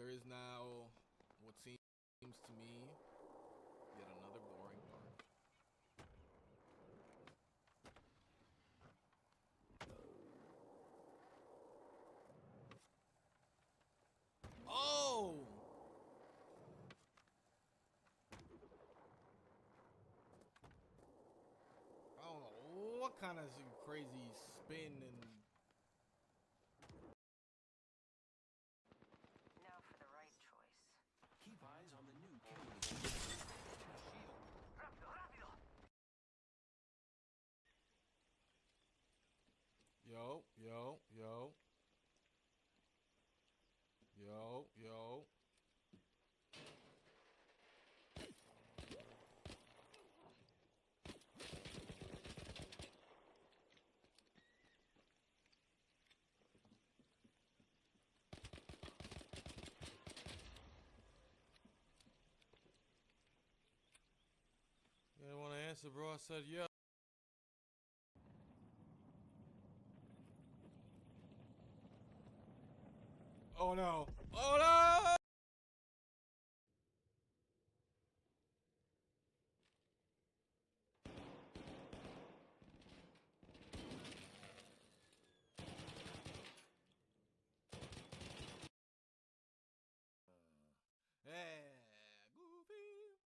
There is now what seems to me yet another boring part. Oh! I don't know what kind of crazy spin and Now for the right choice. Keep eyes on the new killing shield. Rápido, rápido! yo. You didn't want to answer, bro. I said yeah. Oh no! Oh no! Yeah, goofy.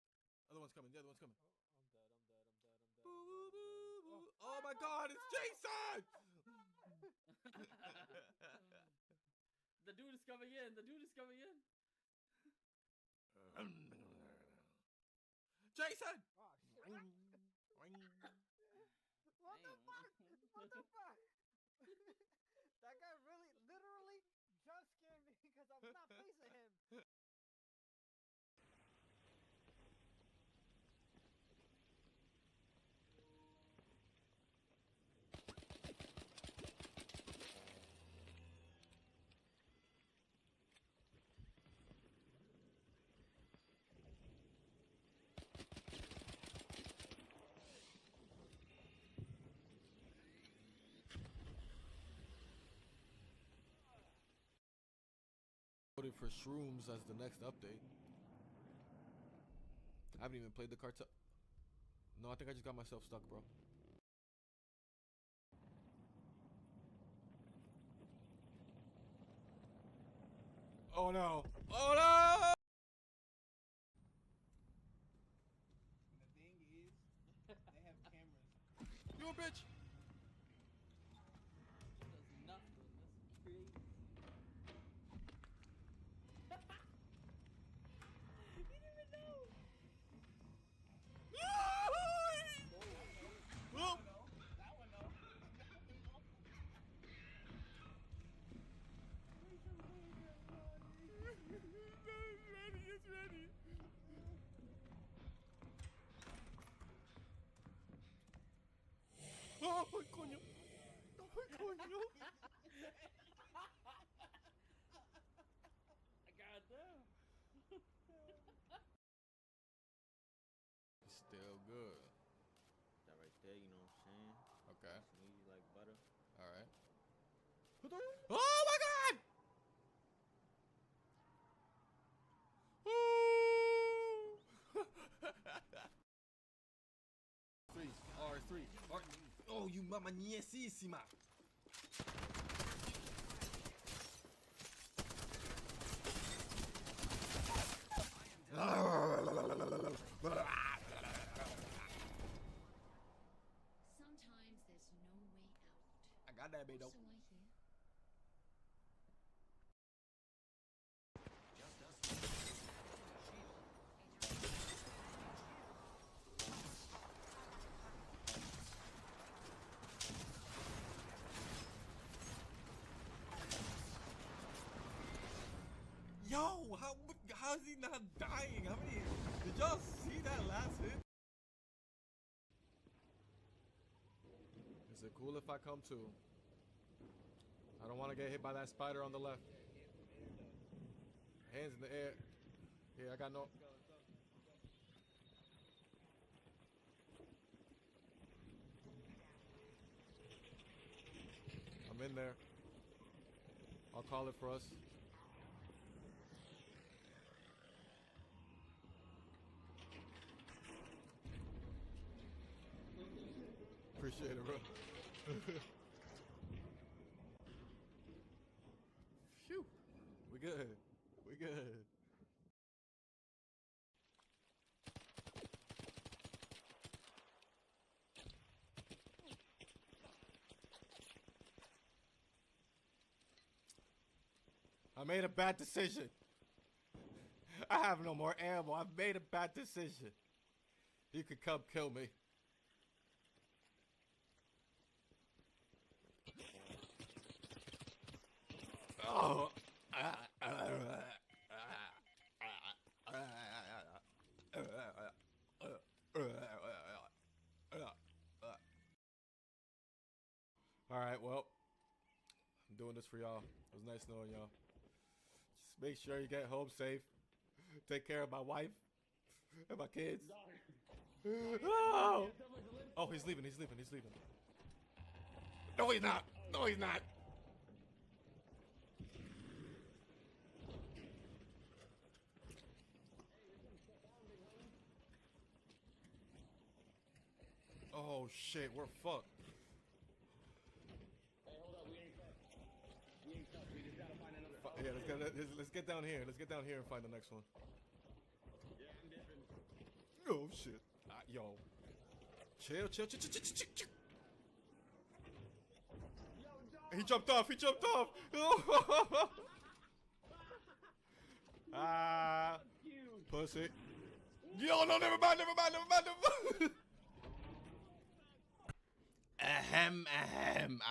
Other one's coming. The other one's coming. I'm dead. Boo, boo, boo. Oh my God! It's Jason! The dude is coming in. Jason! Oh shit. What the fuck? What the fuck? That guy really, literally jump scared me because I was not facing him. For shrooms as the next update. I haven't even played the cartel. No, I think I just got myself stuck, bro. Oh no! Oh no! The thing is, they have cameras. You a bitch! Does nothing. That's crazy. He didn't even know. Oh! That one though. It's ready. ¡Ay, coño! ¡Ay, coño! I got them. Still good. That right there, you know what I'm saying? Okay. Sneeze like butter. Alright. Oh my God! Three. R3. R. Oh, you mamma niesísima. Sometimes there's no way out. I got that, baby. So I hear. Just us. Yo, how's he not dying? How many? Did y'all see that last hit? Is it cool if I come too? I don't want to get hit by that spider on the left. Hands in the air. Here, I got no. I'm in there. I'll call it for us. Appreciate it, bro. Phew. We good. We good. I made a bad decision. I have no more ammo. I've made a bad decision. You could come kill me. Oh. All right, well, I'm doing this for y'all. It was nice knowing y'all. Just make sure you get home safe. Take care of my wife and my kids. Oh, oh, he's leaving. He's leaving. He's leaving. No, he's not. No, he's not. Oh shit, we're fucked. Hey, hold up, we ain't fucked. We ain't fucked. We just gotta find another. Yeah, let's get down here. Let's get down here and find the next one. Yeah, I'm dipping. Oh shit. Yo. Chill. He jumped off. He jumped off. Ah, pussy. Yo, no, never mind. Ahem.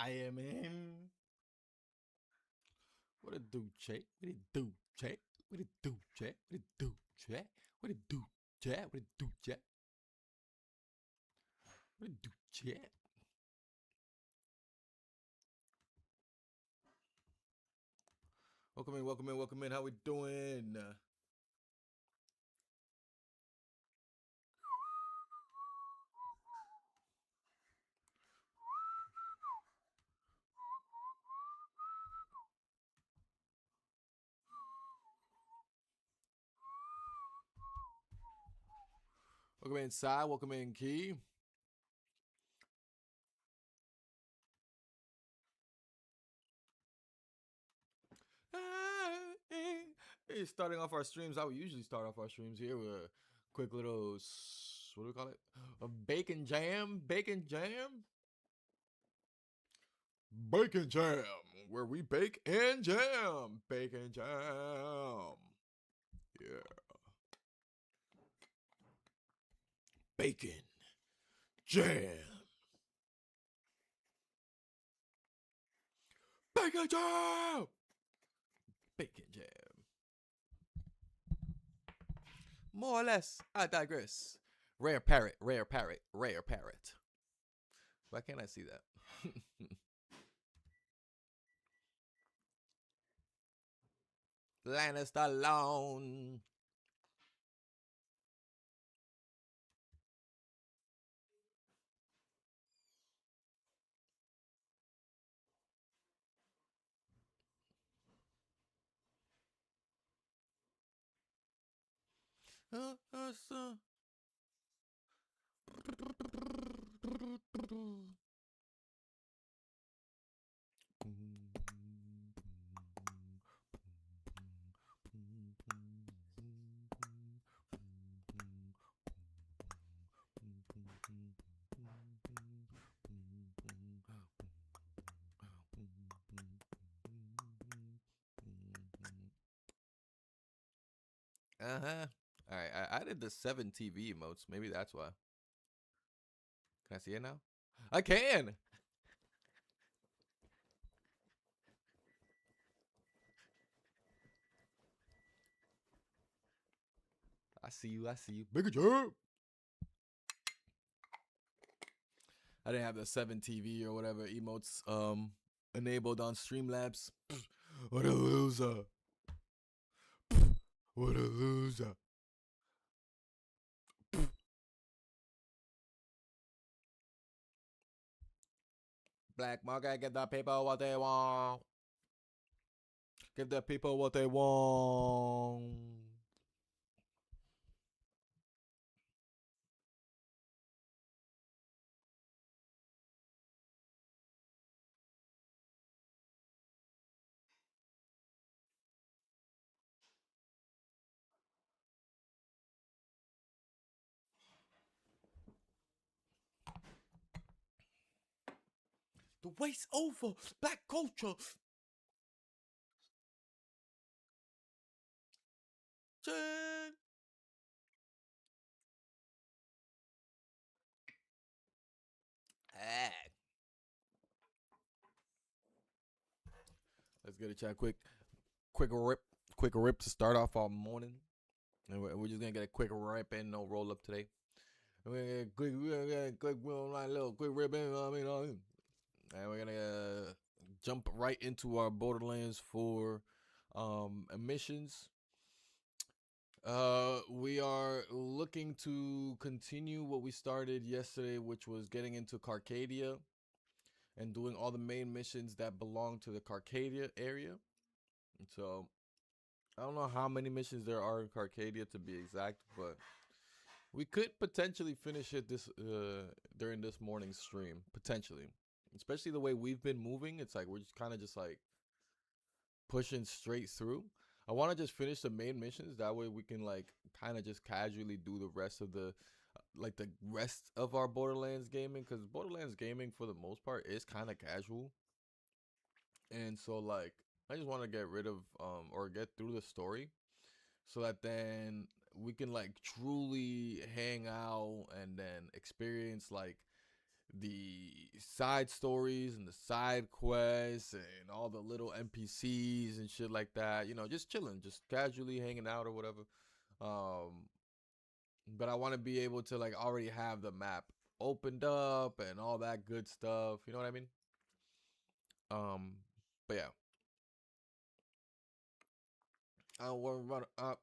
I am him. What it do, Jay? What it do, Jay? What it do, Jay? What it do, Jay? What it do, Jay? What it do, Jay? What it do, Jay? Welcome in. How we doing? Welcome in, Sai. Welcome in, Key. Starting off our streams, how we usually start off our streams here with a quick little, what do we call it? A bacon jam? Bacon jam, where we bake and jam. Bacon jam. Yeah. Bacon jam. Bacon jam. Bacon jam. More or less, I digress. Rare parrot. Why can't I see that? Lannister alone. All right, I added the 7 TV emotes. Maybe that's why. Can I see it now? I can. I see you. Bigger job. I didn't have the 7 TV or whatever emotes enabled on Streamlabs. What a loser. What a loser. Black market, give the people what they want. Give the people what they want. The wait's over. Black culture. Chin. Let's get a chat quick rip to start off our morning. And we're just gonna get a quick rip and no roll up today. We're gonna get a quick little quick rip in, and we're gonna jump right into our Borderlands 4 emissions. We are looking to continue what we started yesterday, which was getting into Carcadia and doing all the main missions that belong to the Carcadia area. And so I don't know how many missions there are in Carcadia to be exact, but we could potentially finish it this during this morning's stream, potentially. Especially the way we've been moving, it's like we're just kind of just like pushing straight through. I want to just finish the main missions, that way we can like kind of just casually do the rest of the the rest of our Borderlands gaming, because Borderlands gaming for the most part is kind of casual. And so like I just want to get rid of or get through the story so that then we can like truly hang out and then experience like the side stories and the side quests and all the little NPCs and shit like that, you know, just chilling, just casually hanging out or whatever. But I want to be able to like already have the map opened up and all that good stuff, you know what I mean? But yeah, I don't worry about it up.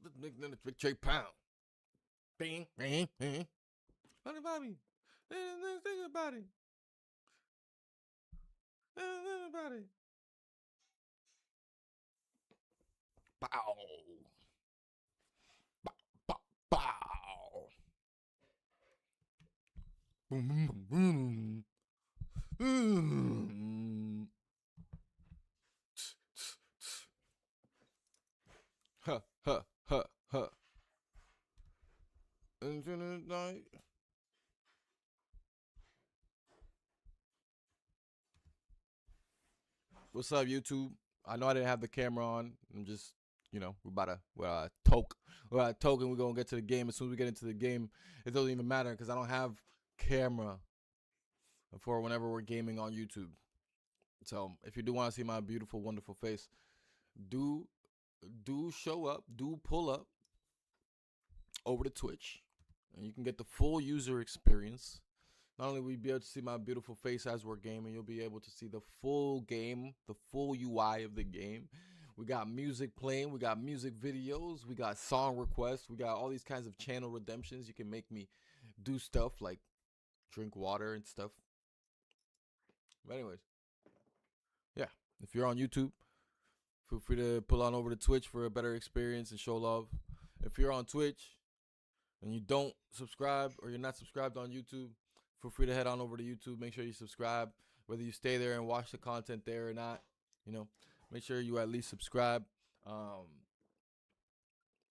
Let's make another Trey pound. Bing, bing, bing. What about me? Think about it. Think about it. Bow. Bow, bow, bow. Boom, boom, boom, boom. Huh, huh, huh, huh. Infinite night. What's up, YouTube? I know I didn't have the camera on. I'm just, you know, we're about to toke. We're about to toke and we're going to get to the game. As soon as we get into the game, it doesn't even matter because I don't have camera for whenever we're gaming on YouTube. So if you do want to see my beautiful, wonderful face, do show up, do pull up over to Twitch, and you can get the full user experience. Not only will you be able to see my beautiful face as we're gaming, you'll be able to see the full game, the full UI of the game. We got music playing, we got music videos, we got song requests, we got all these kinds of channel redemptions. You can make me do stuff like drink water and stuff. But anyways, yeah, if you're on YouTube, feel free to pull on over to Twitch for a better experience and show love. If you're on Twitch and you don't subscribe or you're not subscribed on YouTube, feel free to head on over to YouTube. Make sure you subscribe, whether you stay there and watch the content there or not. You know, make sure you at least subscribe.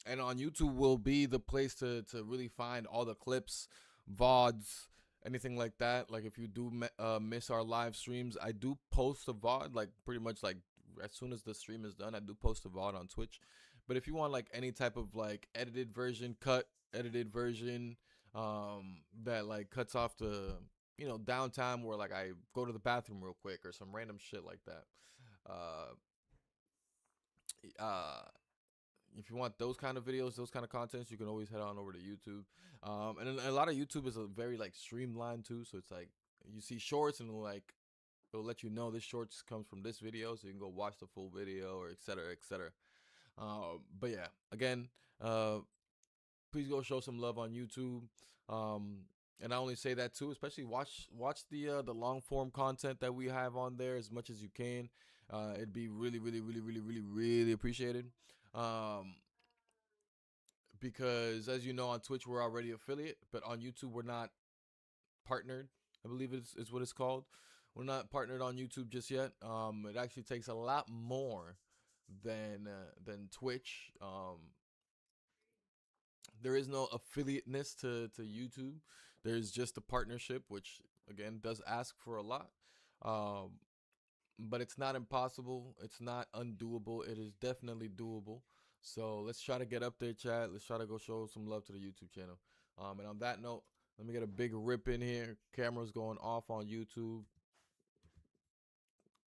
And on YouTube will be the place to really find all the clips, VODs, anything like that. Like if you do miss our live streams, I do post a VOD, like pretty much like as soon as the stream is done, I do post a VOD on Twitch. But if you want like any type of like edited version, that like cuts off the, you know, downtime where like I go to the bathroom real quick or some random shit like that. If you want those kind of videos, those kind of contents, you can always head on over to YouTube. And a lot of YouTube is a very like streamlined too, so it's like you see shorts and like it'll let you know this shorts comes from this video, so you can go watch the full video or etc. etc. But yeah, again, please go show some love on YouTube. And I only say that too, especially watch the long form content that we have on there as much as you can. It'd be really appreciated. because as you know, on Twitch we're already affiliate, but on YouTube we're not partnered. I believe is what it's called. We're not partnered on YouTube just yet. It actually takes a lot more than Twitch. There is no affiliateness to YouTube. There's just a partnership, which again does ask for a lot. But it's not impossible. It's not undoable. It is definitely doable. So let's try to get up there, chat. Let's try to go show some love to the YouTube channel. And on that note, let me get a big rip in here. Camera's going off on YouTube.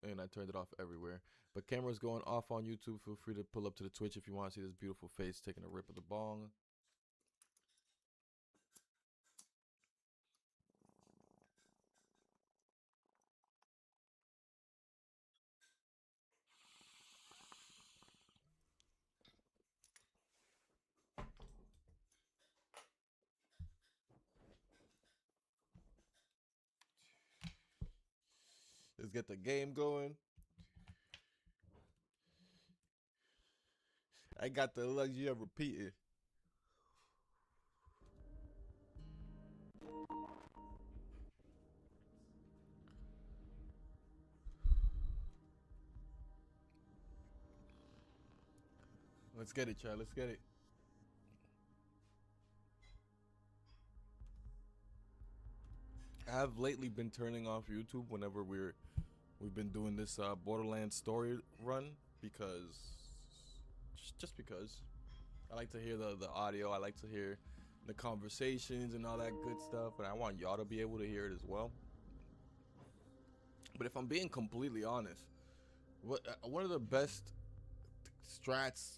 And I turned it off everywhere. But camera's going off on YouTube. Feel free to pull up to the Twitch if you want to see this beautiful face taking a rip of the bong. Let's get the game going. I got the luxury of repeating. Let's get it, Chad. Let's get it. I have lately been turning off YouTube whenever we've been doing this Borderlands story run because just because I like to hear the audio. I like to hear the conversations and all that good stuff, and I want y'all to be able to hear it as well. But if I'm being completely honest, one of the best strats,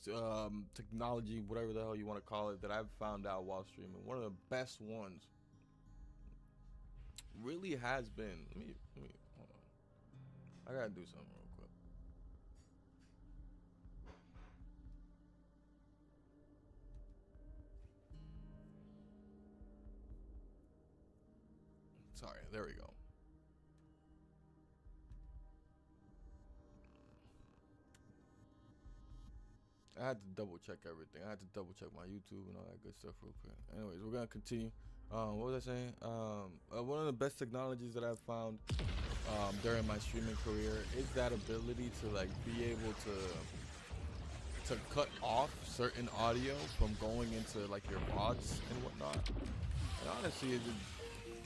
technology, whatever the hell you want to call it, that I've found out while streaming, one of the best ones really has been. Let me hold on. I gotta do something real quick. Sorry, there we go. I had to double check everything. I had to double check my YouTube and all that good stuff real quick. Anyways, we're gonna continue. What was I saying? One of the best technologies that I've found during my streaming career is that ability to like be able to cut off certain audio from going into like your VODs and whatnot. And honestly,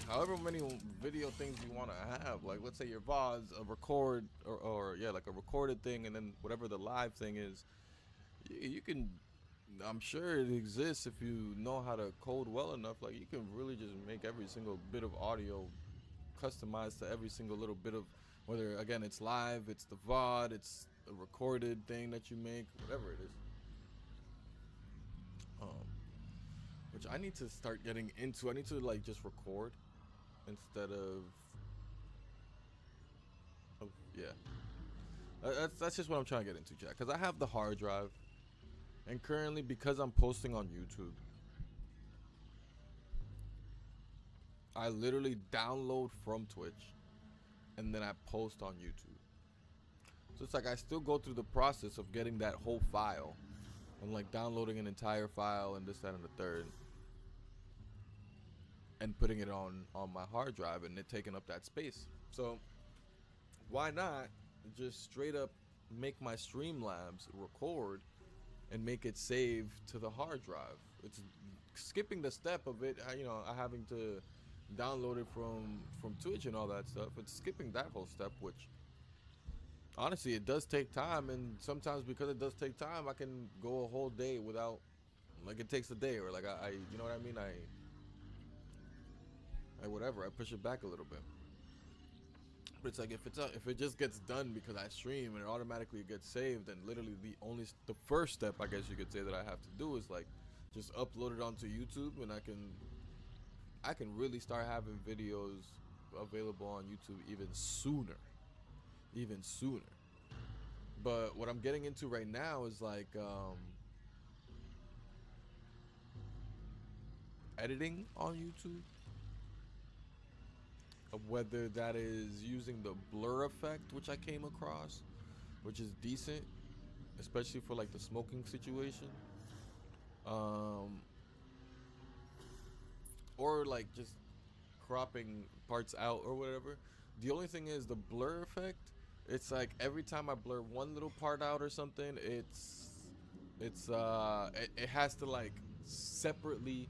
however many video things you want to have, like let's say your VODs, a record or yeah, like a recorded thing, and then whatever the live thing is, you can. I'm sure it exists if you know how to code well enough. Like you can really just make every single bit of audio customized to every single little bit of, whether again it's live, it's the VOD, it's a recorded thing that you make, whatever it is. Which I need to start getting into. I need to like just record instead of yeah. That's just what I'm trying to get into, Jack. Because I have the hard drive. And currently, because I'm posting on YouTube, I literally download from Twitch and then I post on YouTube. So it's like I still go through the process of getting that whole file and like downloading an entire file and this, that, and the third, and putting it on my hard drive and it taking up that space. So why not just straight up make my Streamlabs record and make it save to the hard drive? It's skipping the step of it, you know, having to download it from Twitch and all that stuff. It's skipping that whole step, which honestly it does take time, and sometimes because it does take time, I can go a whole day without, like it takes a day, or like I you know what I mean, I whatever, I push it back a little bit. But it's like if it just gets done because I stream and it automatically gets saved, then literally the first step, I guess you could say, that I have to do is like just upload it onto YouTube, and I can really start having videos available on YouTube even sooner. But what I'm getting into right now is like editing on YouTube. Whether that is using the blur effect, which I came across, which is decent, especially for like the smoking situation, or like just cropping parts out or whatever. The only thing is the blur effect. It's like every time I blur one little part out or something, it has to like separately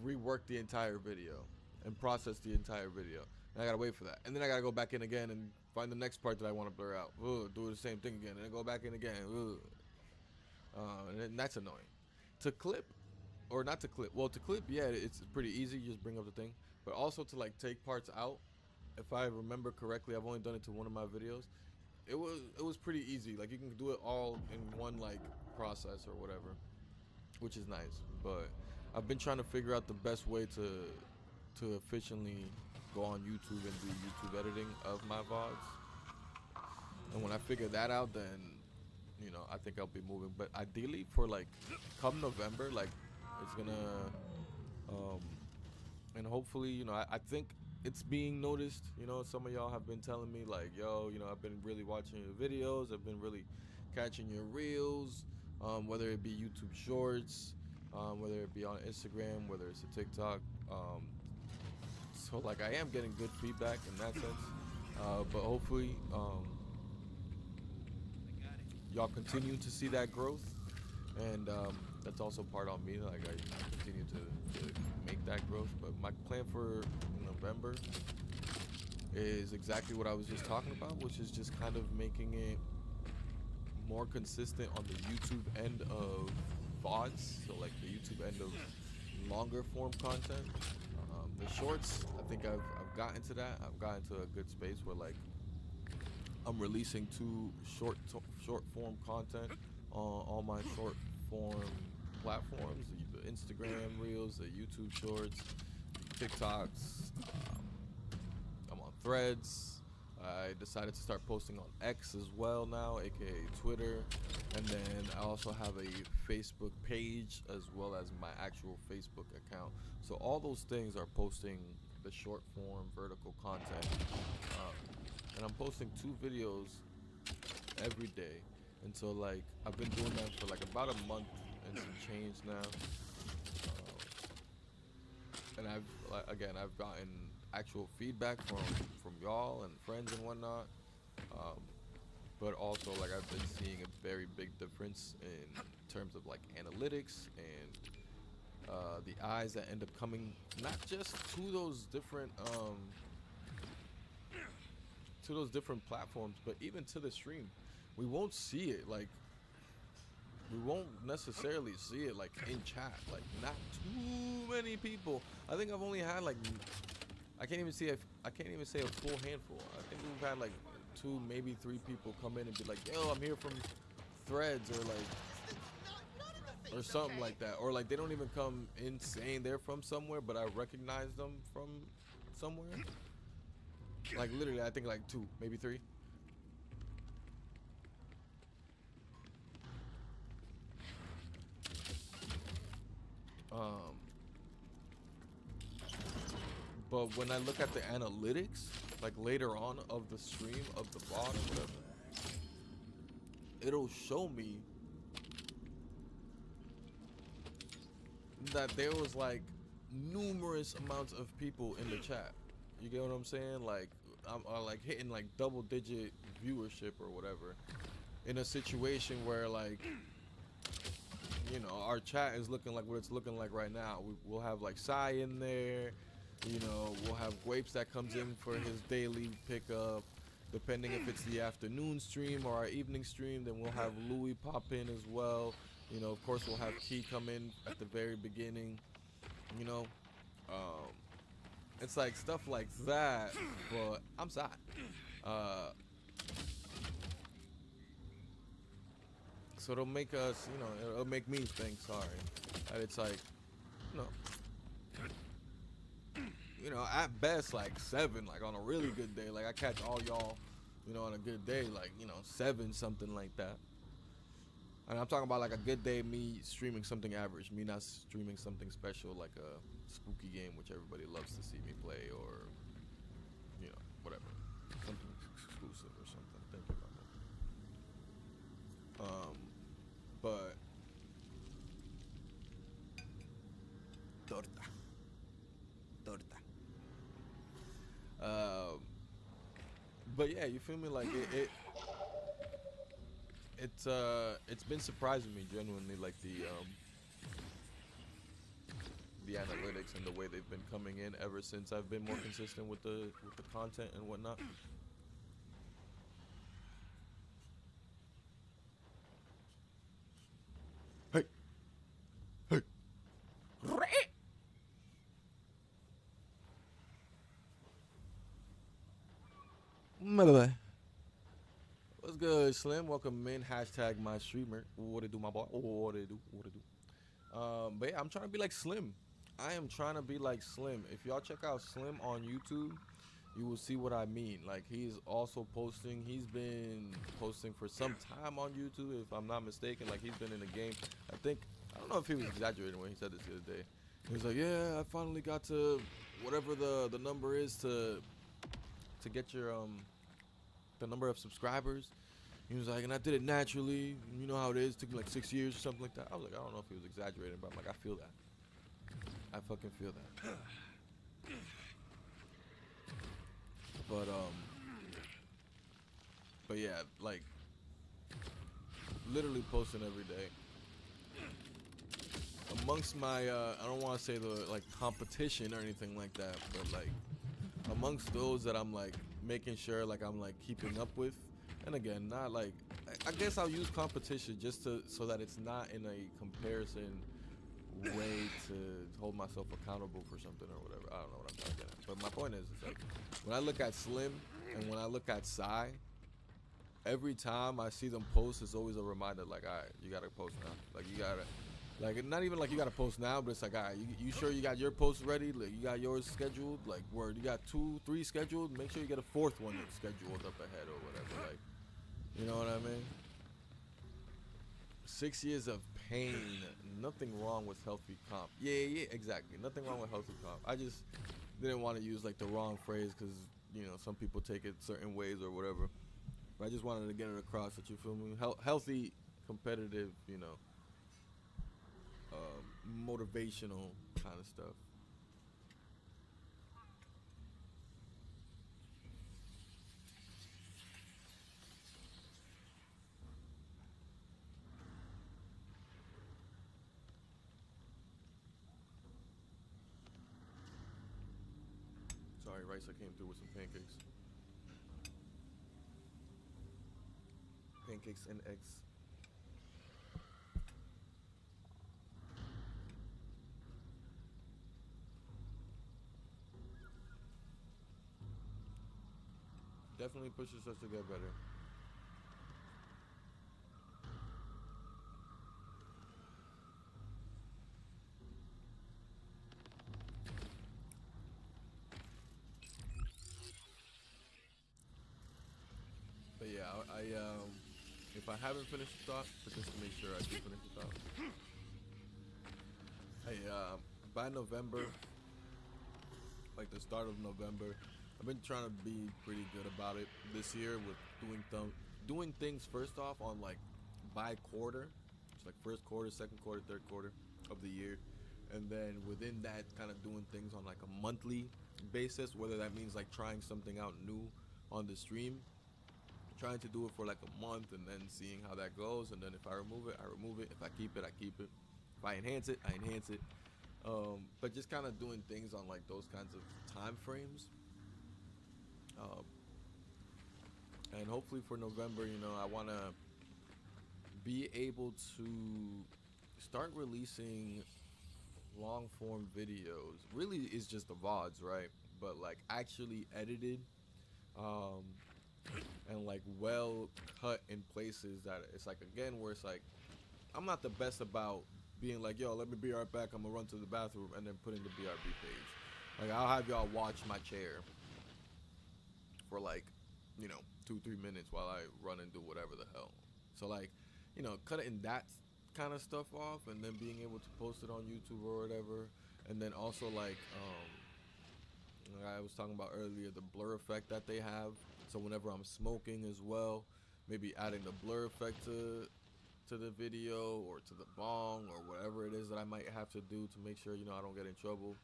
rework the entire video and process the entire video. And I gotta wait for that, and then I gotta go back in again and find the next part that I want to blur out. Ugh, do the same thing again, and then go back in again. And then that's annoying. To clip, or not to clip. Well, to clip, yeah, it's pretty easy. You just bring up the thing. But also to like take parts out. If I remember correctly, I've only done it to one of my videos. It was pretty easy. Like you can do it all in one like process or whatever, which is nice. But I've been trying to figure out the best way to efficiently go on YouTube and do YouTube editing of my VODs. And when I figure that out, then you know I think I'll be moving. But ideally, for like come November, like it's gonna and hopefully, you know, I think it's being noticed. You know, some of y'all have been telling me like, yo, you know, I've been really watching your videos. I've been really catching your reels, whether it be YouTube Shorts, whether it be on Instagram, whether it's a TikTok. So like I am getting good feedback in that sense. But hopefully, y'all continue to see that growth. And that's also part on me. Like I continue to make that growth. But my plan for November is exactly what I was just talking about, which is just kind of making it more consistent on the YouTube end of VODs. So like the YouTube end of longer form content. The shorts, I think I've gotten to that. I've gotten to a good space where like I'm releasing 2 short form content on all my short form platforms, the Instagram Reels, the YouTube Shorts, TikToks. I'm on Threads. I decided to start posting on X as well now, aka Twitter, and then I also have a Facebook page as well as my actual Facebook account. So all those things are posting the short form vertical content, and I'm posting 2 videos every day. And so like I've been doing that for like about a month and some change now, and I've gotten actual feedback from y'all and friends and whatnot, but also like I've been seeing a very big difference in terms of like analytics and the eyes that end up coming not just to those different platforms, but even to the stream. We won't see it, like we won't necessarily see it like in chat, like not too many people. I think I've only had like I can't even say a full handful. I think we've had like 2, maybe 3 people come in and be like, yo, I'm here from Threads, or like or something like that, or like they don't even come in saying they're from somewhere, but I recognize them from somewhere. Like literally I think like 2, maybe 3. But when I look at the analytics, like later on of the stream, of the VOD or whatever, it'll show me that there was like numerous amounts of people in the chat. You get what I'm saying? Like I'm like hitting like double-digit viewership or whatever in a situation where like, you know, our chat is looking like what it's looking like right now. We'll have like Sai in there, you know, we'll have Guapes that comes in for his daily pickup. Depending if it's the afternoon stream or our evening stream, then we'll have Louis pop in as well. You know, of course we'll have Key come in at the very beginning, you know. It's like stuff like that, but I'm sad. So it'll make us, you know, it'll make me think, sorry, that it's like, you know, at best like 7, like on a really good day, like I catch all y'all, you know, on a good day, like, you know, 7, something like that. And I'm talking about like a good day, me streaming something average, me not streaming something special like a spooky game, which everybody loves to see me play, or, you know, whatever, something exclusive or something. Thank you, Rafa. But torta. But yeah, you feel me? Like it's been surprising me genuinely, like the analytics and the way they've been coming in ever since I've been more consistent with the content and whatnot. Hey, hey, bye. What's good, Slim? Welcome in. Hashtag my streamer. What it do, my boy? What it do? What it do? But yeah, I'm trying to be like Slim. I am trying to be like Slim. If y'all check out Slim on YouTube, you will see what I mean. Like he's also posting. He's been posting for some time on YouTube, if I'm not mistaken. Like he's been in the game. I don't know if he was exaggerating when he said this the other day. He was like, "Yeah, I finally got to whatever the number is to get your the number of subscribers." He was like, "And I did it naturally. You know how it is. It took me like 6 years or something like that." I was like, I don't know if he was exaggerating, but I'm like, I feel that. I fucking feel that. But yeah, like literally posting every day. Amongst my I don't want to say the like competition or anything like that, but like amongst those that I'm like making sure like I'm like keeping up with. And again, not like I guess I'll use competition just so that it's not in a comparison way to hold myself accountable for something or whatever. I don't know what I'm trying to get at. But my point is, it's like when I look at Slim and when I look at Psy, every time I see them post, it's always a reminder like, all right, you gotta post now. Like you gotta, like not even like you gotta post now, but it's like, all right, you sure you got your post ready? Like you got yours scheduled? Like where you got 2, 3 scheduled? Make sure you get a 4th one that's scheduled up ahead or whatever. Like, you know what I mean? 6 years of pain. Nothing wrong with healthy comp. Yeah, exactly. Nothing wrong with healthy comp. I just didn't want to use like the wrong phrase because you know some people take it certain ways or whatever. But I just wanted to get it across that you feel me. Healthy, competitive, you know, motivational kind of stuff. Sorry, Rice, I came through with some pancakes. Pancakes and eggs. Definitely pushes us to get better. But yeah, if I haven't finished the thought, but just to make sure I do finish the thought. Hey, by November, like the start of November, I've been trying to be pretty good about it this year with doing things first off on like by quarter. It's like first quarter, second quarter, third quarter of the year. And then within that kind of doing things on like a monthly basis, whether that means like trying something out new on the stream, trying to do it for like a month and then seeing how that goes. And then if I remove it, I remove it. If I keep it, I keep it. If I enhance it, I enhance it. But just kind of doing things on like those kinds of time frames. And hopefully for November, you know, I want to be able to start releasing long form videos. Really, it's just the VODs, right? But like actually edited, and like well cut in places that it's like again where it's like I'm not the best about being like, yo, let me be right back. I'm gonna run to the bathroom and then put in the BRB page. Like I'll have y'all watch my chair for like, you know, 2-3 minutes while I run and do whatever the hell. So like, you know, cutting that kind of stuff off and then being able to post it on YouTube or whatever. And then also like I was talking about earlier, the blur effect that they have. So whenever I'm smoking as well, maybe adding the blur effect to the video or to the bong or whatever it is that I might have to do to make sure, you know, I don't get in trouble.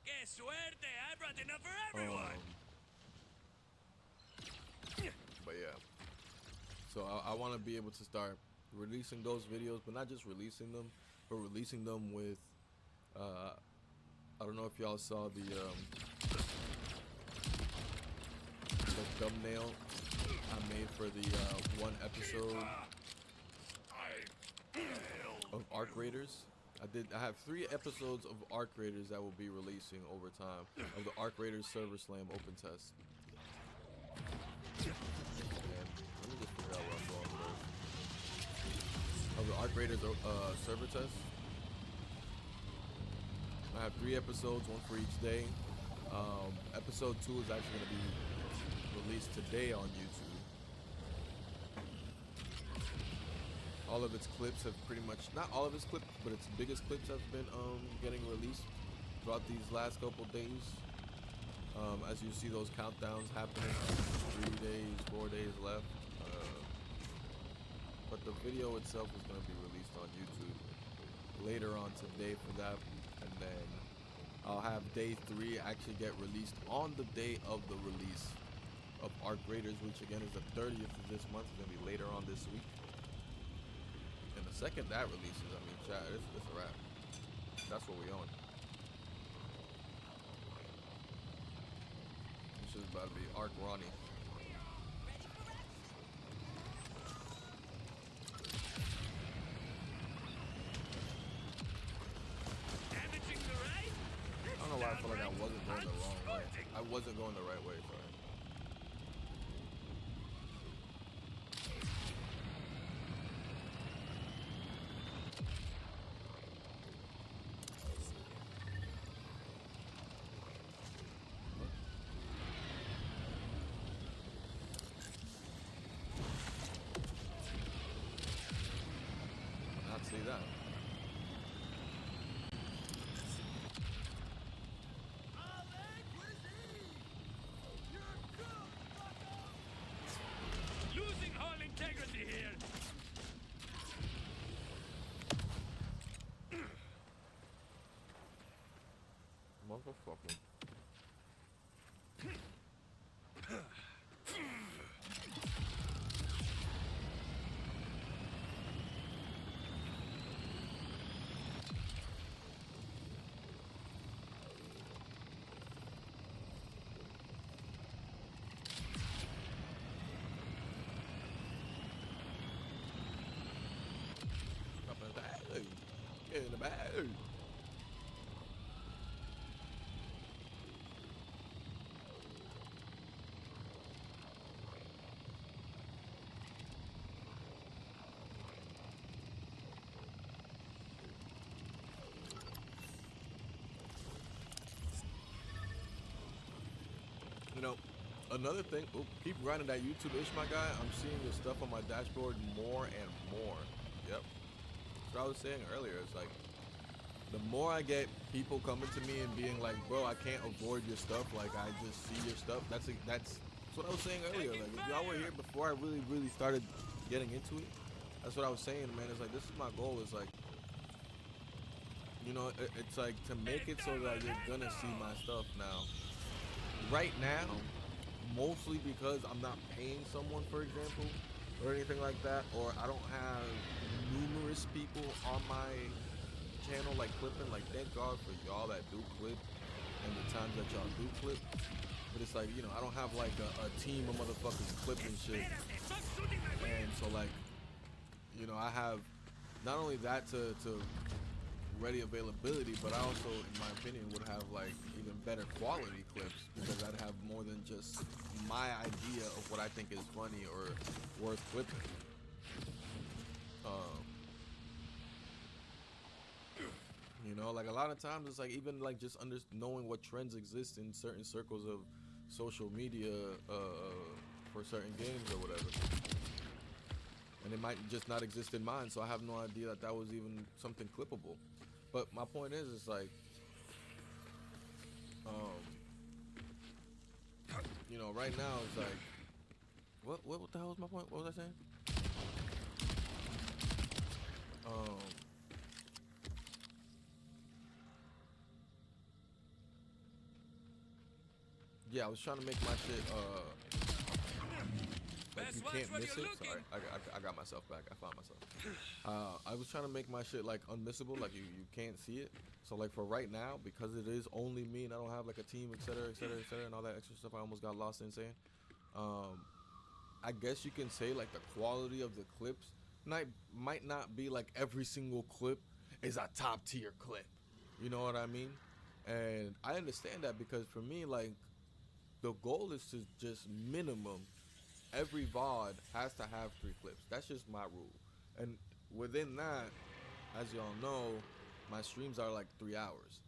Que suerte! I brought enough for everyone! But yeah. So I want to be able to start releasing those videos, but not just releasing them, but releasing them with. I don't know if y'all saw the thumbnail I made for the one episode of Arc Raiders. I have 3 episodes of Arc Raiders that will be releasing over time of the Arc Raiders Server Slam open test. And let me just figure out where I'm going first. Of the Arc Raiders server test. I have 3 episodes, 1 for each day. Episode 2 is actually going to be released today on YouTube. All of its clips have pretty much, not all of its clips, but its biggest clips have been getting released throughout these last couple days. As you see those countdowns happening, 3 days, 4 days left. But the video itself is going to be released on YouTube later on today for that. And then I'll have day 3 actually get released on the day of the release of Arc Raiders, which again is the 30th of this month. It's going to be later on this week. And the second that releases, I mean, chat, it's a wrap. That's what we own. This is about to be Arc Ronnie. I don't know why I feel like I wasn't going the wrong way. I wasn't going the right way, sorry. Not see that. Losing all integrity here. Motherfucker. Up in the bag. Get in the bag. You know, another thing, keep grinding that YouTube ish, my guy. I'm seeing your stuff on my dashboard more and more. Yep. That's what I was saying earlier. It's like, the more I get people coming to me and being like, bro, I can't avoid your stuff. Like, I just see your stuff. That's what I was saying earlier. Like, if y'all were here before I really started getting into it, that's what I was saying, man. It's like, this is my goal. It's like, you know, it's like to make it so that you're gonna see my stuff now. Right now, mostly because I'm not paying someone, for example, or anything like that, or I don't have numerous people on my channel like clipping. Like, thank God for y'all that do clip and the times that y'all do clip. But it's like, you know, I don't have like a team of motherfuckers clipping shit. And so, like, you know, I have not only that to ready availability, but I also, in my opinion, would have like even better quality clips because I'd have more than just my idea of what I think is funny or worth clipping. You know, like a lot of times it's like even like just knowing what trends exist in certain circles of social media for certain games or whatever. And it might just not exist in mine, so I have no idea that was even something clippable. But my point is, it's like, you know, right now it's like, what the hell was my point? What was I saying? Yeah, I was trying to make my shit like you can't miss it. Sorry, I got myself back. I found myself. I was trying to make my shit like unmissable, like you can't see it. So like for right now, because it is only me and I don't have like a team, etc., and all that extra stuff, I almost got lost in saying. I guess you can say like the quality of the clips might not be like every single clip is a top tier clip. You know what I mean? And I understand that because for me, like the goal is to just minimum every VOD has to have 3 clips. That's just my rule. And within that, as y'all know, my streams are like 3 hours.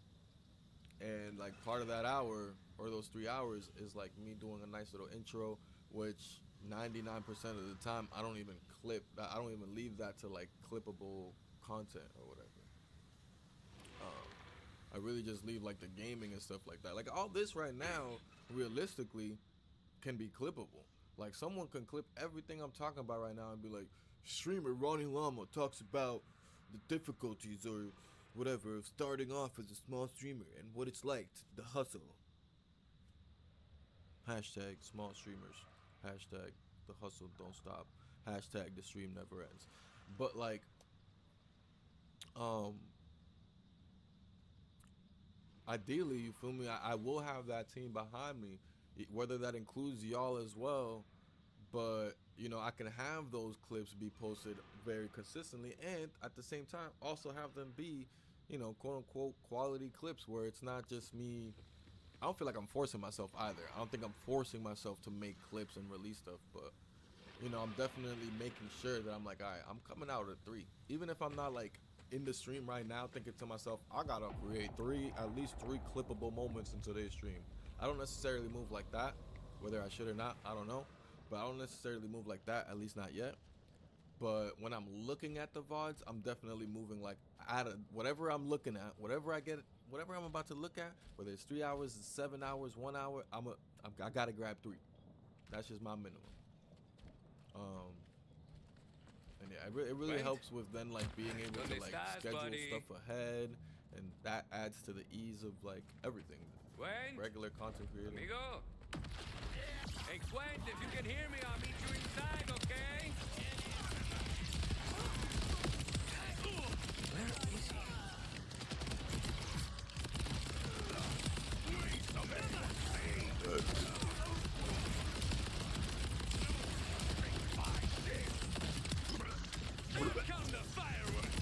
And like part of that hour or those 3 hours is like me doing a nice little intro, which 99% of the time I don't even clip. I don't even leave that to like clippable content or whatever. I really just leave like the gaming and stuff like that. Like all this right now, realistically, can be clippable. Like someone can clip everything I'm talking about right now and be like, streamer Ronnie Llama talks about the difficulties or whatever of starting off as a small streamer and what it's like, the hustle. Hashtag small streamers. Hashtag the hustle don't stop. Hashtag the stream never ends. But like, ideally, you feel me? I will have that team behind me, whether that includes y'all as well. But you know, I can have those clips be posted very consistently, and at the same time, also have them be, you know, quote unquote quality clips where it's not just me. I don't feel like I'm forcing myself either. I don't think I'm forcing myself to make clips and release stuff, but you know, I'm definitely making sure that I'm like, all right, I'm coming out at 3, even if I'm not like in the stream right now thinking to myself, I gotta create at least 3 clippable moments in today's stream. I don't necessarily move like that, whether I should or not, I don't know, but I don't necessarily move like that, at least not yet. But when I'm looking at the VODs, I'm definitely moving like whatever I'm looking at, whatever I'm about to look at, whether it's 3 hours, 7 hours, 1 hour, I gotta grab 3. That's just my minimum. And yeah, it really helps with then like being able to like schedule stuff ahead, and that adds to the ease of like everything. Regular content creating. Amigo. Hey, Quent, if you can hear me, I'll meet you inside, okay? Come the fireworks.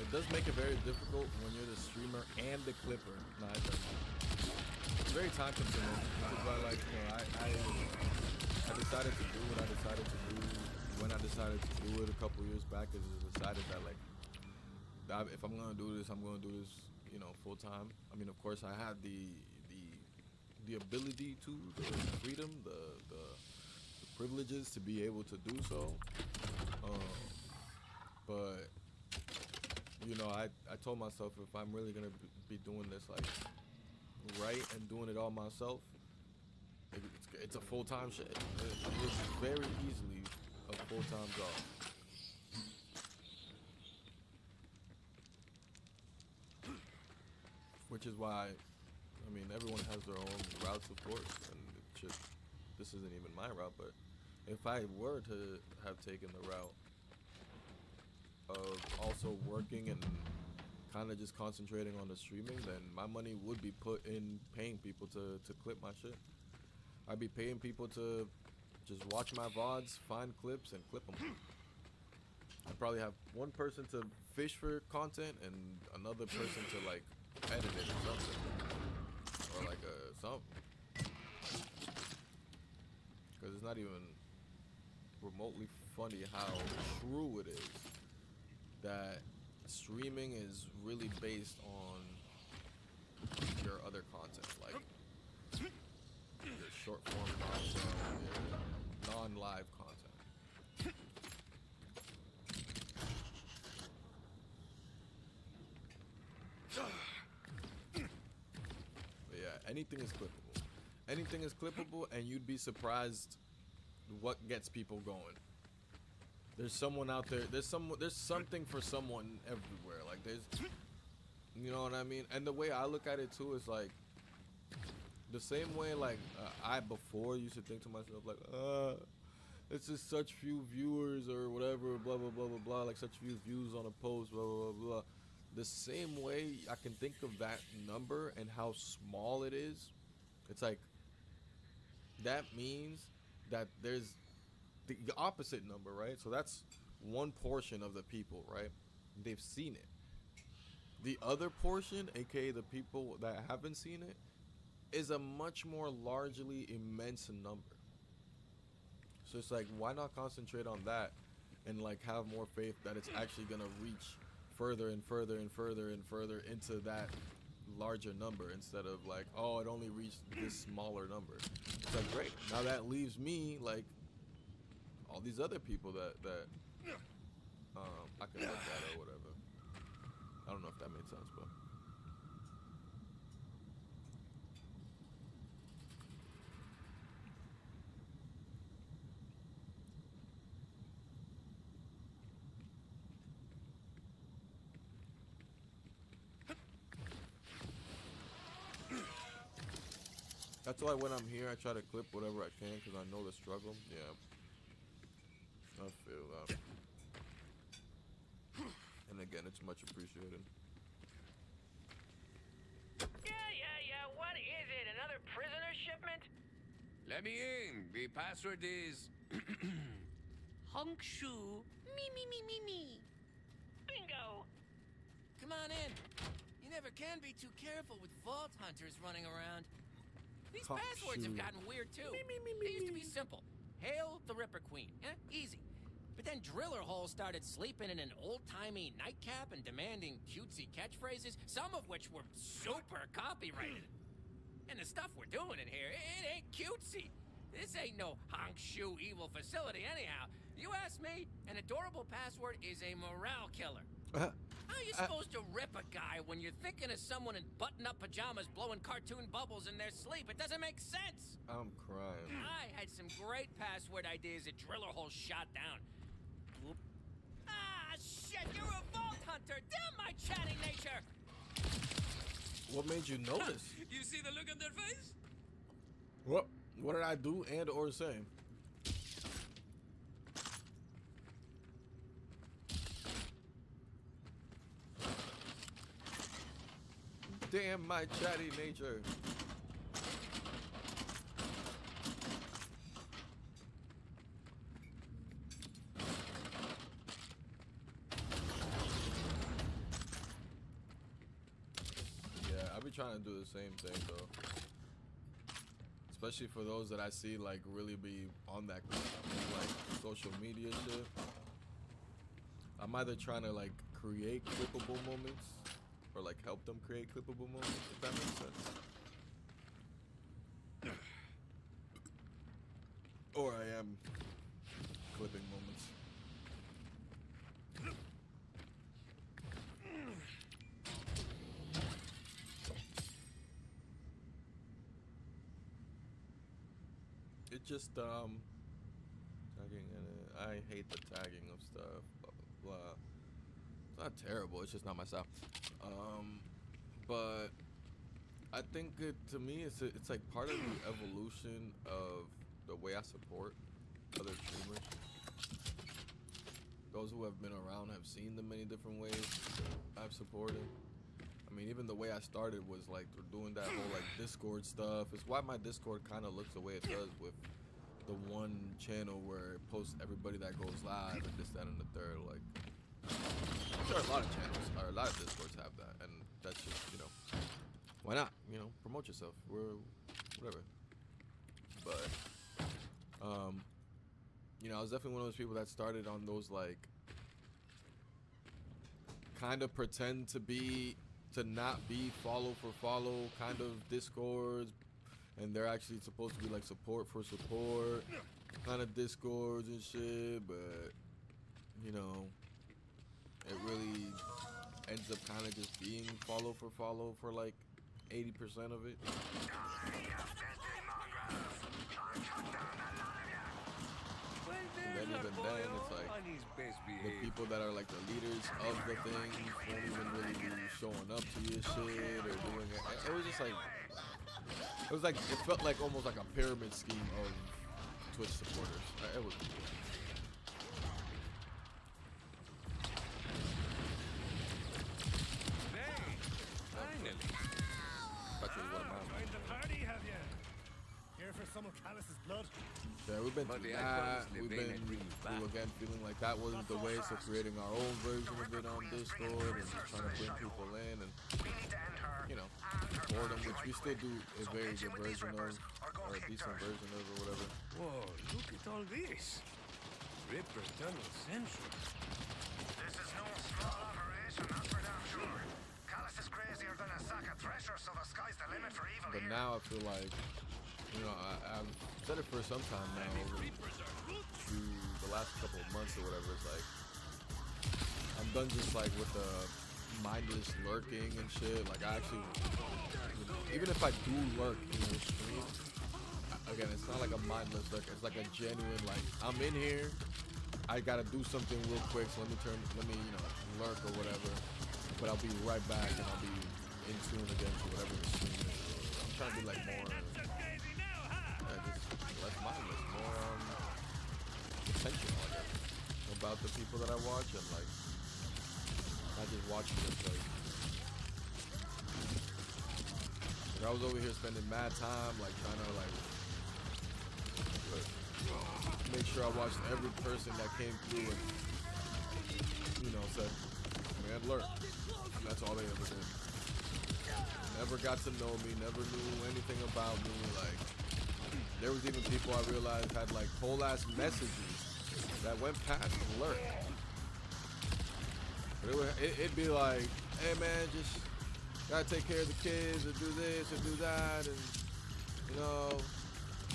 It does make it very difficult when you're the streamer and the clipper. No, it doesn't. It's very time consuming. Which is why, like, you know, I decided to do what I decided to do when I decided to do it a couple years back. Is I decided that like, if I'm gonna do this, I'm gonna do this, you know, full time. I mean, of course, I had the ability to, the freedom, the privileges to be able to do so. But you know, I told myself if I'm really gonna be doing this like right and doing it all myself, it's a full-time shit. It's very easily a full-time job. Which is why, I mean, everyone has their own routes, of course, and this isn't even my route, but if I were to have taken the route of also working and kind of just concentrating on the streaming, then my money would be put in paying people to clip my shit. I'd be paying people to just watch my VODs, find clips, and clip them. I'd probably have one person to fish for content and another person to like edit it or something, or like something. Because it's not even remotely funny how true it is that streaming is really based on your other content, like your short form content, your non-live content. But yeah, anything is clippable. Anything is clippable, and you'd be surprised what gets people going. There's someone out there. There's something for someone everywhere. Like there's, you know what I mean. And the way I look at it too is like the same way like I before used to think to myself like, it's just such few viewers or whatever, blah blah blah blah blah. Like such few views on a post, blah blah blah blah. The same way I can think of that number and how small it is. It's like that means that there's the opposite number, right? So that's one portion of the people, right? They've seen it. The other portion, aka the people that haven't seen it, is a much more largely immense number. So it's like, why not concentrate on that and like have more faith that it's actually gonna reach further and further and further and further into that larger number instead of like, oh, it only reached this smaller number. It's like, great, now that leaves me like all these other people that I can look at or whatever. I don't know if that made sense, but that's why when I'm here, I try to clip whatever I can because I know the struggle. Yeah, I feel that. And again, it's much appreciated. Yeah. What is it? Another prisoner shipment? Let me in. The password is Hunk Shoe. Me. Bingo. Come on in. You never can be too careful with vault hunters running around. These Hunk passwords have Shoe. gotten weird too. They used to be simple. Hail the Ripper Queen. Yeah, easy. But then Driller Hole started sleeping in an old-timey nightcap and demanding cutesy catchphrases, some of which were super copyrighted. And the stuff we're doing in here, it ain't cutesy. This ain't no honk shoe evil facility anyhow. You ask me, an adorable password is a morale killer. How are you supposed to rip a guy when you're thinking of someone in button-up pajamas blowing cartoon bubbles in their sleep? It doesn't make sense. I'm crying. I had some great password ideas that Driller Hole shot down. Ah, shit, you're a vault hunter! Damn my chatty nature! What made you notice? You see the look on their face? What did I do and or say? Damn my chatty nature. Yeah, I be trying to do the same thing though. Especially for those that I see like really be on that like social media shit. I'm either trying to like create clippable moments or like help them create clippable moments, if that makes sense. Or I am clipping moments. It just tagging in it. I hate the tagging of stuff, blah blah blah. It's not terrible, it's just not my style. But I think to me it's like part of the evolution of the way I support other streamers. Those who have been around have seen the many different ways I've supported. I mean, even the way I started was like doing that whole like Discord stuff. It's why my Discord kind of looks the way it does with the one channel where it posts everybody that goes live and this, that, and the third. Like, I'm sure a lot of channels or a lot of Discords have that, and that's just, you know, why not? You know, promote yourself. We're whatever. But you know, I was definitely one of those people that started on those like kind of pretend to not be follow for follow kind of Discords, and they're actually supposed to be like support for support kind of Discords and shit, but you know, it really ends up kind of just being follow for like 80% of it. And then even then, it's like the people that are like the leaders of the thing won't even really be showing up to your shit or doing it. It was just like, it felt like almost like a pyramid scheme of Twitch supporters. It was cool. Some of Callus's blood. Yeah, we've been through that. We've been again feeling like that wasn't the way, so creating our own version of it on Discord and just trying to bring people in and, you know, boredom, which we still do a very good version of, or a decent version of, or whatever. Whoa, look at all this. Ripper Tunnel Central. This is no small operation, that's for damn sure. Callus is crazier than a sack of thresher, so the sky's the limit for evil. But now I feel like, you know, I've said it for some time now, through the last couple of months or whatever. It's like I'm done just like with the mindless lurking and shit. Like I actually, you know, even if I do lurk in the stream, again, it's not like a mindless lurk. It's like a genuine, like I'm in here, I gotta do something real quick, so let me you know, lurk or whatever. But I'll be right back and I'll be in tune again to whatever the stream is. I'm trying to be like more. Just less mindless, more intentional, I guess, about the people that I watch, and like not just watching just like I was over here spending mad time like trying to like make sure I watched every person that came through and, you know, said, man, lurk, and that's all they ever did. Never got to know me, never knew anything about me. Like, there was even people I realized had like whole ass messages that went past lurk. But it'd be like, hey man, just gotta take care of the kids and do this and do that, and you know,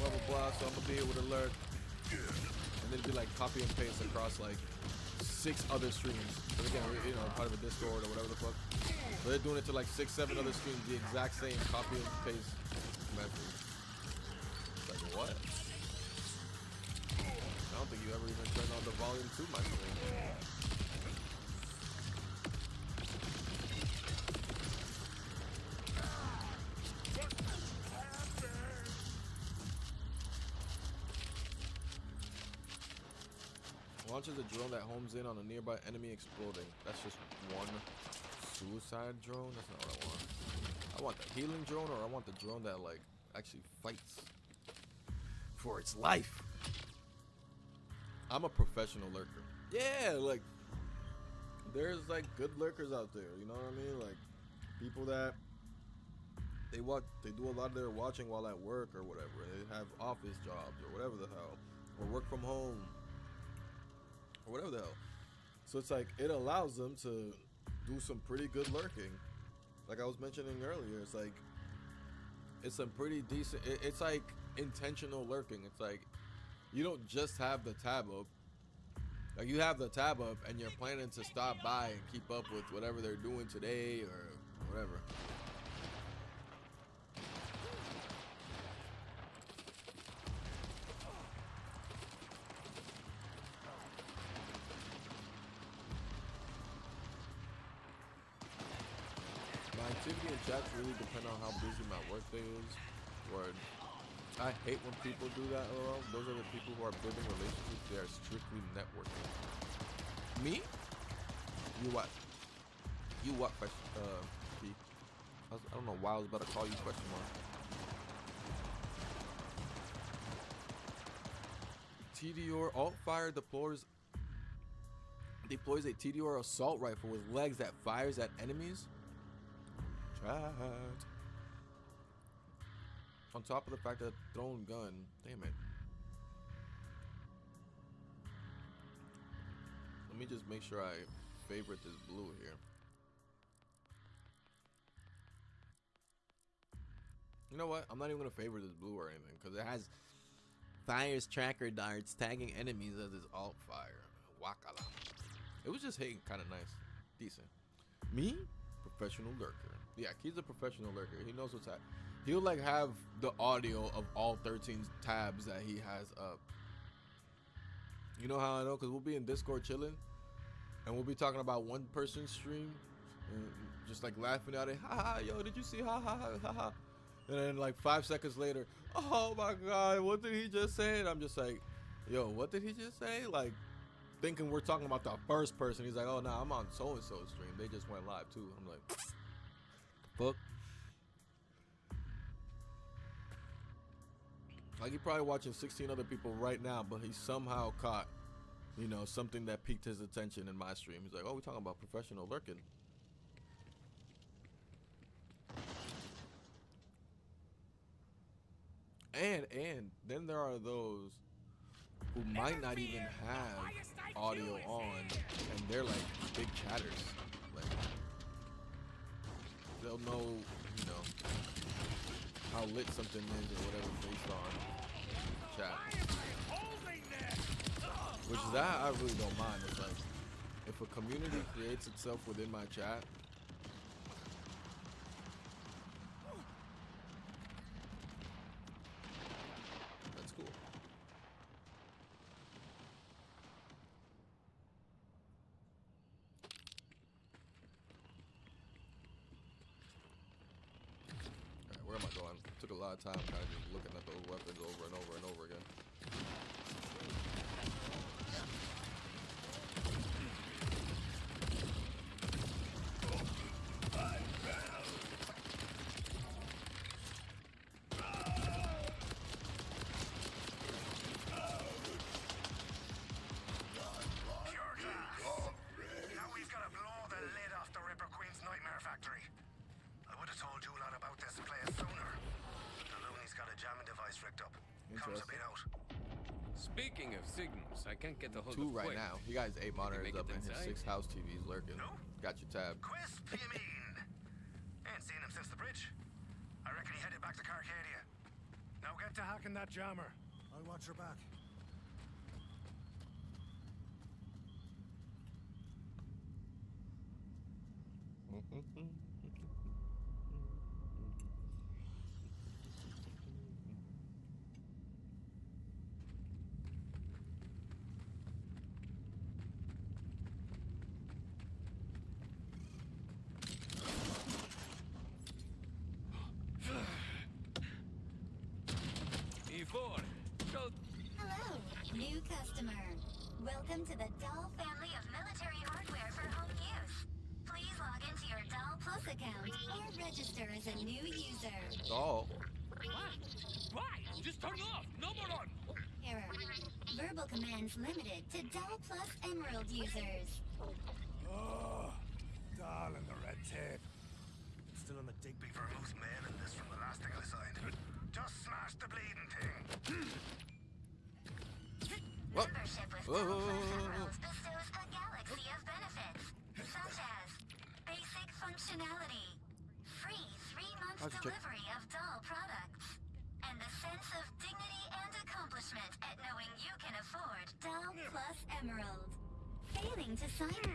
blah blah blah. So I'm gonna be here with a lurk, and then it'd be like copy and paste across like 6 other streams. But again, you know, part of a Discord or whatever the fuck. So they're doing it to like 6, 7 other streams, the exact same copy and paste message. What? I don't think you ever even turned on the volume to my screen. Launches a drone that homes in on a nearby enemy exploding. That's just one suicide drone? That's not what I want. I want the healing drone, or I want the drone that like actually fights for its life. I'm a professional lurker. Yeah, like there's like good lurkers out there, you know what I mean? Like people that they do a lot of their watching while at work or whatever. They have office jobs or whatever the hell, or work from home or whatever the hell. So it's like it allows them to do some pretty good lurking. Like I was mentioning earlier, it's like it's some pretty decent. It's like intentional lurking. It's like you don't just have the tab up. Like you have the tab up and you're planning to stop by and keep up with whatever they're doing today or whatever. My activity in chats really depend on how busy my workday is. Word. I hate when people do that, LOL. Those are the people who are building relationships. They are strictly networking. Me? You what? You what, P? I don't know why I was about to call you question mark. TDR alt-fire deploys a TDR assault rifle with legs that fires at enemies. Chat. On top of the fact that thrown gun, damn it. Let me just make sure I favorite this blue here. You know what? I'm not even gonna favorite this blue or anything because it has fires tracker darts tagging enemies as its alt fire. Wakala. It was just hitting kind of nice, decent. Me, professional lurker. Yeah, he's a professional lurker. He knows what's at. He'll like have the audio of all 13 tabs that he has up. You know how I know? Because we'll be in Discord chilling, and we'll be talking about one person's stream, and just like laughing at it. Ha ha, yo, did you see? Ha ha ha ha ha. And then like 5 seconds later, oh my God, what did he just say? And I'm just like, yo, what did he just say? Like thinking we're talking about the first person. He's like, oh no, I'm on so and so stream. They just went live too. I'm like, fuck. Like he probably watching 16 other people right now, but he somehow caught, you know, something that piqued his attention in my stream. He's like, oh, we're talking about professional lurking. And then there are those who might not even have audio on, and they're like big chatters. Like they'll know, you know, how lit something is or whatever based on chat. Which that I really don't mind. It's like if a community creates itself within my chat, that's cool. Alright, where am I going? Took a lot of time kind of just looking at those weapons over and over and over again. Speaking of signals, I can't get the hold Two of right Quick. now. He got his 8 monitors make up it and his inside? 6 house TVs lurking. Got your tab. Quisp, you mean? Ain't seen him since the bridge. I reckon he headed back to Carcadia. Now get to hacking that jammer. I'll watch your back. E4. Go. Hello, new customer. Welcome to the Doll family of military hardware for home use. Please log into your Doll Plus account or register as a new user. Doll. Why? Just turn it off. No more on. Error. Verbal commands limited to Doll Plus Emerald users. Oh, Doll and the red tape. Still on the Digby vermouth mail in this from the last thing I signed. Just smash the bleeding thing. What? Membership with Whoa, Doll whoa, Plus whoa, whoa, Emeralds bestows a galaxy of benefits, such as basic functionality, free 3-month How's your check? delivery of Doll products, and the sense of dignity and accomplishment at knowing you can afford Doll Plus Emerald. Failing to sign.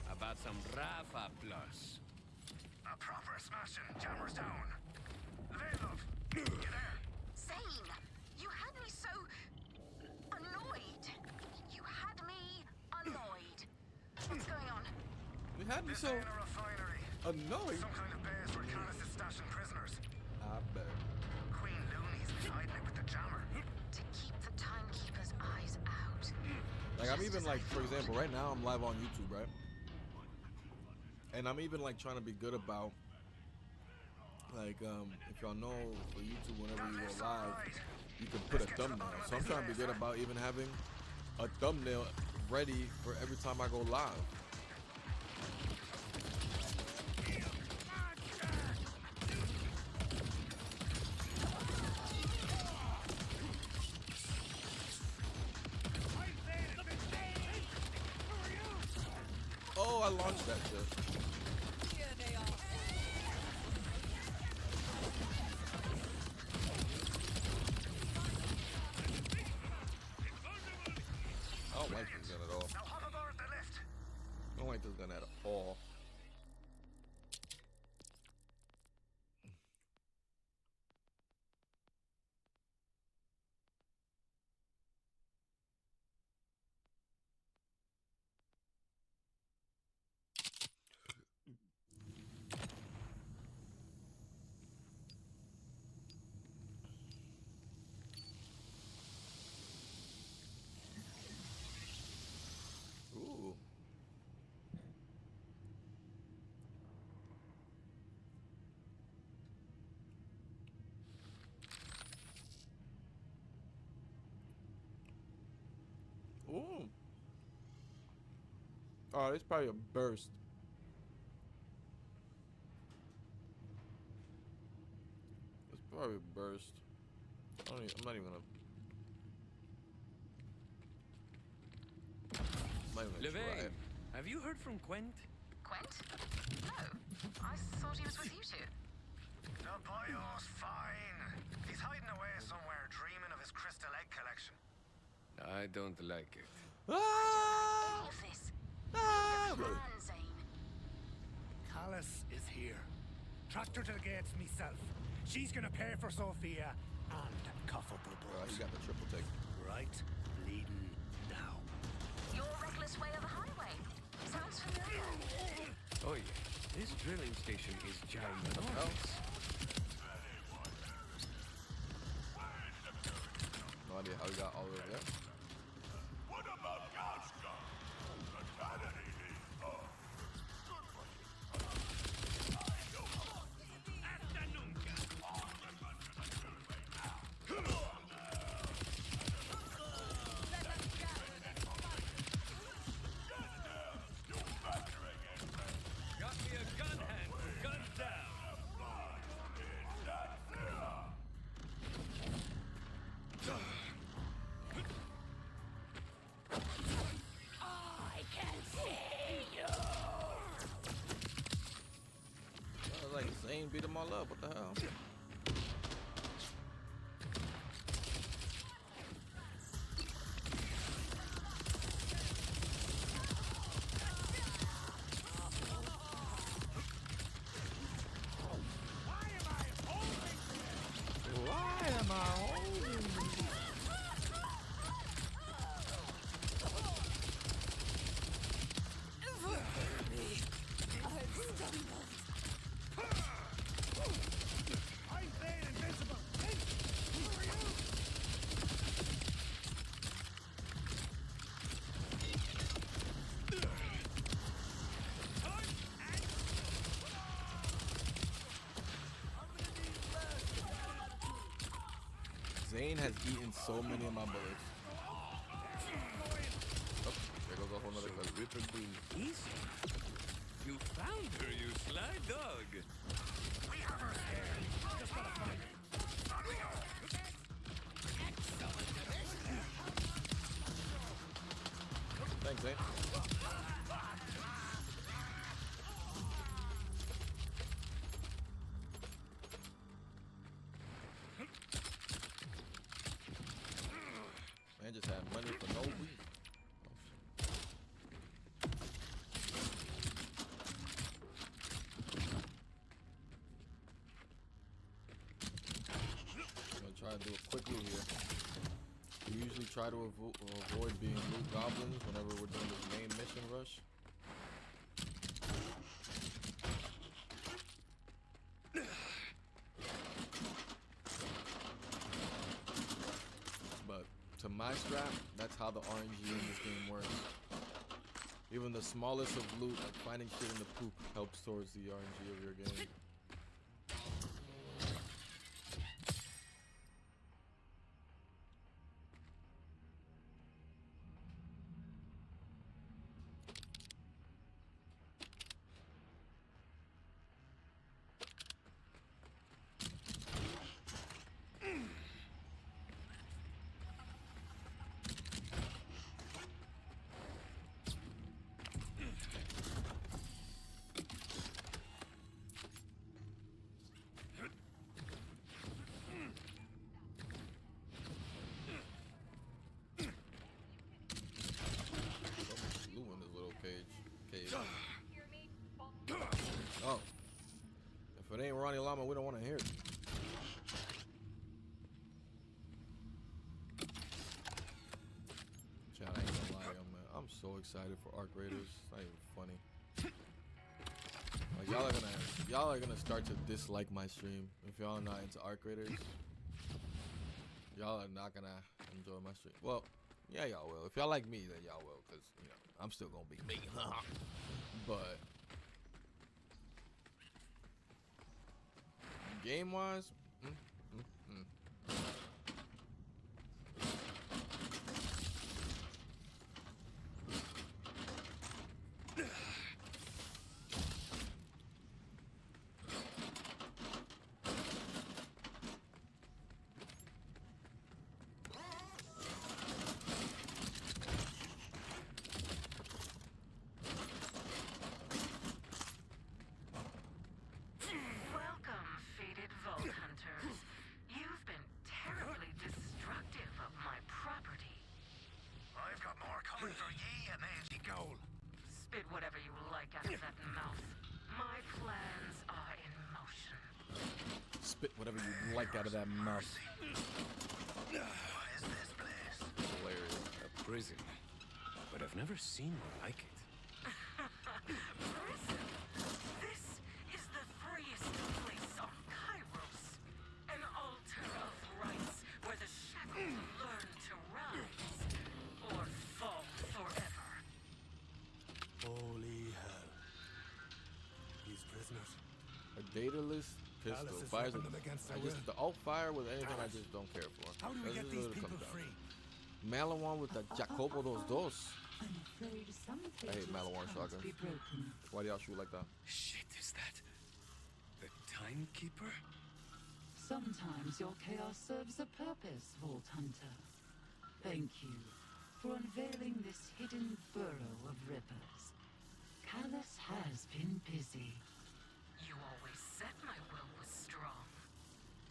About some Rafa Plus. A proper smashing. Jammer's down. Veilov, you there? Zane, you had me so annoyed. You had me annoyed. What's going on? You had me This so ain't a refinery. annoyed. Some kind of base where Canis is stashing prisoners. I bet. Queen Looney's been hiding it with the jammer. To keep the timekeeper's eyes out. Like I'm even like, for example, right now I'm live on YouTube, right? And I'm even like trying to be good about Like, if y'all know, for YouTube, whenever you go live, you can put a thumbnail. So I'm trying to be good about even having a thumbnail ready for every time I go live. Oh, I launched that shit. I don't like this gun at all. I don't like this gun at all. Ooh. Ooh. Oh, it's probably a burst. It's probably a burst. I'm not even gonna. I'm not even gonna try it. Have you heard from Quent? Quent? No. I thought he was with you two. The boyo's fine. He's hiding away somewhere, dreaming of his crystal egg collection. I don't like it. All of this. Really? Man, Zane. Callus is here. Tracked her to the gates myself. She's gonna pay for Sophia and cough up her blood. You got the triple take. Right? Bleeding now. Your reckless way of the highway. Sounds familiar. Oh yeah, this drilling station is ginormous. No idea how we got all the way there. What about Gashka? Got me a gun hand for gun down. I can see you. I was like, Zane beat them all up. What the hell? Why am I holding this? I'm playing invincible. Hey, who are you? Zane has eaten so many of my bullets. Oh, there goes a whole nother clip. Ripper Queen, easy. You found her, you sly dog. We have her scared. Just gotta find her. Thanks, Zane. Man just had money for no reason. I'm gonna try to do a quick loot here. We usually try to avoid being loot goblins whenever we're doing this main mission rush. But to my strap, that's how the RNG in this game works. Even the smallest of loot, like finding shit in the poop, helps towards the RNG of your game. If it ain't Ronnie Lama, we don't want to hear it. Chat, I ain't gonna lie, I'm so excited for Arc Raiders. It's not even funny. Like y'all are gonna start to dislike my stream if y'all are not into Arc Raiders. Y'all are not gonna enjoy my stream. Well, yeah, y'all will. If y'all like me, then y'all will, cause you know I'm still gonna be me. But game wise, Welcome, fated Vault Hunters. You've been terribly destructive of my property. I've got more coming for ye, amazing goal. Spit whatever you like out of that mouth. My plans are in motion. spit whatever you like out of that mouth. What is this place? Hilarious. A prison. But I've never seen one like it. Prison? This is the freest place on Kairos. An altar of rights where the shackled learn to rise or fall forever. Holy hell. These prisoners. A dataless pistol. Alice is Fires ripping them against their will. the alt fire with anything I just don't care for. How do we That's get just these what it people comes down free? to. Malawan with the Jacobo dos. I'm afraid some I hate cages Malawan can't shotgun. be broken. Why do y'all shoot like that? Shit, is that the timekeeper? Sometimes your chaos serves a purpose, Vault Hunter. Thank you for unveiling this hidden burrow of rippers. Callus has been busy. You always said my will was strong.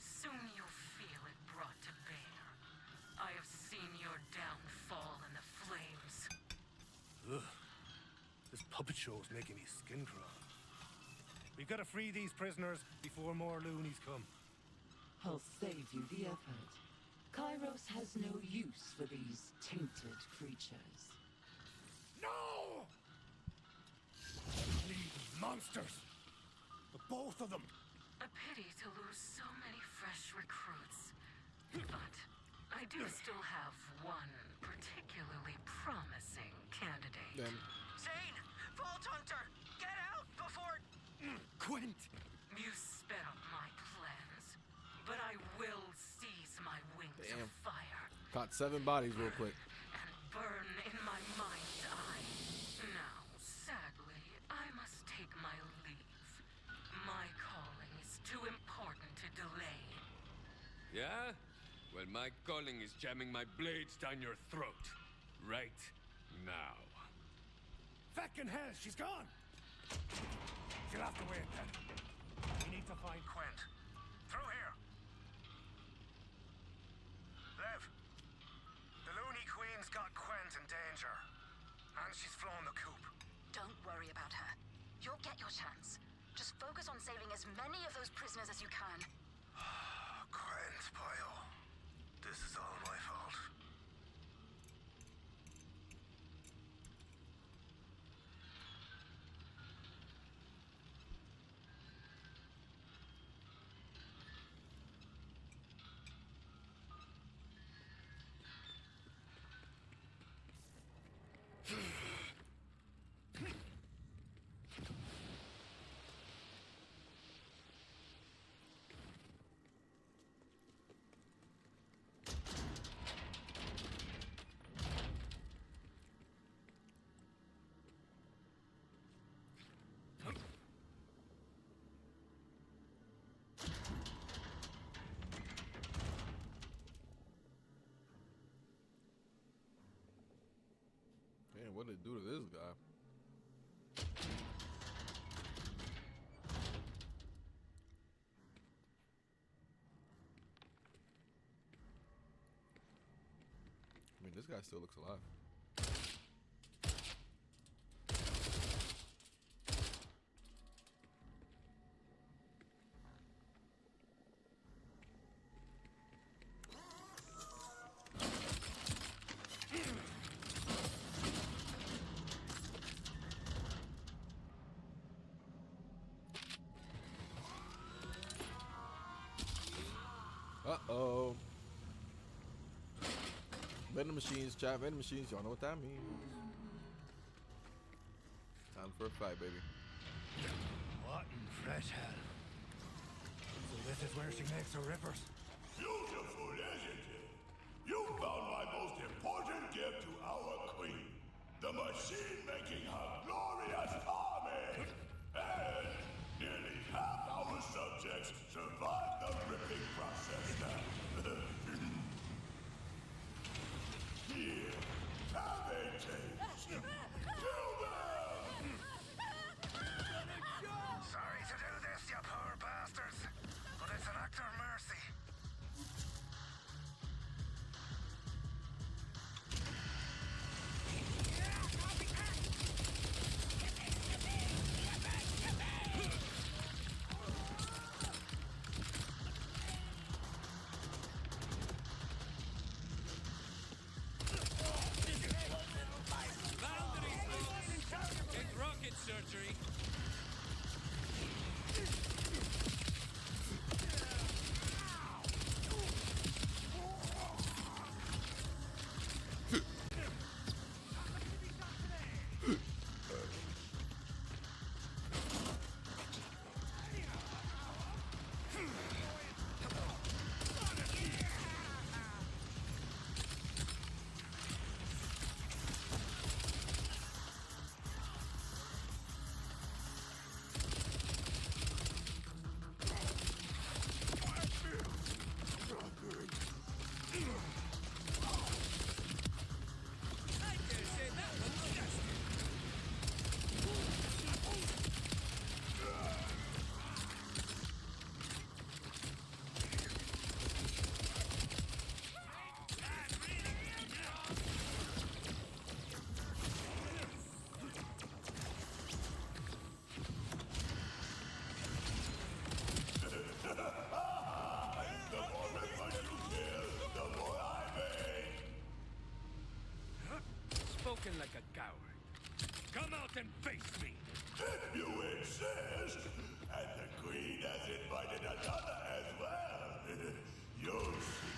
Soon you'll feel it brought to bear. I have seen your downfall in the flames. Ugh. This puppet show is making me skin crawl. We've got to free these prisoners before more loonies come. I'll save you the effort. Kairos has no use for these tainted creatures. No! Bleeding monsters! The both of them! A pity to lose so many fresh recruits. But I do still have one particularly promising candidate. Zane! Vault Hunter! Get out before... Quint! You sped up my plans, but I will seize my wings Damn. of fire Caught 7 bodies real quick. and burn in my mind's eye. Now, sadly, I must take my leave. My calling is too important to delay. Yeah? Well, my calling is jamming my blades down your throat. Right now. Feckin' hell, she's gone! She'll have to wait then. We need to find Quint. Through here. Lev, the Looney Queen's got Quint in danger. And she's flown the coop. Don't worry about her. You'll get your chance. Just focus on saving as many of those prisoners as you can. Quint, boyo. This is all my fault. Damn, what did it do to this guy? I mean, this guy still looks alive. Uh-oh. Vending machines, chat. Vending machines. Y'all know what that means. Time for a fight, baby. What in fresh hell? So this is where she makes her rippers. Beautiful, isn't it? You found my most important gift to our queen. The machine making her glorious army. And nearly half our subjects survived the ripping process now. Here, have a taste. Kill them! Sorry to do this, you poor bastards, but it's an act of mercy. Take rocket surgery. The more rippers you kill, the more I make. Spoken like a coward. Come out and face me. If you insist, and the queen has invited another as well. You'll see.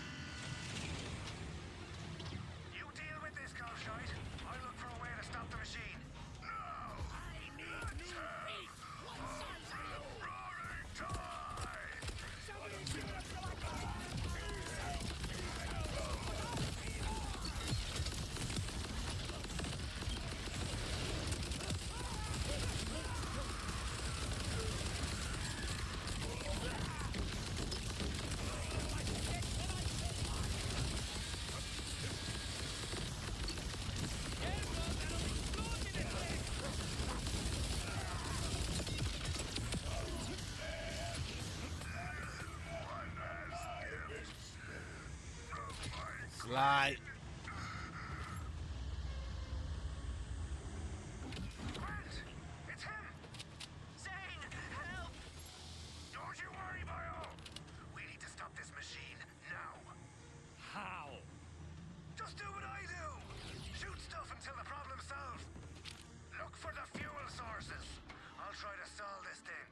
You deal with this, Colshite. I'll look for a way to stop the machine. No! I need new feet! One size roaring tide! Somebody do it for like Slide. Grant! It's him! Zane! Help! Don't you worry, Bio! We need to stop this machine now. How? Just do what I do! Shoot stuff until the problem's solved. Look for the fuel sources. I'll try to stall this thing.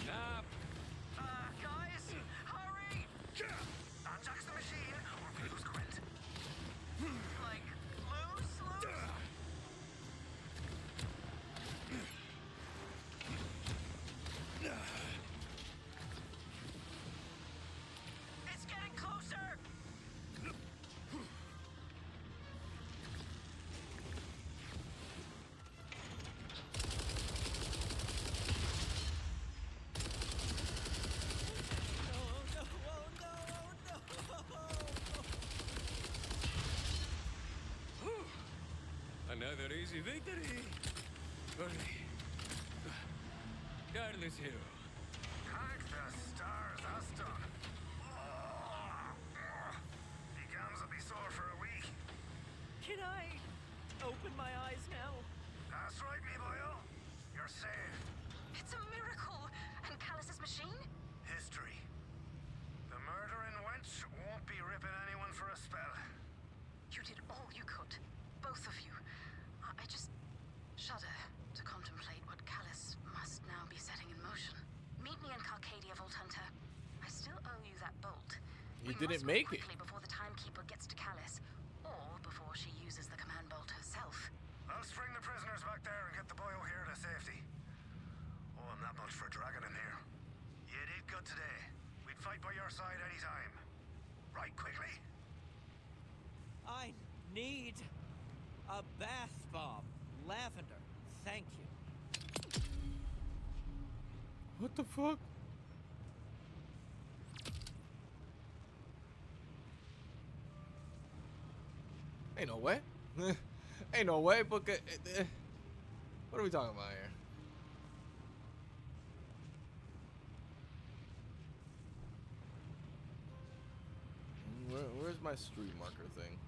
Nah. Guys, hurry! Unjack the machine, or we lose Grant. Like, lose? It's getting closer! Another easy victory. Regardless, hero. Thank the stars, that's done. The gums will be sore for a week. Can I open my eyes now? That's right, me boyo. You're safe. It's a miracle! And Callus's machine? History. The murdering wench won't be ripping anyone for a spell. You did all you could. Both of you. I just shudder to contemplate what Callus must now be setting in motion. Meet me in Carcadia Vault He must didn't move make it. quickly before the timekeeper gets to Callus, or before she uses the command bolt herself. I'll spring the prisoners back there and get the boy here to safety. Oh, I'm not much for a dragon in here. You did good today. We'd fight by your side anytime. Right, quickly? I need a bath bomb. Lavender, thank you. What the fuck? Ain't no way. Ain't no way, but what are we talking about here? Where's my street marker thing?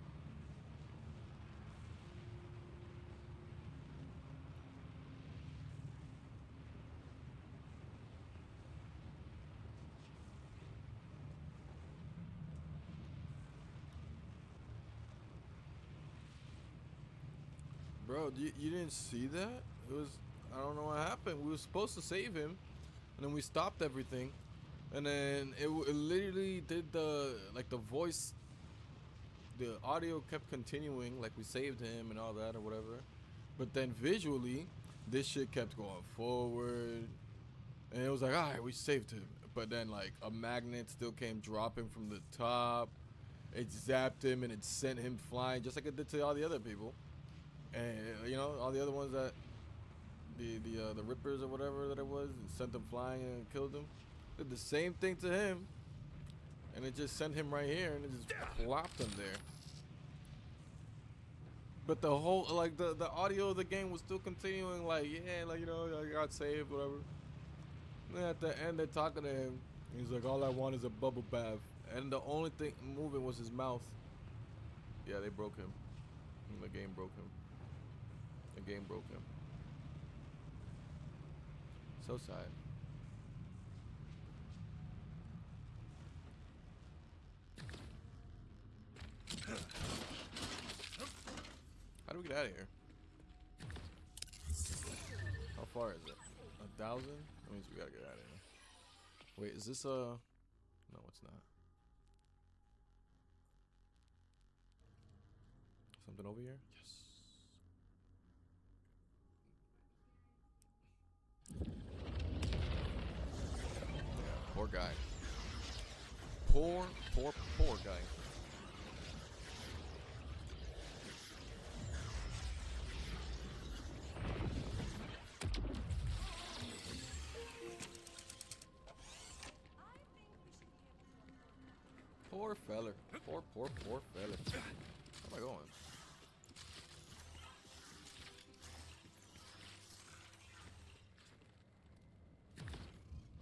Bro, you didn't see that? It was, I don't know what happened. We were supposed to save him, and then we stopped everything, and then it literally did the voice, the audio kept continuing, like we saved him and all that or whatever, but then visually, this shit kept going forward, and it was like, all right, we saved him, but then like a magnet still came dropping from the top, it zapped him and it sent him flying just like it did to all the other people. And you know, all the other ones that the Rippers or whatever that it was, and sent them flying and killed them, did the same thing to him, and it just sent him right here and it just plopped him there. But the whole, like, the audio of the game was still continuing, like, yeah, like, you know, I got saved, whatever. And then at the end they're talking to him, and he's like, all I want is a bubble bath, and the only thing moving was his mouth. Yeah, they broke him. And the game broke him. The game broke him. So sad. How do we get out of here? How far is it? 1,000? That means we gotta get out of here. Wait, is this no, it's not. Something over here? Yes. Poor guy. Poor guy. Poor feller. Poor feller. Where am I going?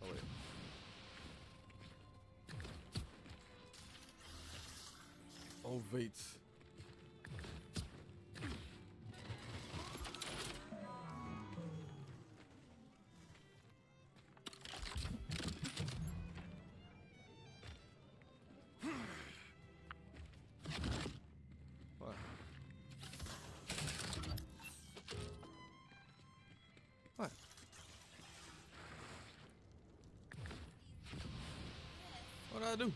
Oh wait. Oh wait. What? What? What did I do?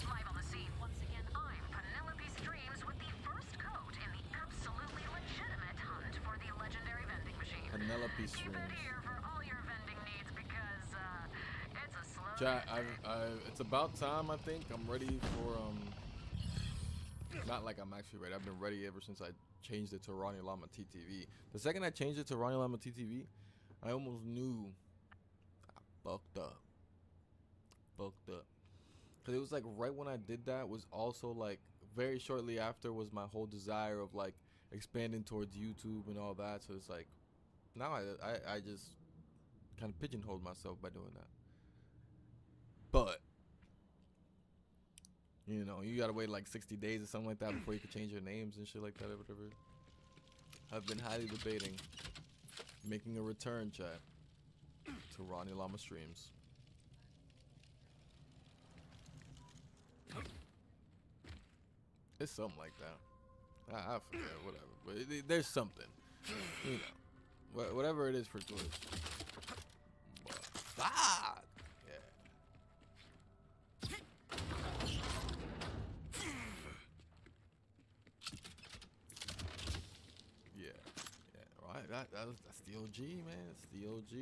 Live on the scene once again, I'm Penelope Streams with the first coat in the absolutely legitimate hunt for the legendary vending machine. Penelope Keep Streams. it here for all your vending needs because it's a slow Chat, day. it's about time. I think I'm ready for not like I'm actually ready. I've been ready ever since I changed it to Ronnie Llama TTV. The second I changed it to Ronnie Llama TTV, I almost knew I fucked up. Cause it was like right when I did that was also like very shortly after was my whole desire of like expanding towards YouTube and all that. So it's like now I just kind of pigeonholed myself by doing that. But you know, you gotta wait like 60 days or something like that before you can change your names and shit like that or whatever. I've been highly debating making a return, chat, to Ronnie Llama Streams. It's something like that. I forget, whatever. But there's something. you know, whatever it is for Twitch. But, fuck! Yeah, right. That's the OG, man. It's the OG.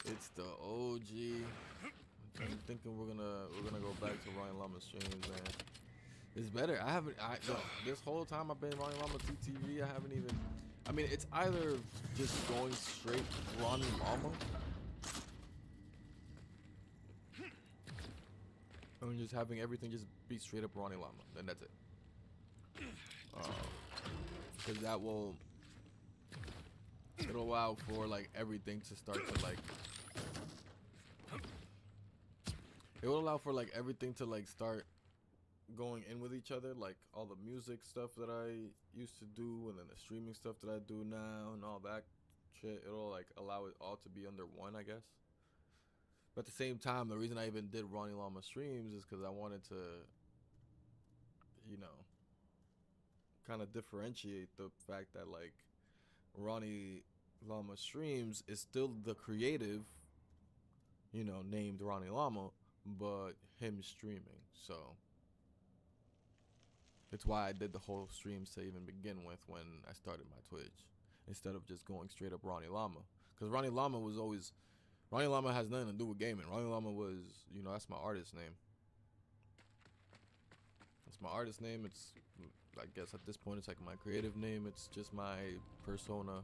It's the OG. I'm thinking we're gonna go back to Ryan Llama streams, man. It's better. Yo, this whole time I've been Ryan Llama TTV, I haven't even. I mean, it's either just going straight Ronnie Llama, or just having everything just be straight up Ronnie Llama, then that's it. Because it'll allow for like everything to start to like. It will allow for like everything to like start going in with each other, like all the music stuff that I used to do, and then the streaming stuff that I do now, and all that shit. It'll like allow it all to be under one, I guess. But at the same time, the reason I even did Ronnie Llama streams is because I wanted to, you know, kind of differentiate the fact that like Ronnie Llama streams is still the creative, you know, named Ronnie Llama, but him streaming. So it's why I did the whole streams to even begin with when I started my Twitch, instead of just going straight up Ronnie Llama. Because Ronnie Llama has nothing to do with gaming. Ronnie Llama was, you know, that's my artist name. That's my artist name. It's, I guess at this point, it's like my creative name. It's just my persona,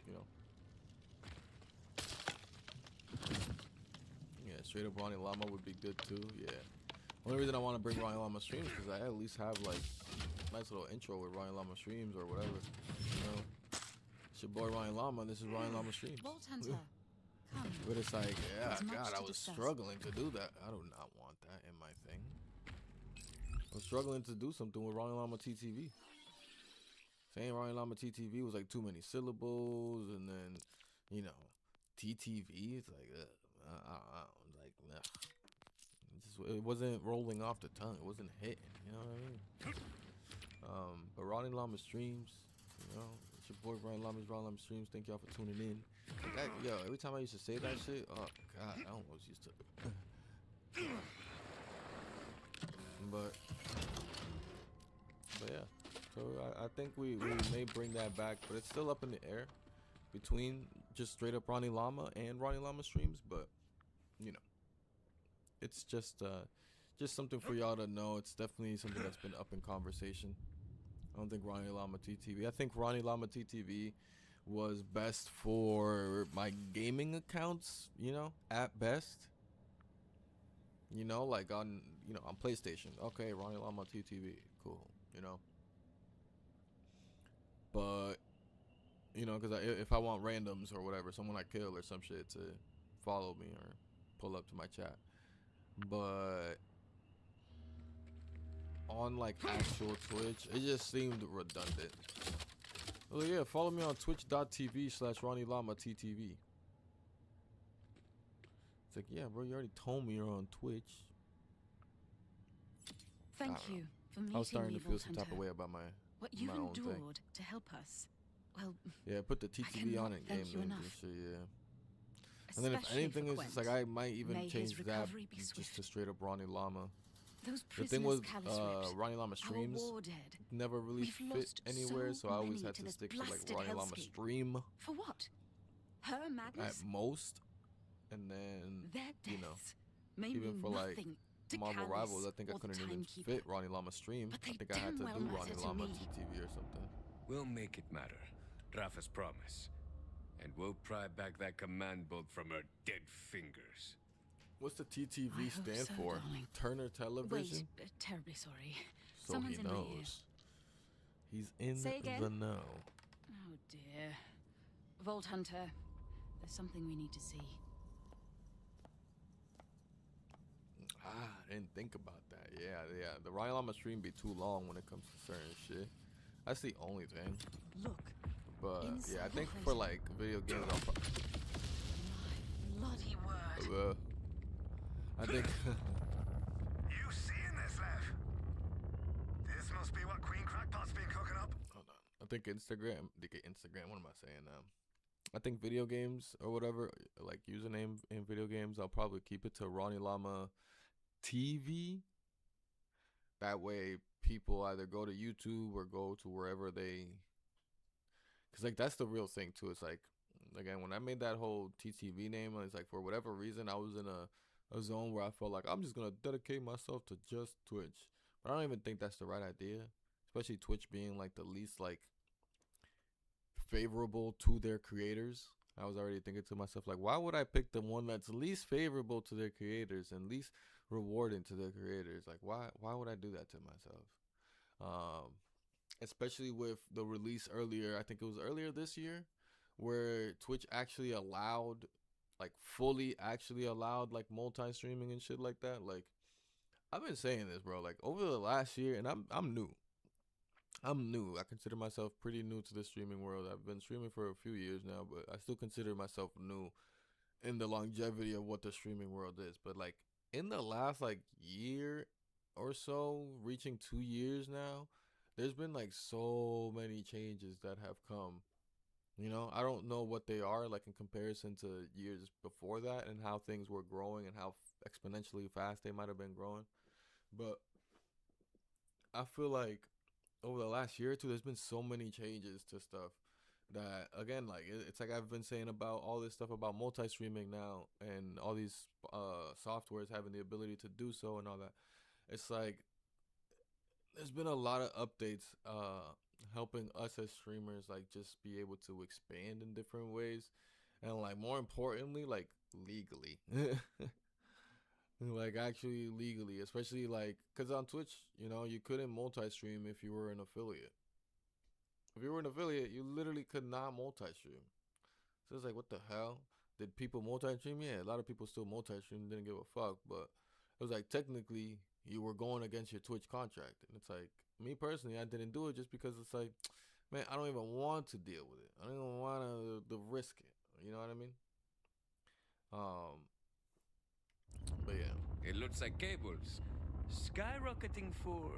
you know. Yeah, straight up Ronnie Llama would be good too. Yeah. Only reason I want to bring Ronnie Llama streams is because I at least have like a nice little intro with Ronnie Llama streams or whatever. You know, it's your boy Ronnie Llama, and this is Ronnie Llama streams. But it's like, yeah, God, I was struggling to do that. I do not want that in my thing. I was struggling to do something with Ronnie Llama TTV. Saying Ronnie Llama TTV was like too many syllables, and then, you know, TTV, it's like, it wasn't rolling off the tongue. It wasn't hitting. You know what I mean? But Ronnie Llama streams. You know, it's your boy Ronnie Llama streams. Thank y'all for tuning in. That, yo, every time I used to say that shit, oh God, I almost used to. But yeah. So I think we may bring that back, but it's still up in the air between just straight up Ronnie Llama and Ronnie Llama streams. But you know, it's just something for y'all to know. It's definitely something that's been up in conversation. I don't think Ronnie Llama TTV. I think Ronnie Llama TTV was best for my gaming accounts, you know, at best. You know, like on PlayStation. Okay, Ronnie Llama TTV, cool, you know. But you know, because if I want randoms or whatever, someone I kill or some shit to follow me or pull up to my chat. But on like actual Twitch, it just seemed redundant. Oh yeah, follow me on twitch.tv/Ronnie Llama TTV. It's like, yeah, bro, you already told me you're on Twitch. Thank you for meeting me, I was starting to feel some Vault type of way about my you've own thing. endured to help us. Well, yeah, put the TTV on it, game names and shit, yeah. And then if anything, it's just like I might even change that just to straight up Ronnie Llama. The thing was, Ronnie Llama streams never really fit anywhere, so I always had to stick to like Ronnie Llama stream. For what? Her madness? At most. And then, you know, even for like Marvel Rivals, I think I couldn't even fit Ronnie Llama stream. I think I had to do Ronnie Llama TTV or something. We'll make it matter. Rafa's promise. And we'll pry back that command bolt from her dead fingers. What's the TTV stand for? Darling. Turner Television? Wait, terribly sorry. So Someone's he in my ear. knows. He's in Say again? the know. Oh dear. Vault Hunter, there's something we need to see. I didn't think about that. Yeah. The Ronnie Llama stream be too long when it comes to certain shit. That's the only thing. Look. But yeah, I think for like video games, Bloody word. I think. You seeing this, Lev? This must be what Queen Crackpot's been cooking up. Hold on. I think Instagram. What am I saying now? I think video games or whatever, like username in video games, I'll probably keep it to Ronnie Llama TV. That way, people either go to YouTube or go to wherever they. Cause like that's the real thing too. It's like, again, when I made that whole TTV name, it's like for whatever reason I was in a zone where I felt like I'm just gonna dedicate myself to just Twitch. But I don't even think that's the right idea, especially Twitch being like the least like favorable to their creators. I was already thinking to myself like, why would I pick the one that's least favorable to their creators and least rewarding to their creators? Like, why would I do that to myself? Especially with the release earlier, I think it was earlier this year, where Twitch actually allowed, like fully actually allowed like multi-streaming and shit like that. Like, I've been saying this, bro, like over the last year, and I'm new. I consider myself pretty new to the streaming world. I've been streaming for a few years now, but I still consider myself new in the longevity of what the streaming world is. But like in the last like year or so, reaching 2 years now, there's been like so many changes that have come. You know, I don't know what they are like in comparison to years before that and how things were growing and how exponentially fast they might have been growing. But I feel like over the last year or two, there's been so many changes to stuff that, again, like it's like I've been saying about all this stuff about multi-streaming now and all these softwares having the ability to do so and all that. It's like there's been a lot of updates helping us as streamers like just be able to expand in different ways, and like more importantly, like legally. Like actually legally, especially like because on Twitch, you know, you couldn't multi-stream if you were an affiliate. If you were an affiliate, you literally could not multi-stream. So it's like, what the hell? Did people multi-stream? Yeah, a lot of people still multi-stream, didn't give a fuck, but it was like technically you were going against your Twitch contract. And it's like, me personally, I didn't do it just because it's like, man, I don't even want to deal with it. I don't even want to risk it. You know what I mean? But yeah. It looks like cables. Skyrocketing for...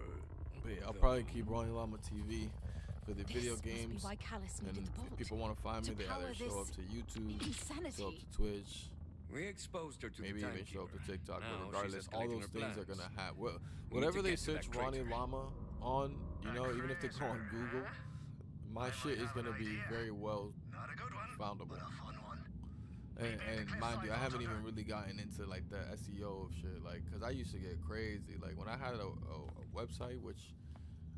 But yeah, I'll probably keep Ronnie Llama TV for the video games. Must be why Callus needed And the bolt. if people want to find me, they either show up to YouTube, show up to Twitch. We exposed her to maybe the even show up to TikTok. Now But regardless, she's all escalating those her things are plans. gonna have. We need Whatever to they get to search that Ronnie traitor. Llama on, you know, even if they go on Google, my shit is gonna be very well foundable. And mind you, I haven't even really gotten into like the SEO of shit, like, cause I used to get crazy. Like when I had a website, which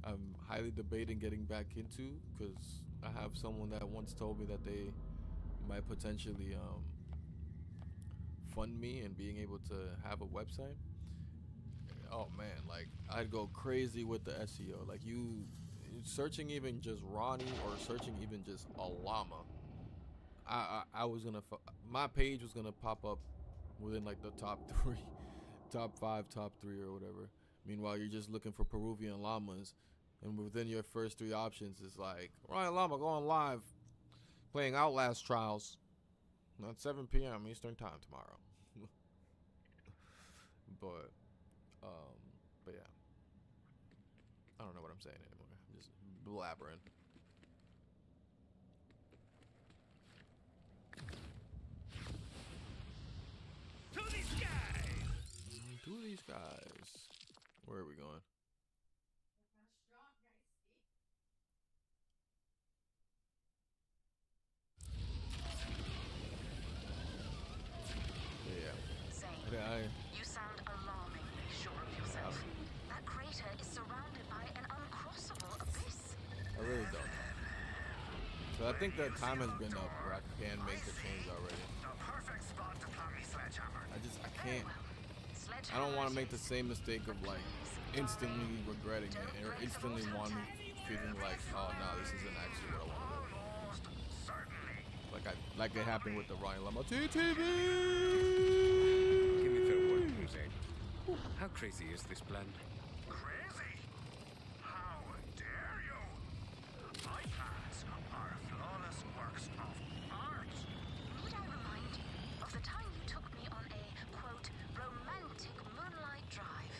I'm highly debating getting back into, cause I have someone that once told me that they might potentially fund me and being able to have a website. Oh man, like I'd go crazy with the SEO. Like you searching even just Ronnie or searching even just a llama. I was gonna, my page was gonna pop up within like the top 3, top 5, top 3 or whatever. Meanwhile, you're just looking for Peruvian llamas, and within your first 3 options is like Ronnie Llama going live, playing Outlast Trials at 7 p.m. Eastern Time tomorrow. but yeah, I don't know what I'm saying anymore. I'm just blabbering. To these guys. Where are we going? Yeah. You sound alarmingly sure of yourself. That crater is surrounded by an uncrossable abyss. I really don't know. So I think that time has been up where I can make the change already. I can't. I don't want to make the same mistake of like instantly regretting it or instantly wanting, feeling like, oh no, this isn't actually what I want to do. Like it happened with the Ronnie Llama TTV. Give me fair warning, Jose. How crazy is this plan? Crazy? How dare you? My plans are flawless works of art. Need I remind you of the time you took me on a, quote, romantic moonlight drive,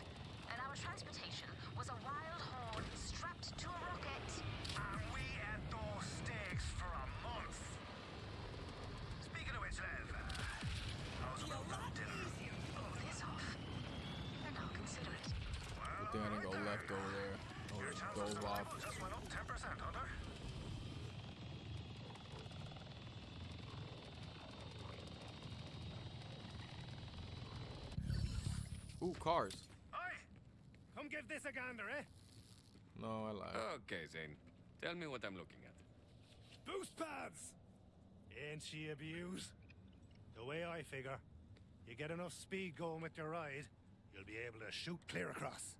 and our transportation was a wild horn strapped to a rocket? And we at thing I didn't go left over there. I dove off. Just went up 10%, Hunter. Ooh, cars. Aye. Come give this a gander, eh? No, I lied. Okay, Zane. Tell me what I'm looking at. Boost pads! Ain't she abused? The way I figure, you get enough speed going with your ride, you'll be able to shoot clear across.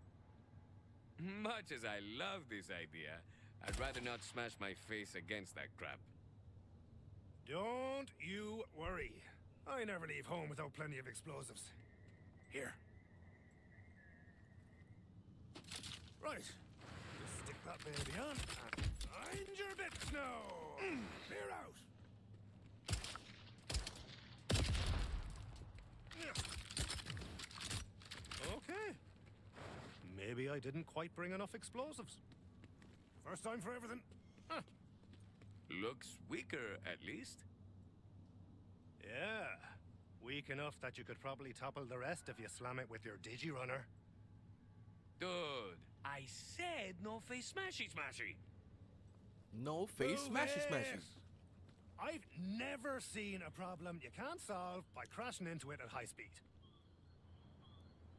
Much as I love this idea, I'd rather not smash my face against that crap. Don't you worry. I never leave home without plenty of explosives. Here. Right. Just stick that baby on and mind your bits now. Clear out. Okay. Maybe I didn't quite bring enough explosives. First time for everything. Huh. Looks weaker, at least. Yeah. Weak enough that you could probably topple the rest if you slam it with your digi-runner. Dude, I said no face smashy smashy. No face smashy smashy. I've never seen a problem you can't solve by crashing into it at high speed.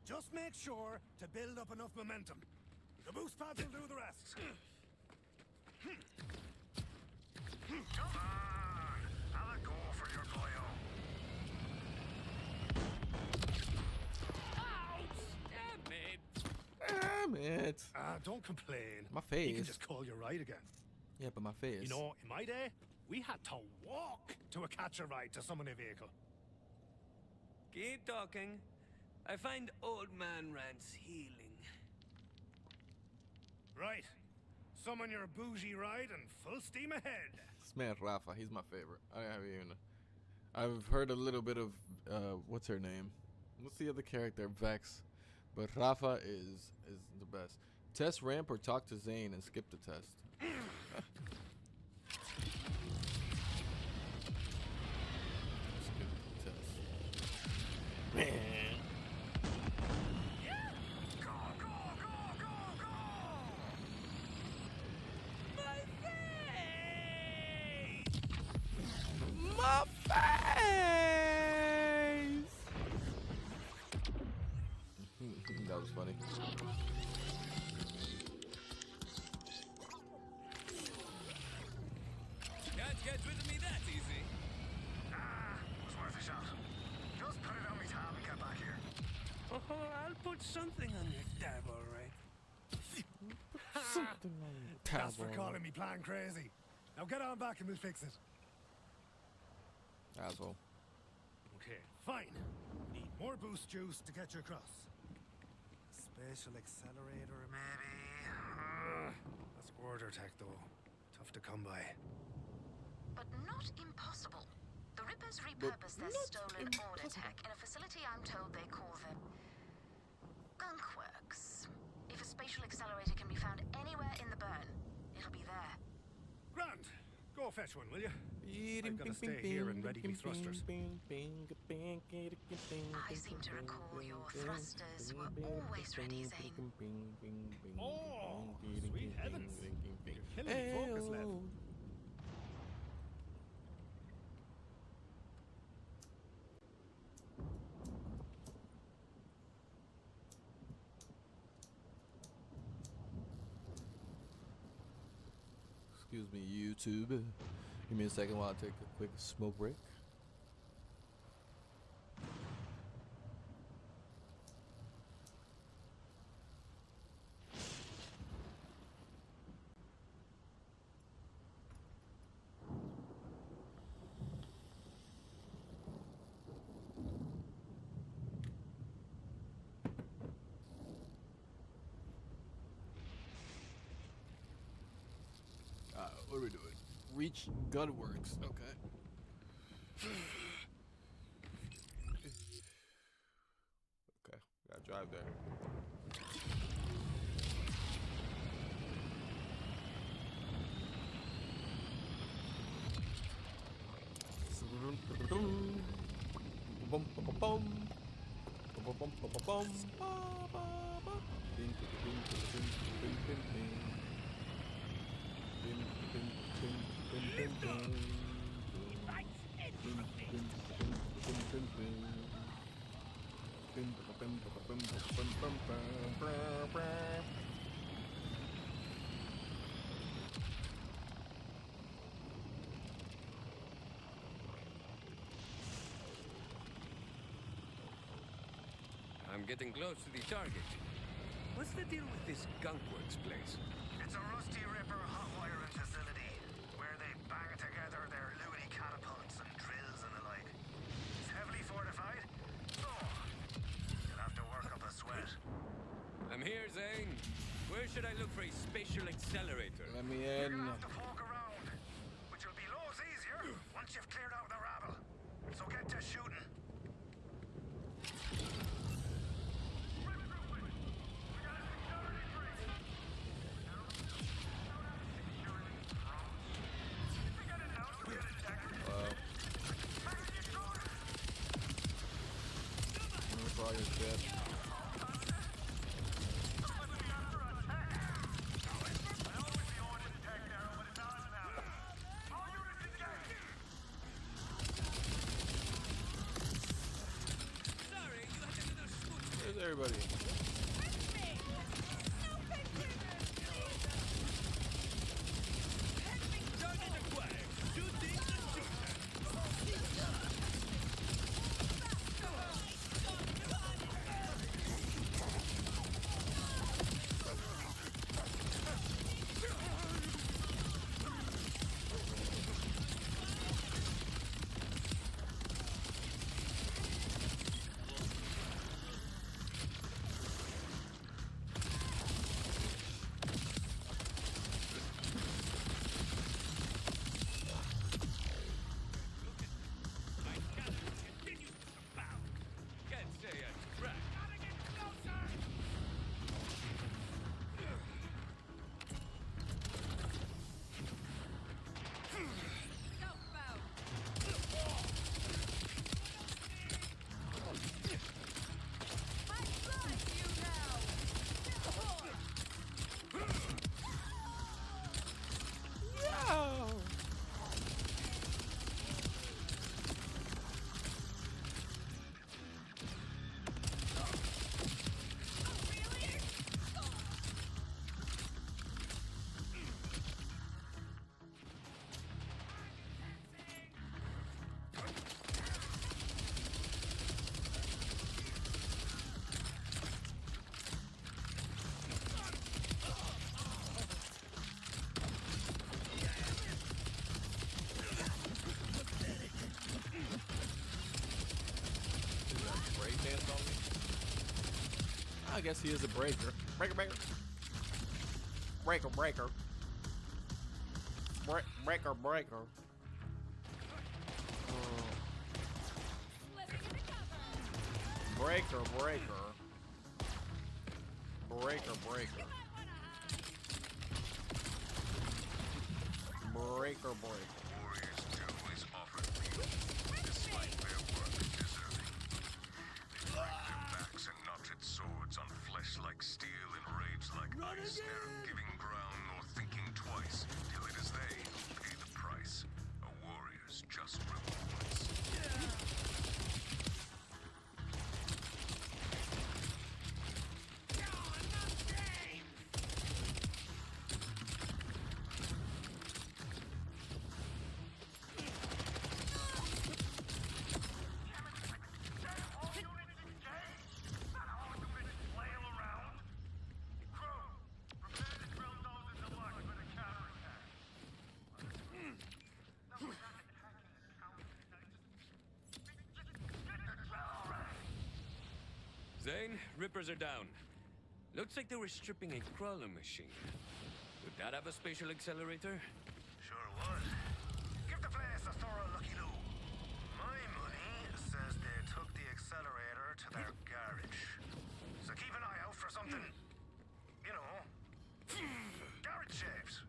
Just make sure to build up enough momentum. The boost pads will do the rest. Come on! Have a go for your boyo. Damn it. Don't complain. My face. You can just call your ride again. Yeah, but my face. You know, in my day, we had to walk to a catch-a-ride to summon a vehicle. Keep talking. I find old man rants healing. Right. Summon your bougie ride and full steam ahead. This man Rafa, he's my favorite. I've heard a little bit of what's her name? What's the other character? Vex. But Rafa is the best. Test ramp or talk to Zane and skip the test. Skip the test. Man. My face! That was funny. Can't get rid of me that easy. Was worth a shot. Just put it on me tab and get back here. Oh, I'll put something on your tab, all right. Something on the tab. That's for calling me plan crazy. Now get on back and we'll fix it. Asshole. Okay, fine. Need more boost juice to get you across. Spatial accelerator, maybe. That's order tech, though. Tough to come by. But not impossible. The Rippers repurpose their stolen order tech in a facility I'm told they call the Gunk Works. If a spatial accelerator can be found anywhere in the burn, it'll be there. Grand. Go fetch one, will you? I've got to stay here and ready me thrusters. I seem to recall your thrusters were always ready, Zane. Oh, sweet heavens. You're killing me, focus, Lev. Excuse me, YouTube. Give me a second while I take a quick smoke break. What are we doing? Reach Gunworks. Okay. Okay, gotta drive there. I'm getting close to the target. What's the deal with this gunkworks place? It's a Rusty Ripper hot wiring facility where they bang together their loony catapults and drills and the like. It's heavily fortified, so you'll have to work up a sweat. I'm here, Zane. Where should I look for a spatial accelerator? Let me You're in. gonna have to poke around, which will be loads easier once you've cleared out the rabble. So get to shooting. For all your shit. Where's everybody? I guess he is a breaker. Breaker, breaker. Breaker, breaker. Breaker, breaker. Breaker, breaker. Breaker, breaker. Breaker, breaker. Warriors 2 is offered real, despite their work deserving. They break their backs and knotted swords on flesh like steel and rage like ice, never giving ground nor thinking twice, till it is they who pay the price. A warrior's just rewards. Zane, Rippers are down. Looks like they were stripping a crawler machine. Would that have a spatial accelerator? Sure would. Give the place a thorough looky-loo. My money says they took the accelerator to their garage. So keep an eye out for something, you know, garage shaped.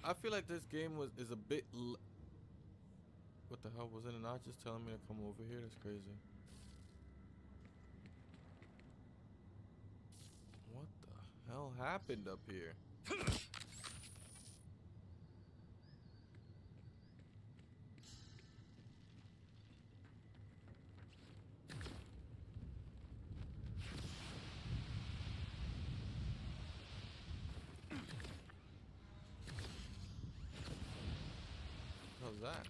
I feel like this game is a bit. What the hell was it? Not just telling me to come over here. That's crazy. What the hell happened up here? How's that?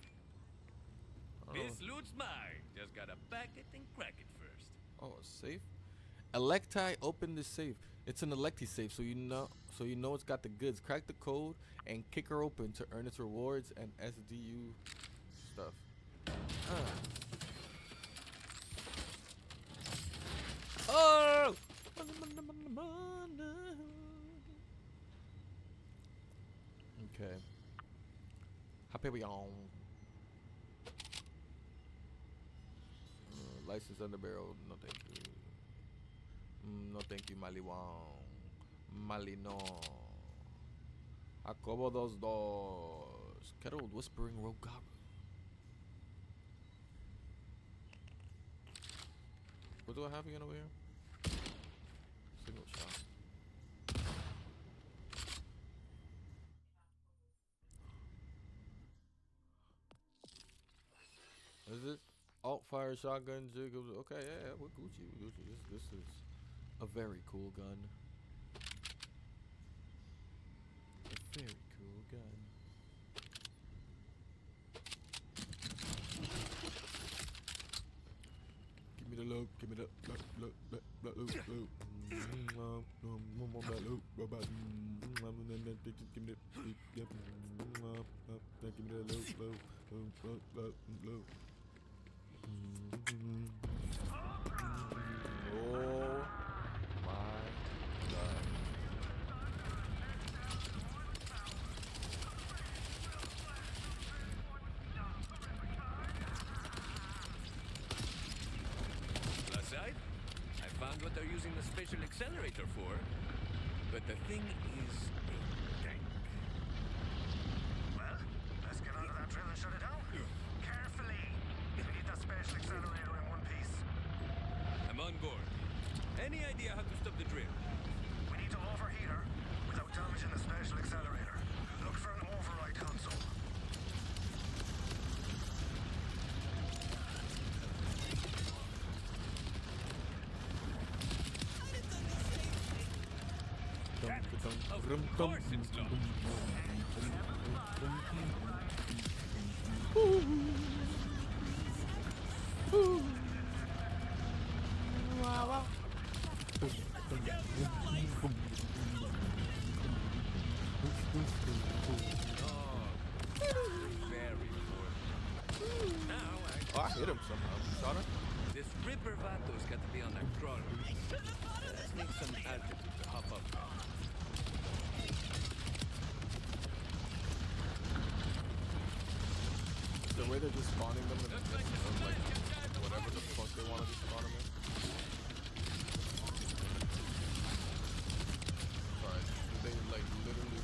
This loot's mine. Just gotta pack it and crack it first. Oh, a safe. Electi, open the safe. It's an Electi safe, so you know it's got the goods. Crack the code and kick her open to earn its rewards and SDU stuff. Oh! Okay. Happy we on. License under barrel. No thank you. No thank you, Maliwan. Malino. Acobo dos. Kettled Whispering Rogaru. What do I have again over here? Signal shot. Is it? Alt fire shotgun jig. Okay, yeah, we're Gucci. This is a very cool gun. A very cool gun. Give me the loot. Give me the loot. Give me the loot. Oh my god. Plus side, I found what they're using the special accelerator for, but the thing is a tank. Well, let's get onto that drill and shut it down. Carefully. We need that special accelerator in one piece. I'm on board. Any idea how to stop the drill? We need to overheat her without damaging the special accelerator. Look for an override console. Of course it's locked. Oh, I hit him somehow. Shot him? This Ripper Vato's got to be on that crawler. Let's need some altitude to hop up. The way they're just spawning them in the midst of like whatever the fuck they want to just spawn them in. Alright, they like literally.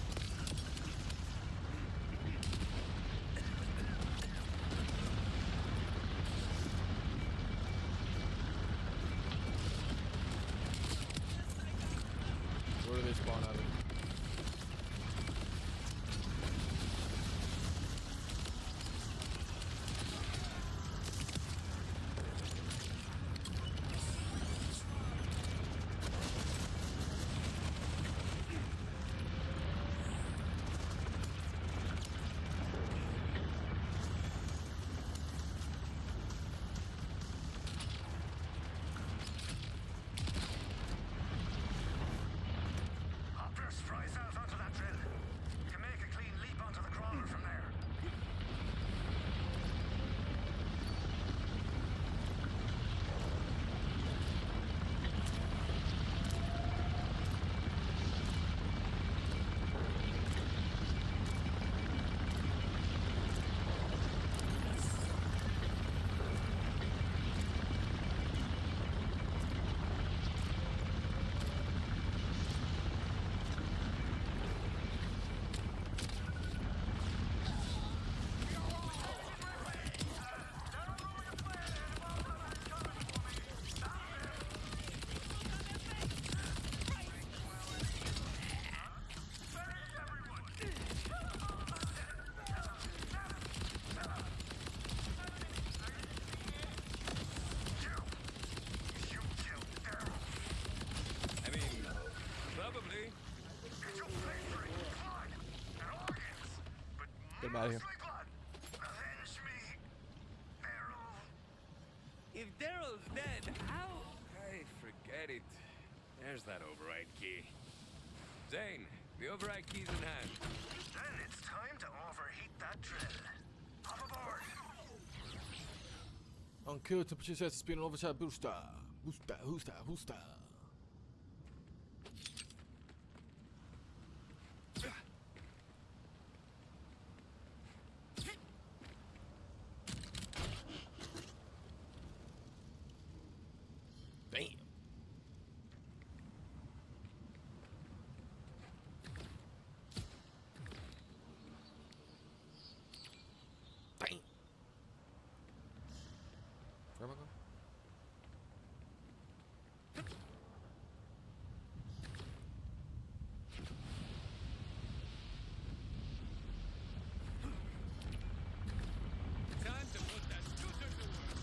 Where do they spawn out of? Get your flavoring, blood, and organs, but Get him out of here. mostly blood. Avenge me, Daryl. If Daryl's dead, how? I forget it. There's that override key. Zane, the override key's in hand. Then it's time to overheat that drill. Hop aboard. On kill temperature sets speed and overshot booster. Booster. Damn. Damn. Where am I going? Time to put that scooter to work.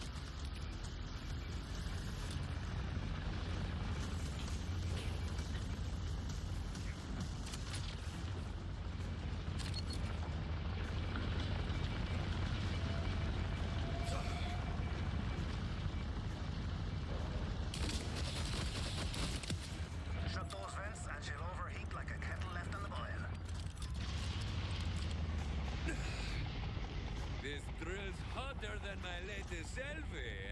Shut those vents and she'll overheat like a kettle left on the boil. This drill's hotter than my latest selfie.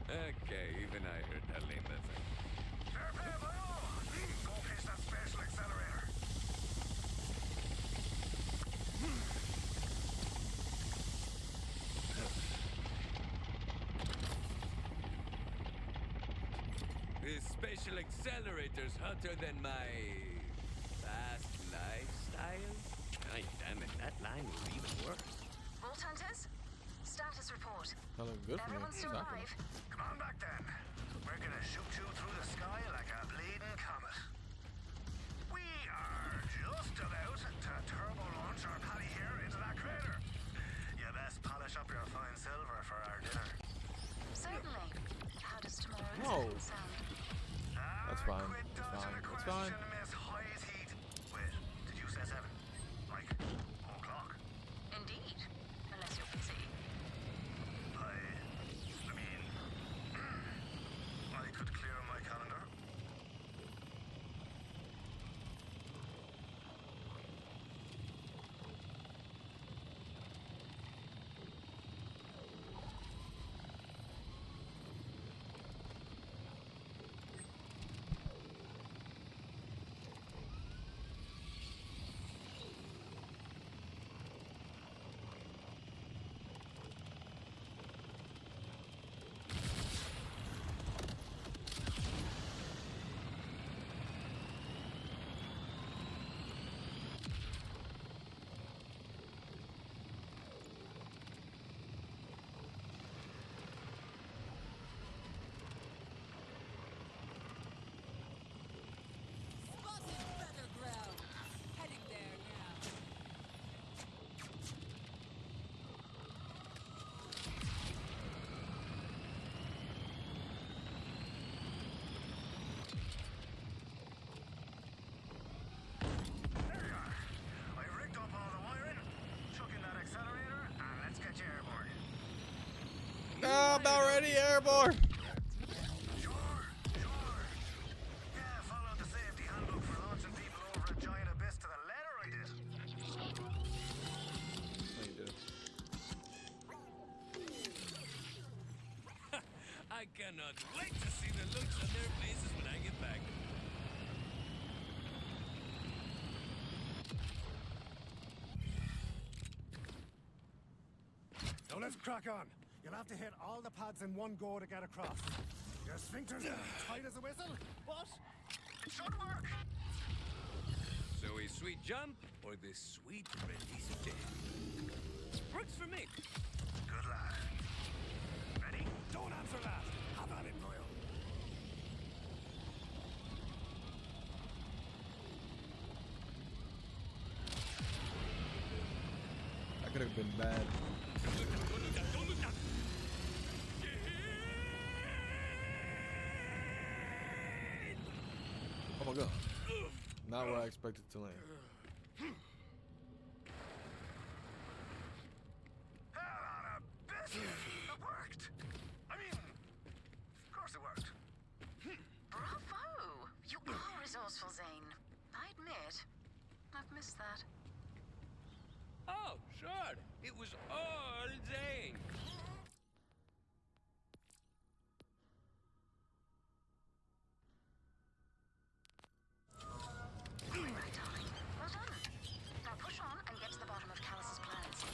Okay, even I heard that lame message. Go catch that special accelerator. This special accelerator's hotter than my fast lifestyle? Ay, damn it, that line was even worse. Vault Hunters, status report. That looks good for me. Everyone's still Exactly. alive. Come on back then. We're gonna shoot you through the sky like a bleeding comet. We are just about to turbo launch our paddy here into that crater. You best polish up your fine silver for our dinner. Certainly. How does tomorrow's No. event sound? That's fine. It's fine. Miss High's Heat. Wait, did you say 7? Like, o'clock? Indeed. Unless you're busy. I mean, I could clear my calendar. I'm about ready, airborne. Sure. Yeah, followed the safety handbook for launching people over a giant abyss to the letter, I did. No, you did. I cannot wait to see the looks on their faces when I get back. So let's crack on. You'll have to hit all the pads in one go to get across. Your sphincters will be tight as a whistle, but it should work. So a sweet jump or this sweet release of death? Works for me. Good lad. Ready? don't answer that. Have at it, Royal. That could have been bad. Oh my god. Not where I expected to land. Hell on a biscuit! It worked! I mean, of course it worked. Bravo! You are resourceful, Zane. I admit, I've missed that. Oh, sure. It was all Zane. Right, darling. Well done. Now push on and get to the bottom of Callus's plans.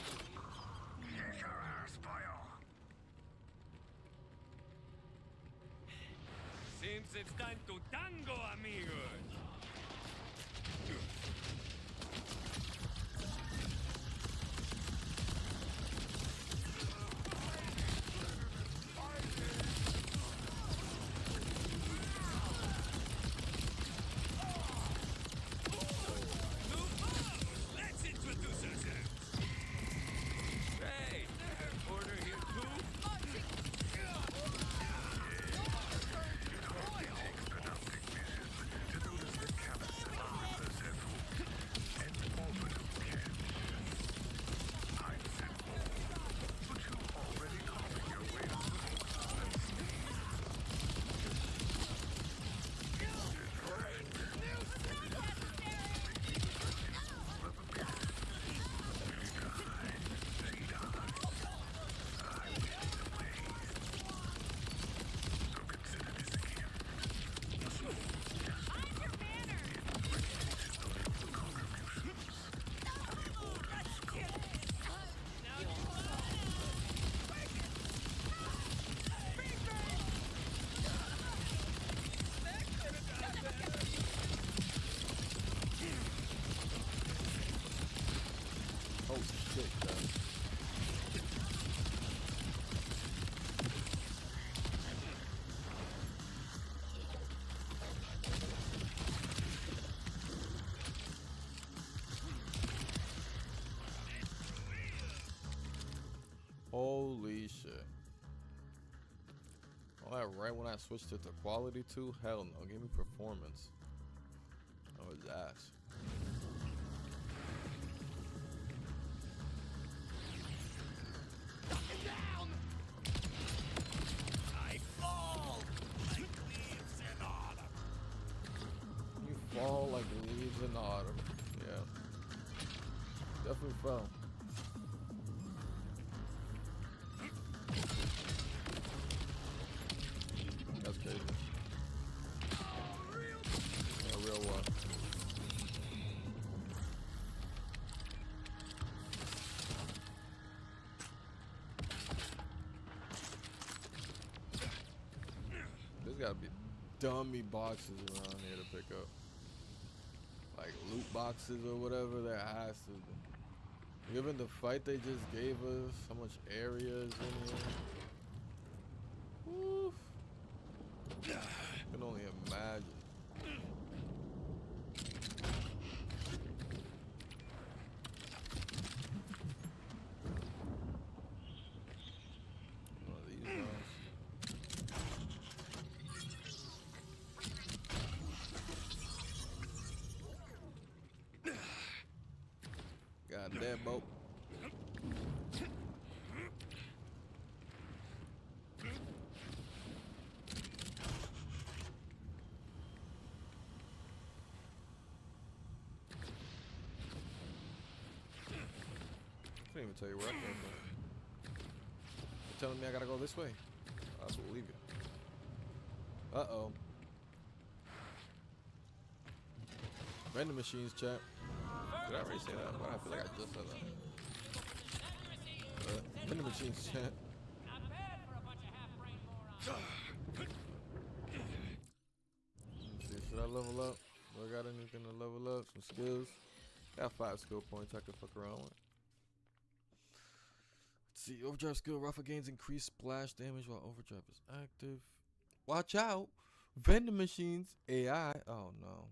Kick her ass, boyo! Seems it's time to tango, amigos. Let's introduce ourselves. Hey, order here too. Oh shit, bro. Holy shit. All that right when I switched it to quality too? Hell no. Give me performance. Oh, his ass. I fall like leaves in autumn. You fall like leaves in autumn. Yeah. Definitely fell. That's crazy. Yeah, real one. There's gotta be dummy boxes around here to pick up. Like loot boxes or whatever there has to be. Given the fight they just gave us, how much area is in here. Woof. I can only imagine. One of these ones. God damn, Bo. I can't even tell you where I came from. You're telling me I gotta go this way? I believe you. Uh-oh. Vending machines, chat. Did I already say that? Why do I feel like I just said that? Vending machines, chat. See, should I level up? Do I got anything to level up? Some skills? Got 5 skill points I can fuck around with. Let's see, overdrive skill. Rafa gains increased splash damage while overdrive is active. Watch out! Vending machines, AI. Oh no.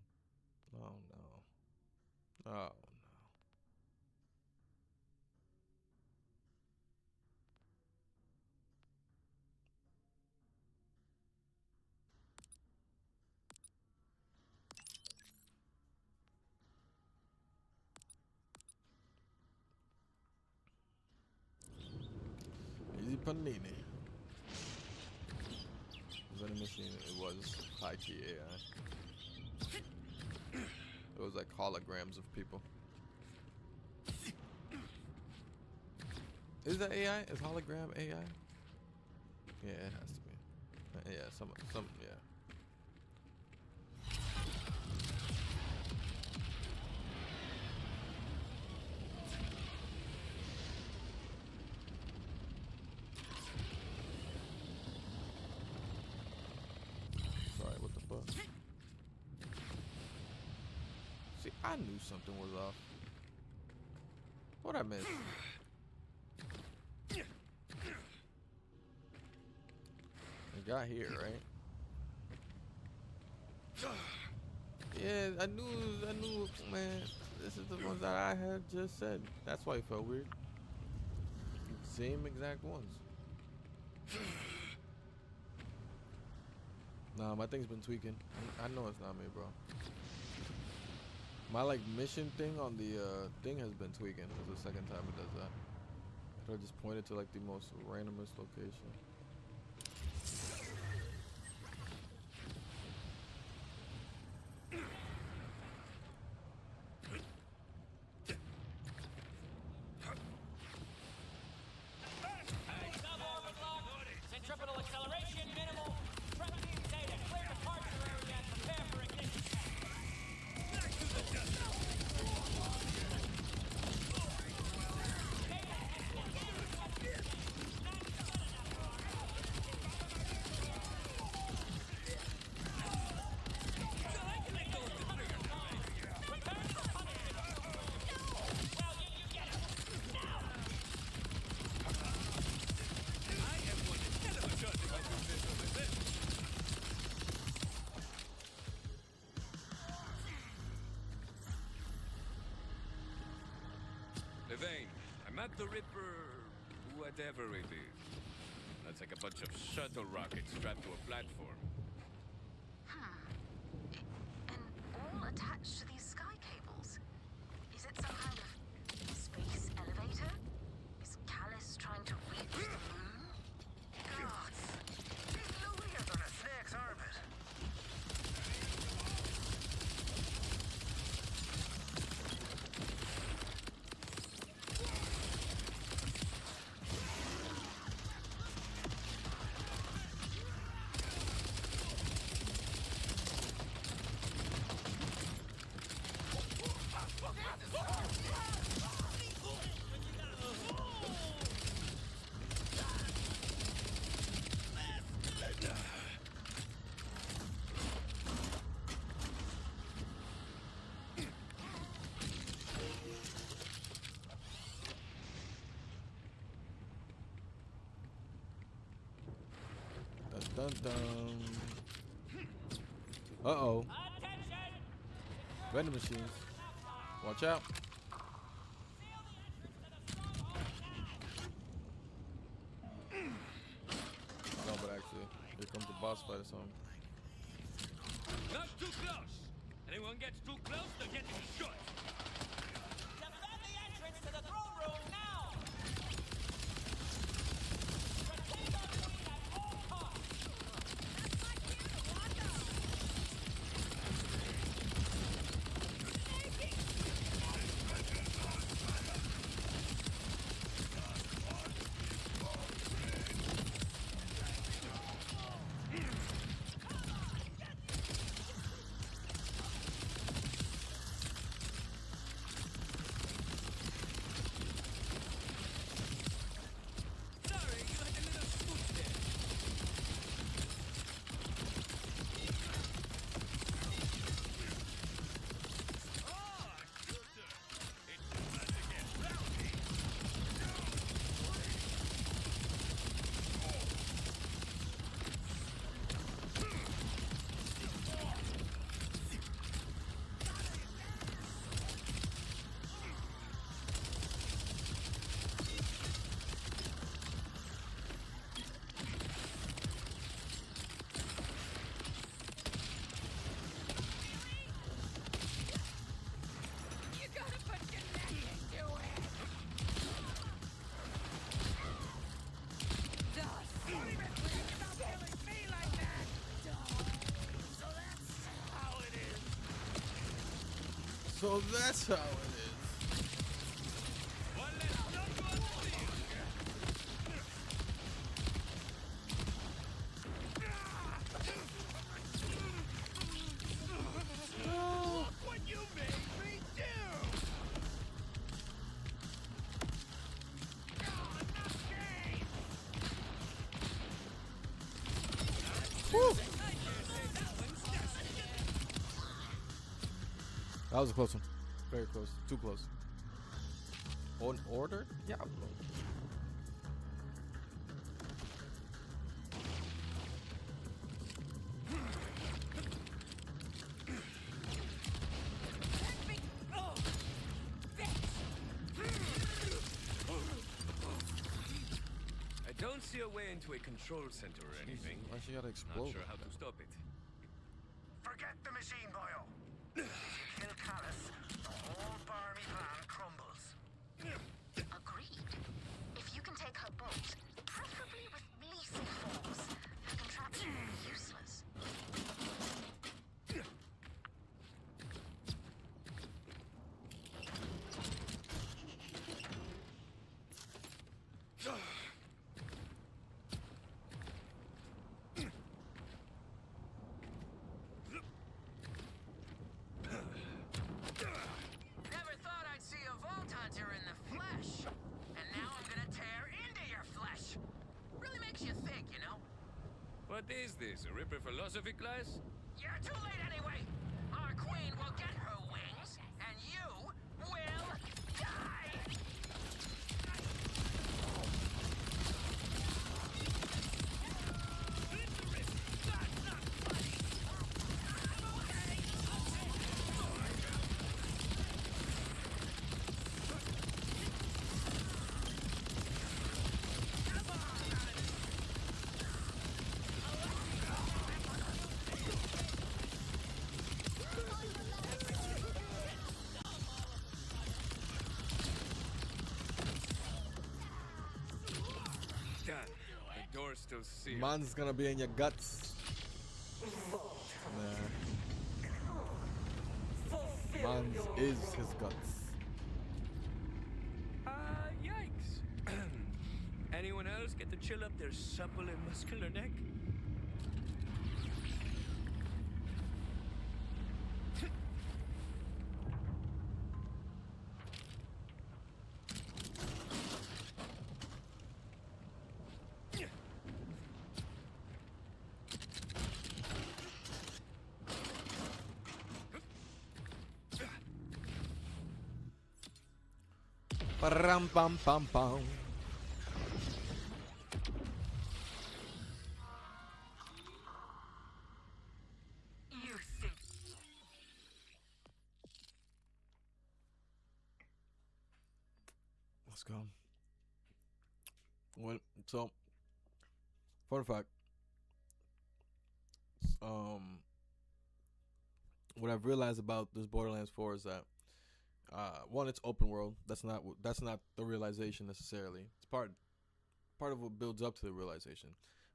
Oh no. Oh no. Panini. Was that a machine? It was high-key AI. It was like holograms of people. Is that AI? Is hologram AI? Yeah, it has to be. Yeah, some, yeah. Sorry, what the fuck? See, I knew something was off. What'd I miss? I got here, right? Yeah, I knew, man. This is the ones that I had just said. That's why it felt weird. Same exact ones. Nah, my thing's been tweaking. I know it's not me, bro. My like mission thing on the thing has been tweaking. It's the second time it does that. I just pointed to like the most randomest location. Centripetal acceleration minimal. Prep team data. Clear departure area and prepare for ignition. Levine, I'm at the Ripper, whatever it is. That's like a bunch of shuttle rockets strapped to a platform. And all attached to these sky cables. Is it some kind of space elevator? Is Callus trying to reach the moon? Gods! No weird on a snake's orbit. Dun dun. Uh-oh. Vending machines. Watch out. No, but actually, here comes the boss fight or something. Not too close! Anyone gets too close, they're getting shot! Defend the entrance to the throne room now! Retain our queen at all costs! So that's how it is. Look what you made me do! Woo. That was a close one. Very close. Too close. On order? Yeah. I don't see a way into a control center or anything. Why she gotta explode? Not sure how to stop it. Forget the machine, boyo. If you kill Callus, the whole Barney plan crumbles. Agreed. If you can take her boat, preferably with lethal force, her contraption will be useless. Never thought I'd see a Vault Hunter in the flesh. And now I'm gonna tear into your flesh. Really makes you think, you know? What is this? A Ripper philosophy class? You're too late anyway. Our queen will get her wings, and you will die. Done. The door's still sealed. Mine's gonna be in your guts. Nah. Mine's is his guts. Yikes. Anyone else get to chill up their supple and muscular neck? Ram pam pam pam. You think Let's go. Well, so fun fact. What I've realized about this Borderlands 4 is that one, it's open world. That's not the realization necessarily. It's part of what builds up to the realization.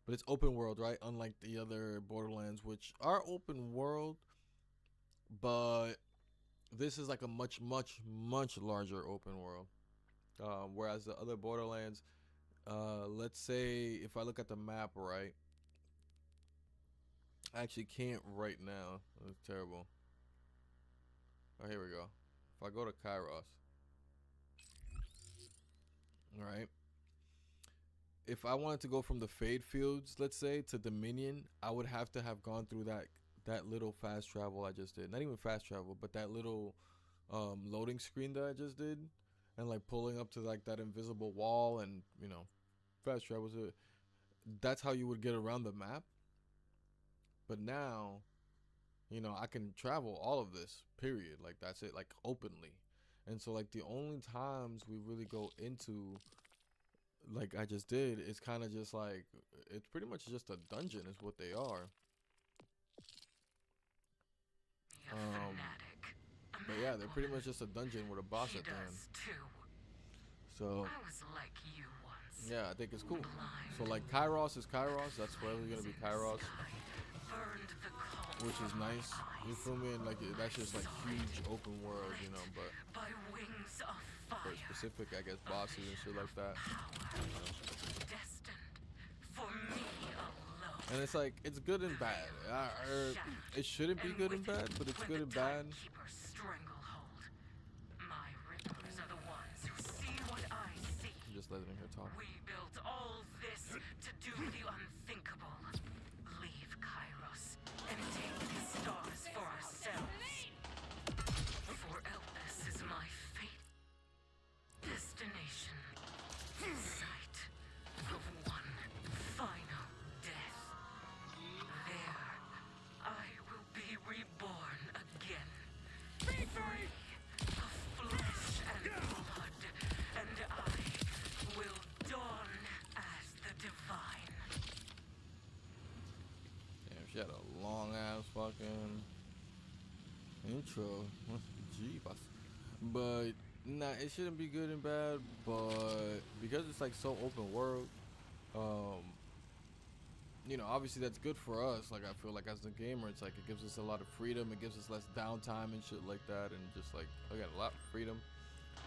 But it's open world, right? Unlike the other Borderlands, which are open world, but this is like a much larger open world. Whereas the other Borderlands, let's say if I look at the map, right? I actually can't right now. That's terrible. Oh, here we go. If I go to Kairos, all right. If I wanted to go from the Fade Fields, let's say, to Dominion, I would have to have gone through that little fast travel I just did. Not even fast travel, but that little loading screen that I just did, and like pulling up to like that invisible wall, and fast travel to it. That's how you would get around the map. But now, I can travel all of this, period. Like, that's it, like, openly. And so, like, the only times we really go into, like I just did, is kind of just like, it's pretty much just a dungeon is what they are. But yeah, they're pretty much just a dungeon with a boss at the end. So, I was like you once. yeah, I think it's cool. So, like, Kairos is Kairos. That's forever going to be Kairos. Burned the which is nice. You feel me? And like that's just like huge open world, you know. But by wings of for fire, specific, I guess, bosses and shit like that. destined for me alone. And it's like it's good and bad. It shouldn't be good and bad, but it's good and bad. Keeper stranglehold. My rippers are the ones who see what I see. I'm just letting her talk. We built all this to do the unthinkable. Leave Kairos and take the stars for ourselves. For Elpis is my fate. Destination. Sight of one final death. There, I will be reborn again. Free of flesh and blood, and I will dawn as the divine. Damn, she had a long ass fucking intro. Jeebus. But nah, it shouldn't be good and bad, but because it's like so open world, you know, obviously that's good for us. Like I feel like as a gamer, it's like it gives us a lot of freedom, it gives us less downtime and shit like that, and just like again a lot of freedom.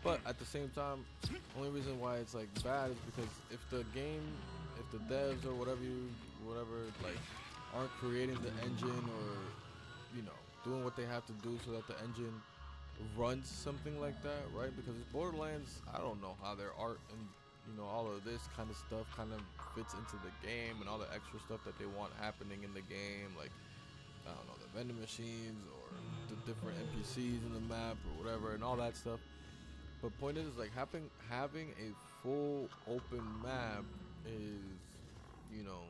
But at the same time, only reason why it's like bad is because if the devs or whatever like aren't creating the engine or, you know, doing what they have to do so that the engine runs something like that, right? Because it's Borderlands, I don't know how their art and, you know, all of this kind of stuff kind of fits into the game and all the extra stuff that they want happening in the game, like I don't know, the vending machines or the different NPCs in the map or whatever and all that stuff. But point is like having a full open map is, you know,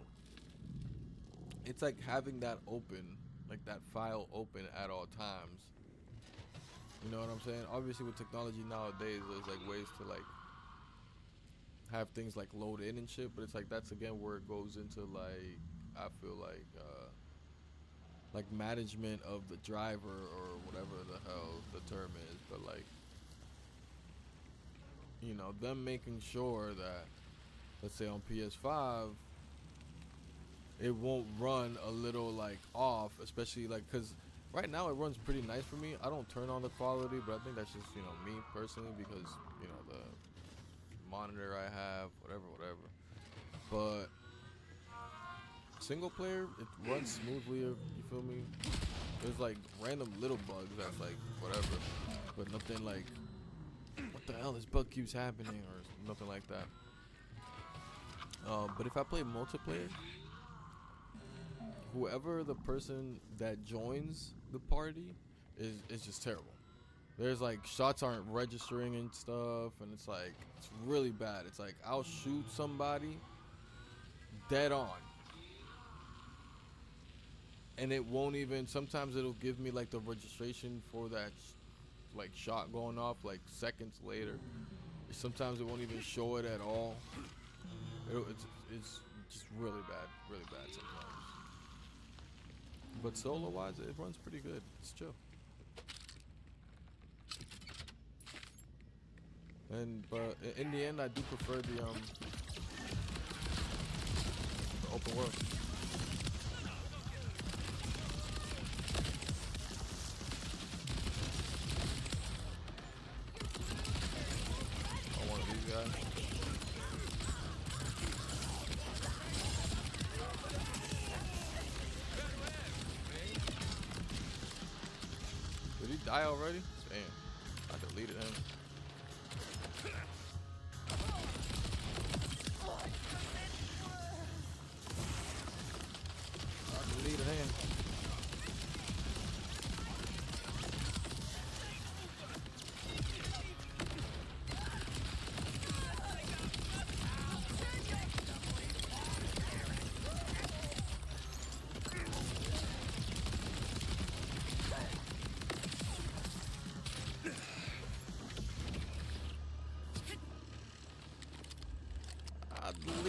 it's like having that open, like that file open at all times. You know what I'm saying? Obviously with technology nowadays, there's like ways to like have things like load in and shit, but it's like that's again where it goes into like, I feel like management of the driver or whatever the hell the term is, but like, you know, them making sure that, let's say on PS5, it won't run a little like off, especially like, cause right now it runs pretty nice for me. I don't turn on the quality, but I think that's just, you know, me personally, because, you know, the monitor I have, whatever. But single player, it runs smoothly, you feel me? There's like random little bugs that's like whatever, but nothing like, what the hell, this bug keeps happening, or nothing like that. But if I play multiplayer, whoever the person that joins the party is just terrible. There's like shots aren't registering and stuff, and it's like it's really bad. It's like I'll shoot somebody dead on, and it won't even, sometimes it'll give me like the registration for that like shot going off like seconds later. Sometimes it won't even show it at all. It's just really bad sometimes. But solo wise, it runs pretty good. It's chill. But in the end, I do prefer the open world. I want these guys. Did he die already? Damn, I deleted him.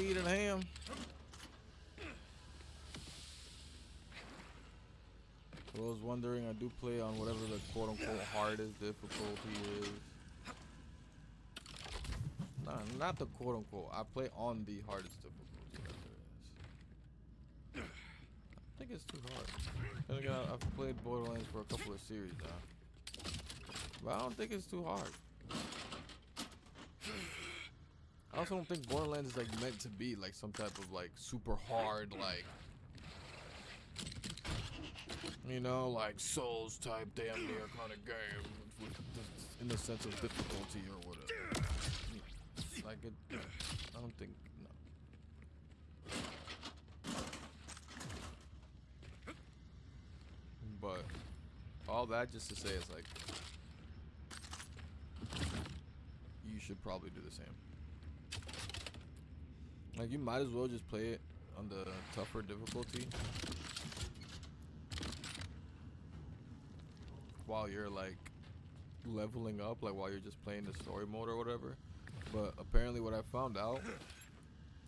Deleted him. For those wondering, I do play on whatever the quote-unquote hardest difficulty is. Nah, not the quote-unquote. I play on the hardest difficulty that there is. I think it's too hard. Then again, I've played Borderlands for a couple of series now, but I don't think it's too hard. I also don't think Borderlands is like meant to be like some type of like super hard, like, you know, like Souls type damn near kind of game in the sense of difficulty or whatever. Like it, I don't think, no. But all that just to say is like, you should probably do the same. Like you might as well just play it on the tougher difficulty while you're like leveling up, like while you're just playing the story mode or whatever. But apparently what I found out,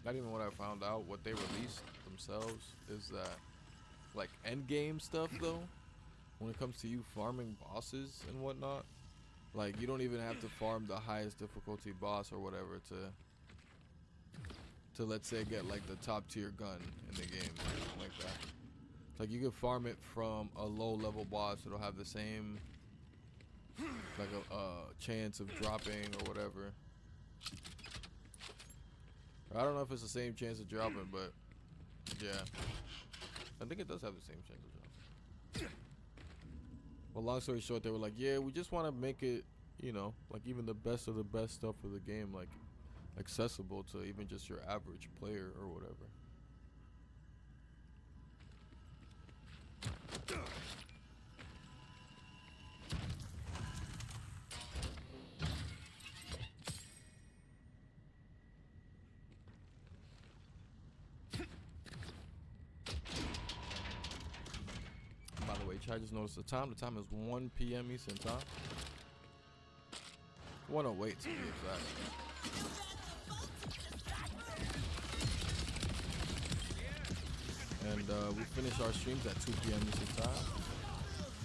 not even what I found out, what they released themselves is that like end game stuff though, when it comes to you farming bosses and whatnot, like you don't even have to farm the highest difficulty boss or whatever to let's say get like the top tier gun in the game, something like that. Like you can farm it from a low level boss, it'll have the same like a chance of dropping or whatever. I don't know if it's the same chance of dropping, but yeah, I think it does have the same chance of dropping. Well, long story short, they were like, yeah, we just want to make it, you know, like even the best of the best stuff of the game, like accessible to even just your average player or whatever. By the way, I just noticed the time. The time is 1 p.m. Eastern time. 1:08 to be exact. And we finish our streams at 2 p.m. Eastern time.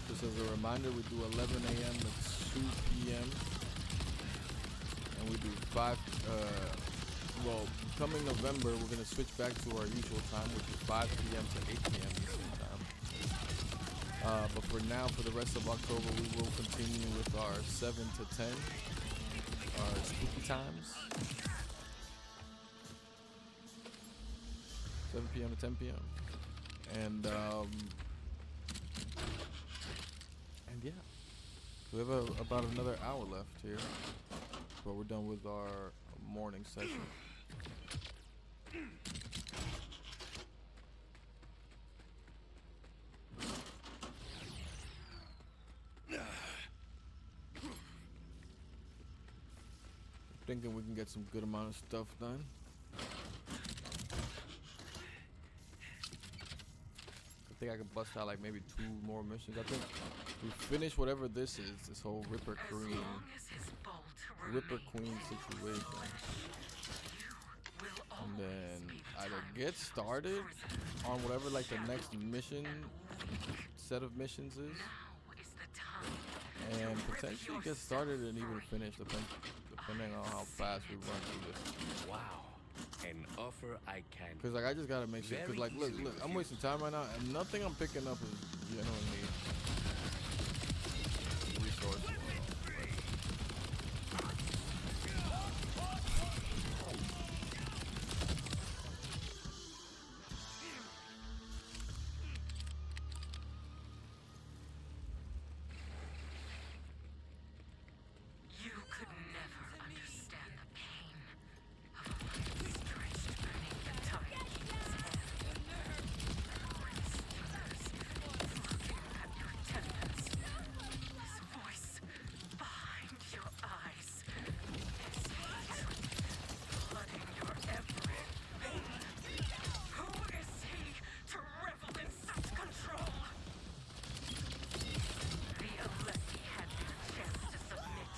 Just as a reminder, we do 11 a.m. to 2 p.m. And we do 5. Well, coming November, we're gonna switch back to our usual time, which is 5 p.m. to 8 p.m. Eastern time. But for now, for the rest of October, we will continue with our 7 to 10, our spooky times. 7 p.m. to 10 p.m. And yeah, we have about another hour left here, but we're done with our morning session. Thinking we can get some good amount of stuff done. I think I can bust out like maybe 2 more missions. I think we finish whatever this is, this whole Ripper Queen situation, and then either get started on whatever like the next mission set of missions is, and potentially get started and even finish, depending on how fast we run through this. Wow. An offer I can. Cause like I just gotta make sure. Cause like look, I'm wasting time right now, and nothing I'm picking up is genuinely resourceful. You could never understand the pain of a life stretched beneath the timekeeper's hand. His fingers looking at your tendons. His voice behind your eyes. His hatred flooding your every vein. Who is he to revel in such control? The Aleti had their chance to submit.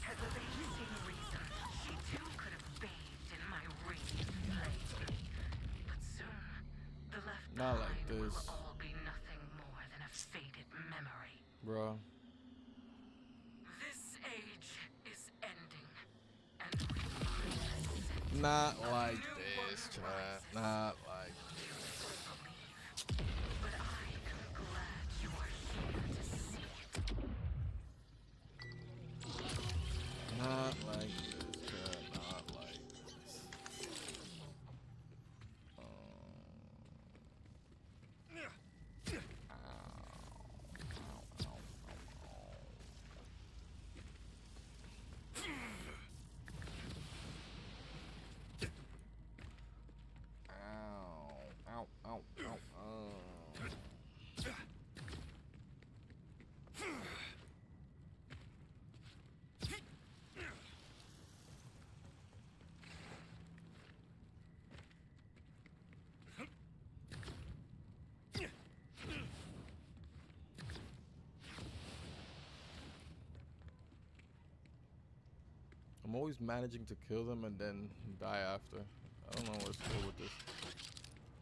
Had they seen reason, she too could have bathed in my radiant flame. But soon, the left Not like behind this, will all be nothing more than a faded memory. bro. This age is ending, and we must Not like this, chat. Not like this. Not like this, chat. Not like this. Ow, ow, ow, I'm always managing to kill them and then die after. I don't know what's cool with this.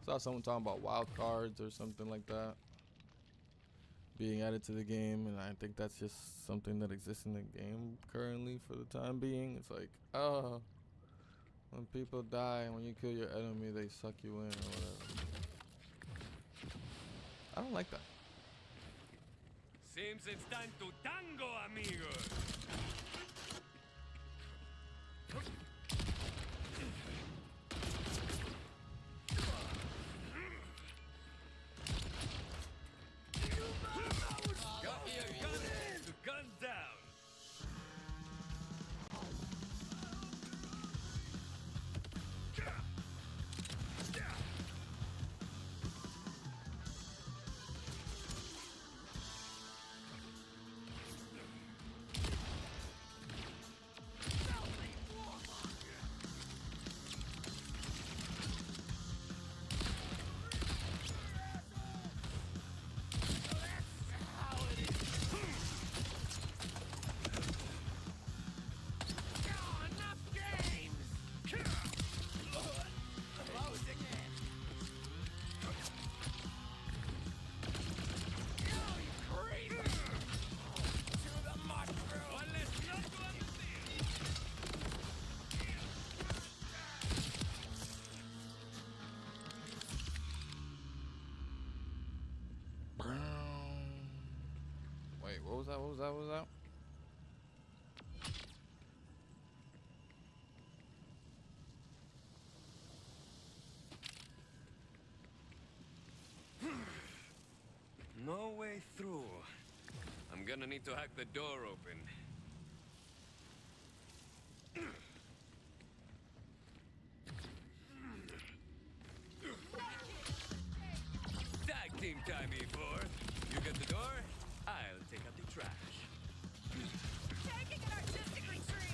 Saw someone talking about wild cards or something like that being added to the game, and I think that's just something that exists in the game currently for the time being. It's like, oh, when people die, when you kill your enemy, they suck you in or whatever. I don't like that. Seems it's time to tango, amigos. Gun down. Wait, what was that? What was that? What was that? No way through. I'm gonna need to hack the door open. Tag team time, E4. You get the door, I'll take out the trash. Taking an artistic retreat!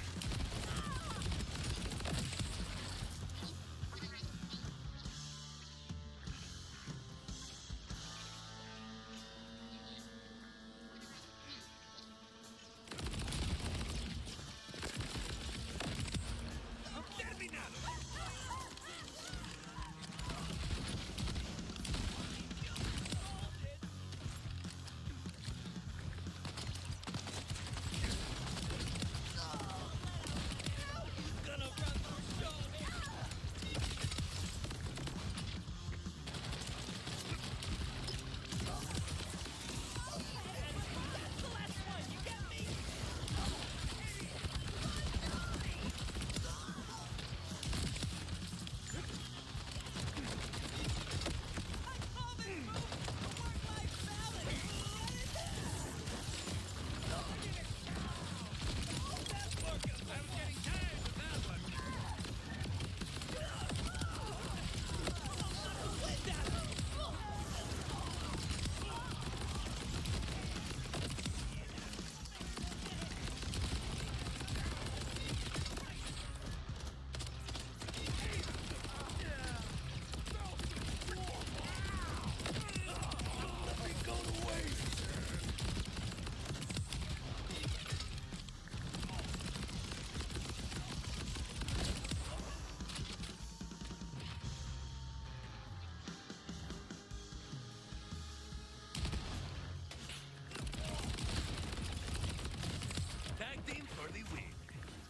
Tag team for the win.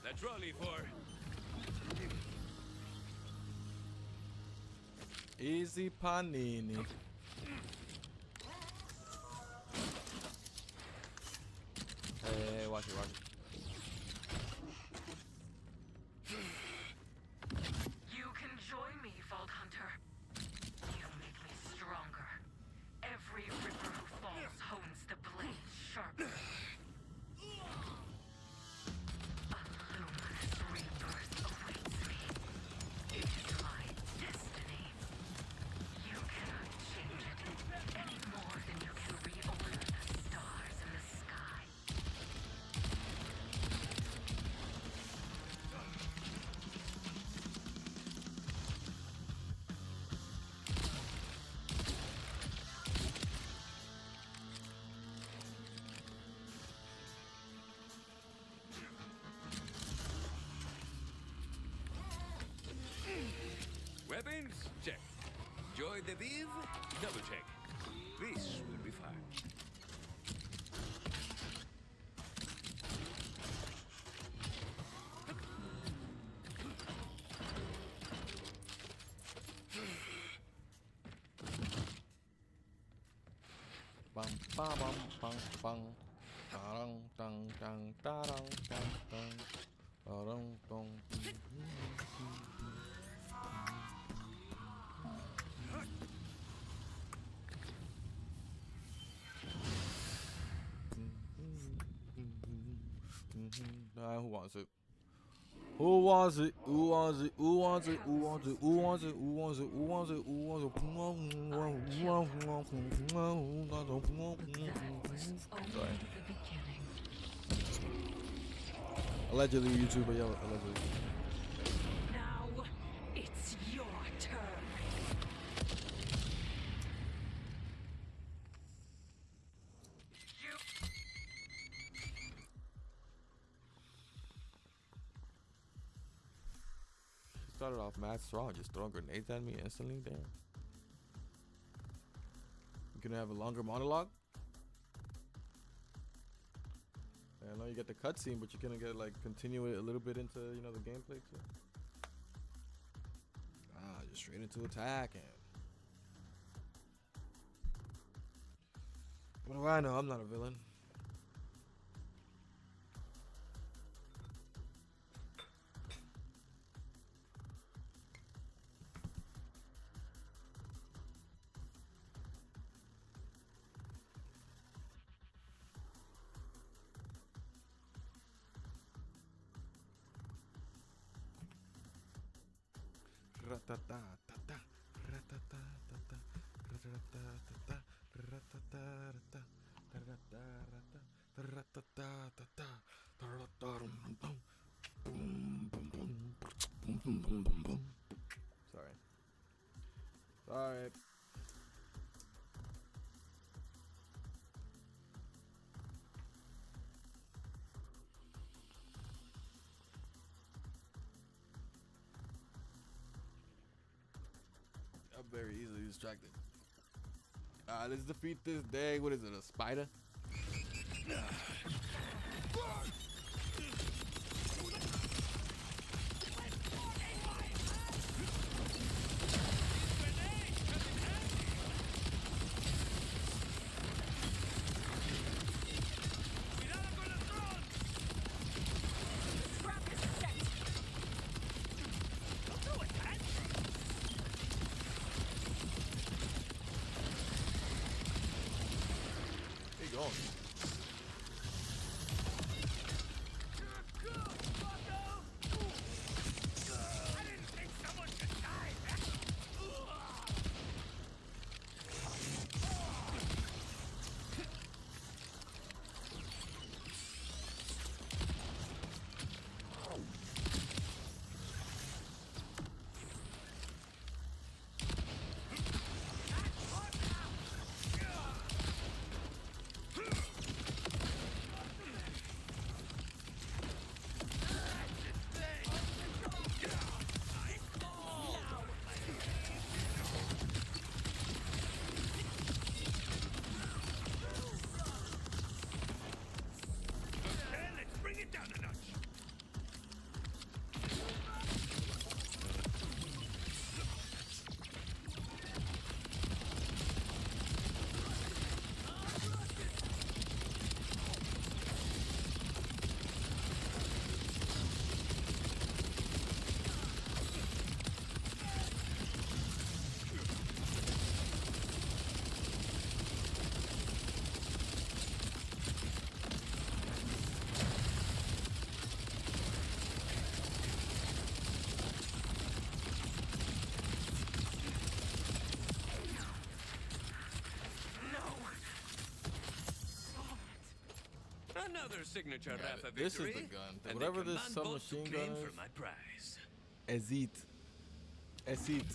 That's roll, E4. Easy panini. Hey, watch it, watch it. joie de vivre? Double check. This will be fine. Bum bum bum bum bum dang dang dang dang dang dang dang. Who wants it? Who wants it? Who wants it? Who wants it? Who wants it? Who wants it? Who wants it? Who wants it? Who wants it? Sorry. Allegedly YouTuber, yo, allegedly. Now it's your turn. Started off mad strong, just throwing grenades at me instantly. Damn. You gonna have a longer monologue? I know you get the cutscene, but you're gonna get like continue it a little bit into the gameplay too. Just straight into attacking. What do I know? I'm not a villain. Sorry. Sorry. I'm very easily distracted. Let's defeat this day. What is it? A spider? Another signature Rafa This is victory. the gun. And Whatever the this command submachine boat to gun claim is. for my prize. Ezit. Ezit.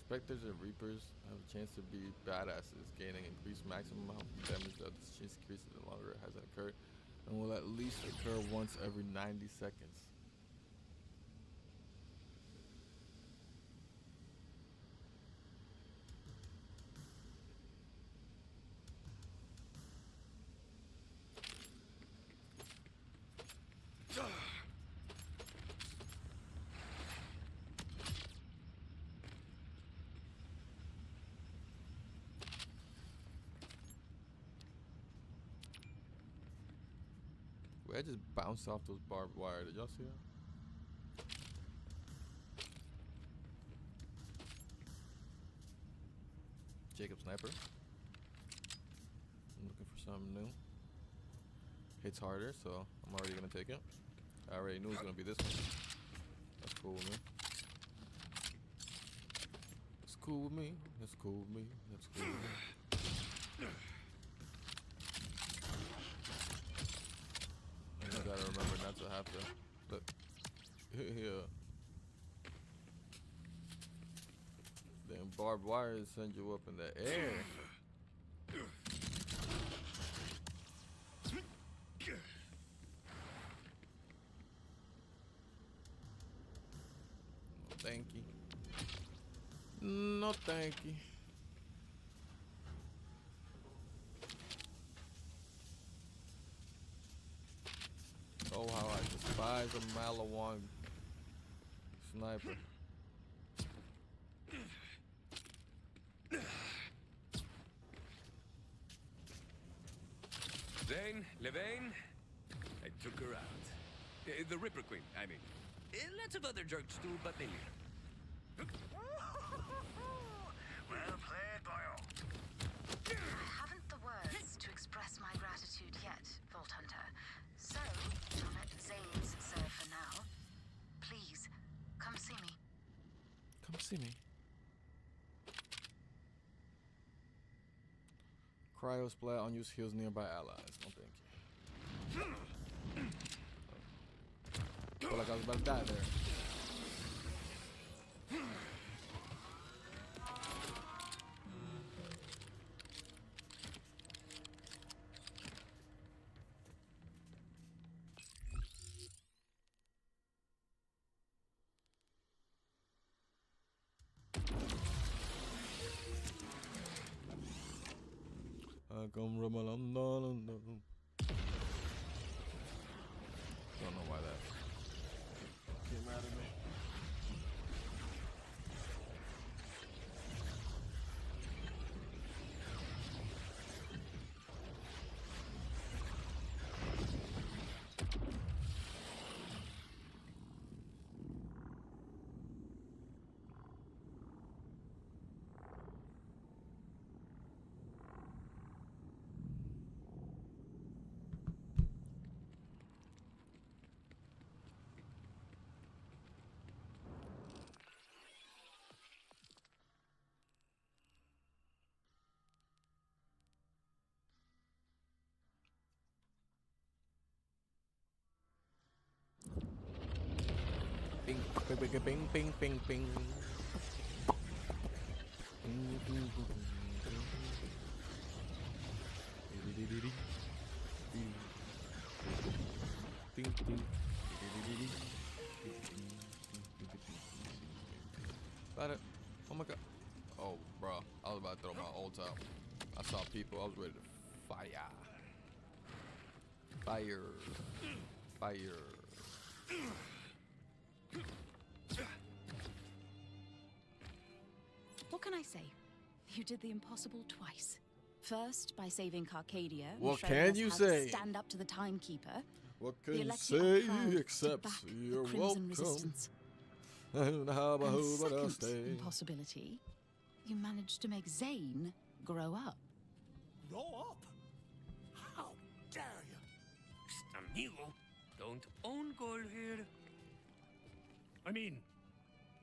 Spectres and Reapers have a chance to be badasses, gaining increased maximum amount of damage that this chance increases the longer it hasn't occurred, and will at least occur once every 90 seconds. Wait, I just bounced off those barbed wire. Did y'all see that? Jacob Sniper. I'm looking for something new. Hits harder, so I'm already gonna take it. I already knew it was gonna be this one. That's cool with me. It's cool with me. That's cool with me. That's cool with me. I just gotta remember not to have to look. Yeah. Then barbed wires send you up in the air. No, thank you. No, thank you. Oh, how I despise a Malawang sniper. Zane, Levain, I took her out. The Ripper Queen, I mean. Lots of other jerks too, but they leave her. Well played, boyo. I haven't the words to express my gratitude yet, Vault Hunter. So, I'll let Zane serve for now. Please, come see me. Come see me. Cryo splat on use heals nearby allies. No thank you. Feel like I was about to die there. I come from a London. Don't know why that came out of me. Bing, bing, bing, bing, bing, bing, bing. Got it. Oh my god. Oh, bro. I was about to throw my ult out. I saw people. I was ready to fire. Fire. Fire. What can I say? You did the impossible twice. First, by saving Carcadia. What showing can us you how say? To stand up to the Timekeeper. What The can you elected say are proud to except back you're the Crimson welcome? Resistance. And how about And who but I second stay? impossibility, you managed to make Zane grow up. Grow up? How dare you? Amigo, don't own goal here. I mean,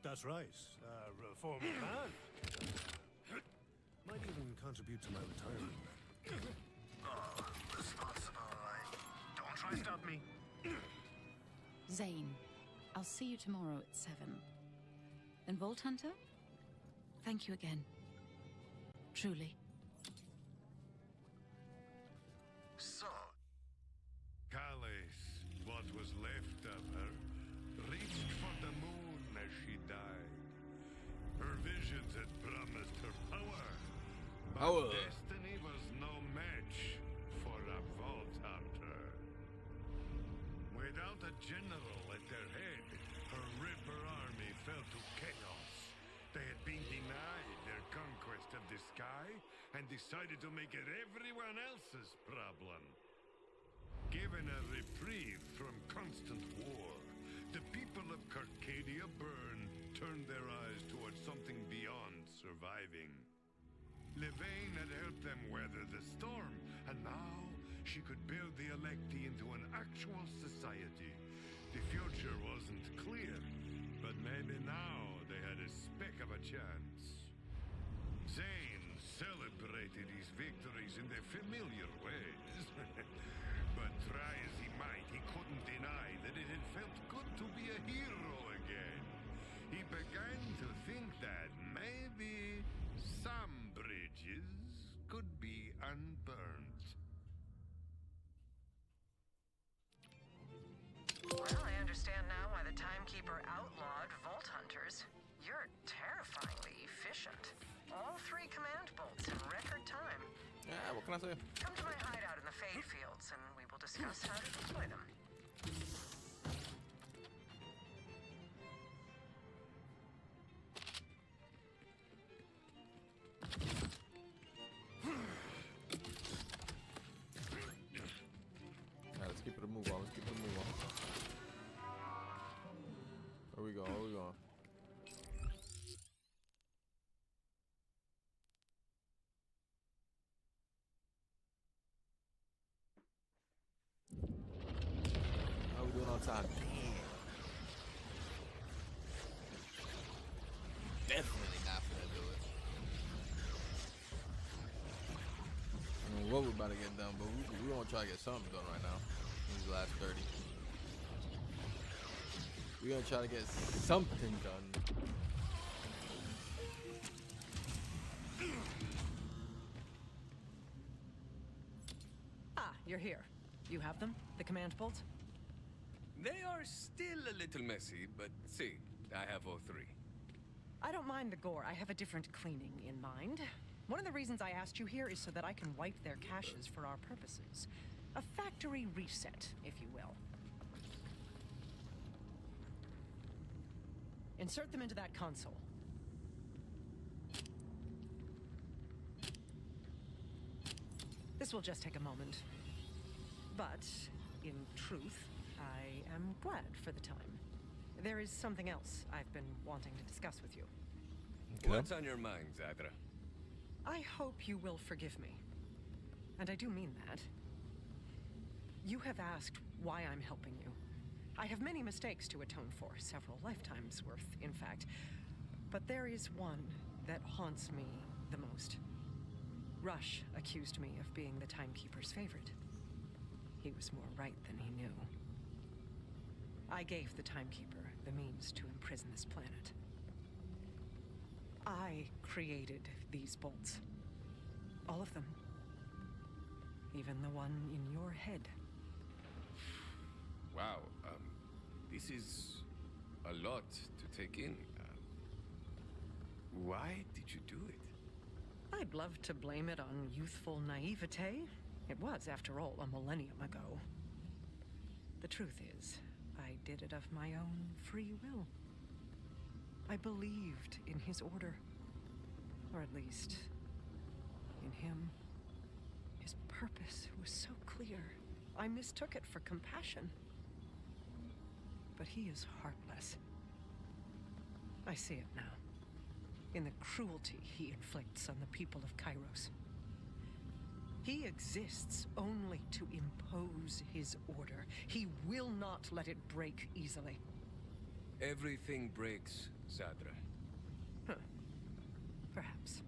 that's right. Reformed man. Might even contribute to my retirement. Oh, responsible. Don't try to stop me. Zane, I'll see you tomorrow at 7. And Vault Hunter, thank you again. Truly. So, Callis, what was left of her, reached for the moon as she died. Her visions had promised her power, but Power. destiny was no match for a Vault Hunter. Without a general at their head, her Ripper army fell to chaos. They had been denied their conquest of the sky and decided to make it everyone else's problem. Given a reprieve from constant war, the people of Carcadia Burn turned their eyes towards something beyond surviving. Levain had helped them weather the storm, and now she could build the Electi into an actual society. The future wasn't clear, but maybe now they had a speck of a chance. Zane celebrated his victories in their familiar ways. But try as he might, he couldn't deny that it had felt good to be a hero again. He began to think that maybe some bridges could be unburned. Well, I understand now why the Timekeeper outlawed Vault Hunters. You're terrifyingly efficient. All 3 command bolts in record time. Yeah, what can I say? Come to my hideout in the Fade Fields, and we will discuss how to deploy them. Alright, let's keep it a move on. Let's keep it a move on. Where we going? Where we going? How we doing on time? Definitely not gonna do it. I mean, what we're about to get done, but we gonna try to get something done right now. These last 30. We're gonna try to get something done. Ah, you're here. You have them? The command bolts? They are still a little messy, but see, I have all 3. I don't mind the gore. I have a different cleaning in mind. One of the reasons I asked you here is so that I can wipe their caches for our purposes. A factory reset, if you will. Insert them into that console. This will just take a moment. But, in truth, I am glad for the time. There is something else I've been wanting to discuss with you. Okay. What's on your mind, Zadra? I hope you will forgive me. And I do mean that. You have asked why I'm helping you. I have many mistakes to atone for, several lifetimes worth, in fact. But there is one that haunts me the most. Rush accused me of being the Timekeeper's favorite. He was more right than he knew. I gave the Timekeeper the means to imprison this planet. I created these bolts. All of them. Even the one in your head. Wow, this is a lot to take in. Why did you do it? I'd love to blame it on youthful naivete. It was, after all, a millennium ago. The truth is, I did it of my own free will. I believed in his order. Or at least, in him. His purpose was so clear. I mistook it for compassion. But he is heartless. I see it now. In the cruelty he inflicts on the people of Kairos. He exists only to impose his order. He will not let it break easily. Everything breaks, Zadra. Huh. Perhaps.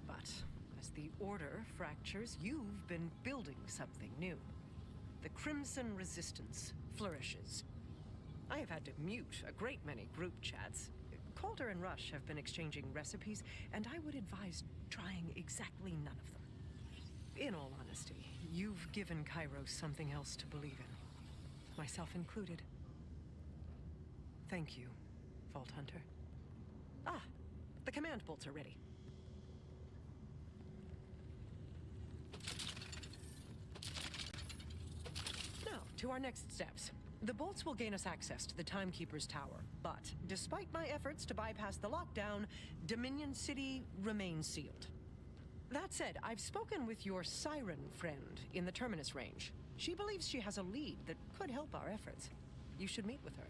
But as the order fractures, you've been building something new. The Crimson Resistance flourishes. I have had to mute a great many group chats. Calder and Rush have been exchanging recipes, and I would advise trying exactly none of them. In all honesty, you've given Kairos something else to believe in. Myself included. Thank you, Vault Hunter. Ah, the command bolts are ready. Now, to our next steps. The bolts will gain us access to the Timekeeper's tower, but despite my efforts to bypass the lockdown, Dominion City remains sealed. That said, I've spoken with your siren friend in the Terminus range. She believes she has a lead that could help our efforts. You should meet with her.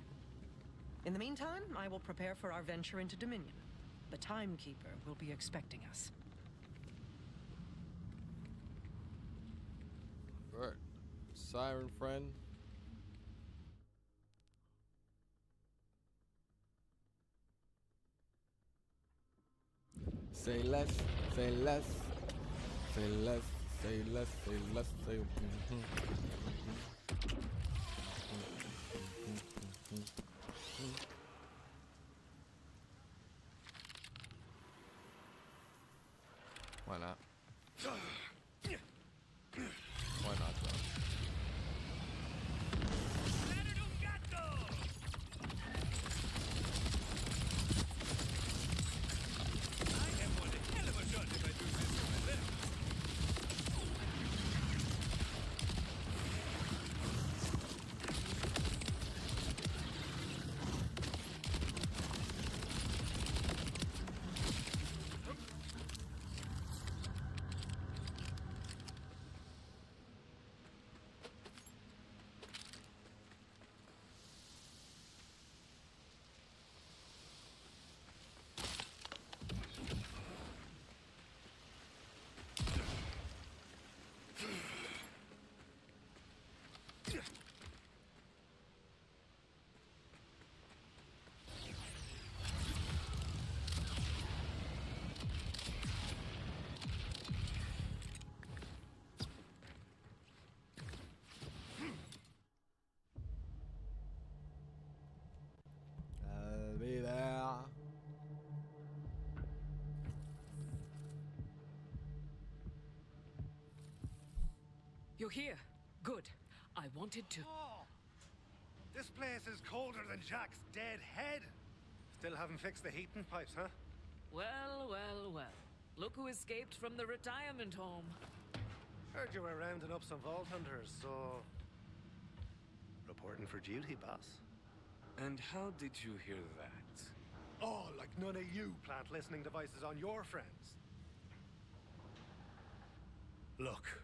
In the meantime, I will prepare for our venture into Dominion. The Timekeeper will be expecting us. Right. Siren friend. Say less, say less, say less, say less, say less, say. Why not? Why not, though? I'll be there. You're here. Good. I wanted to... Oh, this place is colder than Jack's dead head. Still haven't fixed the heating pipes, huh? Well, well, well. Look who escaped from the retirement home. Heard you were rounding up some vault hunters, so... Reporting for duty, boss. And how did you hear that? Oh, like none of you plant listening devices on your friends. Look,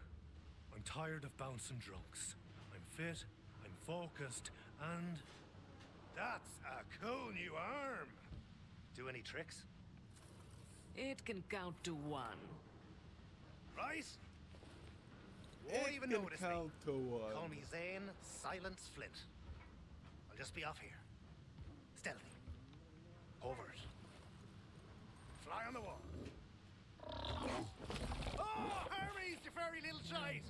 I'm tired of bouncing drunks. I'm fit, I'm focused, and... That's a cool new arm! Do any tricks? It can count to 1. Right? Won't even notice me. To one. Call me Zane Silence Flint. I'll just be off here. Stealthy. Covert. Fly on the wall. Oh, Hermes, you furry little shite!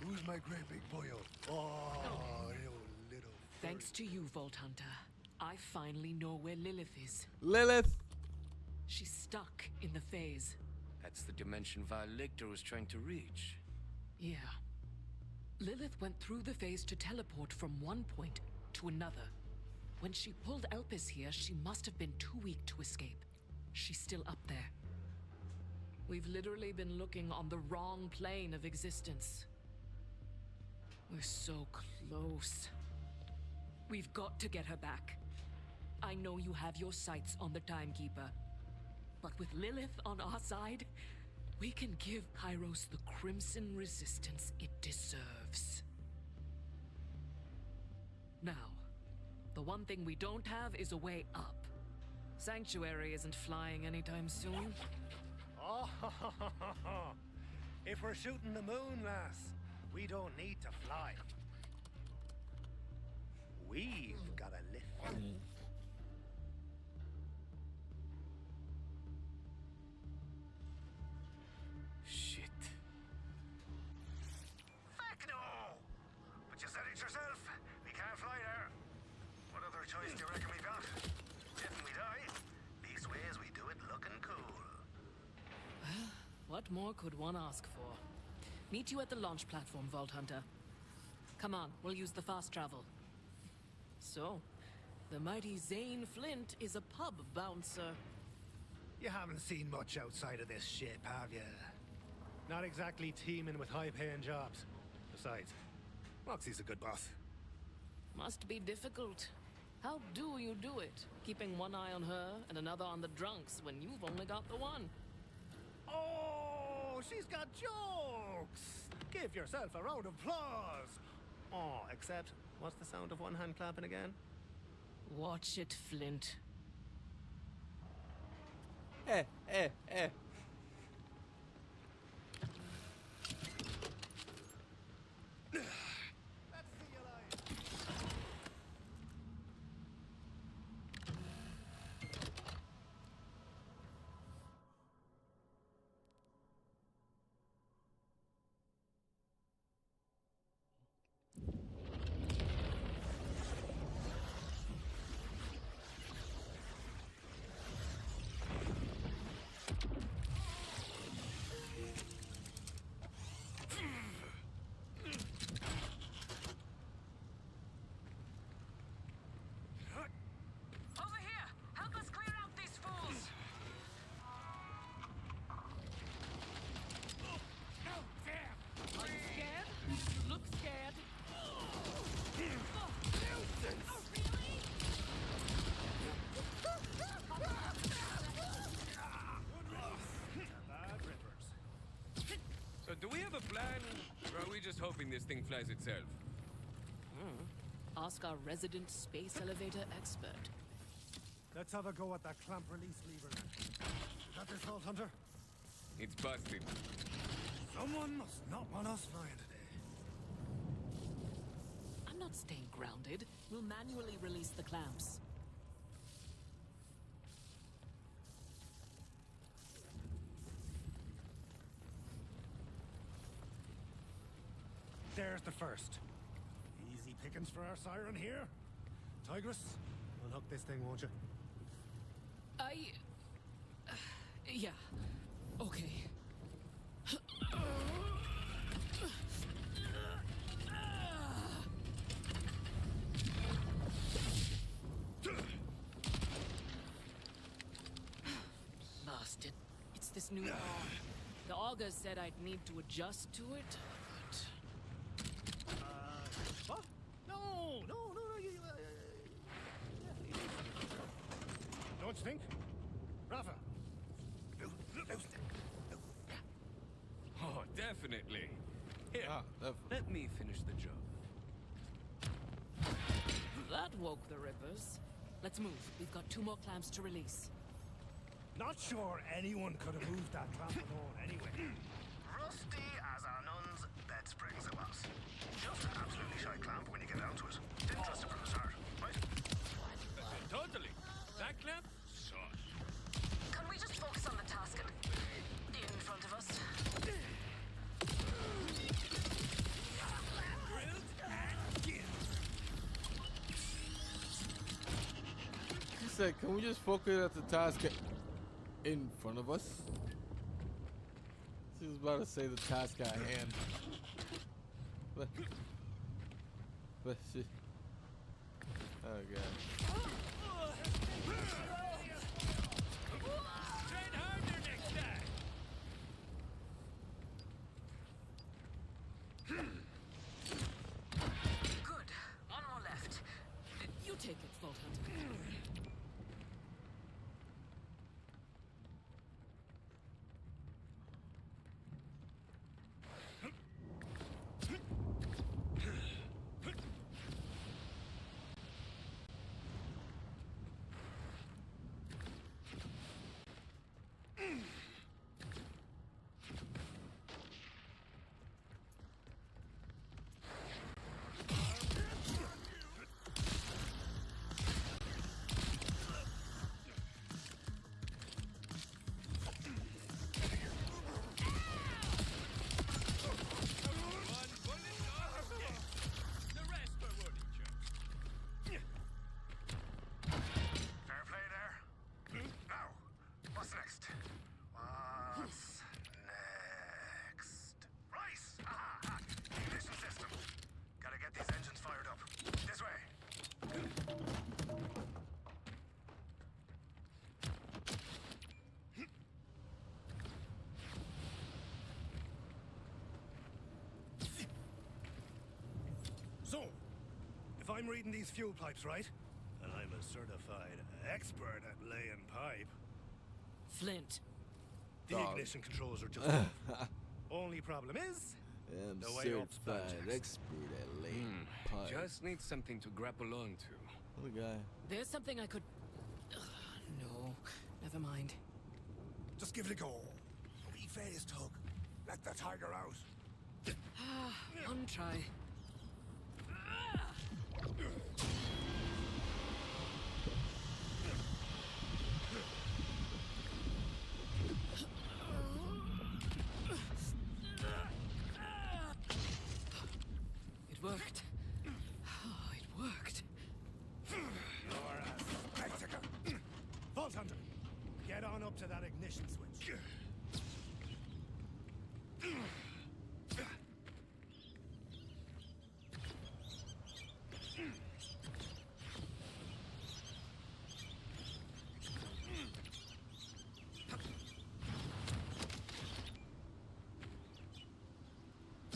Who's my great big boyo? Oh, you little... Thanks to you, Vault Hunter, I finally know where Lilith is. Lilith! She's stuck in the phase. That's the dimension Val Lictor was trying to reach. Yeah. Lilith went through the phase to teleport from one point to another. When she pulled Elpis here, she must have been too weak to escape. She's still up there. We've literally been looking on the wrong plane of existence. We're so close. We've got to get her back. I know you have your sights on the Timekeeper, but with Lilith on our side, we can give Kairos the crimson resistance it deserves. Now, the one thing we don't have is a way up. Sanctuary isn't flying anytime soon. Oh, if we're shooting the moon, lass, we don't need to fly. We've got a lift. Shit. Fuck no! But you said it yourself. We can't fly there. What other choice do you reckon we got? Didn't we die? These ways we do it looking cool. What more could one ask for? Meet you at the launch platform, Vault Hunter. Come on, we'll use the fast travel. So, the mighty Zane Flint is a pub bouncer. You haven't seen much outside of this ship, have you? Not exactly teeming with high-paying jobs. Besides, Moxie's a good boss. Must be difficult. How do you do it? Keeping one eye on her and another on the drunks when you've only got the one. Oh, she's got jokes. Give yourself a round of applause. Oh, except, what's the sound of one hand clapping again? Watch it, Flint. Eh, eh, eh. Over here! Help us clear out these fools! Are you scared? You look scared. Bad rippers. So do we have a plan, or are we just hoping this thing flies itself? Ask our resident space elevator expert. Let's have a go at that clamp release lever. Is that this Vault Hunter? It's busted. Someone must not want us flying today. I'm not staying grounded. We'll manually release the clamps. There's the first. Easy pickings for our siren here. Tigress, unhook this thing, won't you? Yeah. Okay. Lost it. It's this new arm. The augurs said I'd need to adjust to it, but... What? No, don't you think? Rafa. Oh, definitely. Here, Ah, let me finish the job. That woke the Rippers. Let's move. We've got 2 more clamps to release. Not sure anyone could have moved that clamp alone anyway. Rusty as our nun's bed springs it was. Just an absolutely shy clamp when you get down to it. Didn't trust it from the start, right? Totally. That clamp? Sauce. Can we just focus on the task in front of us? She said, can we just focus at the task in front of us? She was about to say the task at hand. But she... Oh, God. Tread harder next time. Good. One more left. You take it, Vault Hunter. One bullet off of death. The rest were running jokes. Fair play there. Now, what's next? What's next? Right! Aha! Ignition system. Gotta get these engines fired up. This way. So, if I'm reading these fuel pipes right, and I'm a certified expert at laying pipe, Flint. the Dog. ignition controls are just off. Only problem is, I'm the way up's certified Jackson. expert at laying pipe. Just need something to grapple onto. What a guy. There's something I could... no, never mind. Just give it a go. A wee phased hug. Let the tiger out. One try. It worked. Oh, it worked. You're a spectacle. Vault Hunter, get on up to that ignition switch.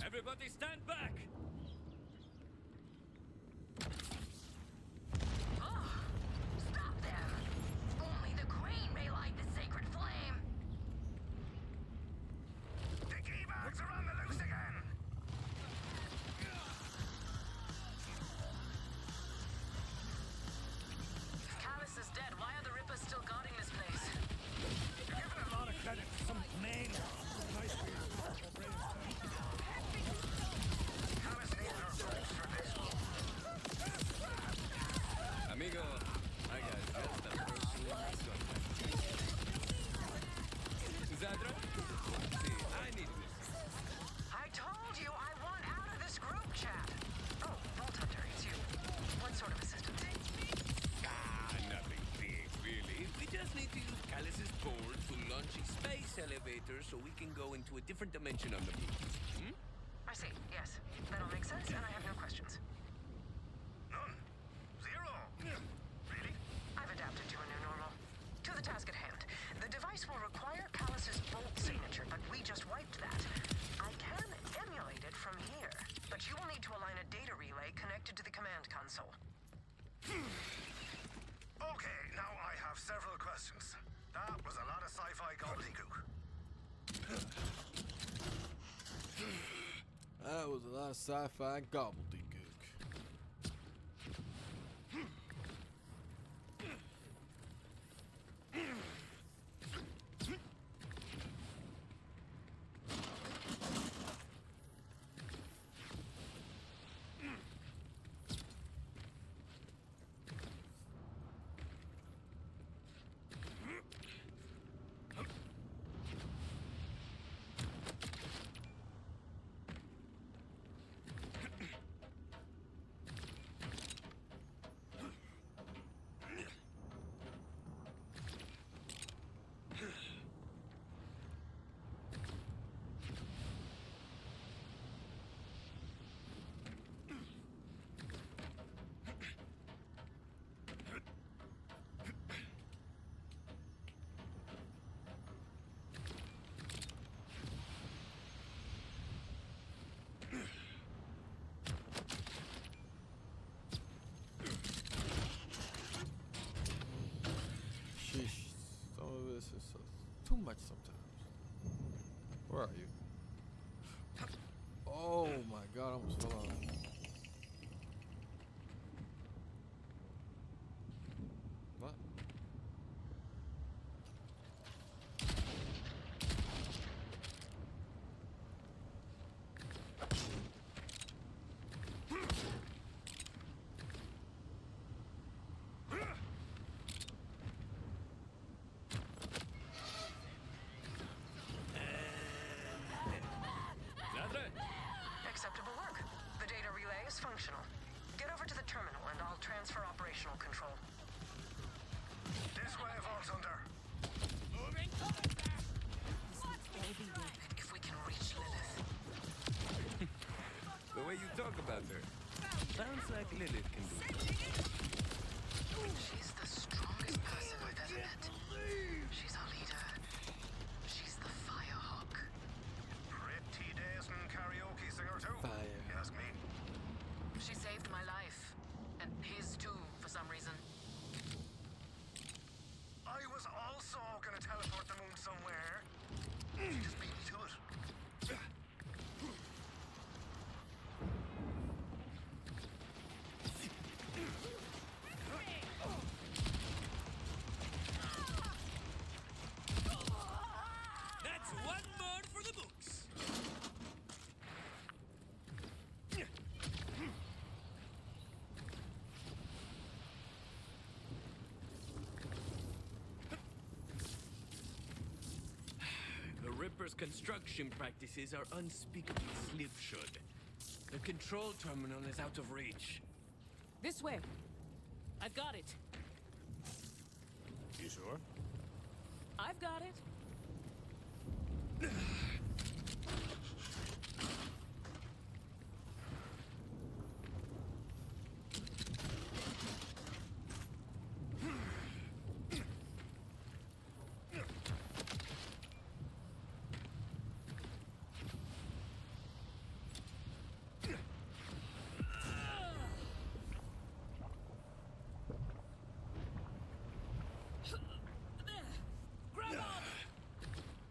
Everybody stand back! Stop them! Only the Queen may light the sacred flame! The key bags are on the loose again. Callus is dead. Why are the Rippers still guarding this place? You're giving a lot of credit to some man. Nice Callus needs our votes for this. Amigo, I got just the first one. Zadra? See, I need this. I told you I want out of this group chat. Oh, Vault Hunter, it's you. What sort of assistance? Nothing big, really. We just need to use Callus's board to launch a space elevator so we can go into a different dimension on the moon. Hmm? I see, yes. That all makes sense, and I have no questions. None. Zero. Really? I've adapted to a new normal. To the task at hand. The device will require Callus's bolt signature, but we just wiped that. I can emulate it from here, but you will need to align a data relay connected to the command console. Okay, now I have several questions. That was a lot of sci-fi gobbledygook. That was a lot of sci-fi gobbledygook. Sheesh. Some of this is too much sometimes. Where are you? Oh my god, I almost fell off. What? Zadra? Acceptable work. The data relay is functional. Get over to the terminal and I'll transfer operational control. This way, Vault Hunter. If we can reach Lilith. The way you talk about her. Sounds like Lilith can do it. She's the strongest person I've ever met. She's our leader. She's the Firehawk. Pretty decent karaoke singer too. Fire. You ask me. She saved my life. And his too, for some reason. I was also gonna teleport the moon somewhere. She just beat me to it. Corps' construction practices are unspeakably slipshod. The control terminal is out of reach. This way. I've got it. You sure? I've got it.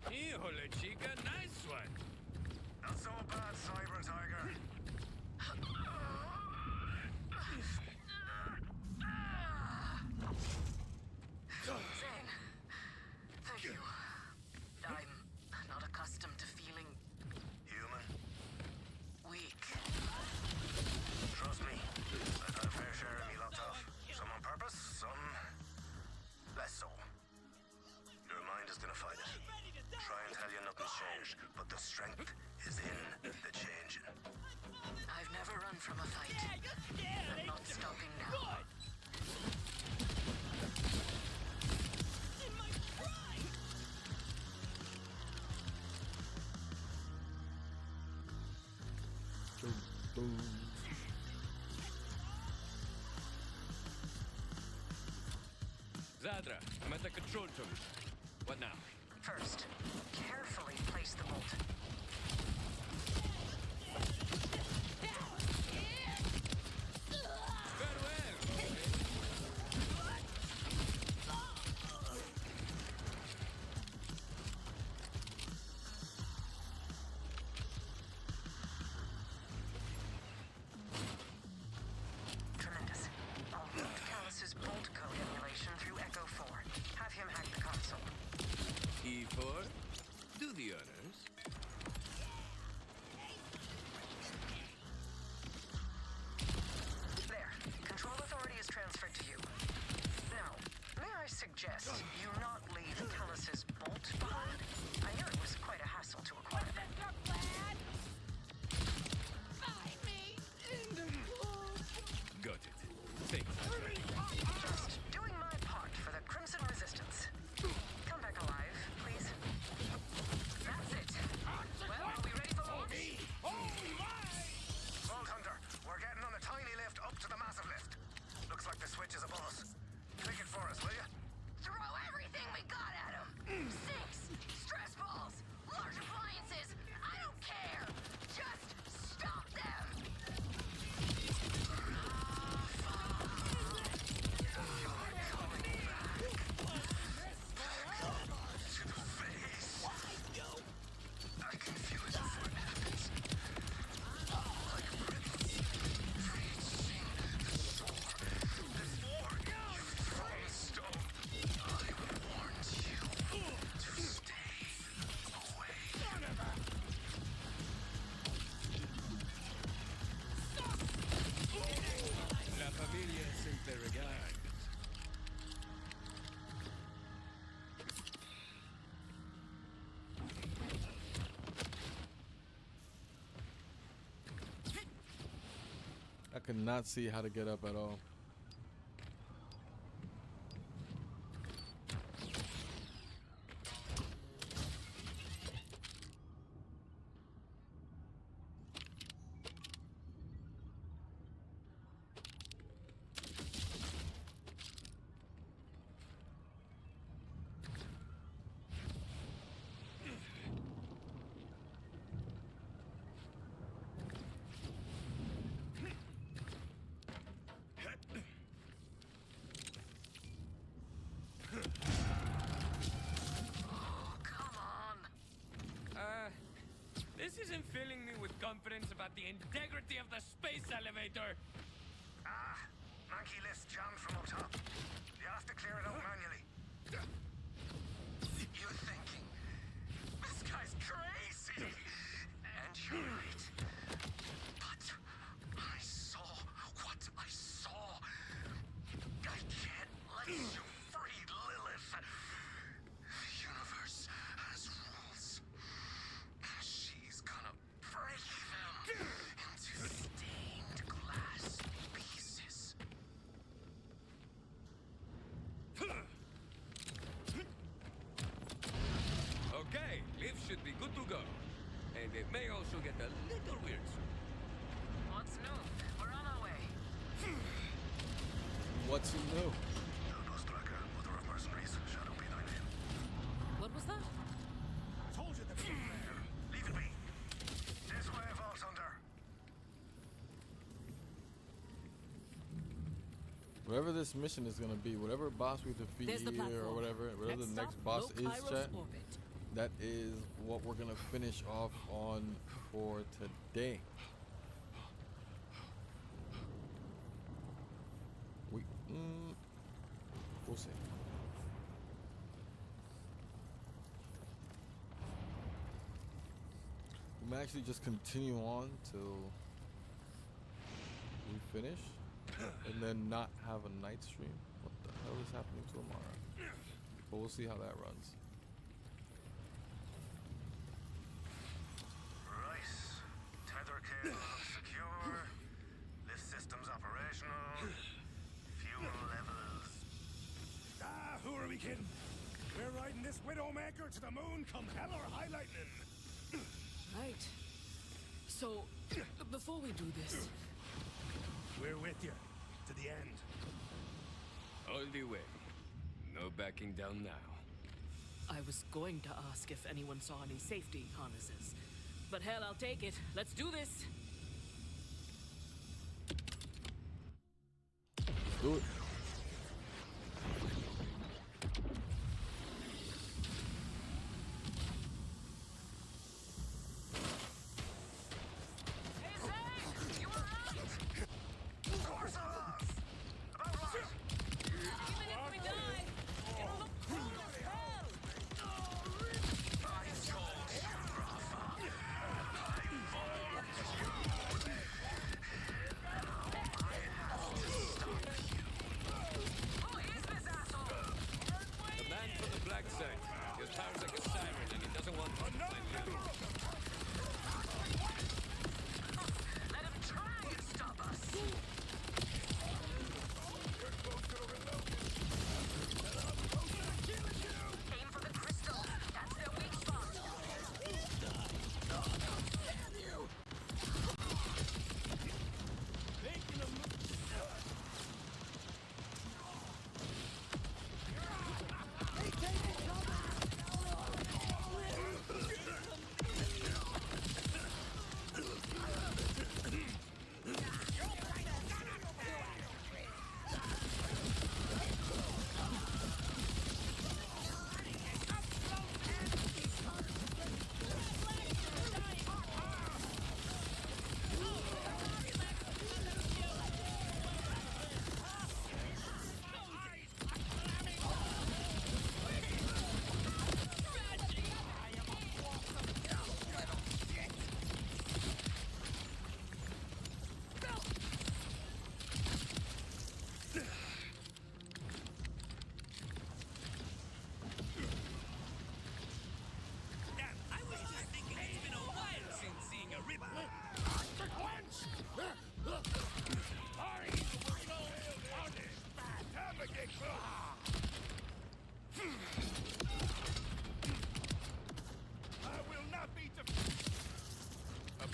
Híjole, chica, nice one. Not so bad, Cyber Tiger. Zane, thank you. I'm not accustomed to feeling Human. weak. Trust me, I've had a fair share of me locked off. Some on purpose, some less so. Your mind is gonna fight it. Try and tell you nothing's changed, but the strength is in the changing. I've never run from a fight. I'm not stopping now. Zadra, I'm at the control terminal. What now? First, carefully place the bolt. Tremendous. I'll route Callus's bolt code emulation through Echo 4. Have him hack the console. E4, do the honors. There. Control authority is transferred to you. Now, may I suggest you not leave Callus's bolt behind? I hear it was quite a hassle to acquire. Got it. Thanks. Just doing my part for the Crimson Resistance. Come back alive, please. That's it. Well, are we ready for launch? Vault Hunter, we're getting on a tiny lift up to the massive lift. Looks like the switch is above us. Click it for us, will you? Throw everything we got at him. Sinks, stress balls, large appliances. I don't care. Just stop them. To the face. I can feel it before it happens. Like ripples reaching the shore. Before you've thrown the stone, I warned you to stay away. La familia siempre regards. I could not see how to get up at all. This isn't filling me with confidence about the integrity of the space elevator. Monkey list jammed from up top. You have to clear it out manually. You're thinking, this guy's crazy. And you're right. But I saw what I saw. I can't let you free, Lilith. The universe has rules. What's new? What was that? Told you the Leave it be. This way, Vault Hunter. Whatever this mission is gonna be, whatever boss we defeat There's the here or platform. whatever Next the next stop, boss low is, Kairos chat, orbit. that is what we're gonna finish off on for today. We'll see. We might actually just continue on till we finish, and then not have a night stream. What the hell is happening tomorrow? But we'll see how that runs. Right. Tether cable looks secure. Lift systems operational. Fuel levels. Who are we kidding? We're riding this Widowmaker to the moon come hell or high lightning. Right. So, before we do this... We're with you. To the end. All the way. No backing down now. I was going to ask if anyone saw any safety harnesses. But hell, I'll take it. Let's do this! Do it.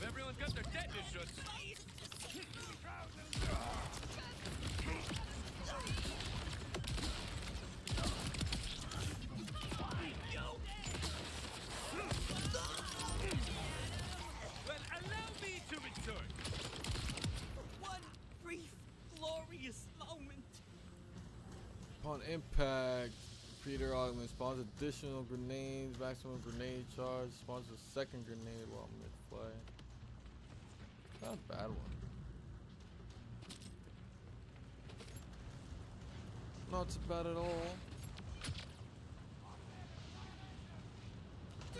Everyone's got their tetanus shots. Well, allow me to return. One brief, glorious moment. Upon impact, Peter Augment spawns additional grenades, maximum grenade charge, spawns a second grenade while mid-fly. Not a bad one. Not too bad at all.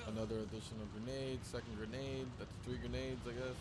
Another additional grenade, second grenade. That's 3 grenades, I guess.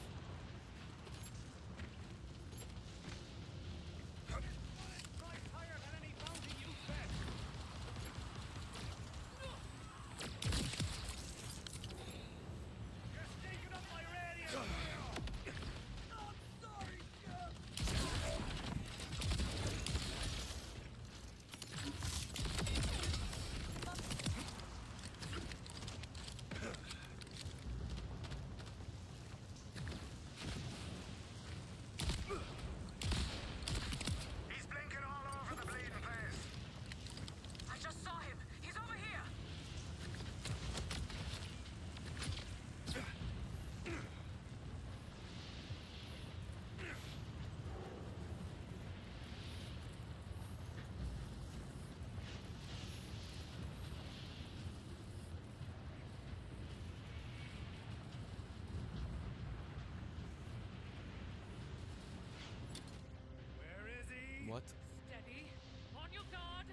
What? Steady. On your guard.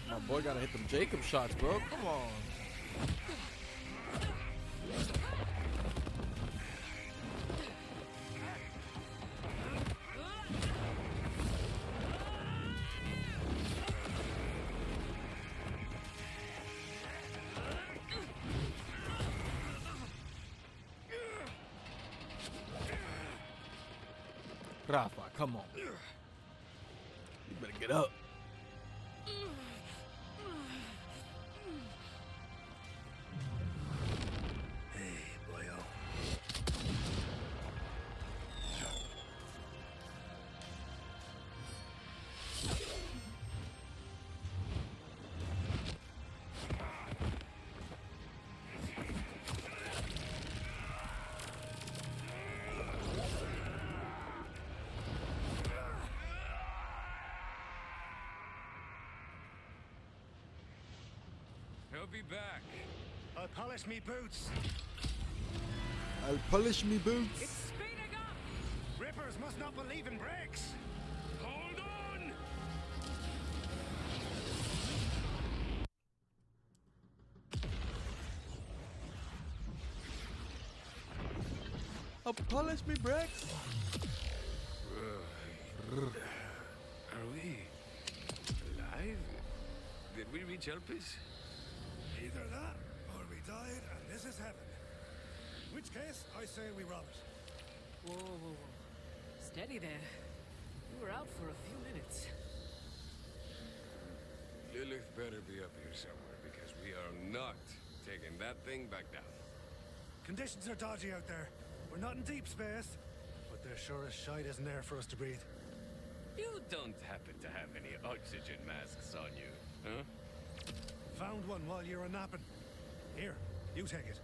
My boy gotta hit them Jacob shots, bro. Come on. Rafa, come on. You better get up. He'll be back. I'll polish me boots. I'll polish me boots. It's speeding up. Rippers must not believe in brakes. Hold on! I'll polish me brakes. Are we alive? Did we reach Elpis? Either that, or we died and this is heaven. In which case, I say we rob it. Whoa, whoa, whoa. Steady there. You were out for a few minutes. Lilith better be up here somewhere because we are not taking that thing back down. Conditions are dodgy out there. We're not in deep space, but there sure as shite isn't air for us to breathe. You don't happen to have any oxygen masks on you, huh? Found one while you were napping. Here, you take it.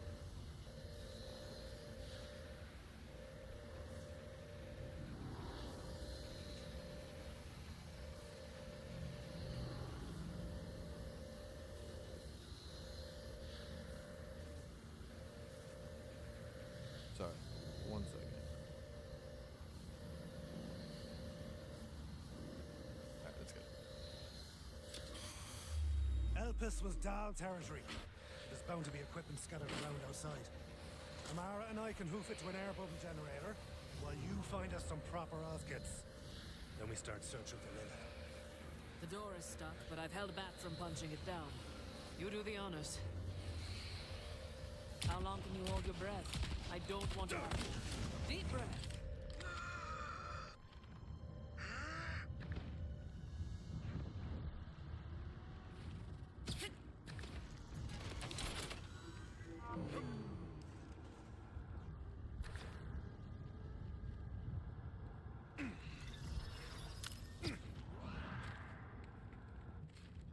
Sorry, 1 second. Alright, that's good. Elpis was Dahl territory. There's bound to be equipment scattered around outside. Amara and I can hoof it to an air bubble generator, while you find us some proper Oz-kits. Then we start searching for Lilith. The door is stuck, but I've held back from punching it down. You do the honors. How long can you hold your breath? I don't want to... Deep breath.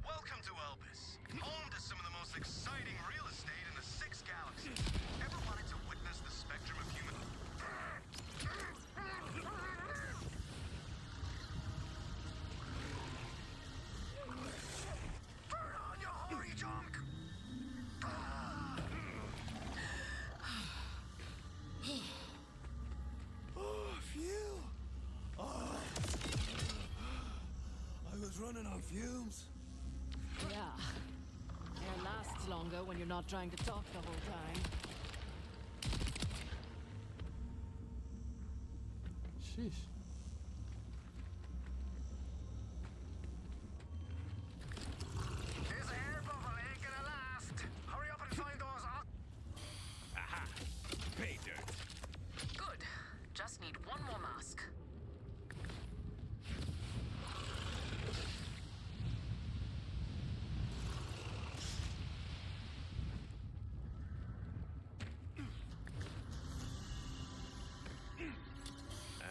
Welcome to Elpis, home to some of the most exciting real estate in the 6 galaxies. Ever wanted to witness the spectrum of human... Turn on, you hungry junk! Oh, phew! Oh. I was running on fumes. Yeah. Air lasts longer when you're not trying to talk the whole time. Sheesh. This air bubble ain't gonna last. Hurry up and find those... Aha! Pay dirt. Good. Just need one more mask.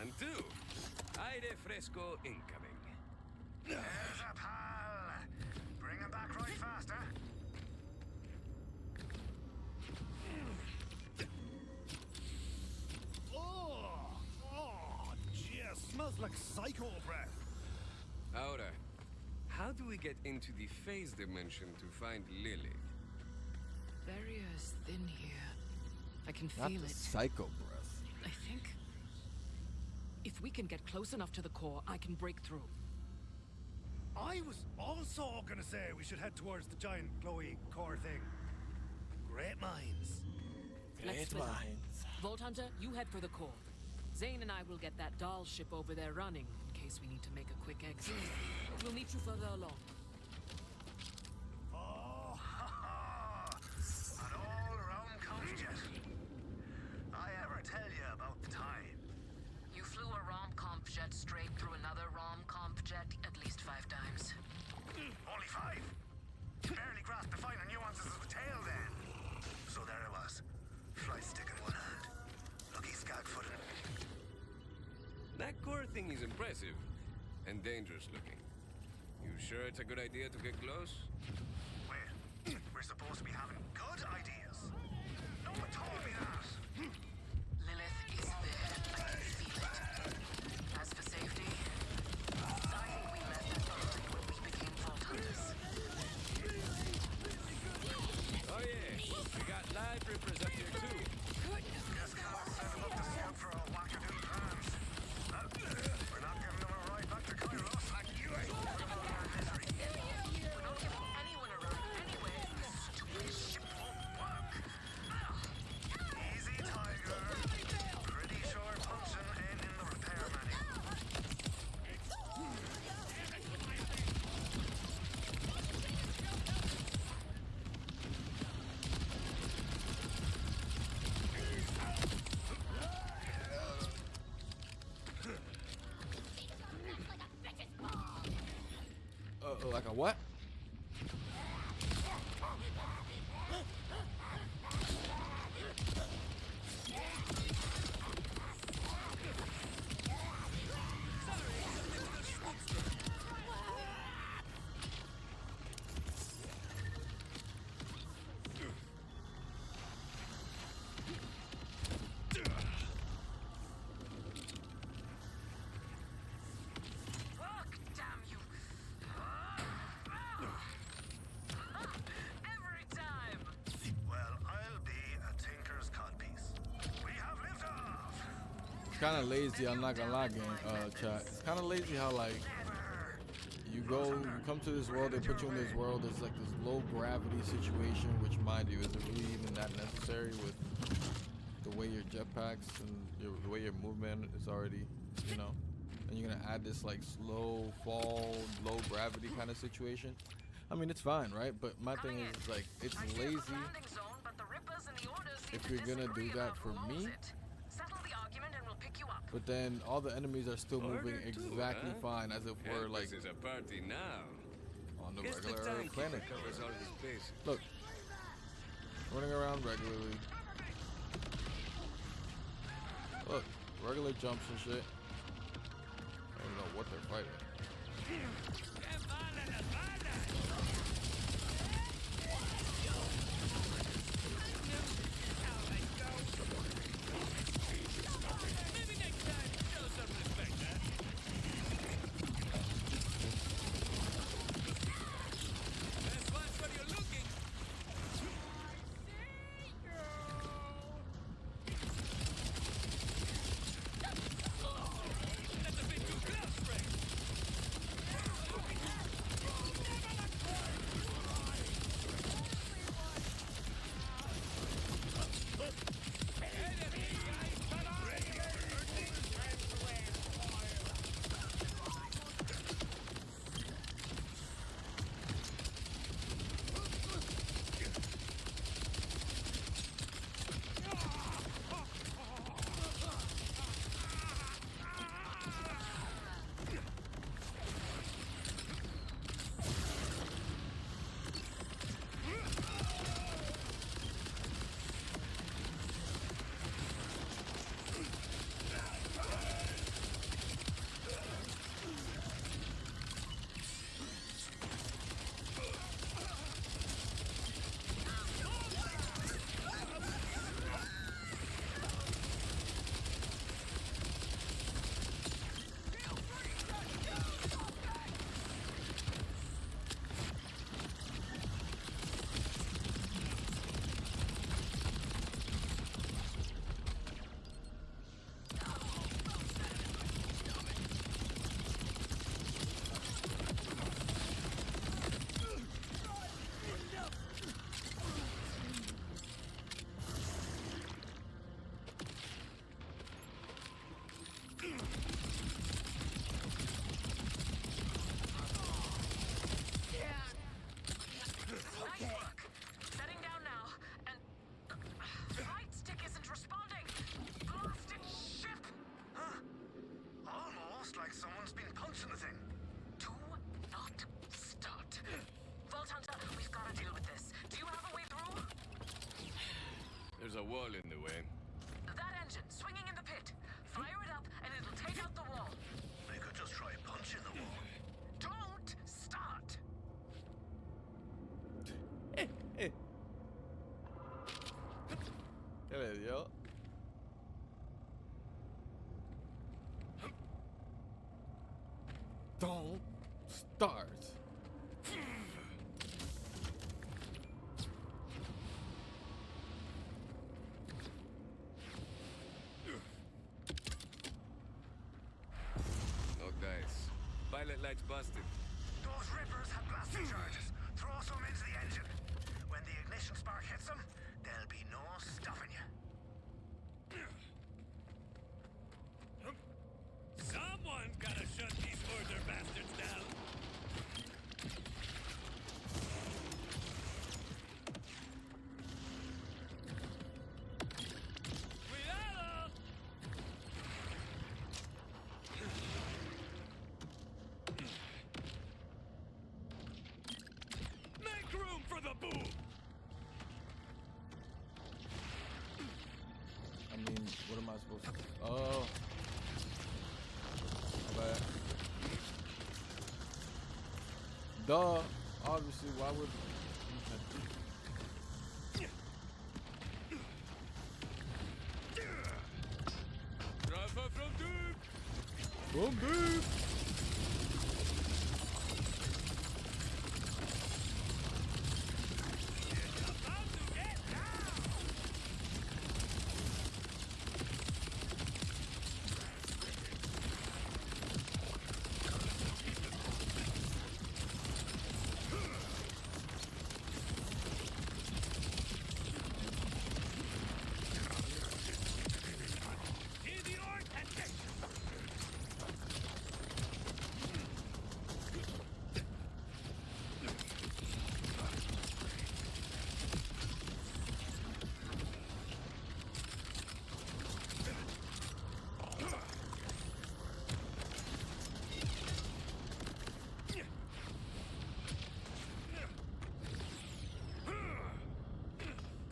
And 2, aire fresco incoming. There's a pal. Bring him back right fast, huh? Oh, jeez, smells like psycho breath. Ahora, how do we get into the phase dimension to find Lily? Barrier is thin here. I can Not feel the it. psycho breath. I think if we can get close enough to the core, I can break through. I was also gonna say we should head towards the giant glowy core thing. Great minds. Let's split up. Vault Hunter, you head for the core. Zane and I will get that doll ship over there running in case we need to make a quick exit. We'll meet you further along. Oh, an all-round comfjet. I ever tell you about the time? You flew a rom-comp jet straight through another rom-comp jet at least 5 times. Only 5? Barely grasped the finer nuances of the tail then. So there it was. Flight stick in one hand. Lucky skag-footed. That core thing is impressive and dangerous looking. You sure it's a good idea to get close? Wait, we're supposed to be having good ideas. No one told me that. Lilith is there. I can feel it. As for safety, I think we met that early when we became Vault Hunters. Oh yeah, we got live rippers up here too. Guess Callum set him up to scout for our wackadoo plans. We're not giving them a ride back to Kairos. You ain't put them out of their misery. We're not giving anyone a ride anyway. This stupid ship won't work. Easy, Tiger. Pretty sure punching ain't in the repair manual. Like a what? Fuck, damn you. Every time. Well, I'll be a tinker's codpiece. We have liftoff. It's kind of lazy. I'm not gonna lie, gang. Chat. It's kind of lazy how like you come to this world. They put you in this world. There's like this low gravity situation, which, mind you, isn't really even that necessary with the way your jetpacks and the way your movement is already, you know. And you're gonna add this like slow fall, low gravity kind of situation. I mean, it's fine, right? But my thing is like, it's lazy. If you're gonna do that for me, Settle the argument and we'll pick you up. but then all the enemies are still moving Order two, exactly huh? fine, as if we're like This is a party now. on the Guess the regular timekeeper planet. covers all his bases. Look, running around regularly. Look, regular jumps and shit. I don't know what they're fighting. wall in the way. That engine, swinging in the pit. Fire it up and it'll take out the wall. We could just try punching the wall. Don't start! Come here, yo. Don't start. No dice. Pilot lights busted. Those rippers have blasting charges. Throw some into the engine. When the ignition spark hits them, there'll be no stopping you. Someone's gotta shut these order bastards down. Cuidado! Make room for the boom! I mean, what am I supposed to do? Oh. My bad. Duh. Obviously, why would... Rafa from deep! From deep!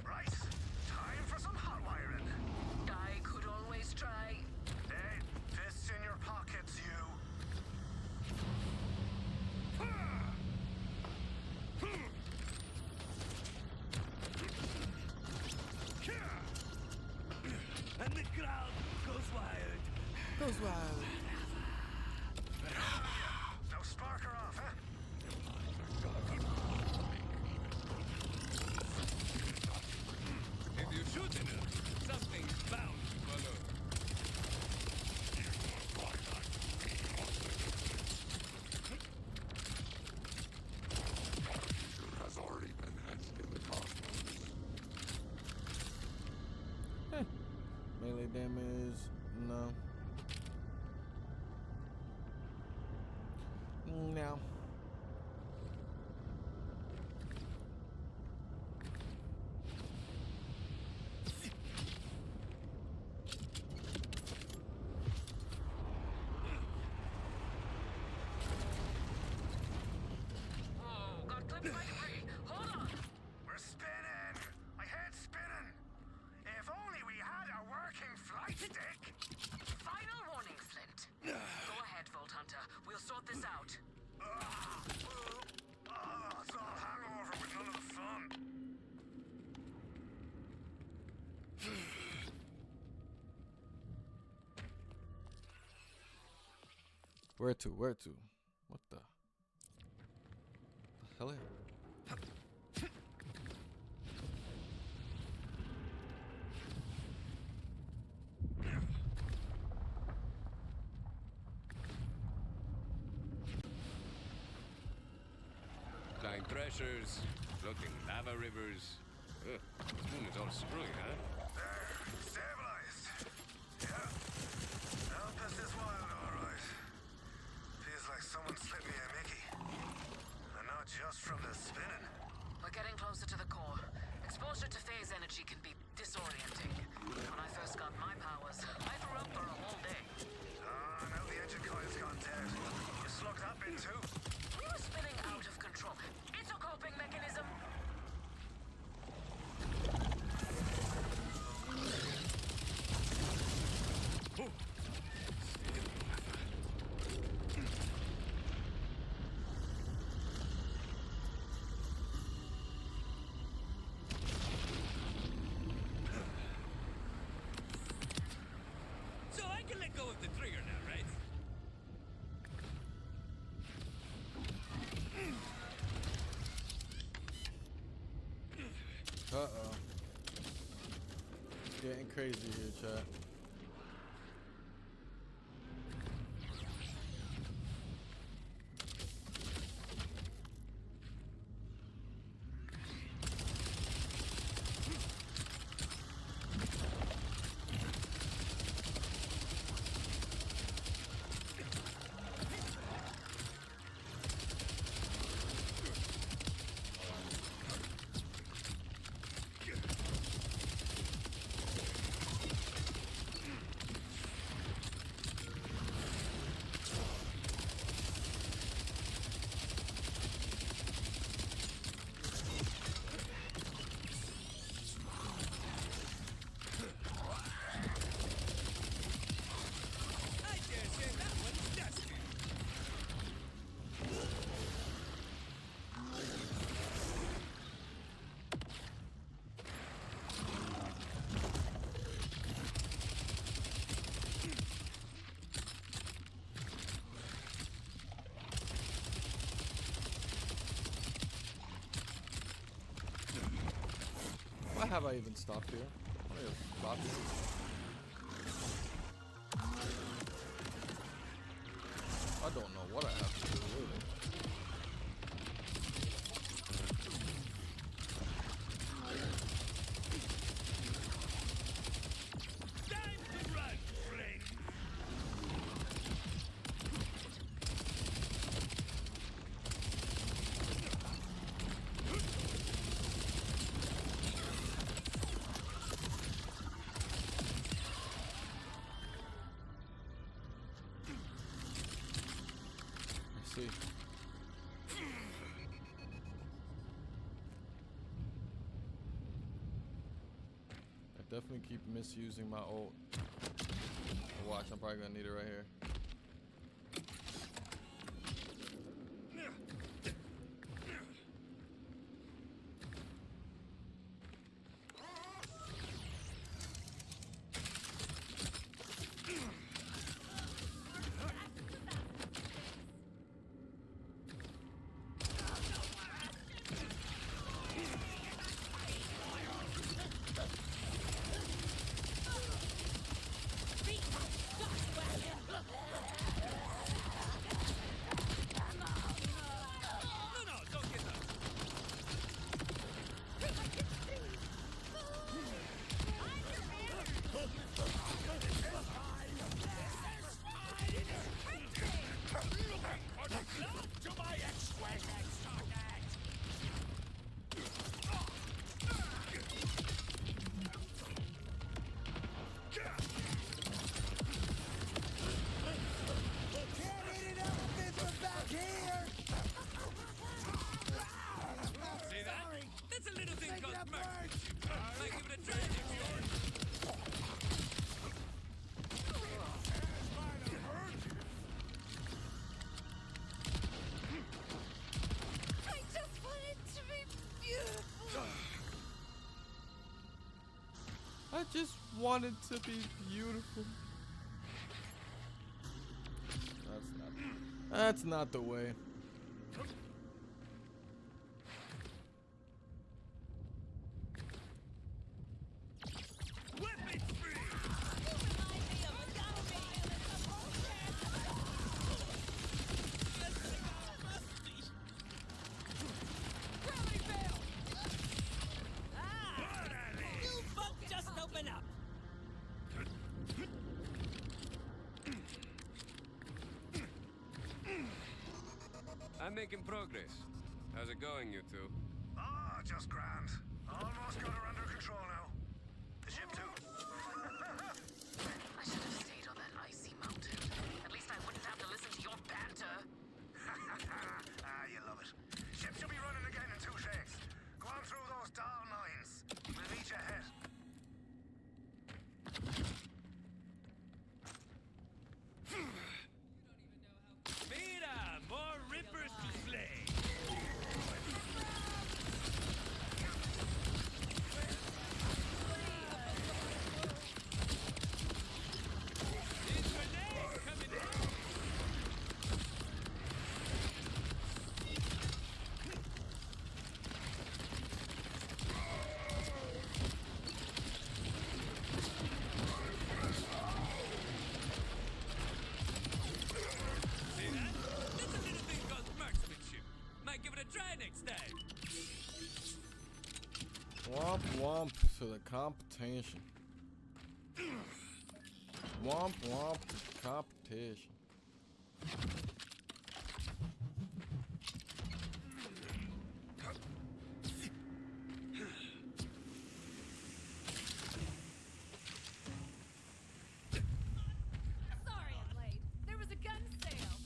Right, time for some hot wiring. I could always try. Hey, fists in your pockets, you. And the crowd goes wild. Goes wild. Now spark her off, huh? If you shoot enough, something's bound to follow. Has already been hatched in the cosmos. Melee damage, no. No. Oh, got clipped by debris. Hold on. We're spinning. I hate spinning. If only we had a working flight stick. Final warning, Flint. Go ahead, Vault Hunter. We'll sort this out. It's all hangover with none of the fun. Where to? Where to? What the hell? Flying threshers, floating lava rivers. Ugh, this moon is all screwy, huh? There, stabilized. Yeah. Help us this wild, all right. Feels like someone slipped me a Mickey. And not just from the spinning. We're getting closer to the core. Exposure to phase energy can be disorienting. When I first got my powers, I threw up for a whole day. Now the engine coil's gone dead. You slugged that bit too? We were spinning out of control. It's a coping mechanism. Uh-oh. It's getting crazy here, chat. Why have I even stopped here? Why have I stopped here? I don't know what I have to do, really. See. I definitely keep misusing my ult. Watch, I'm probably gonna need it right here. I just want it to be beautiful. That's not the way. I'm making progress. How's it going, you two? Ah, just grand. Almost got her under control now. The ship too. I should have stayed on that icy mountain. At least I wouldn't have to listen to your banter. Ah, you love it. Ship should be running again in 2 shakes. Go on through those doll mines. We'll meet you ahead. Mira, more rippers to slay. Womp womp to the competition. Womp womp to the competition. Sorry I'm late. There was a gun sale.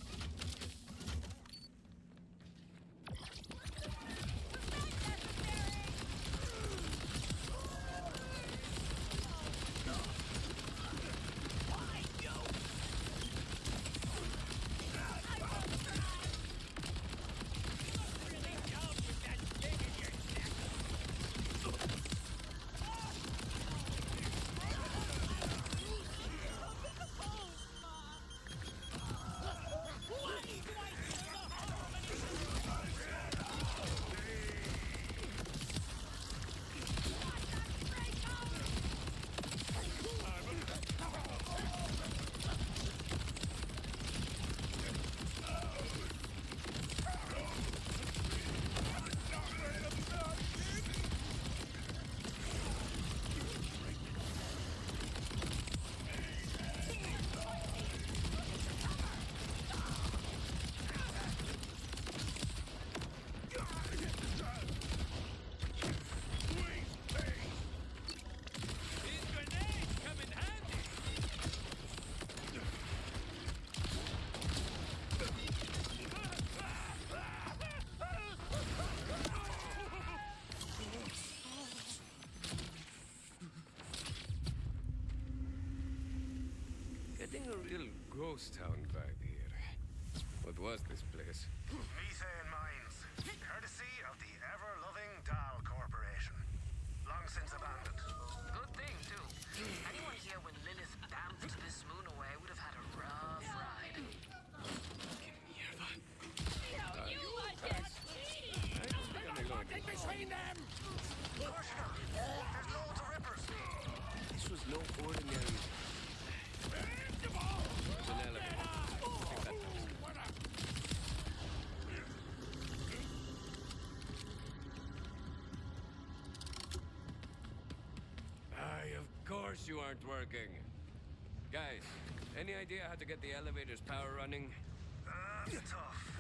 Getting a real ghost town vibe here. What was this place? Methane mines, courtesy of the ever-loving Dahl Corporation. Long since abandoned. Good thing, too. Anyone here when Lilith damped this moon away would have had a rough ride. Between them! Of course not. There's loads of rippers. This was no ordinary. There's an elevator. Aye, of course you aren't working. Guys, any idea how to get the elevator's power running? Tough.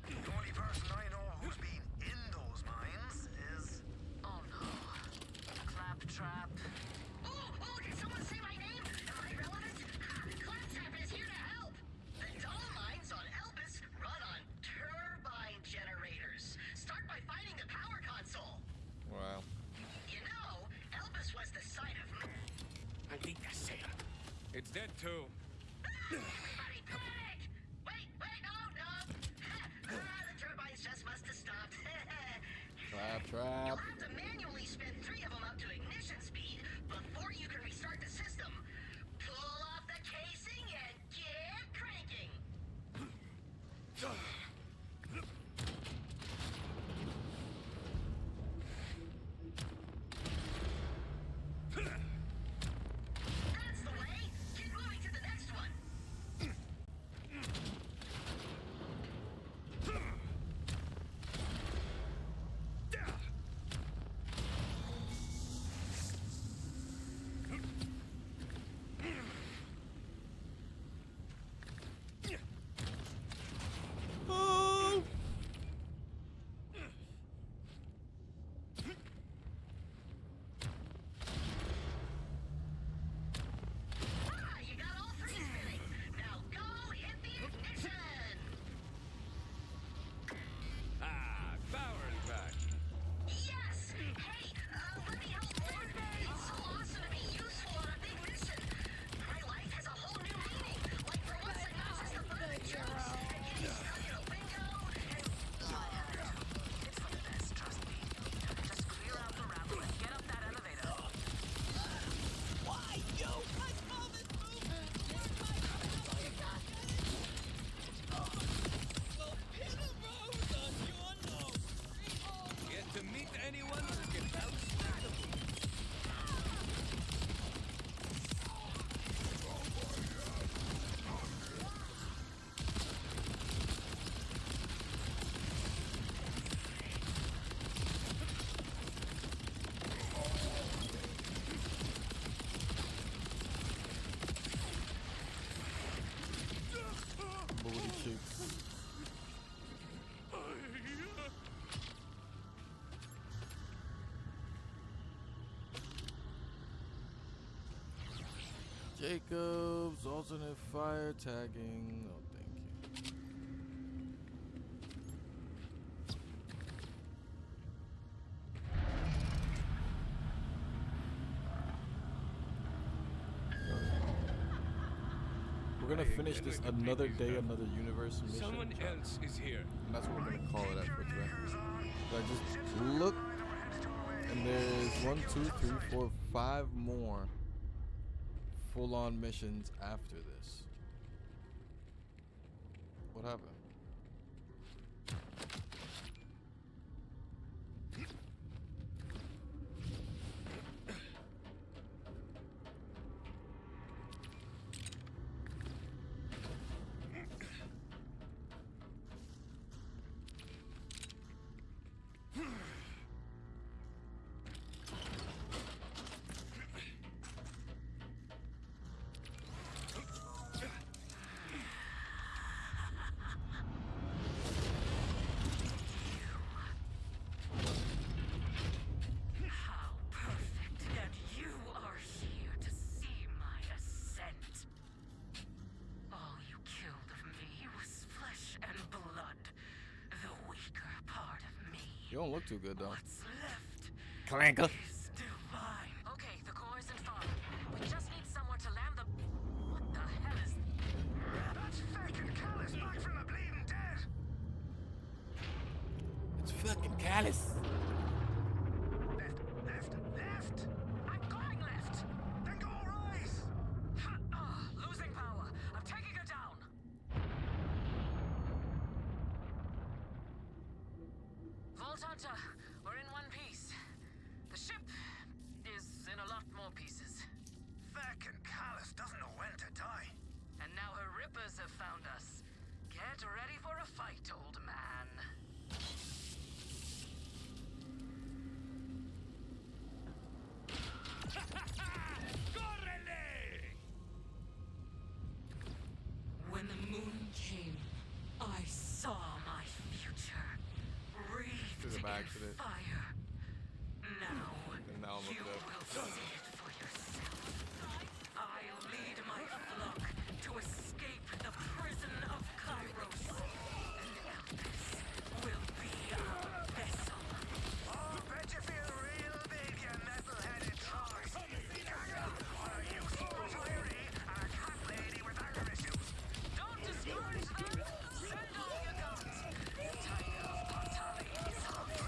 The only person I know who's been in those mines is... Oh no. Claptrap. Oh, did someone say my name? Am I relevant? Claptrap is here to help. The Dahl mines on Elpis run on turbine generators. Start by finding the power console. Wow. You know, Elpis was the site of... Maldita sea. It's dead too. Everybody panic! Wait, no. The turbines just must have stopped. Trap. You'll have to manually spin 3 of them up to ignition speed before you can restart the system. Pull off the casing and get cranking. That's the way. Keep moving to the next one. Jacobs, alternate fire tagging. Oh, thank you. We're gonna finish this Another Day, Another Universe mission. Someone else is here. And that's what we're gonna call it at for today. So I just look, and there's 1, 2, 3, 4, 5 more full-on missions after this. What happened? You don't look too good, though. Clanker. Okay, the core isn't far. We just need somewhere to land the... What the hell is... That's fucking Callus back from the bleeding dead! It's fucking Callus. Left! I'm going left! Then go right! Losing power. I'm taking her down. Vault Hunter, we're in one piece. The ship is in a lot more pieces. Fucking Callus doesn't know when to die. And now her rippers have found us. Get ready for a fight, old man. When the moon came, I saw my future. Wreathed in fire. Now you will see it for yourself. I'll lead my flock to escape the prison of Kairos. And Elpis will be our vessel. Oh, bet you feel real big, you metal-headed troll. What a useful retiree and a cat lady with anger issues. Don't discourage them! Send all your guns! The tiger of Patali is hungry.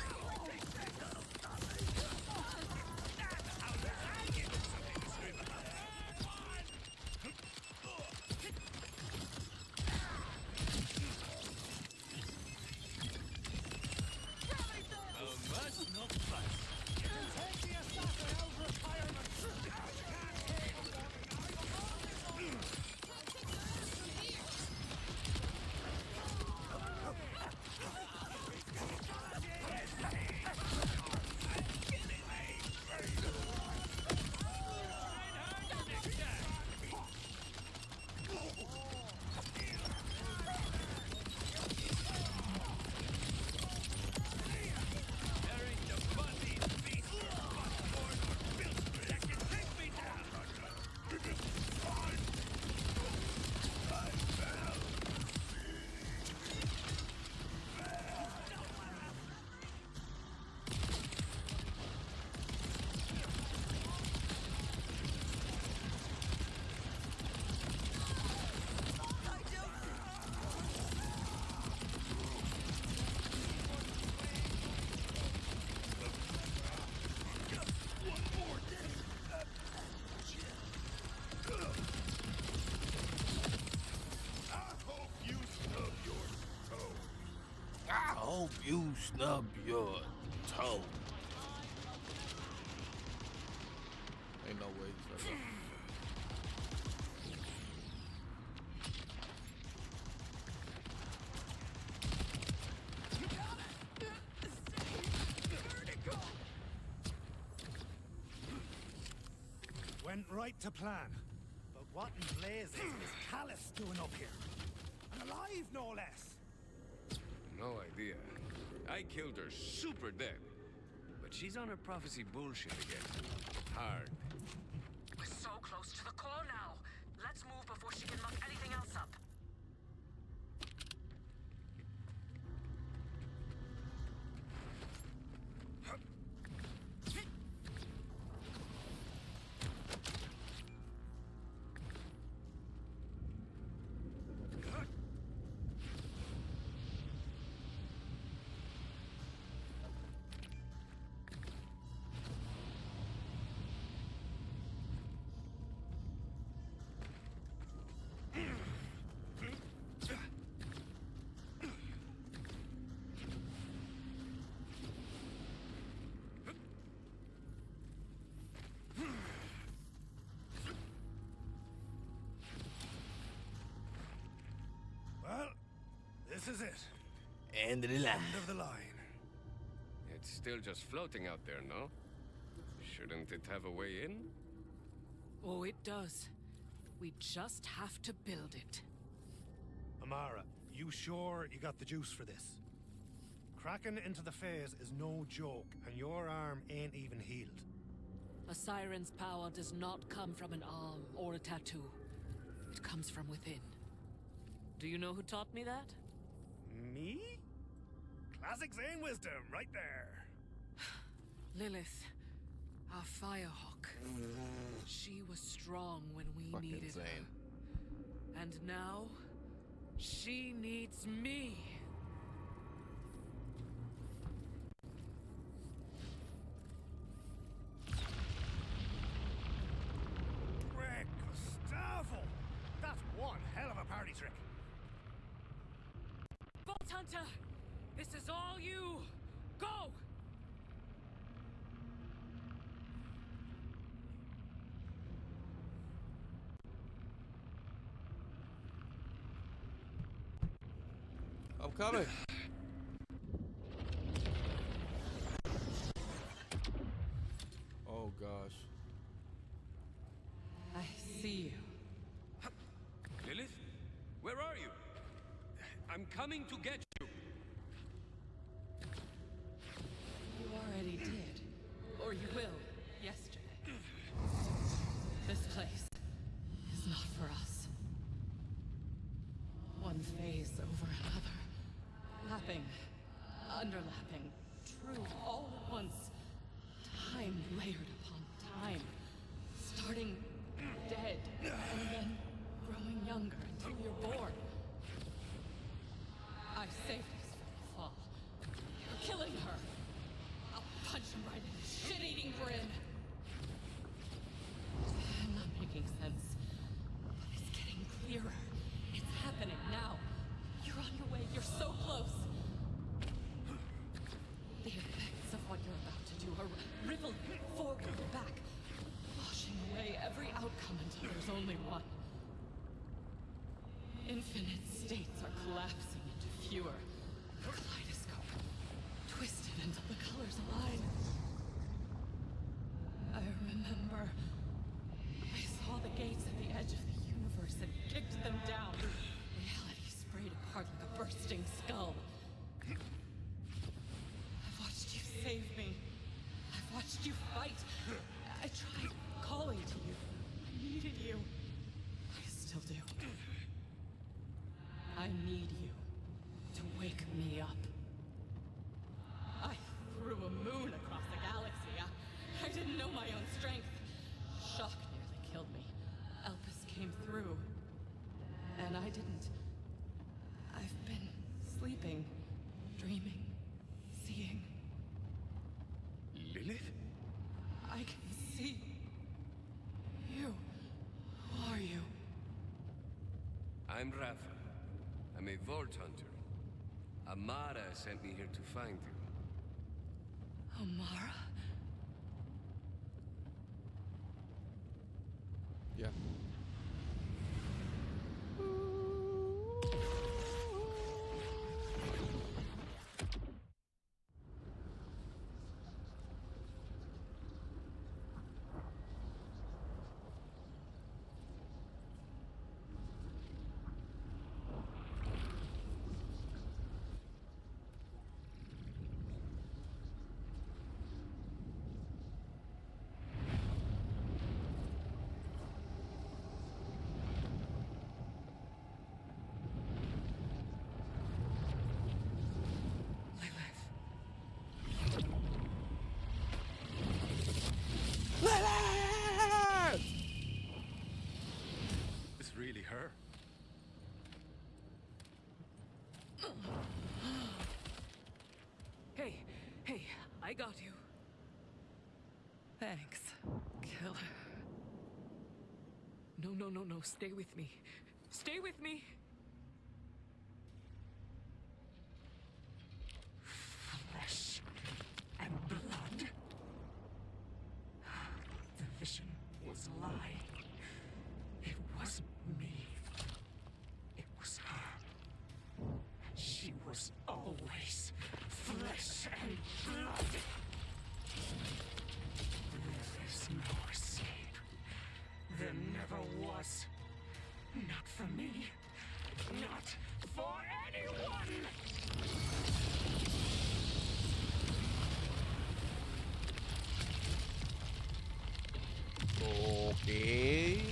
I hope you snub your toe. Ain't no way he's right. Went right to plan. But what in blazes is Callus doing up here? And alive, no less. No idea. I killed her super dead. But she's on her prophecy bullshit again. Hard. We're so close to the core now. Let's move before she can muck anything else up. Well, this is it. End of the line. End of the line. It's still just floating out there, no? Shouldn't it have a way in? Oh, it does. We just have to build it. Amara, you sure you got the juice for this? Cracking into the phase is no joke, and your arm ain't even healed. A siren's power does not come from an arm or a tattoo. It comes from within. Do you know who taught me that? Me? Classic Zane wisdom, right there. Lilith, our firehawk. She was strong when we Fucking needed Zane. her. And now, she needs me. Greg Gustavo! That's one hell of a party trick. Vault Hunter! This is all you! Go! I'm coming. Oh gosh. I see you. Lilith? Where are you? I'm coming to get you. You already did. Or you will, yesterday. This place is not for us. One phase over another. Lapping, underlapping, true all at once. Time layered upon time. Starting dead, and then growing younger until you're born. I saved us from the fall. You're killing her. I'll punch him right in his shit-eating grin. I'm not making sense, but it's getting clearer. It's happening now. You're on your way. You're so close. The effects of what you're about to do are rippling forward and back, washing away every outcome until there's only one. Infinite states are collapsing into fewer. Kaleidoscope, twisted until the colors align. I remember I saw the gates at the edge of the universe and kicked them down. Reality sprayed apart like a bursting skull. I've watched you save me. I've watched you fight. I tried calling to you. I needed you. I still do. I need you to wake me up. I threw a moon across the galaxy. I didn't know my own strength. Shock nearly killed me. Elpis came through. And I didn't. I've been sleeping, dreaming, seeing. Lilith? I can see you. Who are you? I'm Rafa. I'm a Vault Hunter. Amara sent me here to find you. Amara? Yeah. got you. Thanks, killer. No, no, no, no. Stay with me. Stay with me. Flesh and blood. The vision was a lie. It wasn't me. It was her. She was always flesh and blood. There is no escape. There never was. Not for me. Not for anyone! Okay.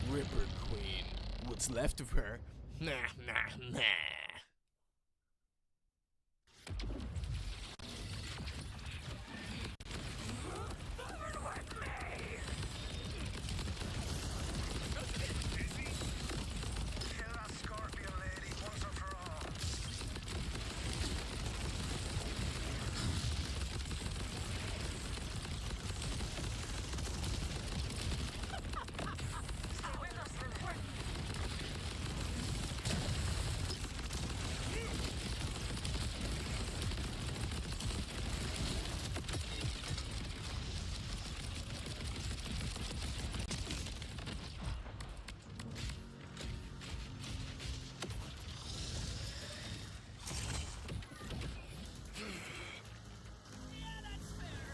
Ripper Queen. What's left of her? Nah, nah, nah. Kill that scorpion lady once and for all.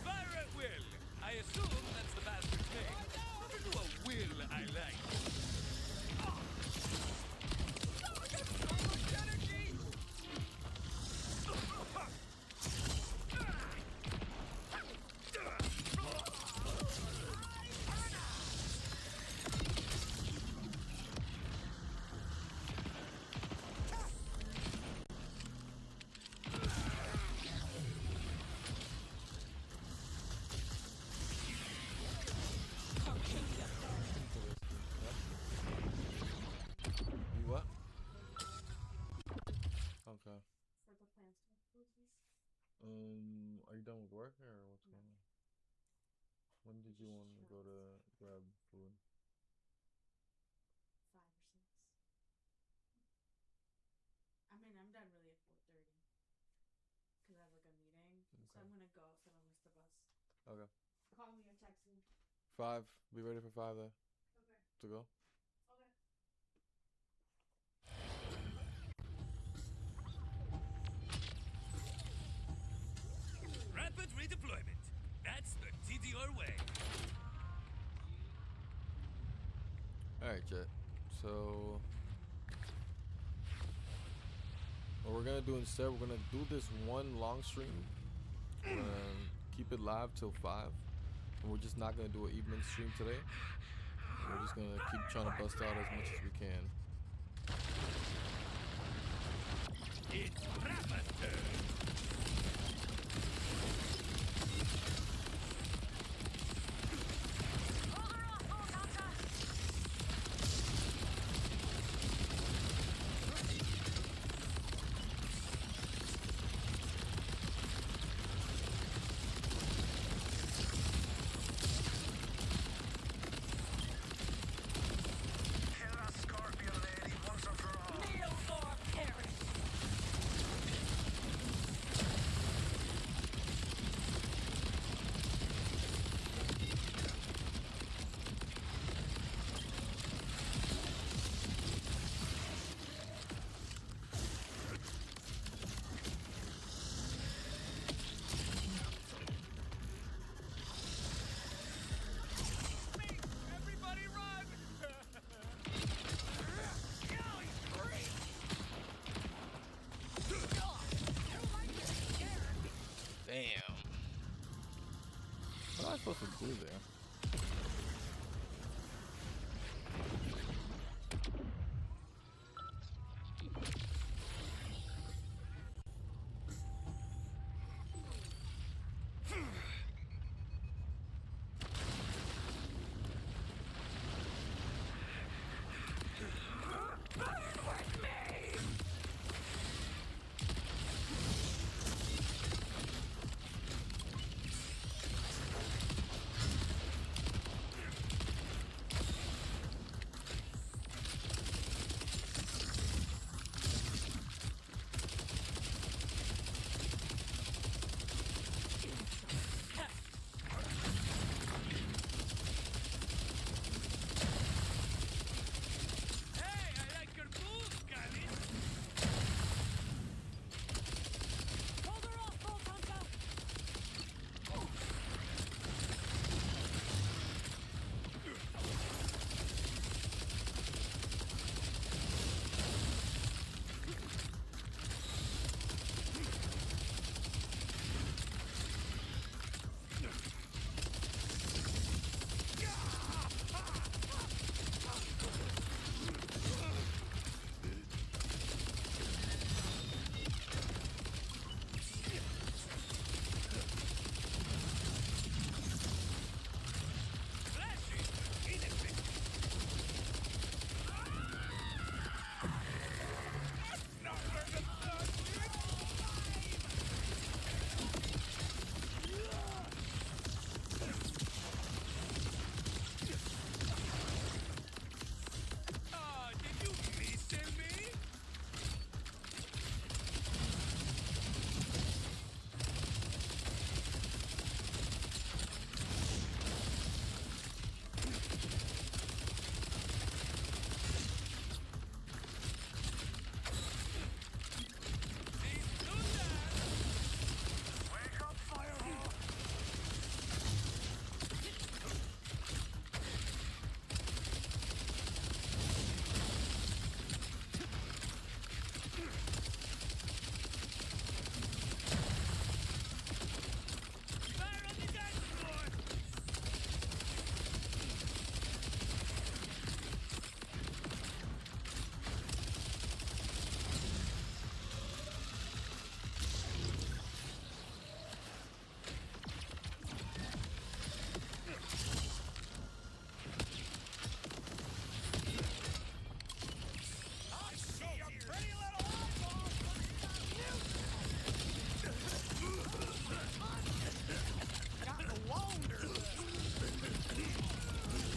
Fire at will. I assume that's the bastard's name. Do a will I like. You what? Okay. For the plans to please. Are you done with work or what's going on? When did you want to go to grab food? 5 or 6. I mean, I'm done really at 4:30. Because I have like a meeting. So I'm gonna go so I don't miss the bus. Okay. Call me or text me. 5. Be ready for 5 there. Okay. To go. Okay. Rapid redeployment. That's the TDR way. Alright, Jet. So what we're gonna do instead, we're gonna do this one long stream. We're gonna keep it live till 5. And we're just not gonna do an evening stream today. We're just gonna keep trying to bust out as much as we can. It's Rafa's turn. Kill that scorpion supposed to do there?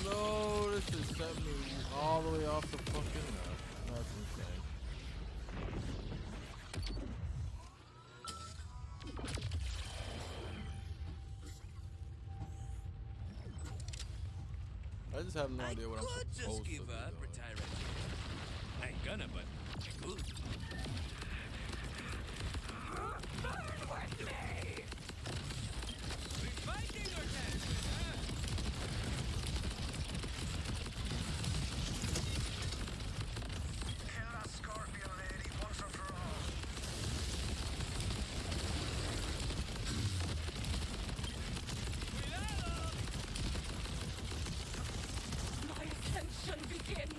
No, this is setting me all the way off the fucking map. That's insane. I just have no idea what I'm supposed just to give do. up, retire. I ain't gonna, but I could. We fighting or dancing, huh? Kill that scorpion lady once and for all. My ascension begins.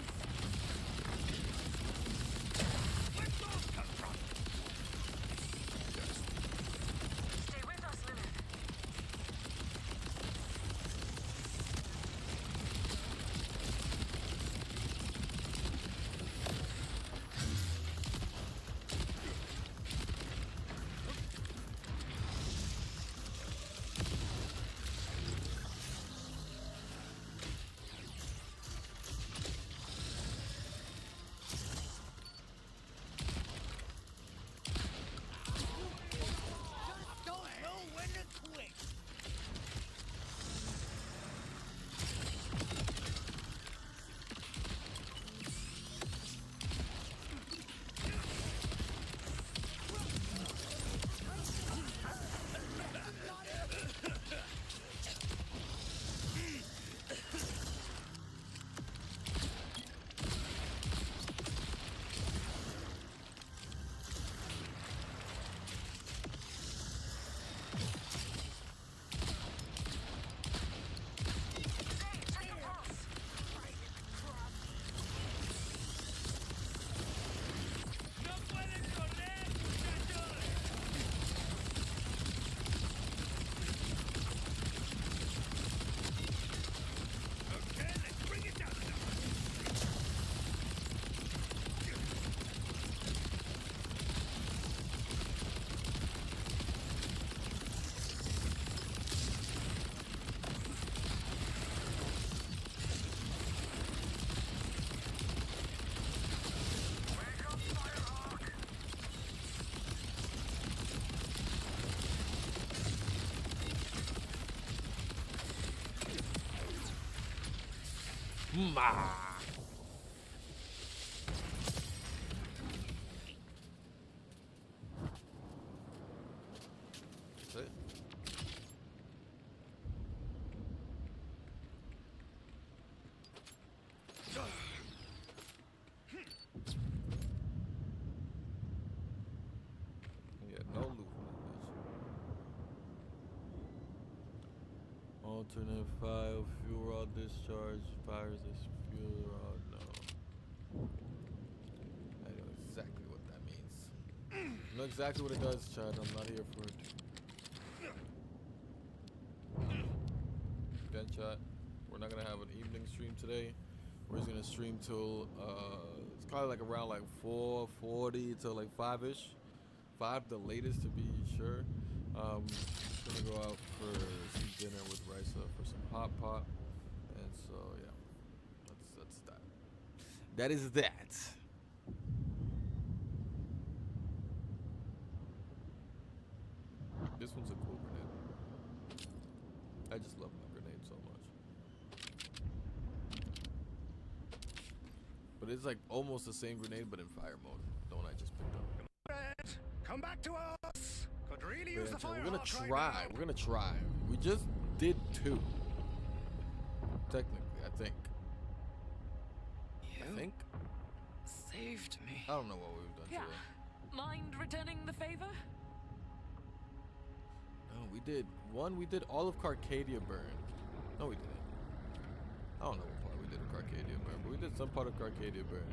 That's it. Yeah, no loot from that bitch. Alternate file, fuel rod discharge, fires this fuel rod. No. I know exactly what that means. I know exactly what it does, Chad. I'm not here for it. Then, chat, we're not gonna have an evening stream today. We're just gonna stream till it's probably like around like 4:40 till like 5ish, 5 the latest to be sure. Gonna go out for some dinner with Rafa for some hot pot, and so yeah, that's that. That is that. This one's a cool grenade. I just love my grenade so much. But it's like almost the same grenade, but in fire mode. The one I just picked up. Red, come back to us. Could really use the fire. We're gonna try. We're gonna try. We just did 2. Technically, I think. You saved me. I don't know what we've done Yeah. today. Mind returning the favor? No, we did one. We did all of Carcadia Burn. No, we didn't. I don't know what part we did of Carcadia Burn, but we did some part of Carcadia Burn.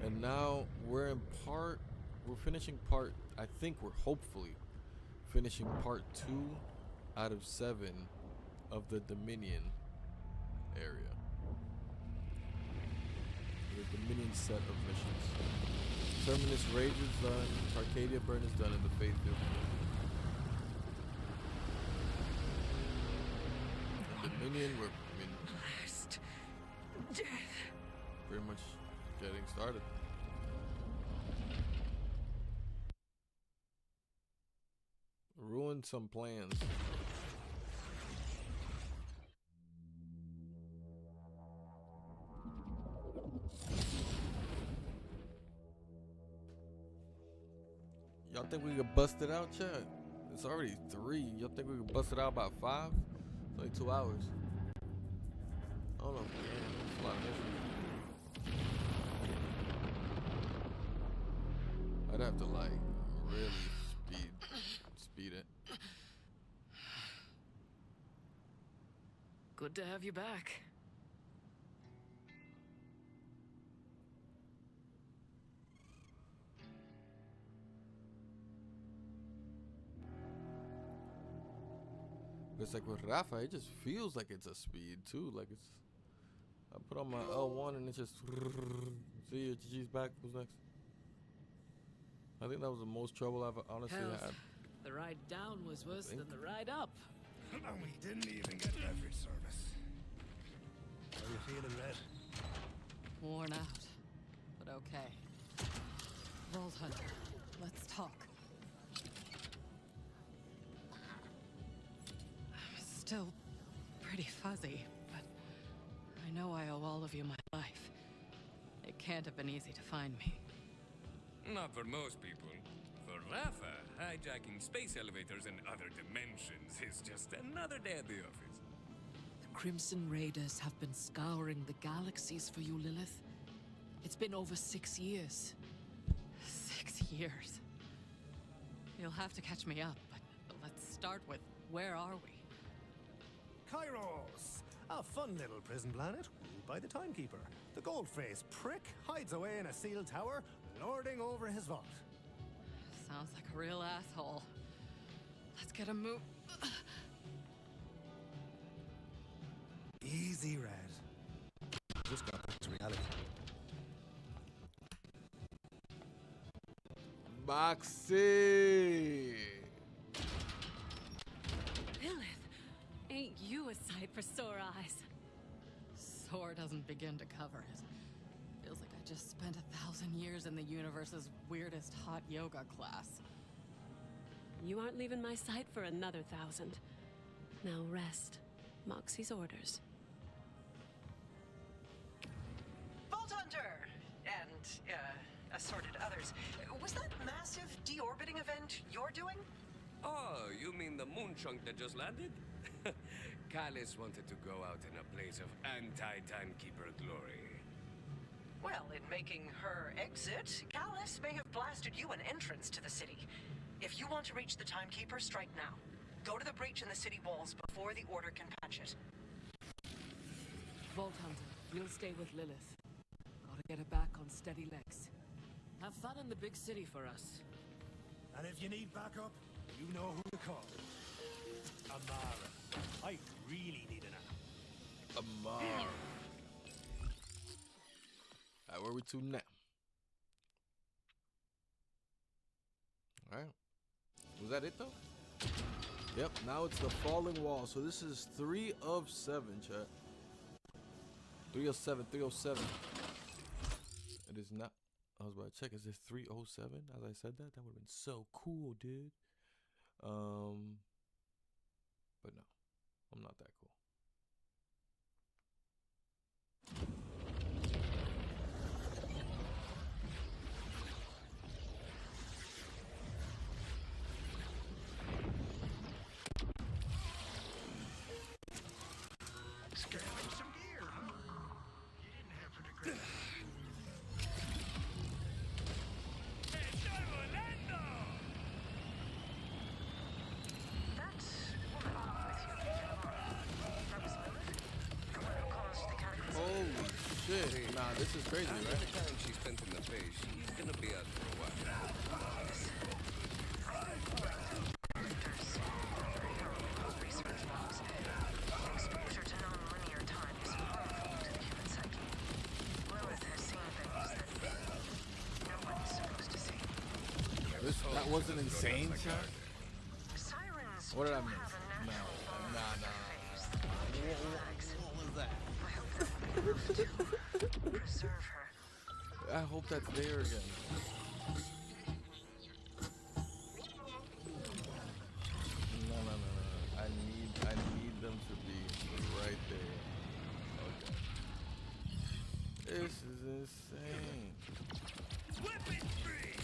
And now we're in part. We're finishing part. I think we're hopefully finishing part 2 out of 7 of the Dominion area. The Dominion set of missions. Terminus Rage is done. Arcadia Burn is done, and the Faith Field. And Dominion, we're Last death. pretty much getting started. Ruined some plans. Y'all think we could bust it out, chat? It's already 3. Y'all think we could bust it out by 5? It's only 2 hours. I don't know. It's a lot of missions. I'd have to like really speed it. Good to have you back. It's like with Rafa, it just feels like it's a speed too. Like it's, I put on my L1 and it just, see your GG's back. Who's next? I think that was the most trouble I've honestly had. The ride down was worse than the ride up. And we didn't even get beverage service. How are you feeling, Red? Worn out, but okay. Vault Hunter, let's talk. I'm still pretty fuzzy, but I know I owe all of you my life. It can't have been easy to find me. Not for most people. For Rafa, hijacking space elevators in other dimensions is just another day at the office. The Crimson Raiders have been scouring the galaxies for you, Lilith. It's been over 6 years. 6 years. You'll have to catch me up, but let's start with, where are we? Kairos, a fun little prison planet ruled by the Timekeeper. The gold-faced prick hides away in a sealed tower, lording over his vault. Sounds like a real asshole. Let's get a move. Easy, Red. Just got back to reality. Moxie! Lilith, ain't you a sight for sore eyes? Sore doesn't begin to cover it. Feels like I just spent 1,000 years in the universe's weirdest hot yoga class. You aren't leaving my sight for another 1,000. Now rest. Moxie's orders. Vault Hunter! And, assorted others. Was that massive deorbiting event you're doing? Oh, you mean the moon chunk that just landed? Callus wanted to go out in a blaze of anti-timekeeper glory. Well, in making her exit, Callus may have blasted you an entrance to the city. If you want to reach the Timekeeper, strike now. Go to the breach in the city walls before the Order can patch it. Vault Hunter, you'll stay with Lilith. Gotta get her back on steady legs. Have fun in the big city for us. And if you need backup, you know who to call. Amara. I really need an app. Amara. Alright, where we to now? Alright. Was that it though? Yep, now it's the falling wall. So this is 3 of 7, chat. 3 of 7, 307. It is not. I was about to check. Is it 307? As I said that, that would have been so cool, dude. But no, I'm not that cool. Scaling some gear, huh? You didn't happen to grab Holy shit. Nah, this is crazy, After right? the time she spent in the base, she's gonna be out for a while. Exposure to non-linear time is harmful to the human psyche. Lilith has seen things that nobody's supposed to see. That wasn't insane, chat? Sirens What did I do miss? have a No, natural bond nah. with their face that relax. What was that? I hope that will be enough to preserve her. I hope that's there again. No. I need them to be right there. Okay. This is insane. Weapon free!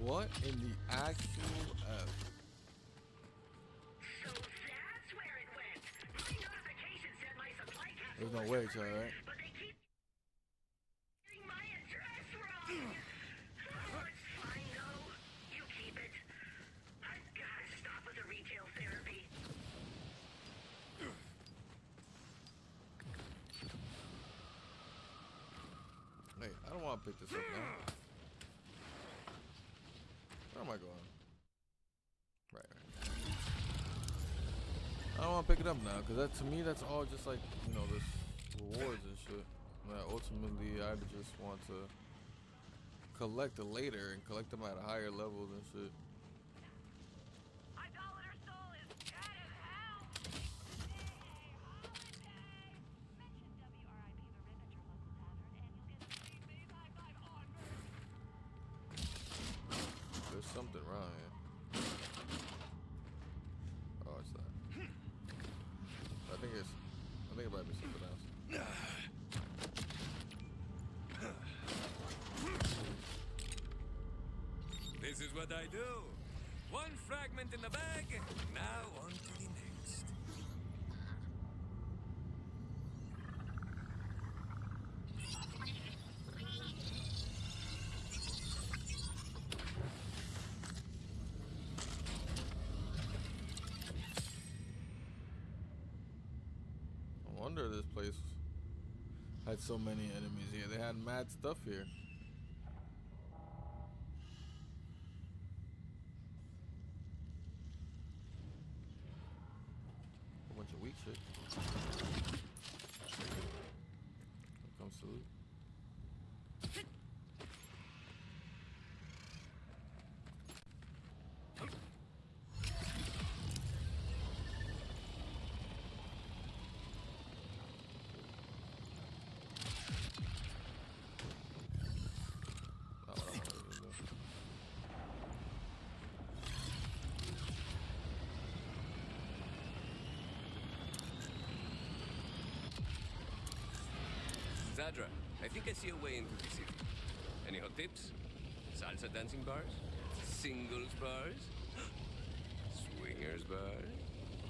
What in the actual F? So that's where it went. My notification said my supply capsule There's no was way, diverted, right? but they keep getting my address wrong. Oh, it's fine though. You keep it. I've gotta stop with the retail therapy. Hey, I don't want to pick this up now. Where am I going? want to pick it up now, because that, to me, that's all just like, you know, this rewards and shit. That ultimately, I just want to collect it later and collect them at higher levels and shit. There's something wrong here. Oh, it's not. I think it might be something else. This is what I do. One fragment in the bag, now on to the next. No wonder this place had so many enemies here. They had mad stuff here. A bunch of weak shit. Here comes salute. Zadra, I think I see a way into the city. Any hot tips? Salsa dancing bars? Singles bars? Swingers bars?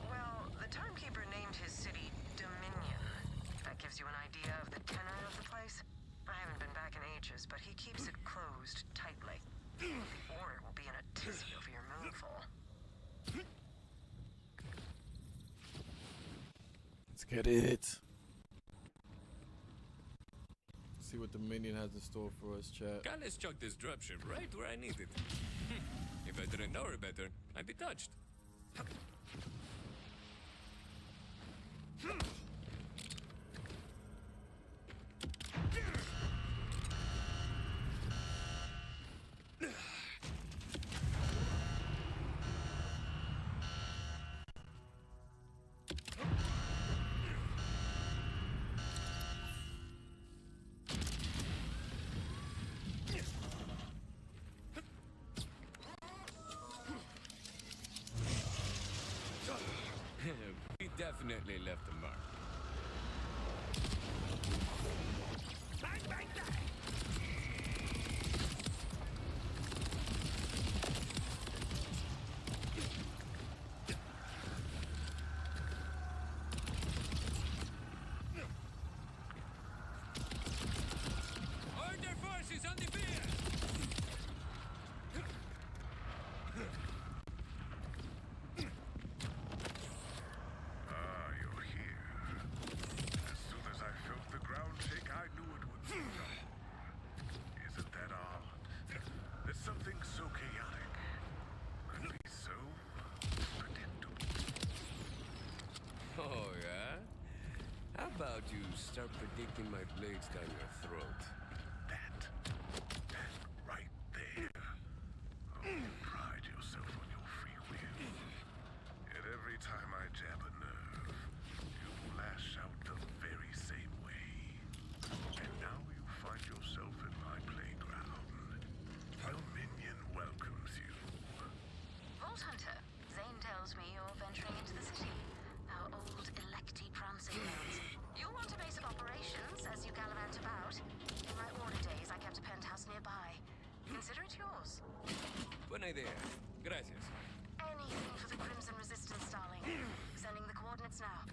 Well, the timekeeper named his city Dominion. That gives you an idea of the tenor of the place. I haven't been back in ages, but he keeps it closed tightly. The Order will be in a tizzy over your moonfall. Let's get it. See what the minion has in store for us, chat. Let's chuck this dropship right where I need it. If I didn't know her better, I'd be touched. We definitely left a mark. Bang, bang, bang! Order forces on the field! You're here. As soon as I felt the ground shake, I knew it would be done. Isn't that odd? There's something so chaotic could be so predictable. Oh, yeah? How about you start predicting my blades down your throat? That right there. Oh, you pride yourself on your free will. Yet every time I jab a nerve, you lash out the very same way. And now you find yourself in my playground. Your minion welcomes you. Vault Hunter, Zane tells me you're venturing into the city. Our old electy prancing grounds. You'll want a base of operations as you gallivant about. In my order days, I kept a penthouse nearby. Consider it yours. Buena idea. Gracias. Anything for the Crimson Resistance, darling. Sending the coordinates now.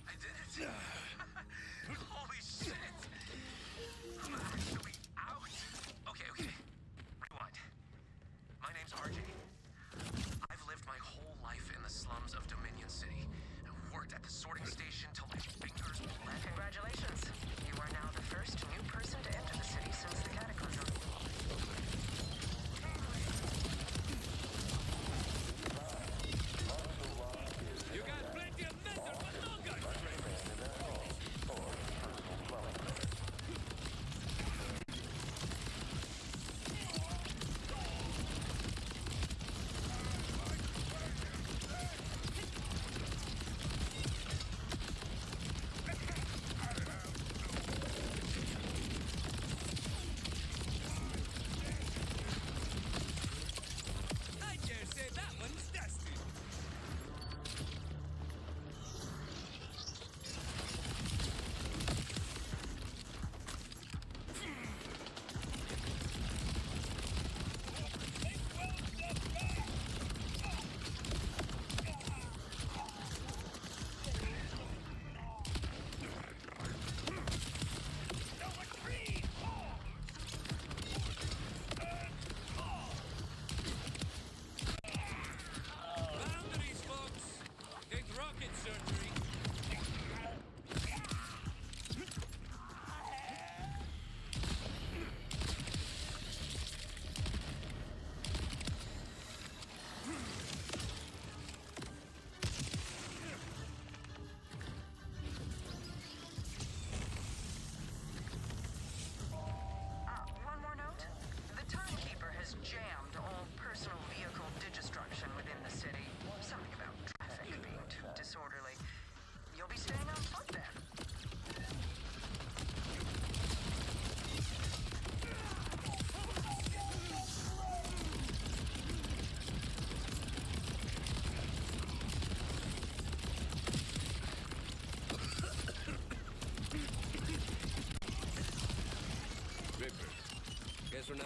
I did it! Holy shit! I'm actually out! Okay. Rewind. My name's RJ. I've lived my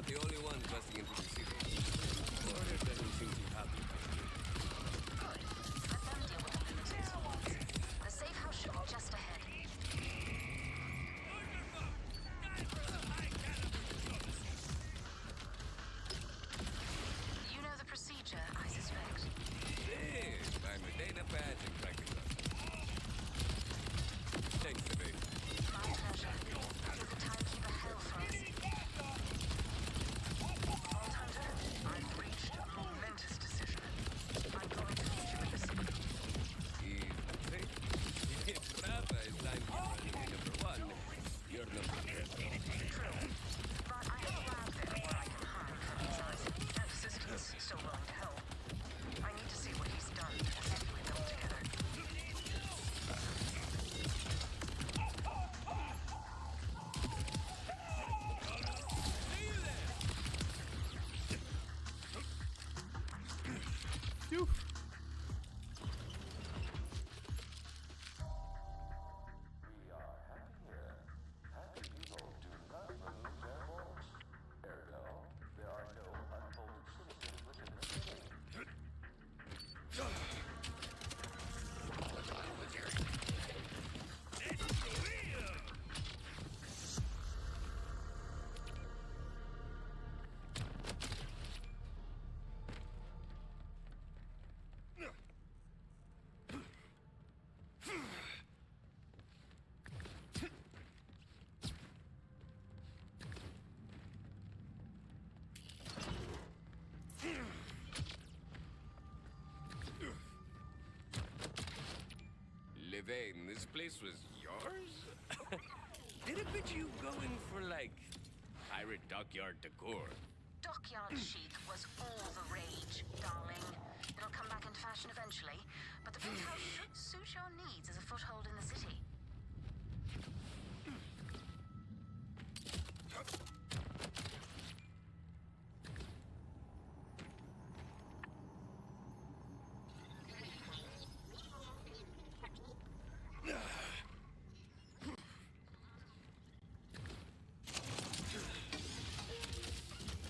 the only ones busting into the city. Order doesn't seem too happy. Let them deal with the lunatics. The safe house should be just ahead. You know the procedure, I suspect. Hey, I'm a data badge and practical. Thanks, Levine. My pleasure. Here's a timekeeper hell for us. Vault Hunter, I've reached a momentous decision. I'm going to meet you in the city. If Rafa is timekeeper enemy number one, you're number 10. True. But I have a lab there where I can hide from his eyes. And assistants still willing to help. I need to see what he's done to safely come together. Phew. Levine, this place was yours? Did it put you going for, like, pirate dockyard decor? Dockyard chic was all the rage, darling. It'll come back into fashion eventually, but the big house should suit your needs as a foothold in the city.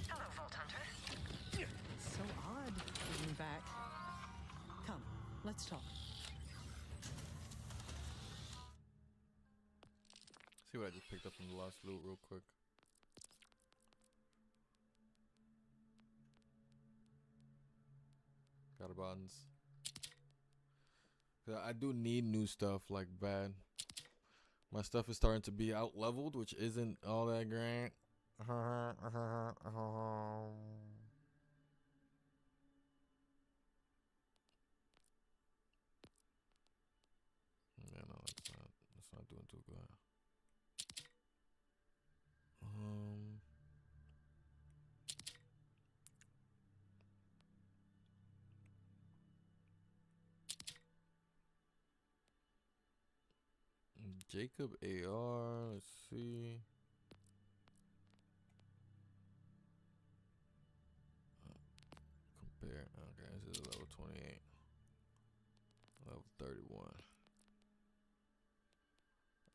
Hello, Vault Hunter. It's so odd being back. Come, let's talk. See what I just picked up from the last loot real quick. Got a buttons. I do need new stuff like bad. My stuff is starting to be out leveled, which isn't all that great. Yeah, no, that's not doing too good. Jacob AR, let's see. Compare. Okay, this is level 28. Level 31.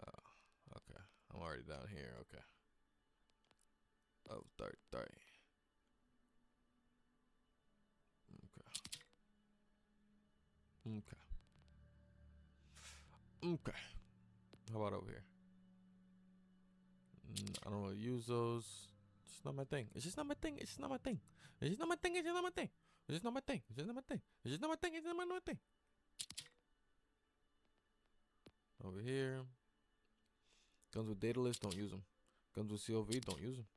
Oh, okay. I'm already down here. Okay. Level 33. Okay. Okay. Okay. How about over here? I don't really use those. It's just not my thing. It's just not my thing. It's just not my thing. It's just not my thing. It's just not my thing. It's just not my thing. It's just not my thing. It's just not my thing. It's just not my thing. Over here. Guns with data list, don't use them. Guns with COV, don't use them.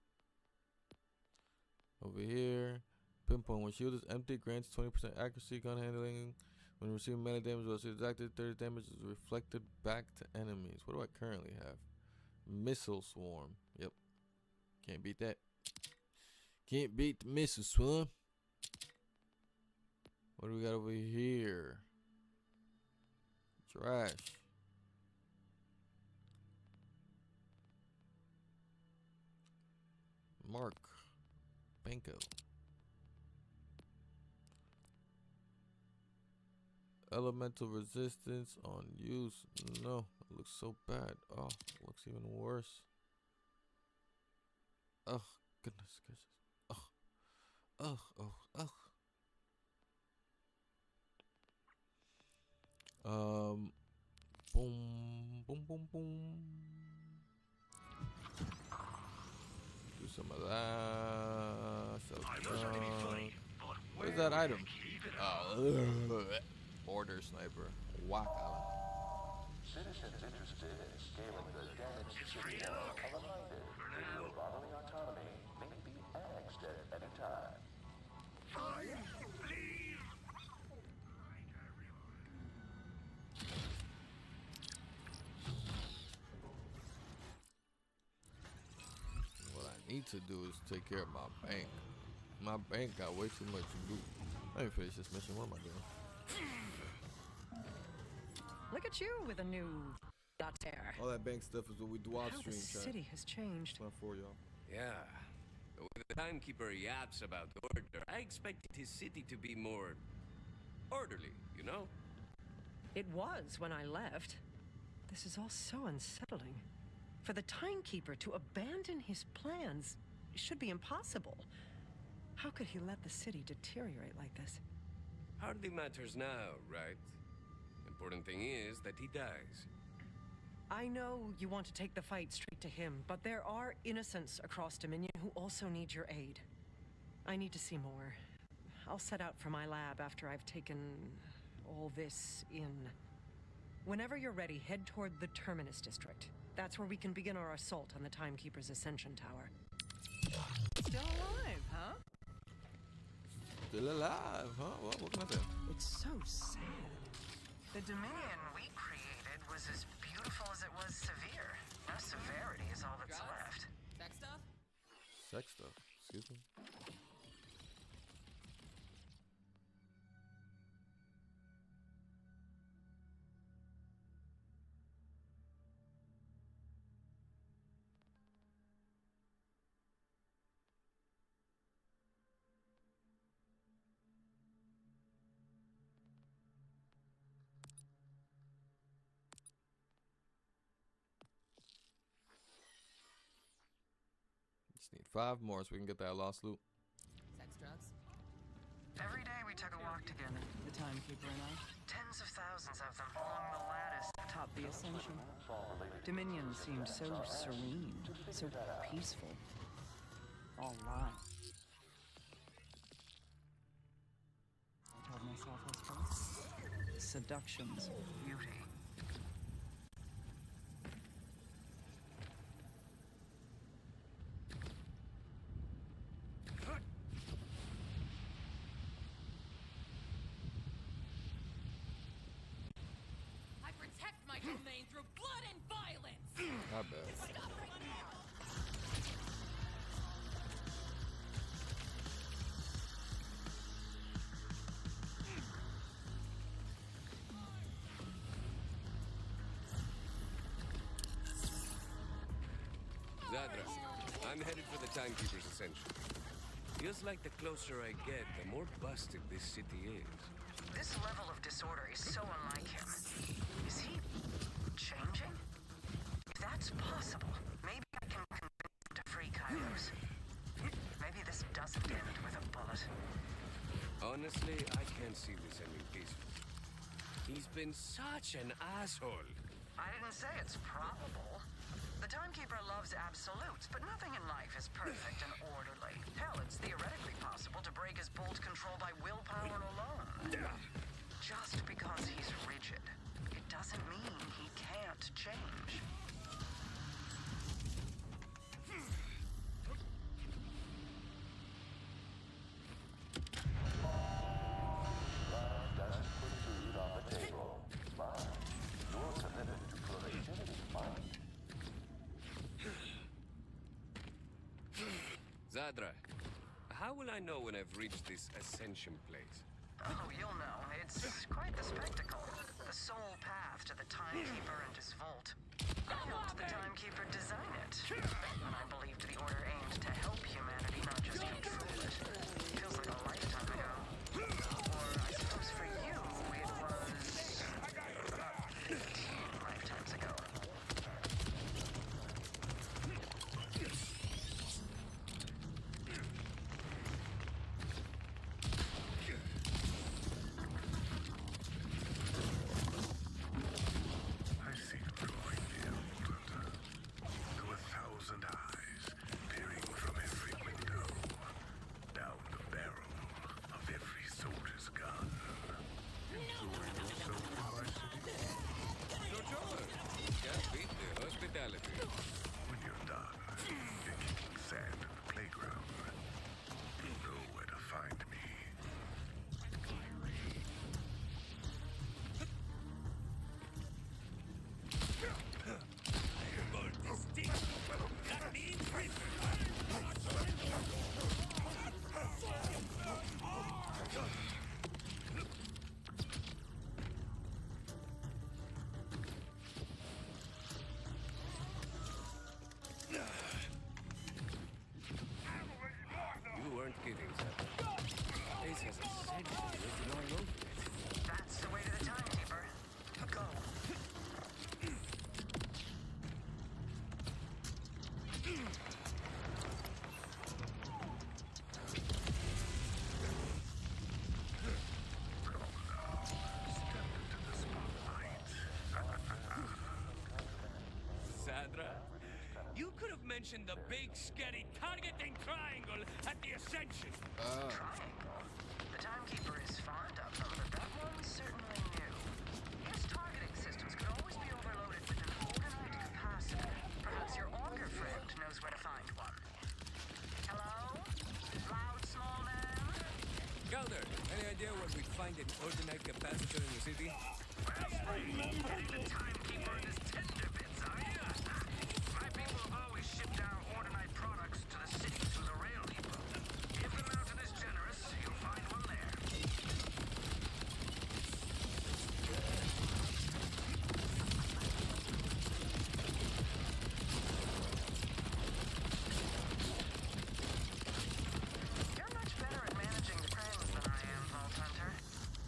Over here. Pinpoint. When shield is empty, grants 20% accuracy, gun handling. When receiving melee damage, while it's active, 30 damage is reflected back to enemies. What do I currently have? Missile swarm. Yep. Can't beat that. Can't beat the missile swarm. What do we got over here? Trash. Mark. Banco. Elemental resistance on use. No, it looks so bad. Oh, it looks even worse. Oh, goodness gracious. Ugh, ugh, ugh. Boom, boom, boom, boom. Do some of that. Where's that item? Order sniper. Wakala. Citizens interested in scaling the damaged city are reminded your bodily autonomy may be annexed at any time. Fine, leave. What I need to do is take care of my bank. My bank got way too much to do. Let me finish this mission. What am I doing? Look at you with a new daughter. All that bank stuff is what we do off How stream, the chat. city has changed. Not for y'all. Yeah. When the timekeeper yaps about order, I expected his city to be more orderly, you know? It was when I left. This is all so unsettling. For the timekeeper to abandon his plans should be impossible. How could he let the city deteriorate like this? Hardly matters now, right? Important thing is that he dies. I know you want to take the fight straight to him, but there are innocents across Dominion who also need your aid. I need to see more. I'll set out for my lab after I've taken all this in. Whenever you're ready, head toward the Terminus District. That's where we can begin our assault on the Timekeeper's Ascension Tower. Still alive, huh? Still alive, huh? Well, what can I say? It's so sad. The Dominion we created was as beautiful as it was severe. Now severity is all that's left. Sex stuff? Sex stuff. Excuse me. Just need 5 more so we can get that lost loot. Sex drugs? Every day we took a walk together. The timekeeper and I? Tens of thousands of them along the lattice atop the Ascension. Dominion seemed so serene, so peaceful. All lies. I told myself I was close. Seductions of beauty. I protect my domain through blood and violence! Not bad. Stop right now! Zadra, I'm headed for the Timekeeper's Ascension. Feels like the closer I get, the more busted this city is. This level of disorder is so unlike him. Is he changing? If that's possible, maybe I can convince him to free Kairos. Maybe this doesn't end with a bullet. Honestly, I can't see this ending peacefully. He's been such an asshole. I didn't say it's probable. The Timekeeper loves absolutes, but nothing in life is perfect and orderly. Hell, it's theoretically possible to break his bolt control by willpower alone. Just because he's rigid, it doesn't mean he can't change. Doesn't put food on the table. But your commitment to productivity might. Zadra, how will I know when I've reached this Ascension place? Oh, you'll know. It's quite the spectacle. The sole path to the Timekeeper and his vault. I helped the Timekeeper design it. And I believed the Order aimed to help humanity, not just control it. Feels like a lifetime ago. Or I suppose for you, it was about 15 lifetimes ago. mention the big, scary targeting triangle at the Ascension. Triangle? The timekeeper is fond of them, but that one's certainly new. His targeting systems could always be overloaded with an organite capacitor. Perhaps your auger friend knows where to find one. Hello? Loud, small man? Calder, any idea where we'd find an ordinate capacitor in the city? The timekeeper in his tender bits, are you? My people have always shipped our ordinite products to the city through the rail depot. If the mountain is generous, you'll find one there. You're much better at managing the cranes than I am, Vault Hunter.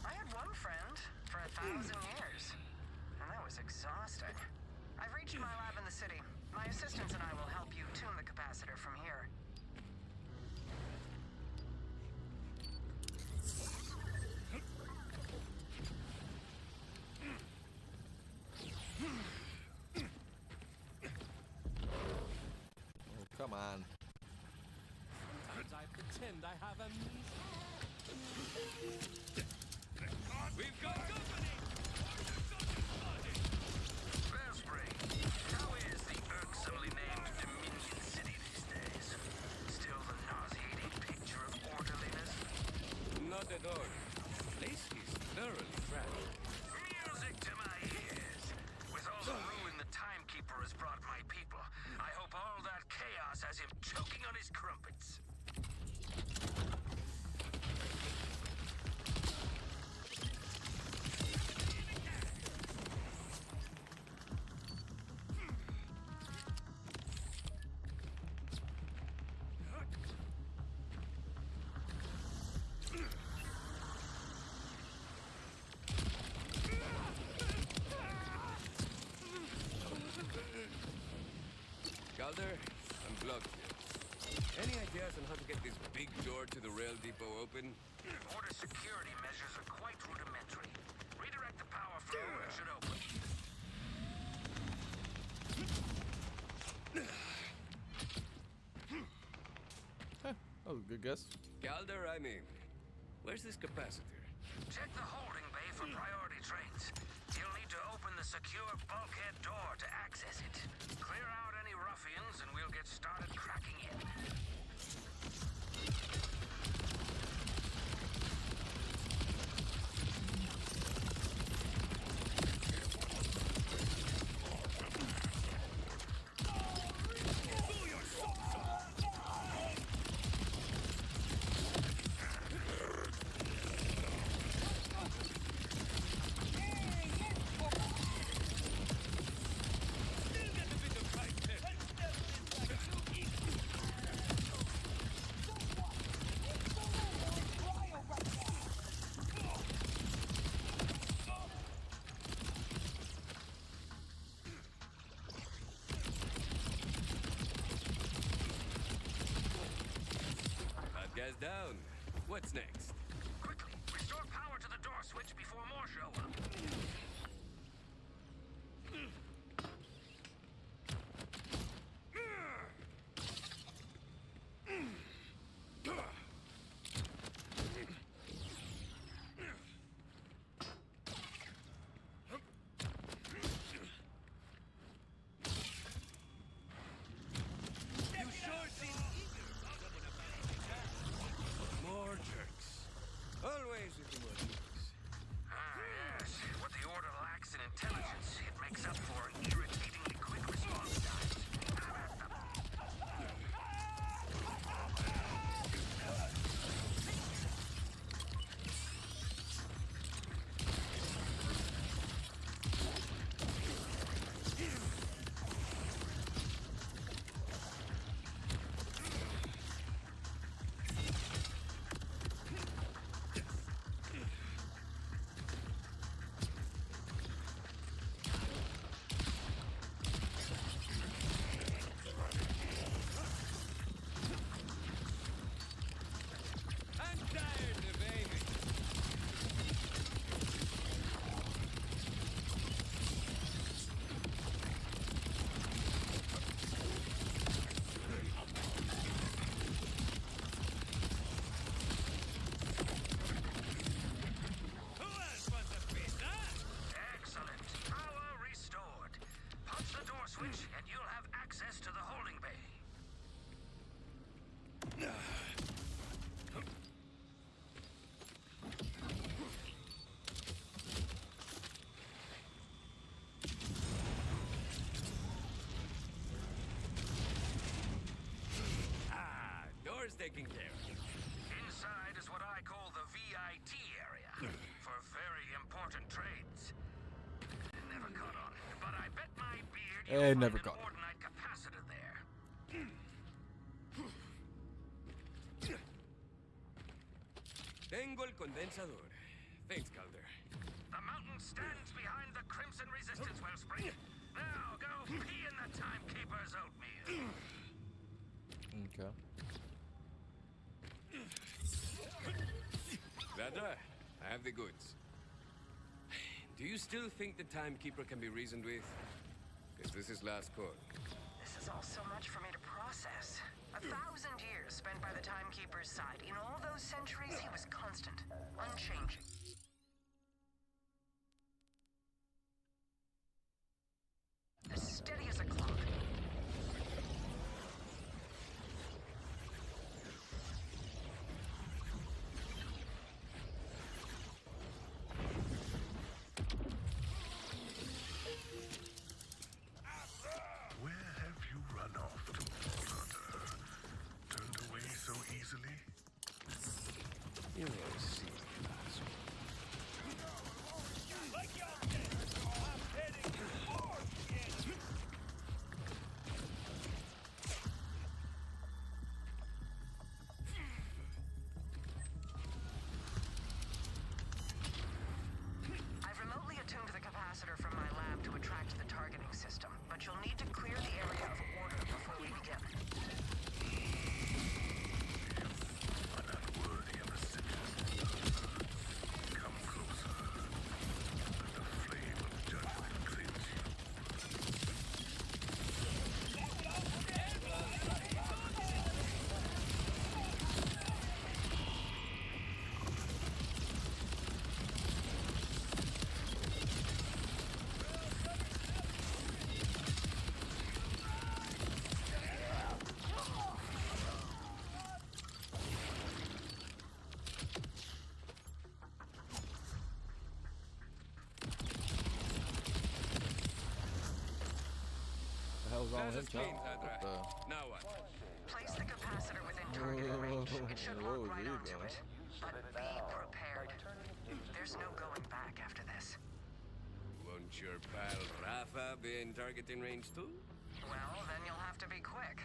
I had one friend for 1,000 years, and that was exhausting. I've reached my lab in the city. My assistants and I will help you tune the capacitor from here. Oh, come on. Sometimes I pretend I have amnesia. We've got company! Wellspring, how is the irksomely named Dominion City these days? Still the nauseating picture of orderliness? Not at all. The place is thoroughly trashed. Music to my ears. With all the ruin the timekeeper has brought my people, I hope all that chaos has him choking on his crumpets. Calder, I'm blocked here. Any ideas on how to get this big door to the rail depot open? Order security measures are quite rudimentary. Redirect the power flow and it should open. That was a good guess. Calder, I mean, where's this capacitor? Check the holding bay for priority trains. You'll need to open the secure bulkhead door to access it. Clear out any ruffians and we'll get started cracking in. Hot gas down. What's next? Quickly, restore power to the door switch before more show up. You sure seem eager. More jerks. taken care of? Inside is what I call the VIT area for very important trades. Never caught on, but I bet my beard you'll find never an caught on. ordinite capacitor there. Tengo el condensador. Thanks, Calder. The mountain stands behind the Crimson Resistance Wellspring. Now go pee in the Timekeeper's oatmeal. Okay. Zadra, I have the goods. Do you still think the Timekeeper can be reasoned with? Because this is last call. This is all so much for me to process. 1,000 years spent by the Timekeeper's side. In all those centuries, he was constant, unchanging. As steady as a clock. Where have you run off to, Hunter? Turned away so easily? You will see. I've remotely attuned the capacitor from my lab to attract the targeting system, but you'll need to clear the area of order before we begin. Are not worthy of ascension. Come closer. Let the flame of judgment cleanse you. The hell's wrong with him, Plaza's Chuck? clean, Zadra. What the- Now what? Place the capacitor within targeting range. It should Whoa, lock right here you onto go. it. But be prepared. There's no going back after this. Won't your pal Rafa be in targeting range too? Well, then you'll have to be quick.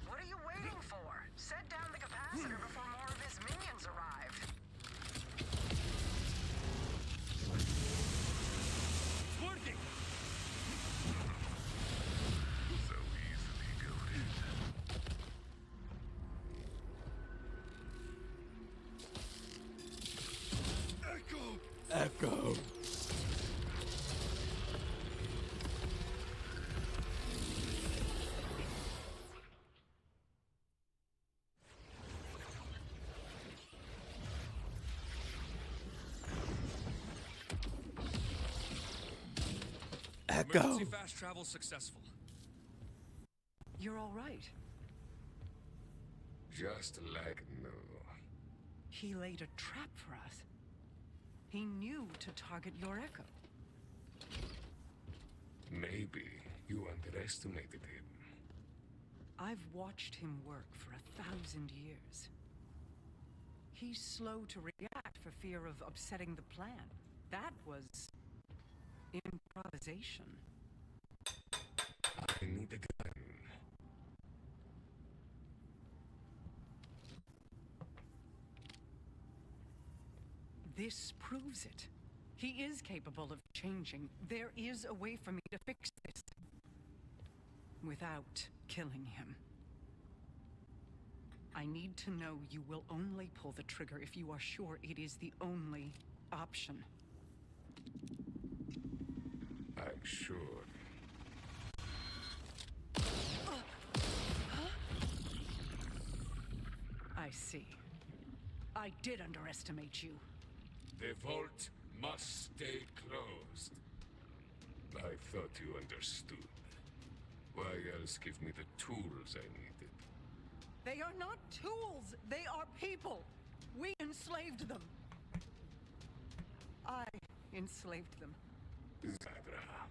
What are you waiting for? Set down the capacitor before more of his minions arrive. Working! So easily goaded. Echo. Echo. Emergency fast travel successful. You're all right. Just like no. He laid a trap for us. He knew to target your echo. Maybe you underestimated him. I've watched him work for 1,000 years. He's slow to react for fear of upsetting the plan. That was improvisation. I need a gun. This proves it. He is capable of changing. There is a way for me to fix this. Without killing him. I need to know you will only pull the trigger if you are sure it is the only option. I'm sure. I see. I did underestimate you. The vault must stay closed. I thought you understood. Why else give me the tools I needed? They are not tools! They are people! We enslaved them! I enslaved them. Zadra,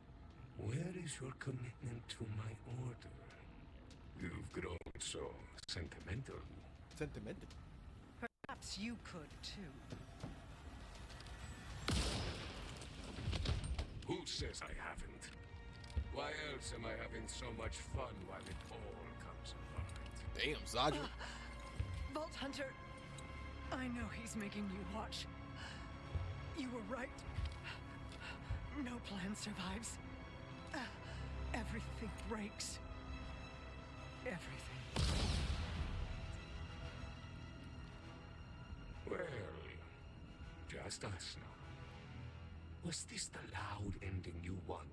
where is your commitment to my order? You've grown so sentimental. Sentimental? Perhaps you could, too. Who says I haven't? Why else am I having so much fun while it all comes apart? Damn, Zadra. Vault Hunter, I know he's making you watch. You were right. No plan survives. Everything breaks. Everything. Well, just us now. Was this the loud ending you wanted?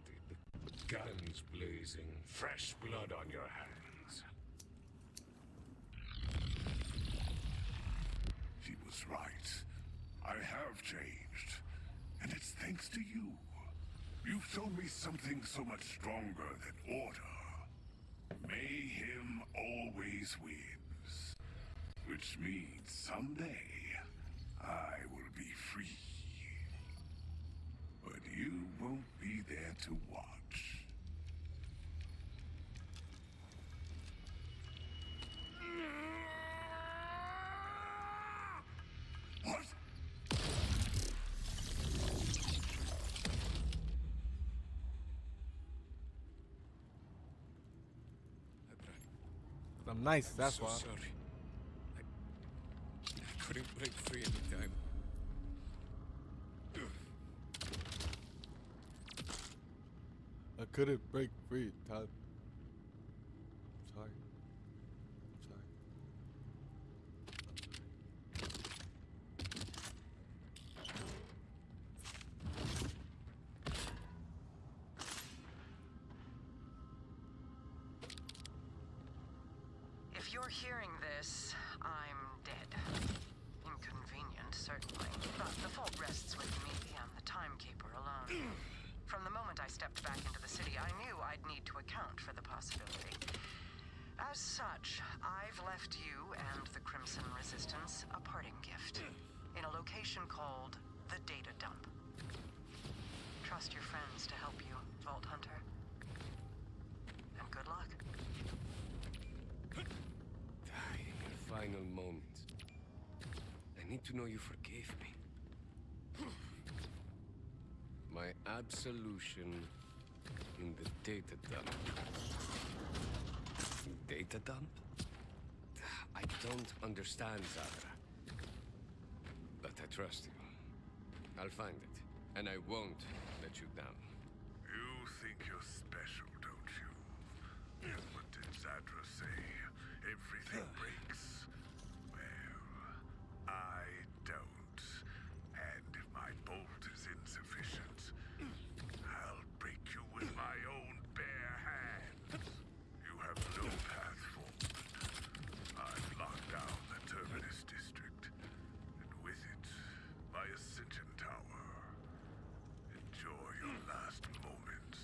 Guns blazing, fresh blood on your hands. She was right. I have changed. And it's thanks to you. You've shown me something so much stronger than order. Mayhem always wins. Which means someday, I will be free. But you won't be there to watch. What? I'm nice, that's so why. Sorry. I couldn't break free at the time. I couldn't break free, Todd. Sorry. Sorry. If you're hearing this, I'm dead. Inconvenient, certainly, but the fault rests with me and the Timekeeper alone. From the moment I stepped back into the city, I knew I'd need to account for the possibility. As such, I've left you and the Crimson Resistance a parting gift in a location called the Data Dump. Trust your friends to help you, Vault Hunter. And good luck. In your final moments. I need to know you forgave me. My absolution in the data dump. Data dump? I don't understand, Zadra. But I trust you. I'll find it, and I won't let you down. You think you're special, don't you? And what did Zadra say? Everything breaks? Well, I don't. And if my bolt is insufficient, I'll break you with my own bare hands. You have no path forward. I've locked down the Terminus District, and with it, my Ascension Tower. Enjoy your last moments.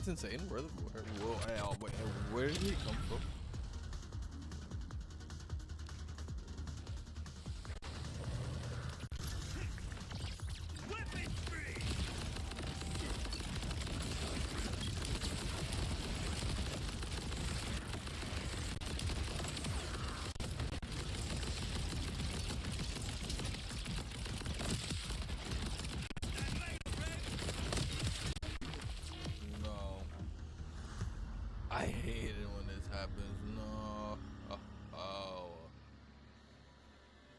That's insane. Where did he come from? I hate it when this happens. No. Oh.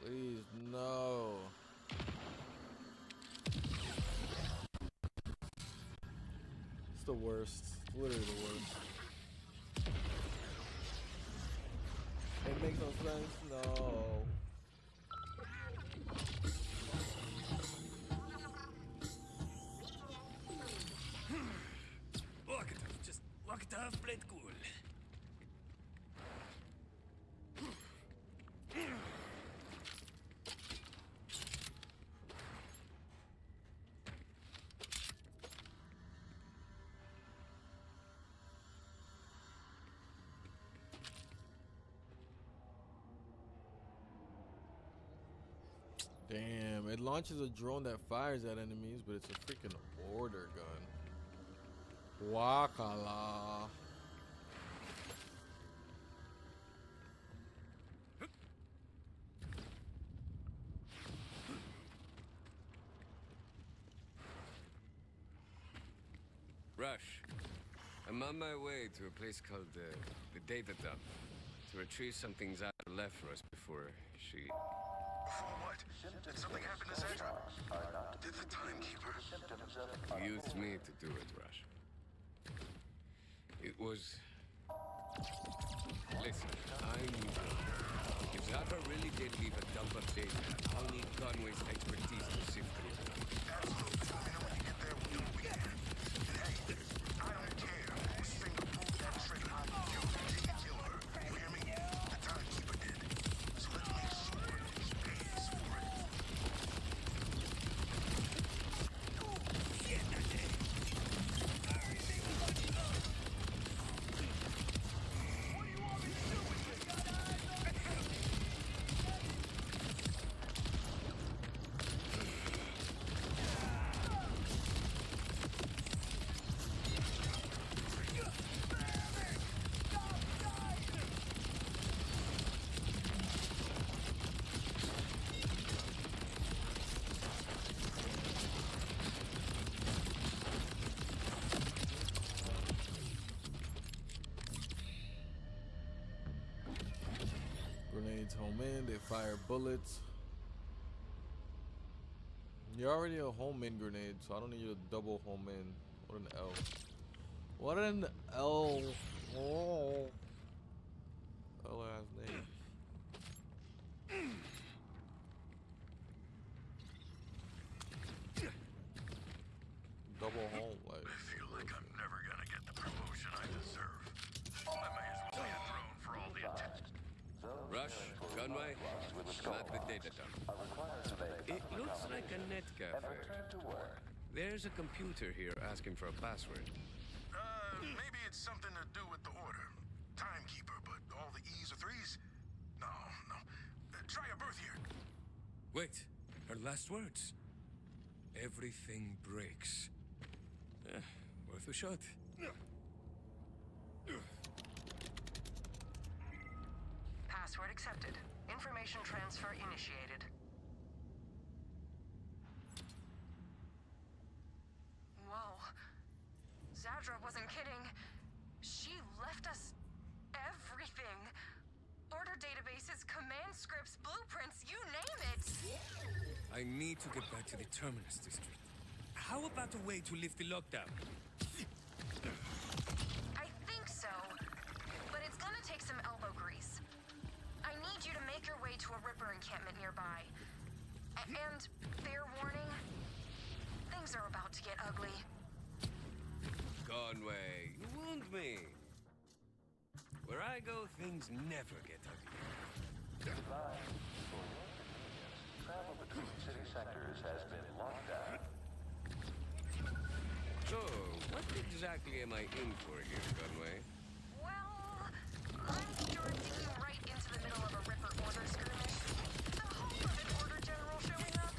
Please, no. It's the worst. It's literally the worst. It makes no sense. No. Look at the blade cool. Damn, it launches a drone that fires at enemies, but it's a freaking order gun. Wakala. Rush. I'm on my way to a place called the Data Dump to retrieve some things I left for us before she... For what? Did something happen to Sandra? Did the timekeeper? Used me to do it, Rush. It was... Listen, I knew. If Zaka really did leave a dump of data, I'll need Conway's expertise to sift through it. Absolutely. I know when you get there, we'll do what we can. And hey, I don't care whose finger pulled that trigger. You didn't kill her. You hear me? The timekeeper did. So let's make sure he pays for it. Grenades home in, they fire bullets. You're already a home in grenade, so I don't need you to double home in. What an L. What an L. Oh. L ass name. Double home, like. I feel like I'm never gonna get the promotion I deserve. I may as well be a drone for all the attention. Rush, Conway, I'm at the Data Dump. It looks like a net cafe. There's a computer here asking for a password. Maybe it's something to do with the order. Timekeeper, but all the E's are threes? No. Try a birth year. Wait, her last words. Everything breaks. Worth a shot. Password accepted. Information transfer initiated. Whoa. Zadra wasn't kidding. She left us everything. Order databases, command scripts, blueprints, you name it. I need to get back to the Terminus District. How about a way to lift the lockdown? I think so, but it's gonna take some elbow grease. I need you to make your way to a Ripper encampment nearby. And, fair warning, things are about to get ugly. Conway, you wound me. Where I go, things never get ugly. Travel between city sectors has been locked down. So, what exactly am I in for here, Conway? Well, I'm directing you right into the middle of a Ripper order skirmish. The hope of an order general showing up.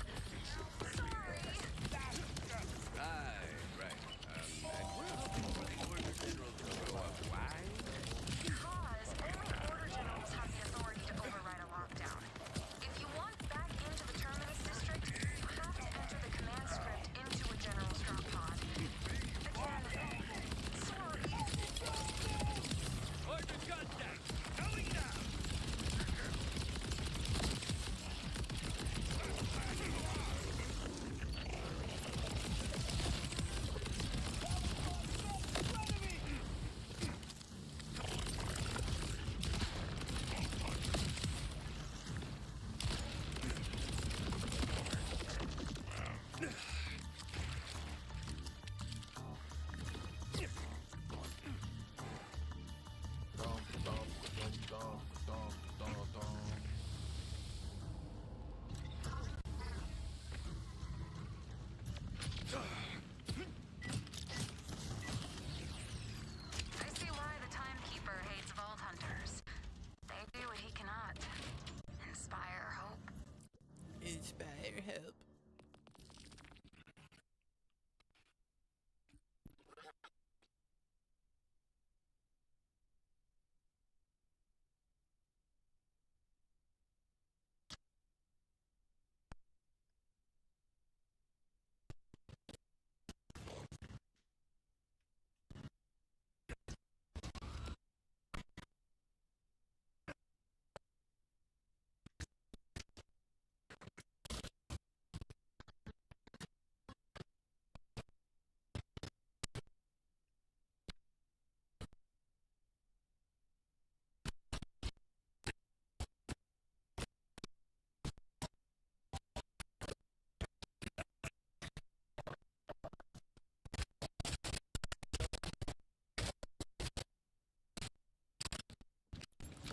Sorry. Right. And we're hoping for the Order General to show up. Why? Because only order generals have the authority to override a lockdown. If you want back into the Terminus District, you have to enter the command script into a general's drop pod. Again, sorry. Order contact! Going down! I see why the Timekeeper hates Vault Hunters. They do what he cannot. Inspire hope. Inspire hope.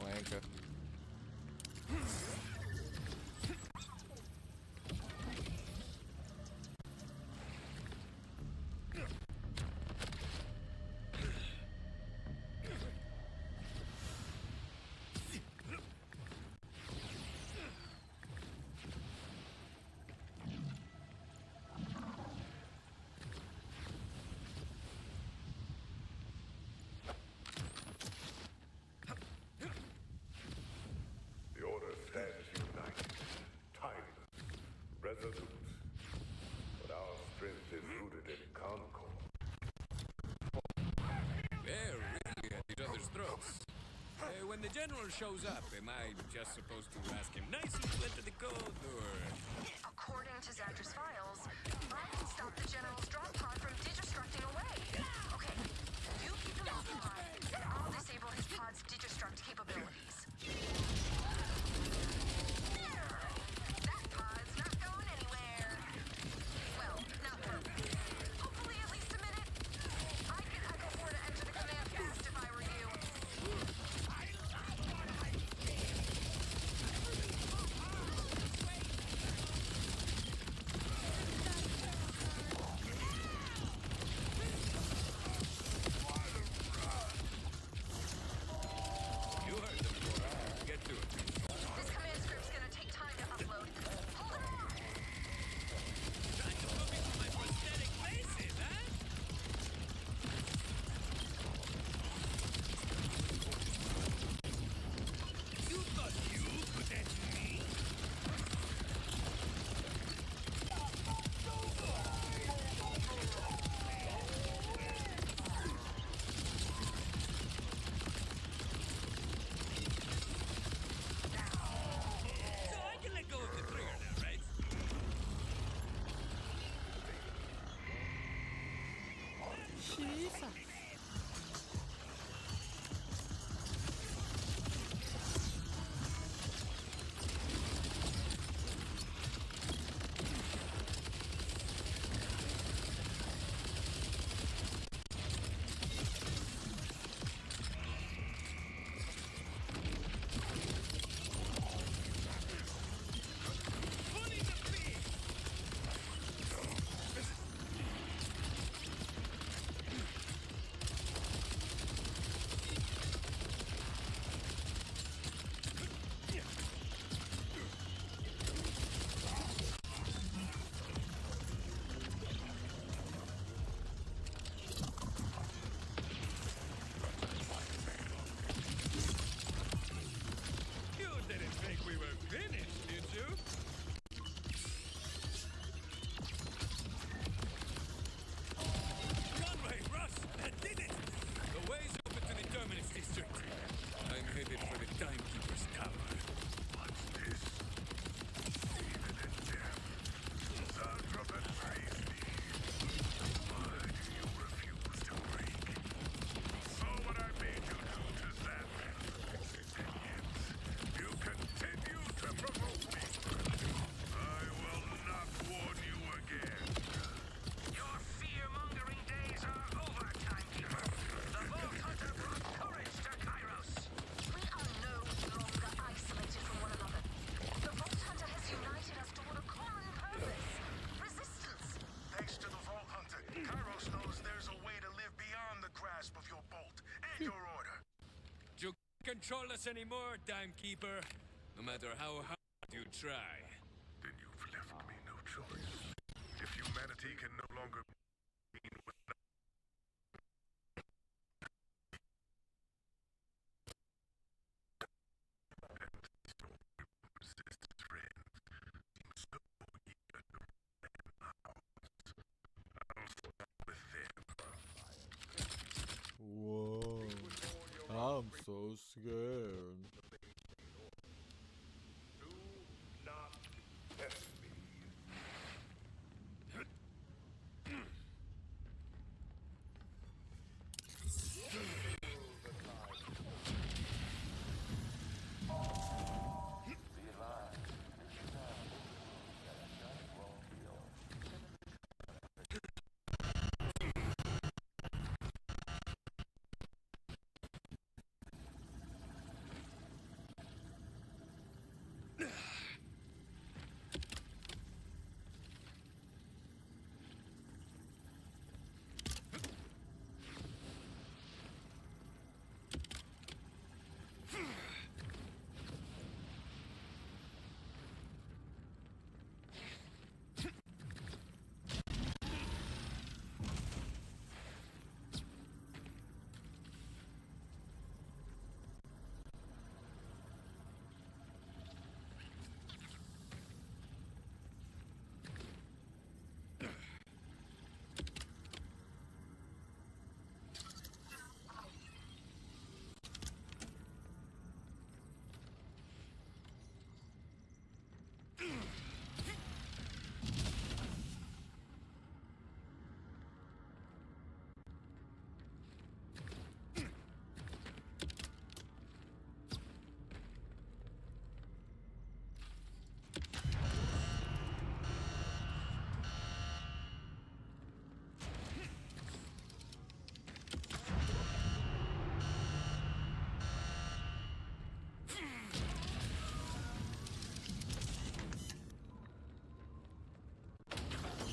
Wanker. The Order stands united, tireless, resolute. But our strength is rooted in concord. They're really at each other's throats. When the General shows up, am I just supposed to ask him nicely to enter the code, or...? According to Zadr's files, I can stop the General's drop pod from digistructing away. Okay, you keep him occupied, and I'll disable his pod's digistruct capabilities. There! That pod's not going anywhere. Well, not for hopefully at least a minute. I'd get Echo 4 to enter the command fast if I were you. You heard them. Get to it. This command script's gonna take time to upload. Hold on! Trying to put me through my prosthetic laces, huh? You thought you could enter me? So I can let go of the trigger now, right? Jesus. control us anymore, timekeeper. No matter how hard you try. Then you've left me no choice. If humanity can no longer be with Whoa. I'm so scared.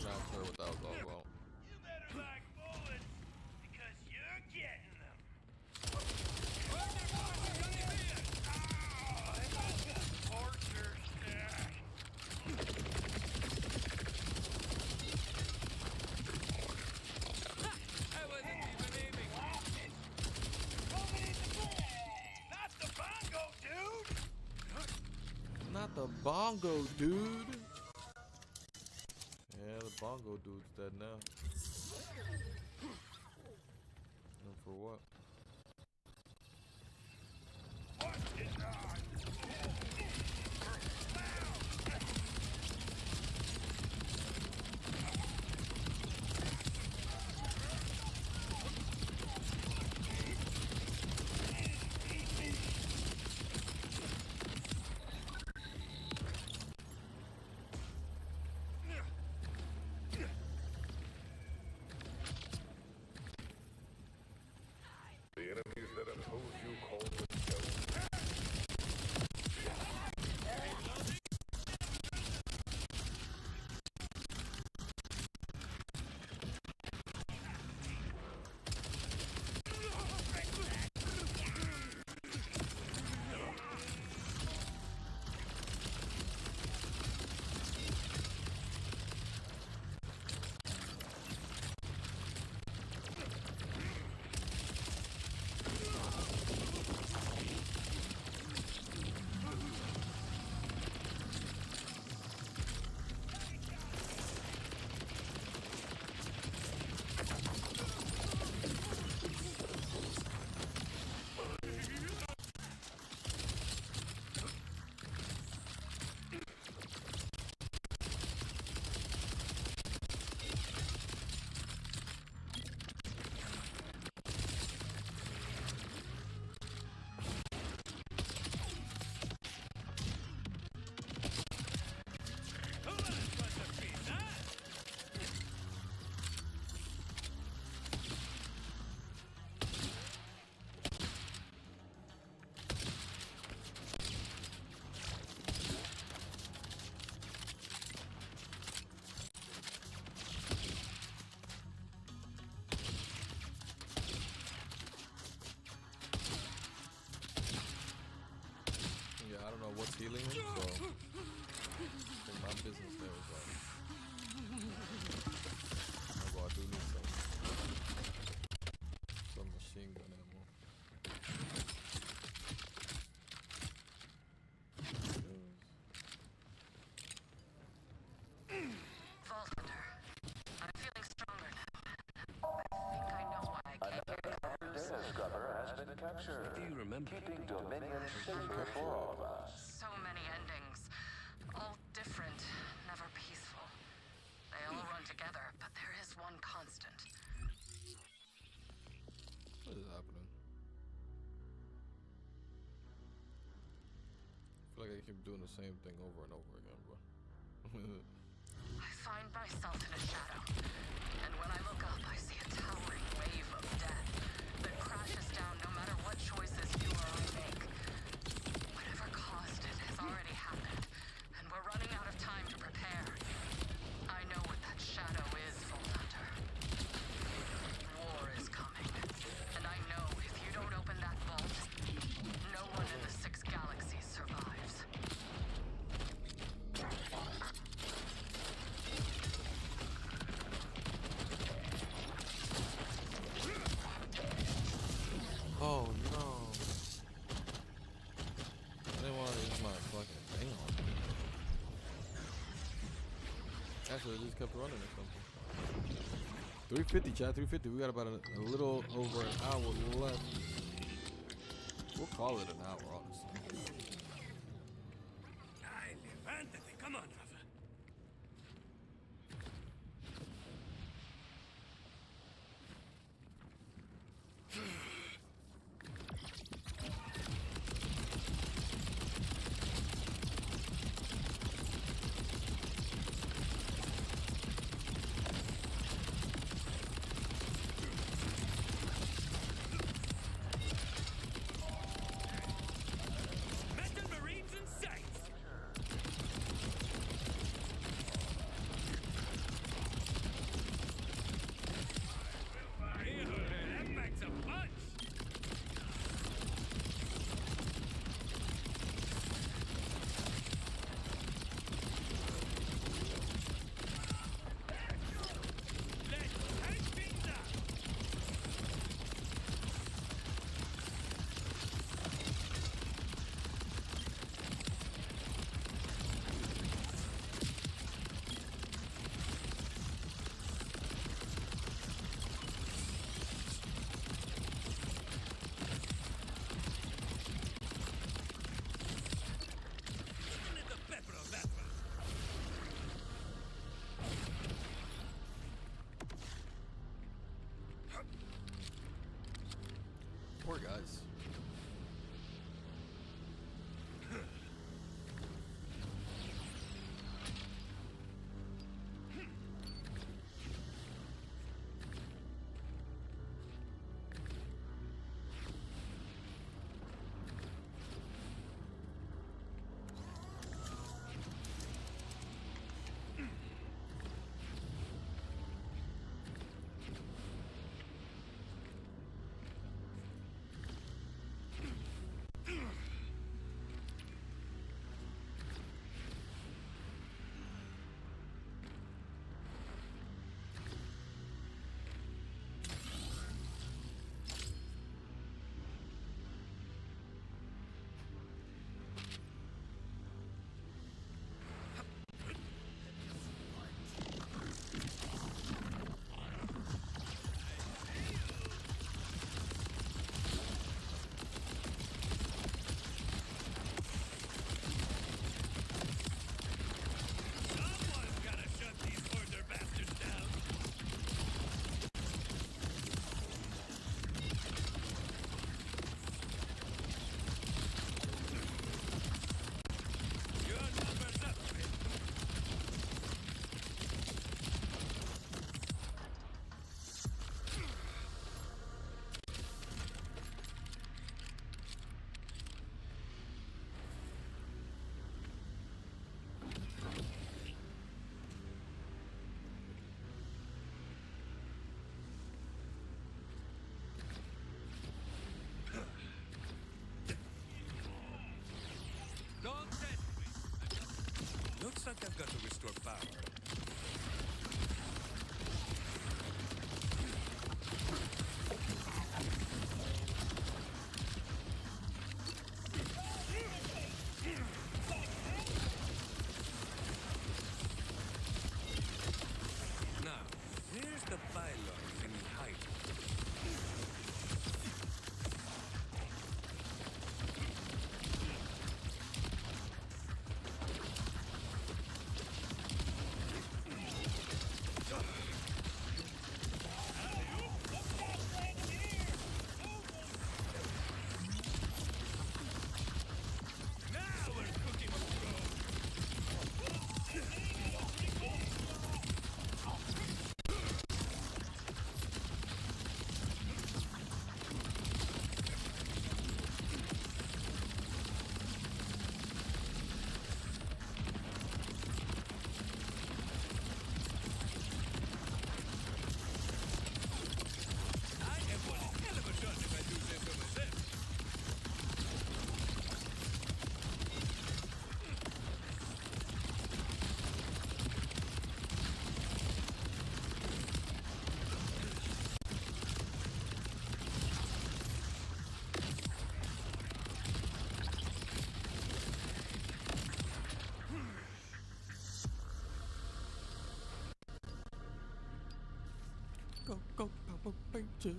Not sure what that was all about. You better like bullets, because you're getting them. Torture stack. I wasn't even aiming. Not the bongo, dude. Not the bongo dude. Yeah, the bongo dude's dead now. And for what? what's healing him, so I think my business there is like, oh god, I do need some machine gun ammo. Vault Hunter, I'm feeling stronger now. I think I know why I came here the first. Data scrubber has been captured. Do you remember? Keeping Dominion safer for all of us. So many endings. All different, never peaceful. They all run together, but there is one constant. What is happening? I feel like I keep doing the same thing over and over again, bro. I find myself in a shadow, and when I look up, I see a towering wave of death that crashes down no matter what choices you or I make. Whatever caused it has already happened, and we're running out of time to prepare. I know what that shadow is, Vault Hunter. War is coming, and I know if you don't open that vault, no one in the 6 galaxies survives. Oh no. I didn't want to use my fucking thing on me. Actually, I just kept running or something. 350, chat, 350. We got about a little over an hour left. We'll call it an hour, honestly. Come on, Rafa. Metal Marines in sight! got to restore power. Now, where's the pylon thingy hiding? Go, go, Power Rangers.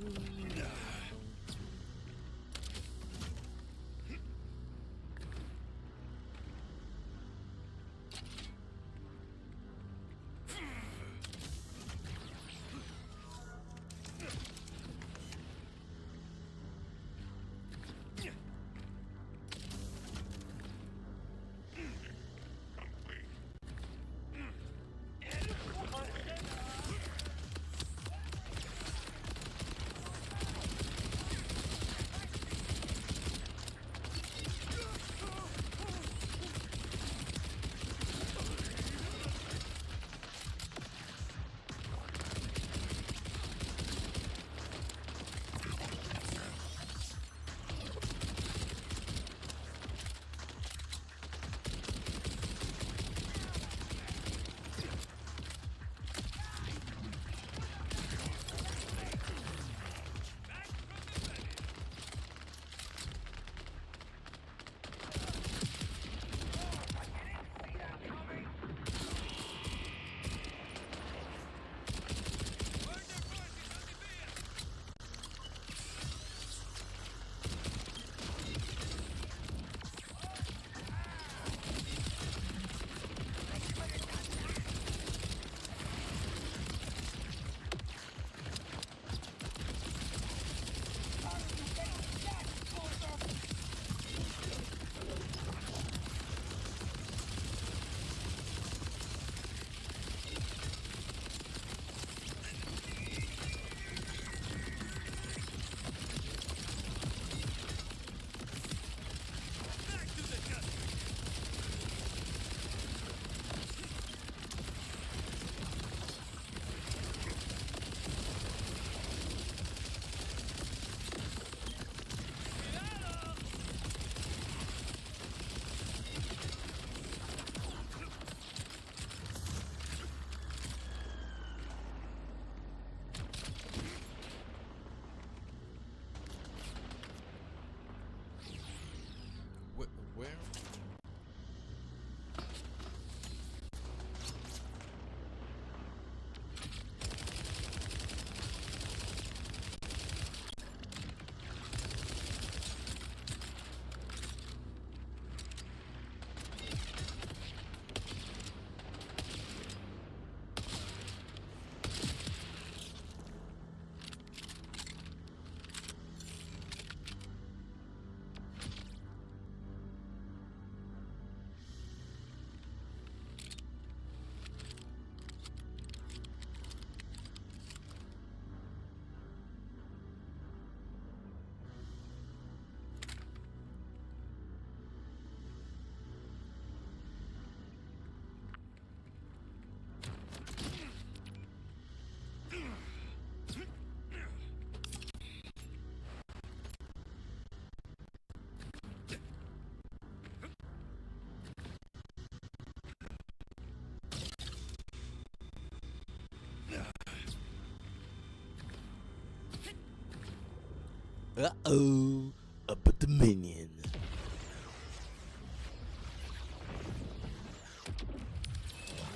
Uh-oh. Up at the minion.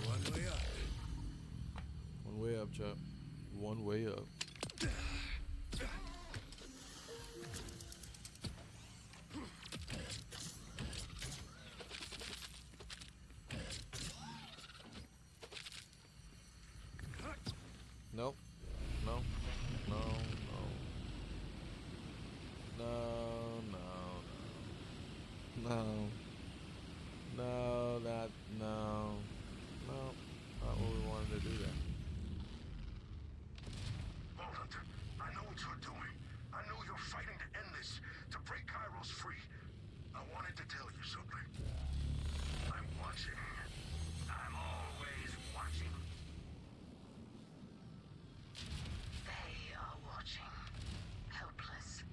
One way up. One way up, chap. One way up. Nope. No. No. No. No. No. No. No. That. No. No. Not what we wanted to do there. Vault Hunter, I know what you're doing. I know you're fighting to end this, to break Kairos free. I wanted to tell you something. I'm watching. I'm always watching. They are watching. Helpless.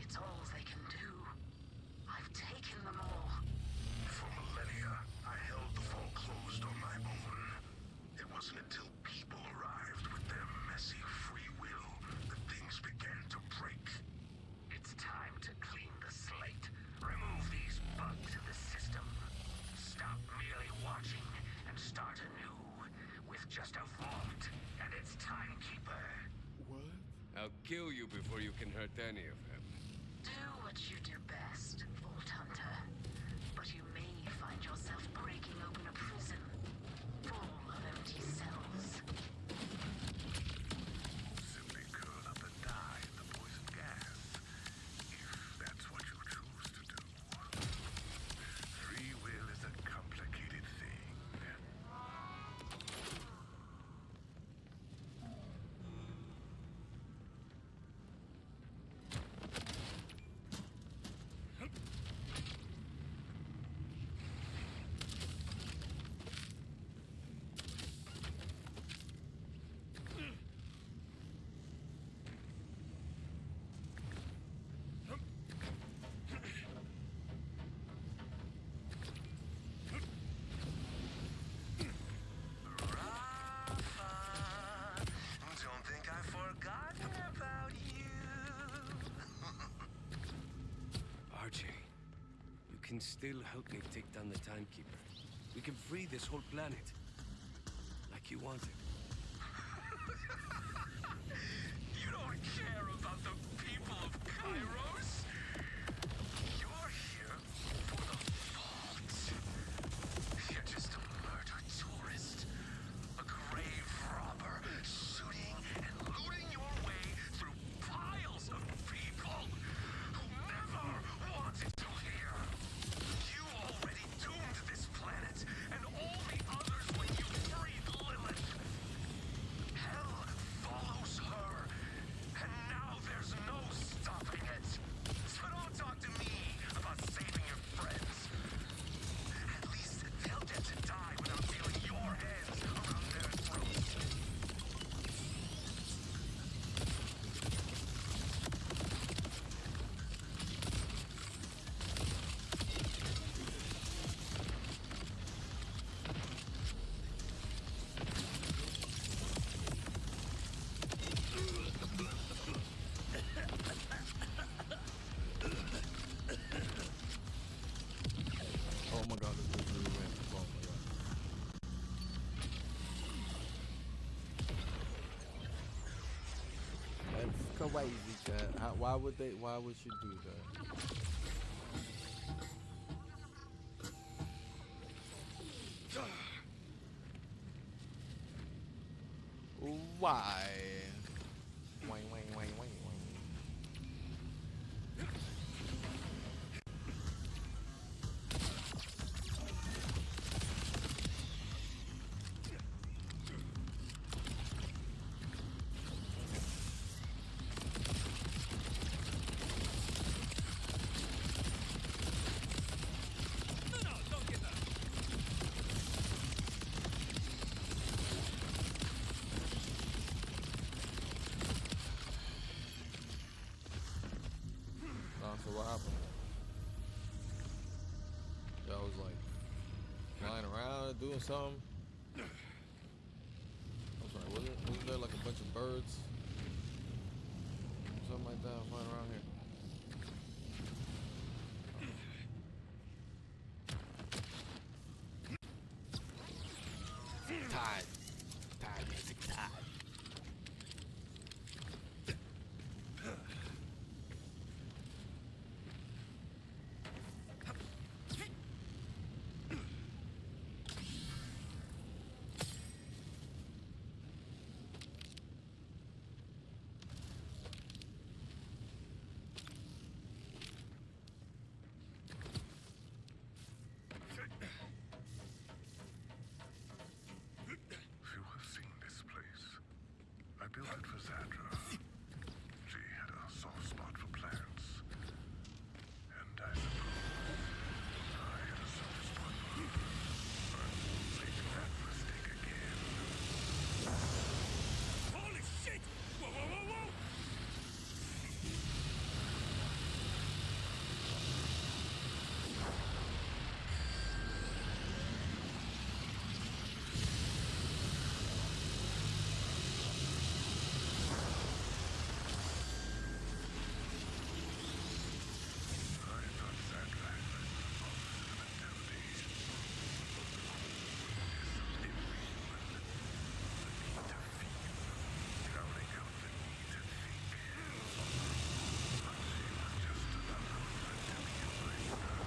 It's all they can do. I've taken them all. For millennia, I held the vault closed on my own. It wasn't until people arrived with their messy free will that things began to break. It's time to clean the slate. Remove these bugs in the system. Stop merely watching and start anew with just a vault and its timekeeper. What? I'll kill you before you can hurt any of them. Do what you do best, Vault Hunter. But you may find yourself breaking open a prison full of empty cells. Simply curl up and die in the poison gas, if that's what you choose to do. Free will is a complicated thing. Don't think I've forgotten about you. RJ, you can still help me take down the Timekeeper. We can free this whole planet. Like you wanted. You don't care about the people of Kairos. You're here for the vault. You're just a murder tourist. A grave robber, shooting and looting your way through piles of people who never wanted to hear. You already doomed this planet and all the others when you freed Lilith. Hell follows her, and now there's no stopping it. So don't talk to me about saving your friends. At least they'll get to die without feeling your hands around their throats. Oh my god, this is really random. Oh my god. That's crazy, chat. Why would she do that? Why? Wang, wang, wang, wang, wang. So what happened? Y'all was like flying around and doing something. I'm sorry, wasn't there like a bunch of birds? Something like that flying around here. Tide. Tide, music, tide. Few have seen this place. I built it for Zadra. She had a soft spot for plants. And I suppose I had a soft spot for her. I won't make that mistake again. Holy shit! Whoa, whoa, whoa, whoa! I thought Zadra had the opposite of mentality. Is inhuman. The need to feel, drowning out the need to think. But she was just another reptilian like her.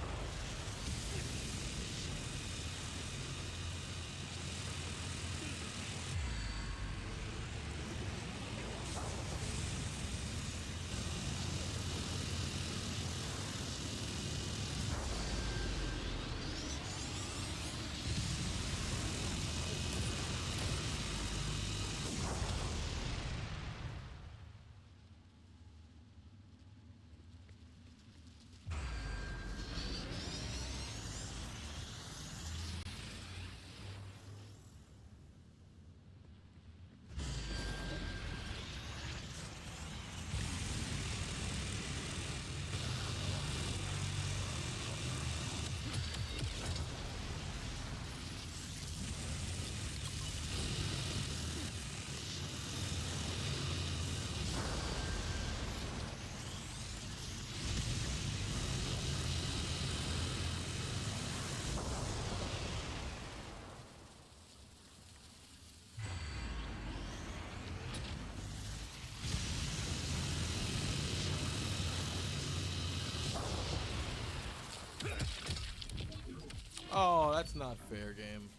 Oh, that's not fair, game.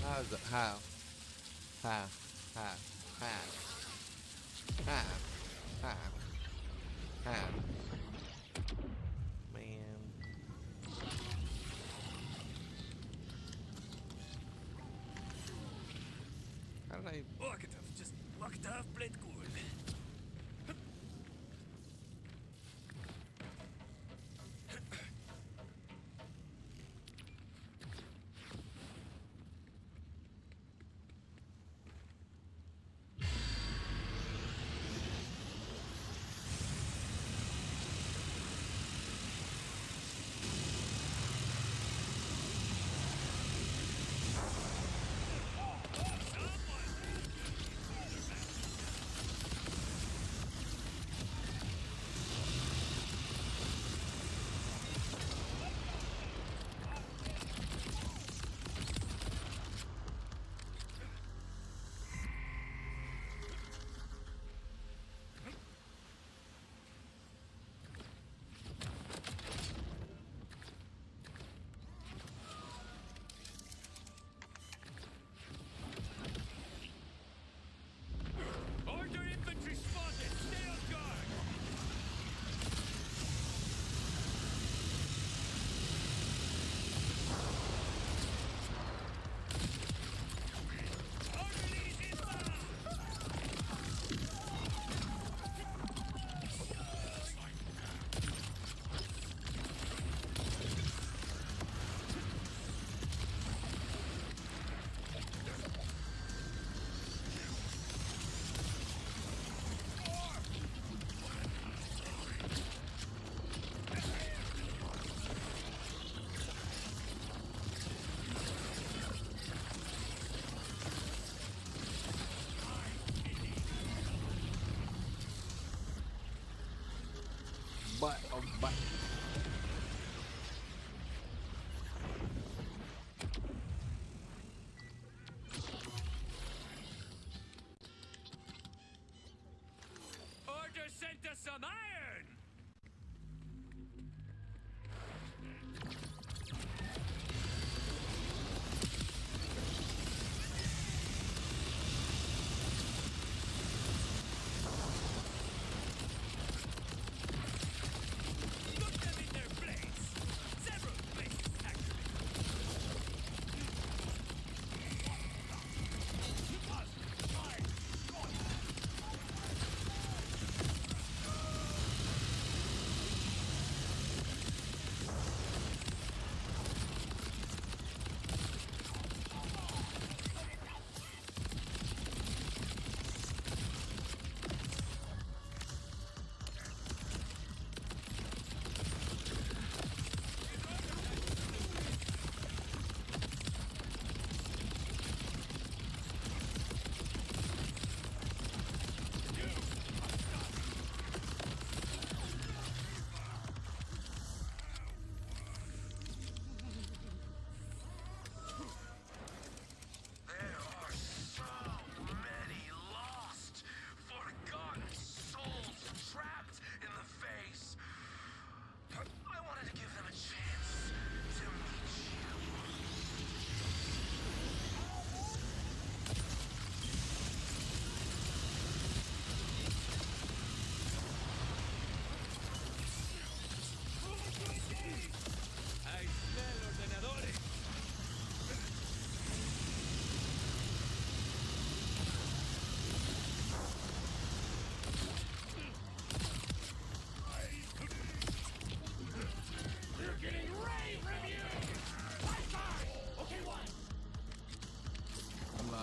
How's it? How? How? How? How? How? How? How? Man. How did I? Look it up, just look it up, played good.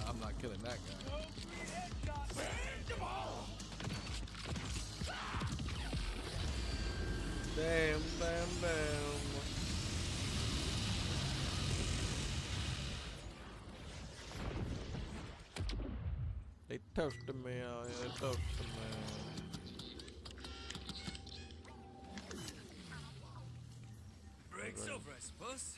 I'm not killing that guy. Damn, damn, damn. They toasted me out here. They toasted me. Break's over, I suppose.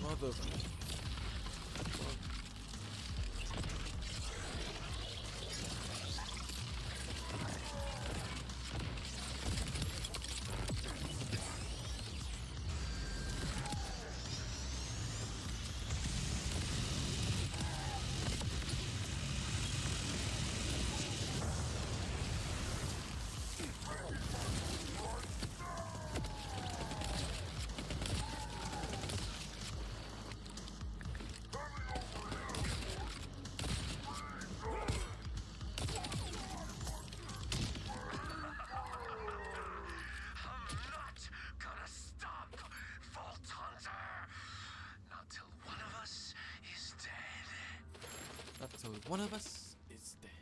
Mother. Until one of us is dead.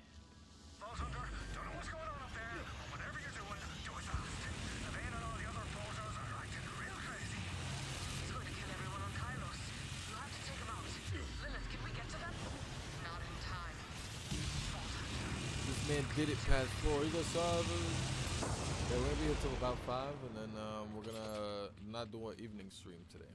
Vault Hunter, don't know what's going on up there, but whatever you're doing, do it fast. The Vayne and all the other portals are acting real crazy. He's going to kill everyone on Kylos. You have to take him out. Lilith, can we get to them? Not in time. This man did it past 4. He goes solve. Yeah, we're gonna be here until about 5, and then we're gonna not do an evening stream today.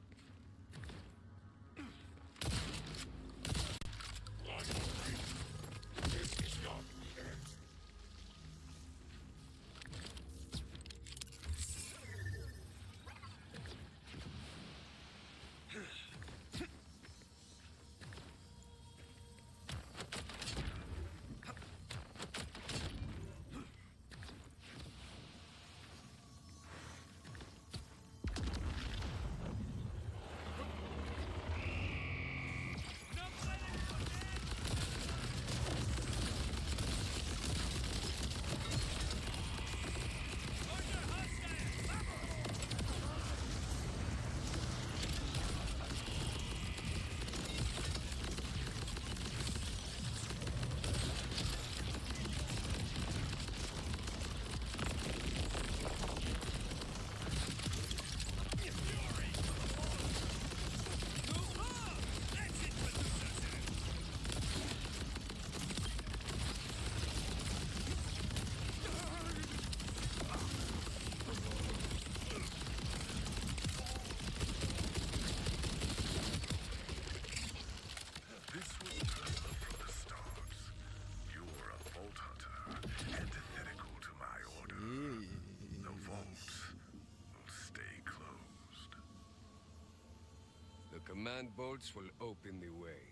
Command bolts will open the way.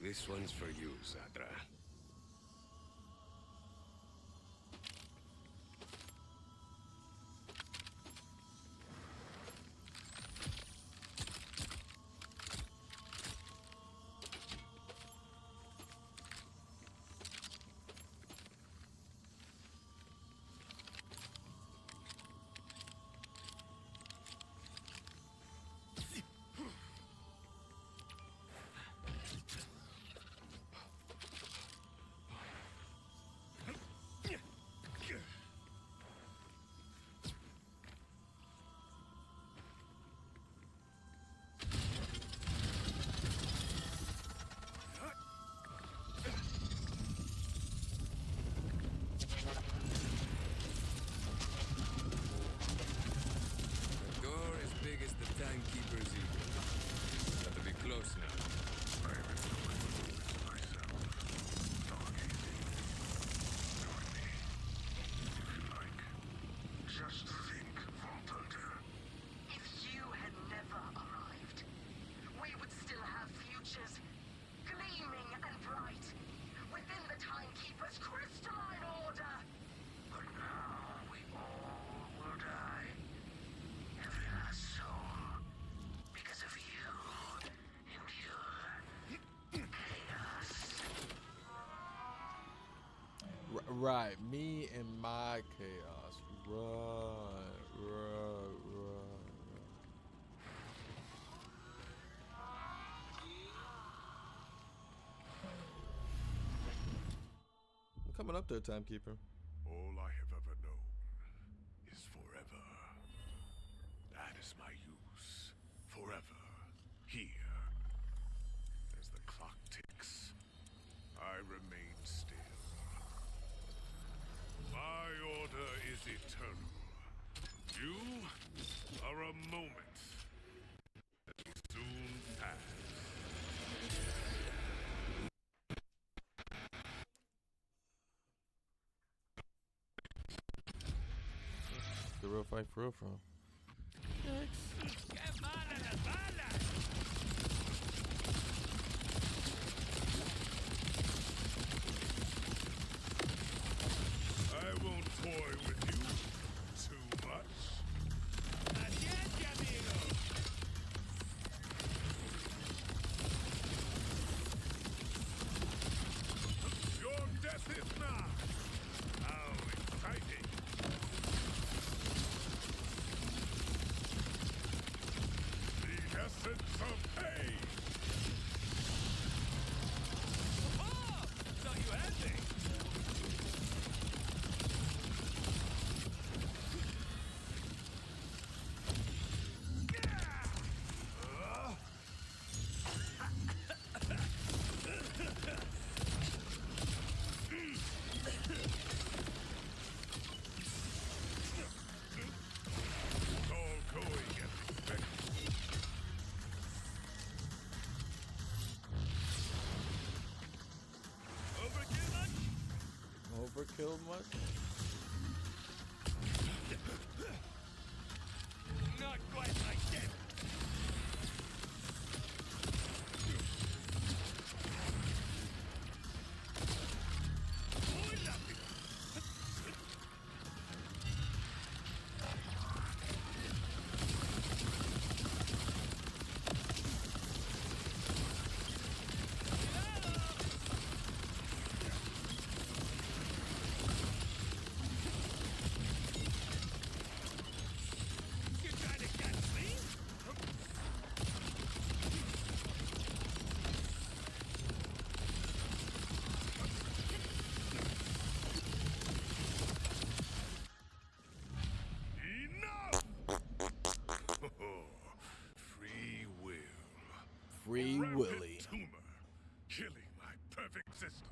This one's for you, Zadra. Timekeeper's eagle. Got to be close now. I have been looking for this myself. Not easy. Join me, if you like. Just think, Vault Hunter. If you had never arrived, we would still have futures, gleaming and bright, within the Timekeeper's crystalline order. But now we all will die. Every last soul. Because of you and your chaos. Right, me and my chaos. Right. I'm coming up there, Timekeeper. All I have ever known is forever. That is my use. Forever. Here. As the clock ticks, I remain still. My order is eternal. You are a moment that will soon pass. The real fight for real, bro. I won't toy with you too much. Your death is nigh. How exciting. The essence of pain. Thought you had me. It's all going as expected. Overkill much? Not quite like that. You trying to catch me? Enough! Free will. Free A rampant Willy. tumor, killing my perfect system.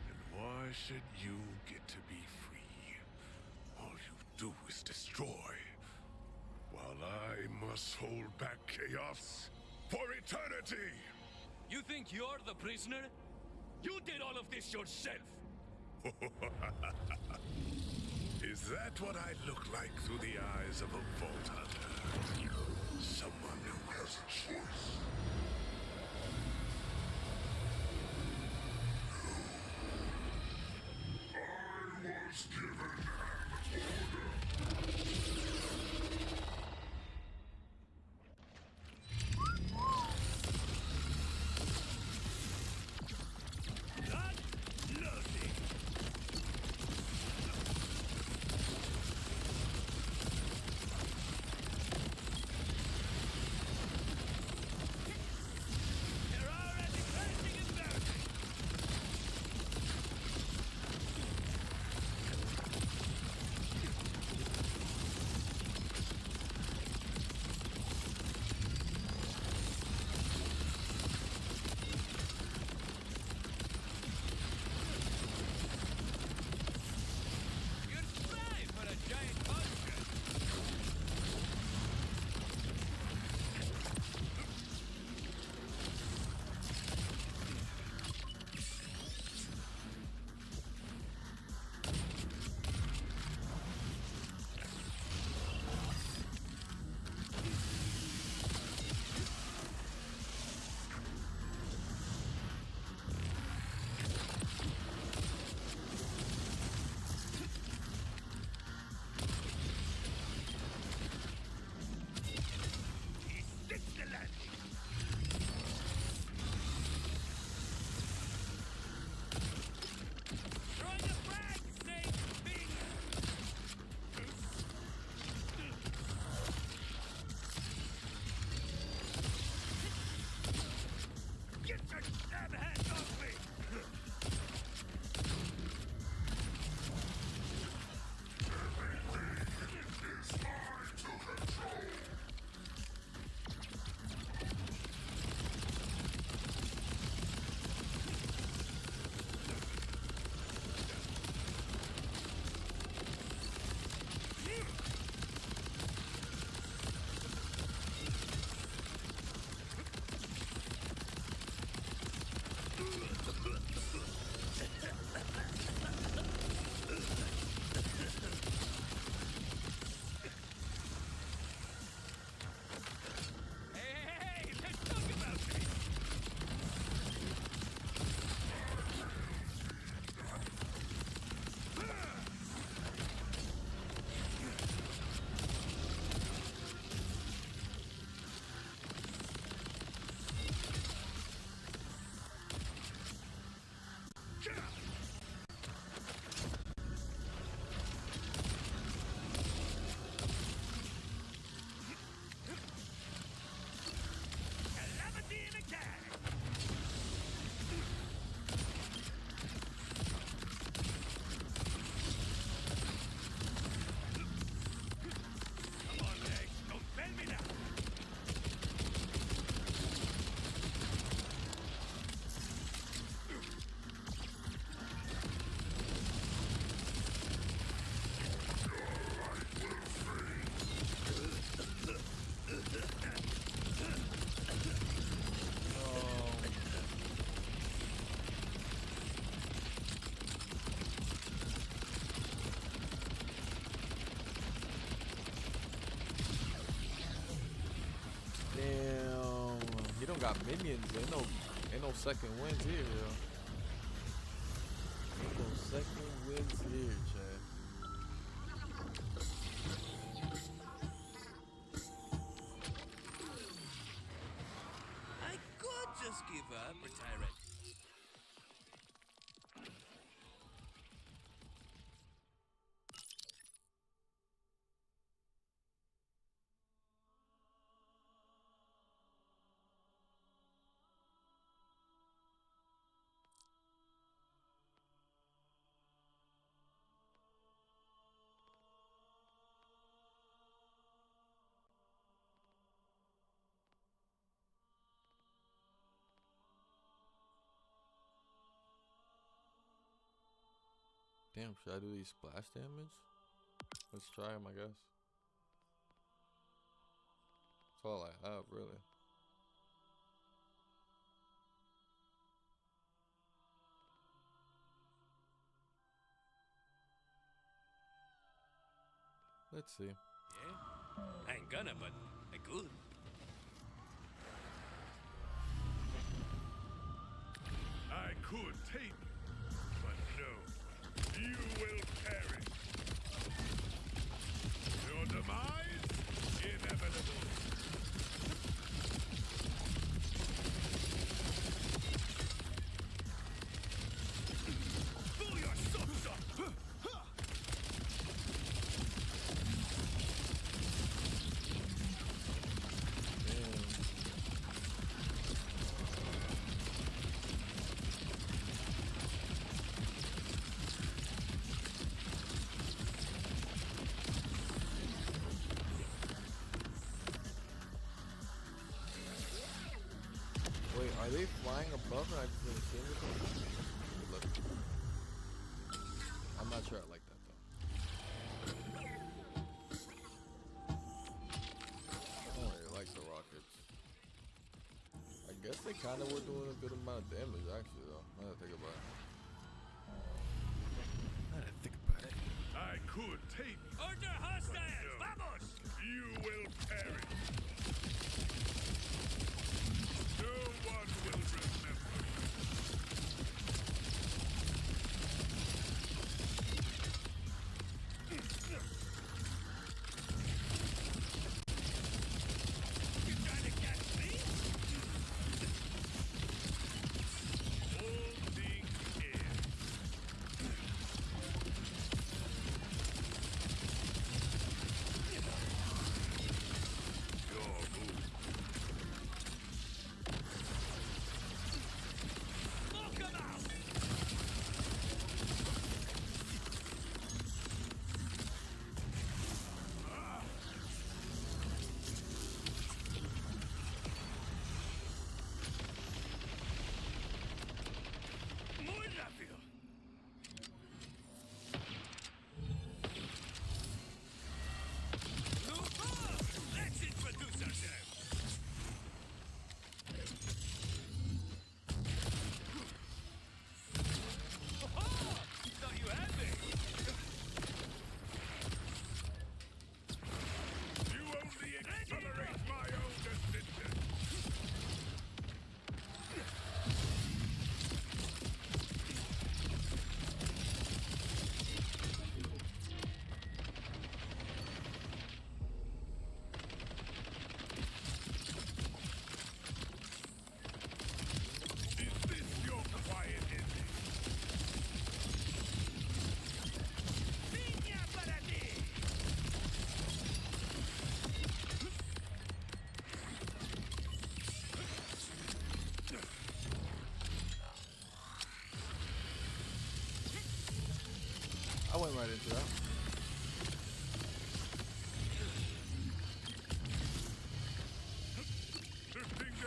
And why should you get to be free? All you do is destroy, while I must hold back chaos for eternity! You think you're the prisoner? You did all of this yourself. Is that what I look like through the eyes of a Vault Hunter? Someone who has a choice. I was given an Damn. He don't got minions. Ain't no second wins here, yo. Ain't no second wins here, Chad. I could just give up, retire it. Damn, should I do these splash damage? Let's try them, I guess. That's all I have, really. Let's see. Yeah? I ain't gonna, but I could. I could take you, but no. You will perish. Your demise, inevitable. Pull your socks up! Wait, are they flying above and I just didn't see them? I'm not sure I like that though. I don't really like the rockets. I guess they kind of were doing a good amount of damage actually though. Now that I think about it. I could take you. Order hostiles! Vamos! You will perish. No one will remember. You trying to catch me? Holding in. Your move. Smoke 'em out! Muy rápido. Let's introduce ourselves. Thought you had me. You only accelerate my own ascension. Is this your quiet ending? Piña para ti. I went right into that.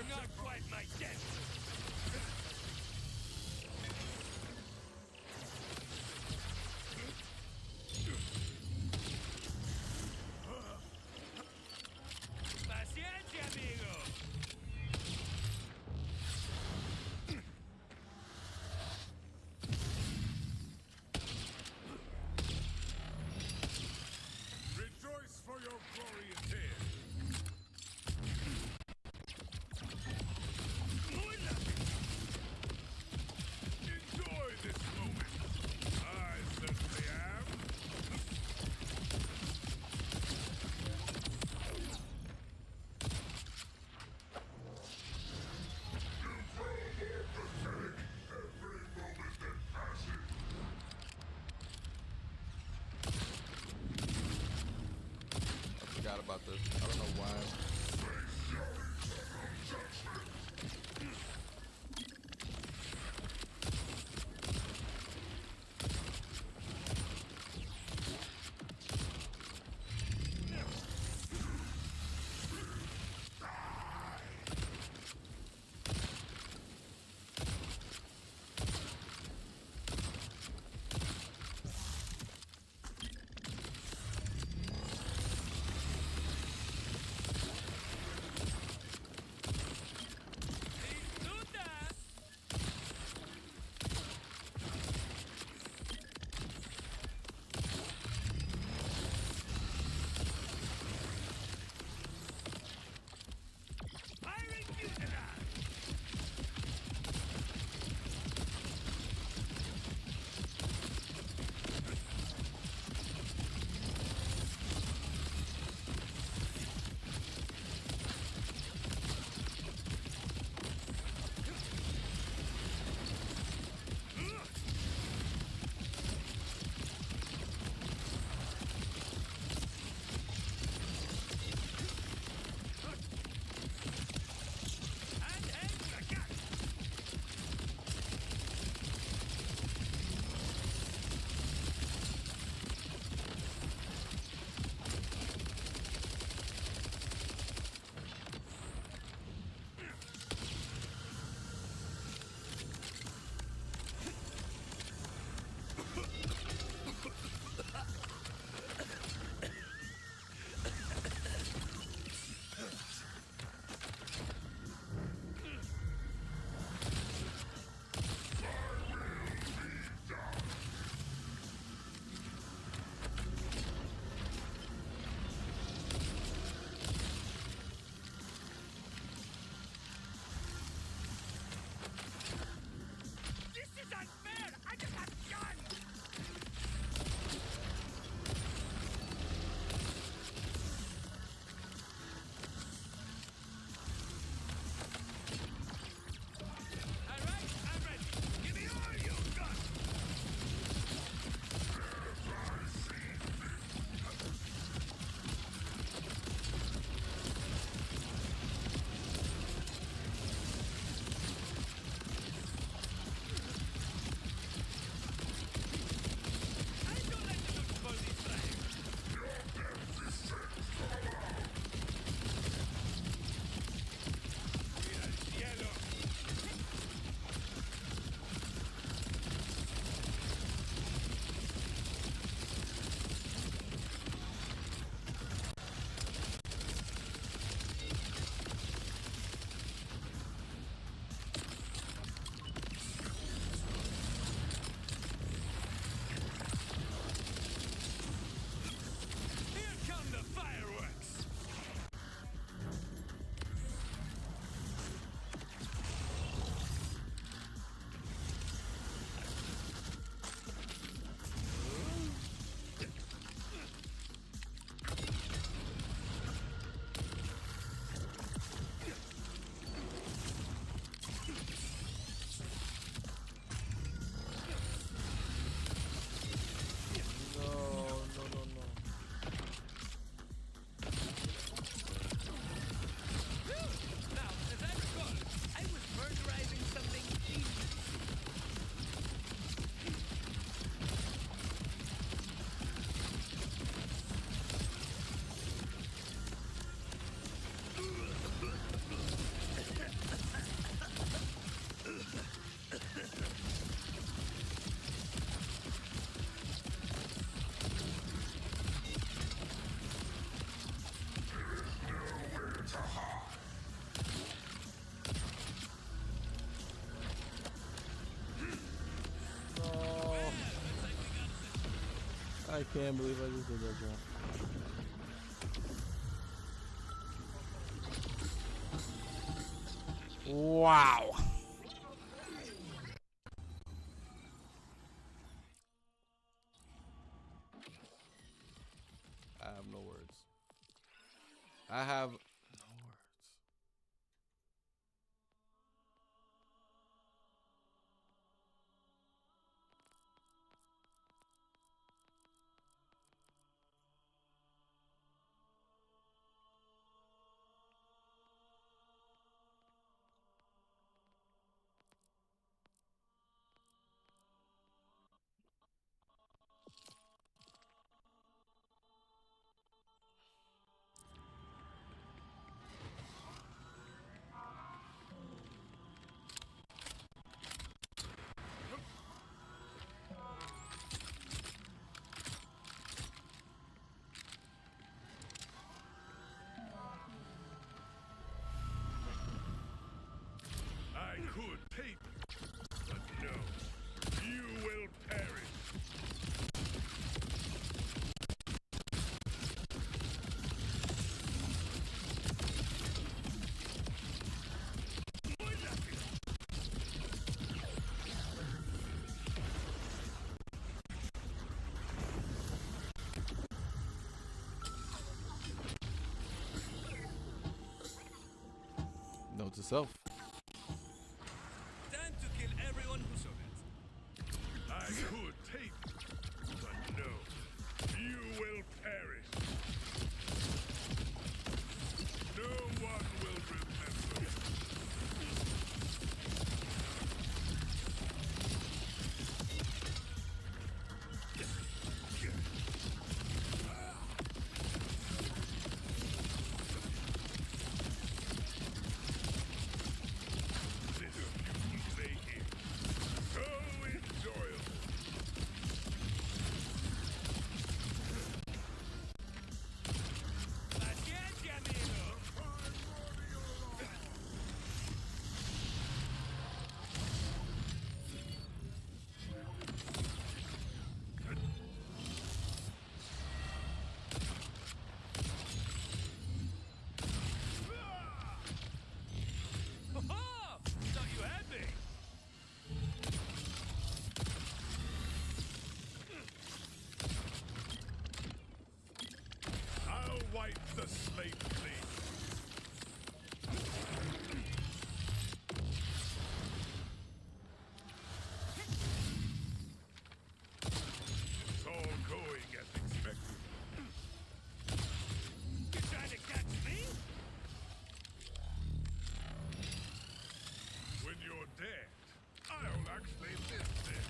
Not quite my depth. Paciencia, amigo. Rejoice for your glorious head. I can't believe I just did that, bro. Wow. I have no words. I have no words. I could take you, but no. You will perish. Note to self. Time to kill everyone who saw that. I could take you, but no. You will perish. No one will remember. Wipe the slate clean. It's all going as expected. You trying to catch me? When you're dead, I'll actually live then.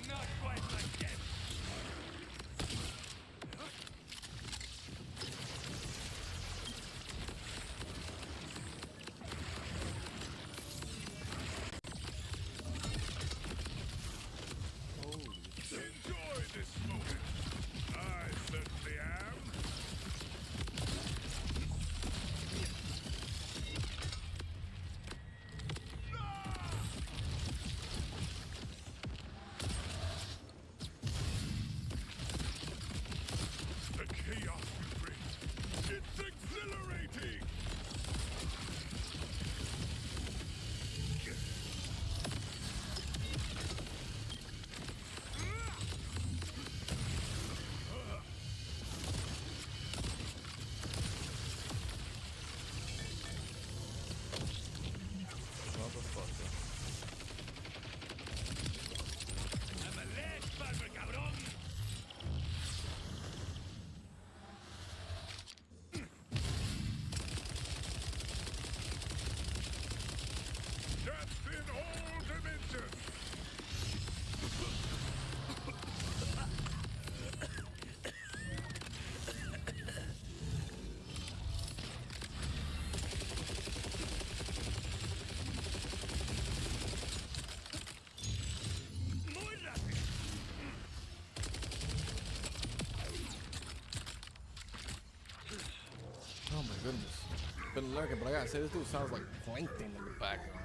Not quite like that. Enjoy this moment. I certainly am. The chaos you bring. It's exhilarating! Motherfucker. I'm a lead barber, cabrón! Death in all dimensions! Muy rápido! Oh my goodness. Been lurking, but I gotta say, this dude sounds like plankton in the background.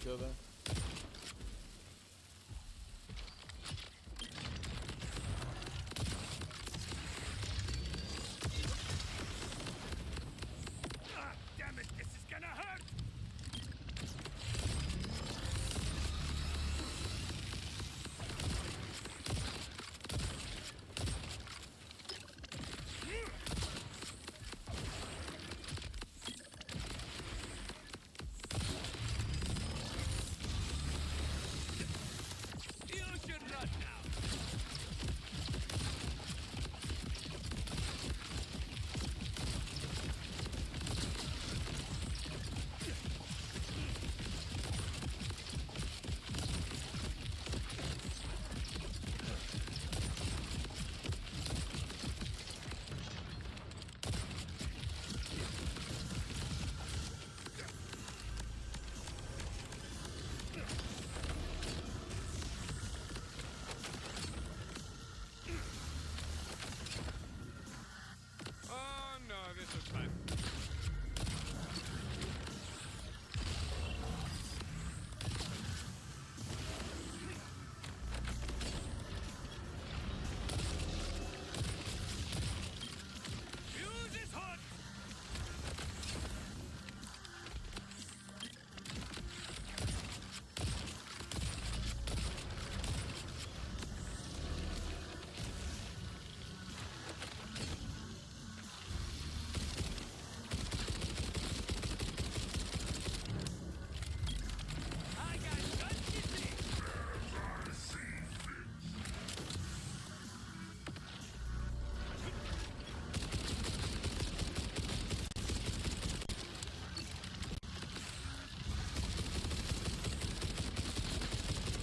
until then. Ah, damn it, this is gonna hurt! You should run now. Oh no, this looks bad. Fuse is hot! I got guns to see.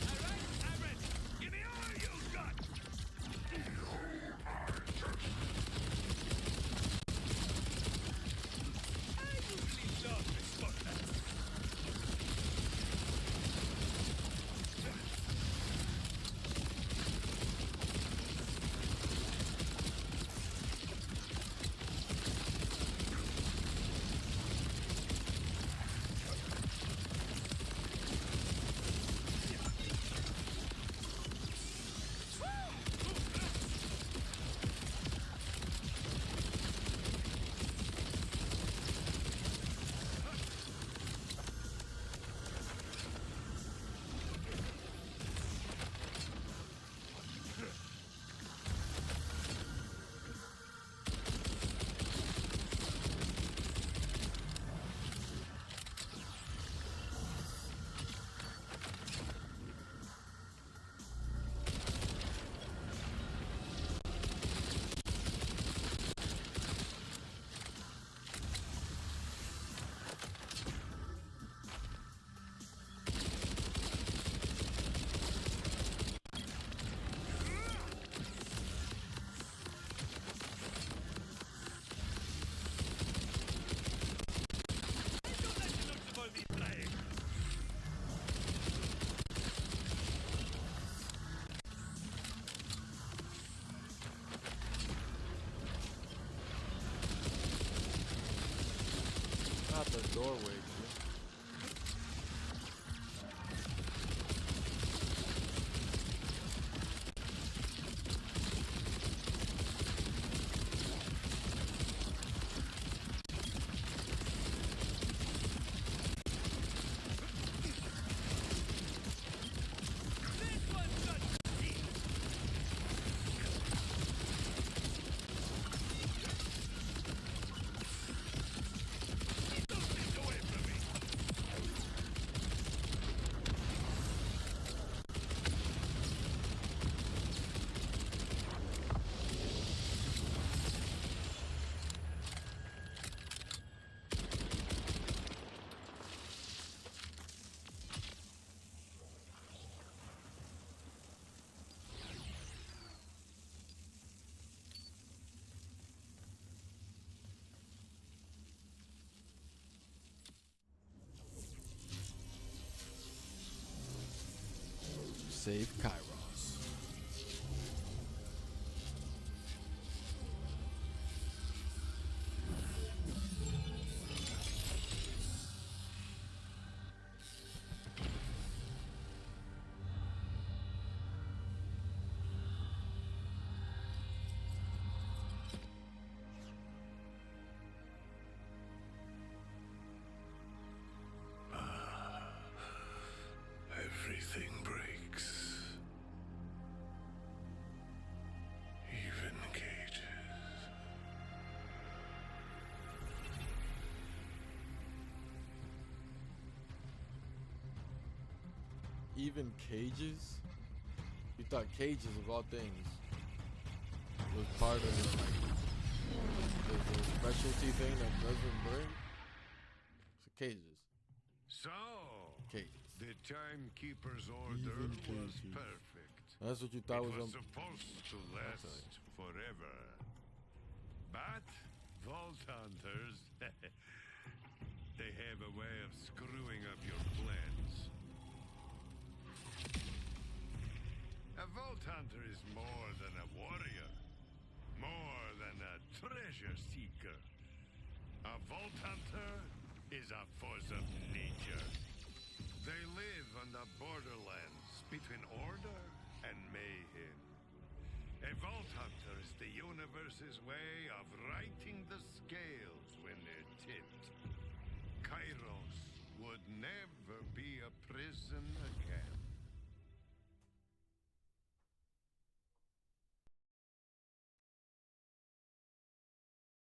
Alright, I'm ready. Give me all you got! I usually love this spotlight. Not the doorway, dude. Save Kairos. even cages? You thought cages of all things was part of the specialty thing that doesn't bring? So cages. So, Cages. the timekeeper's order Even was cages. perfect. That's what you thought it was was supposed to last forever. But Vault Hunters, they have a way of screwing up your plans. A Vault Hunter is more than a warrior, more than a treasure seeker. A Vault Hunter is a force of nature. They live on the borderlands between order and mayhem. A Vault Hunter is the universe's way of righting the scales when they're tipped. Kairos would never be a prison again.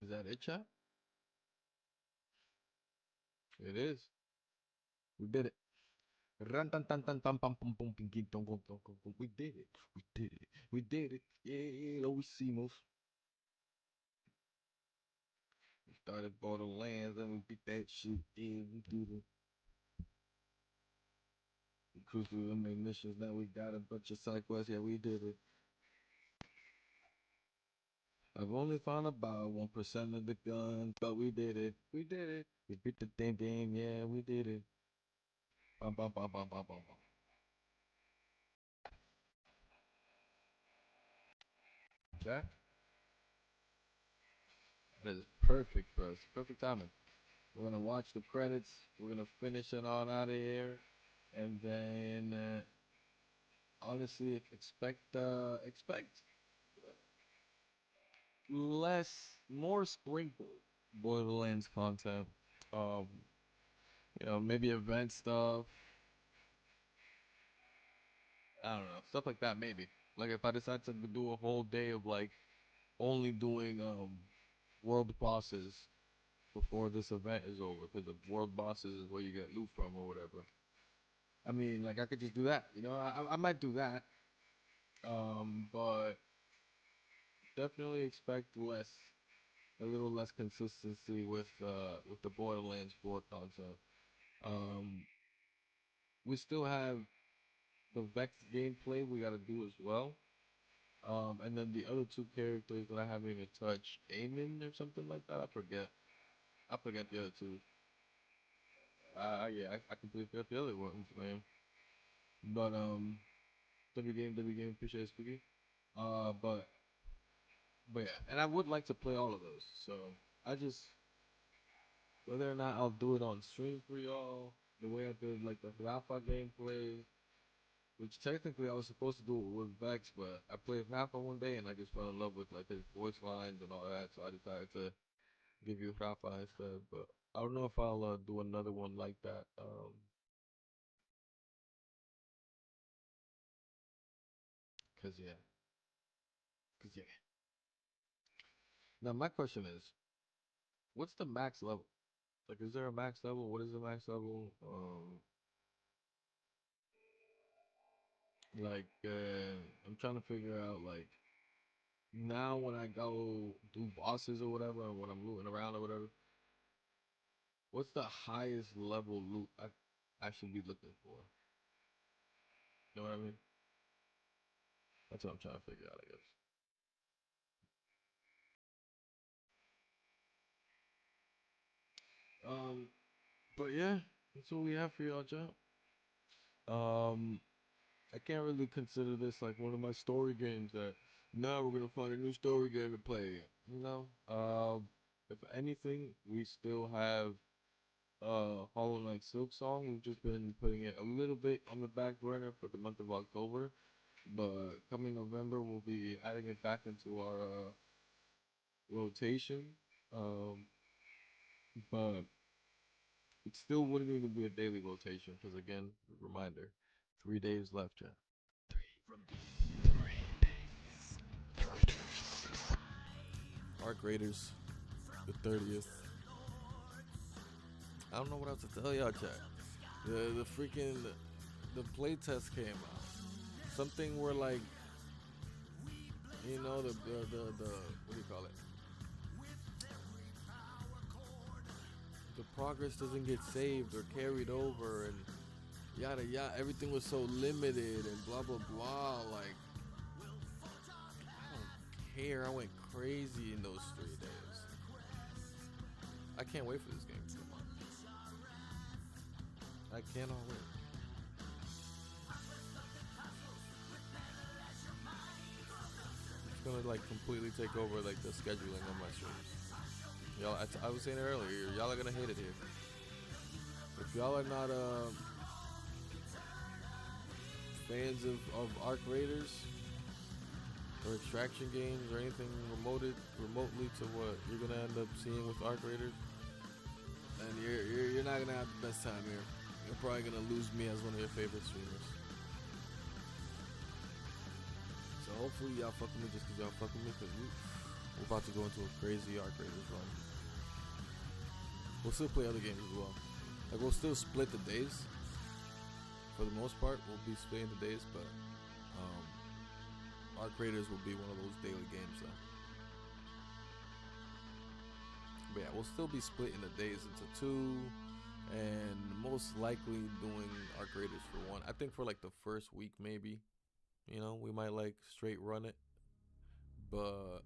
Is that it, chat? It is. We did it. Run tan tan tan tan pam pum pum ping ping dong dong dong dong. We did it. We did it. We did it. Yeah, lo hicimos. We started Borderlands and we beat that shit. Yeah, we did it. We cruised through the main missions. Now we got a bunch of side quests. Yeah, we did it. I've only found about 1% of the guns, but we did it. We did it. We beat the damn game. Yeah, we did it. Bum, bum, bum, bum, bum, bum, bum. That is perfect for us. Perfect timing. We're gonna watch the credits. We're gonna finish it on out of here, and then honestly, expect more sprinkled Borderlands content. Um, maybe event stuff. I don't know, stuff like that. Maybe like if I decide to do a whole day of like only doing world bosses before this event is over, because the world bosses is where you get loot from or whatever. I mean, like I could just do that. I might do that. But definitely expect a little less consistency with the Borderlands 4 content. Um, we still have the Vex gameplay we gotta do as well. And then the other two characters that I haven't even touched, Eamon or something like that. I forget. I forget the other two. Yeah, I completely forgot the other ones, man. But W game, appreciate it, Spooky. But yeah, and I would like to play all of those. So I just, whether or not I'll do it on stream for y'all, the way I did like the Rafa gameplay, which technically I was supposed to do it with Vex, but I played Rafa one day and I just fell in love with like his voice lines and all that, so I decided to give you Rafa instead. But I don't know if I'll do another one like that. Cause yeah. Now my question is, what's the max level? Like, is there a max level? What is the max level? I'm trying to figure out like now when I go do bosses or whatever, or when I'm looting around or whatever, what's the highest level loot I should be looking for? You know what I mean? That's what I'm trying to figure out, I guess. But yeah, that's what we have for y'all, chat. I can't really consider this like one of my story games that now we're gonna find a new story game to play. If anything, we still have Hollow Knight Silk Song. We've just been putting it a little bit on the back burner for the month of October, but coming November we'll be adding it back into our rotation. But it still wouldn't even be a daily rotation because again, reminder, 3 days left, chat. Arc Raiders, the 30th. I don't know what else to tell y'all, chat. The freaking the playtest came out. Something where like, you know, the what do you call it? The progress doesn't get saved or carried over, and yada yada. Everything was so limited and blah blah blah. Like, I don't care. I went crazy in those 3 days. I can't wait for this game to come on. I cannot wait. It's gonna like completely take over like the scheduling of my streams. Y'all, I was saying it earlier. Y'all are gonna hate it here. If y'all are not fans of Arc Raiders or extraction games or anything remotely to what you're gonna end up seeing with Arc Raiders, then you're not gonna have the best time here. You're probably gonna lose me as one of your favorite streamers. So hopefully y'all fuck with me just because y'all fuck with me, because we're about to go into a crazy Arc Raiders run. We'll still play other games as well. Like, we'll still split the days. For the most part, we'll be splitting the days, but Arc Raiders will be one of those daily games though. But yeah, we'll still be splitting the days into 2, and most likely doing Arc Raiders for 1. I think for like the first week maybe, you know, we might like straight run it. But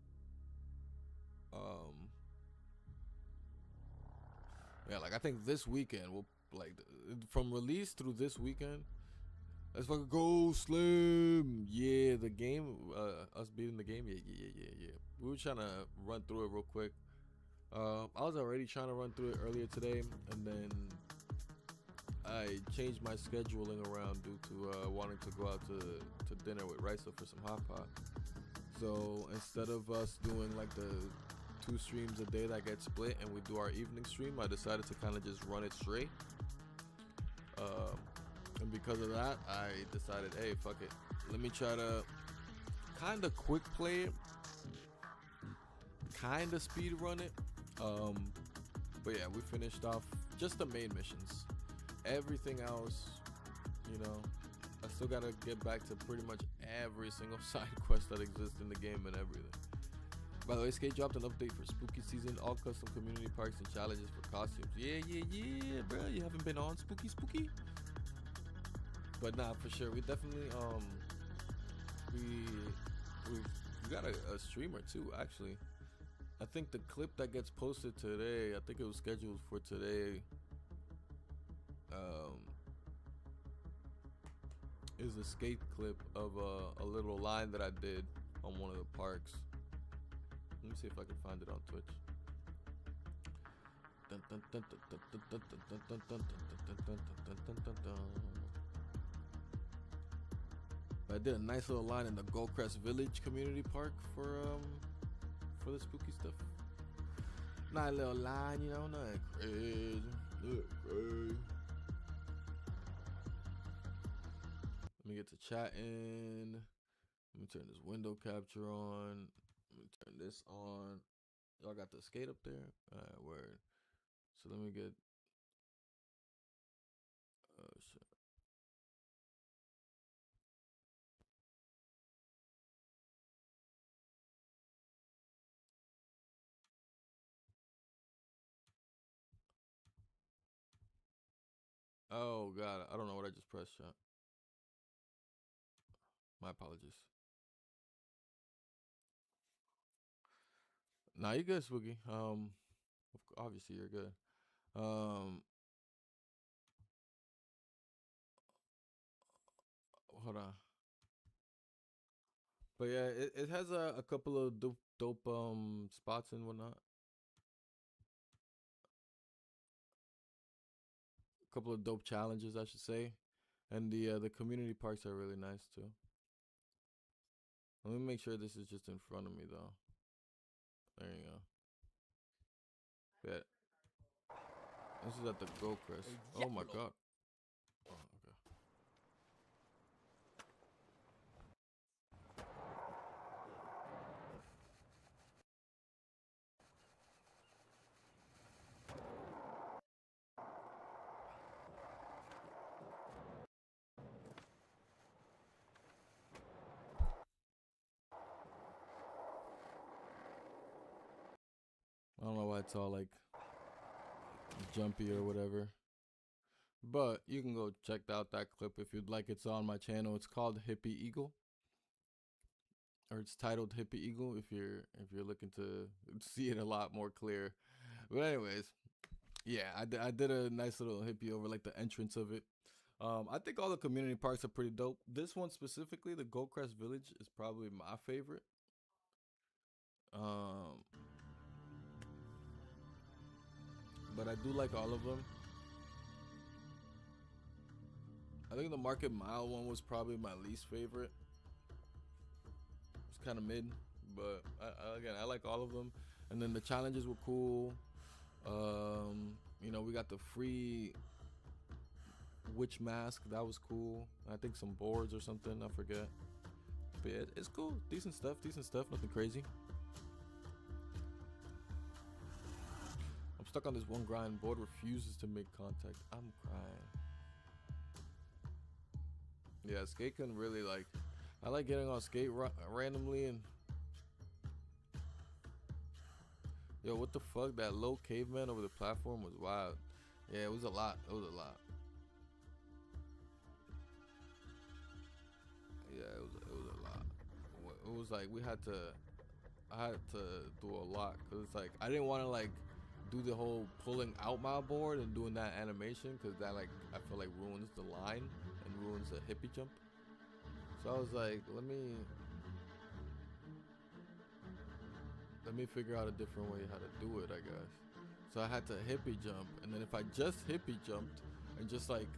yeah, like I think this weekend we'll like from release through this weekend. Let's fucking go Slim. Yeah, the game, us beating the game. Yeah. We were trying to run through it real quick. I was already trying to run through it earlier today, and then I changed my scheduling around due to wanting to go out to dinner with Rafa for some hot pot. So instead of us doing like the 2 streams a day that get split and we do our evening stream, I decided to kind of just run it straight. And because of that, I decided, hey, fuck it. Let me try to kind of quick play it, kind of speed run it. But yeah, we finished off just the main missions. Everything else, you know, I still gotta get back to pretty much every single side quest that exists in the game and everything. By the way, Skate dropped an update for spooky season, all custom community parks and challenges for costumes. Yeah, bro. You haven't been on spooky? But nah, for sure. We definitely, we got a streamer too, actually. I think the clip that gets posted today, I think it was scheduled for today, is a skate clip of a little line that I did on one of the parks. Let me see if I can find it on Twitch. I did a nice little line in the Goldcrest Village Community Park for the spooky stuff. Nice little line, you know, not crazy. Let me get to chatting. Let me turn this window capture on. Let me turn this on. Y'all got the skate up there? Alright, word. So let me get. Oh shit. Oh god, I don't know what I just pressed, chat. My apologies. Nah, you good, Spooky. Obviously you're good. Hold on. But yeah, it has a couple of dope spots and whatnot. A couple of dope challenges, I should say. And the community parks are really nice too. Let me make sure this is just in front of me though. There you go. Bet. This is at the Goldcrest. Oh my god. Oh, okay. don't know why it's all like jumpy or whatever. But you can go check out that clip if you'd like. It's on my channel. It's called Hippie Eagle. Or it's titled Hippie Eagle if you're looking to see it a lot more clear. But anyways, yeah, I did a nice little hippie over like the entrance of it. I think all the community parks are pretty dope. This one specifically, the Goldcrest Village, is probably my favorite. But I do like all of them. I think the Market Mile one was probably my least favorite. It's kind of mid, but again, I like all of them. And then the challenges were cool. You know, we got the free witch mask. That was cool. I think some boards or something. I forget. But yeah, it's cool. Decent stuff. Nothing crazy. I'm stuck on this one grind. Board refuses to make contact. I'm crying. Yeah, skate can really like. I like getting on skate randomly and. Yo, what the fuck? That low caveman over the platform was wild. Yeah, it was a lot. Yeah, it was a lot. It was like I had to do a lot because it's like I didn't want to like do the whole pulling out my board and doing that animation because that like I feel like ruins the line and ruins the hippie jump. So I was like, let me figure out a different way how to do it, I guess. So I had to hippie jump, and then if I just hippie jumped and just like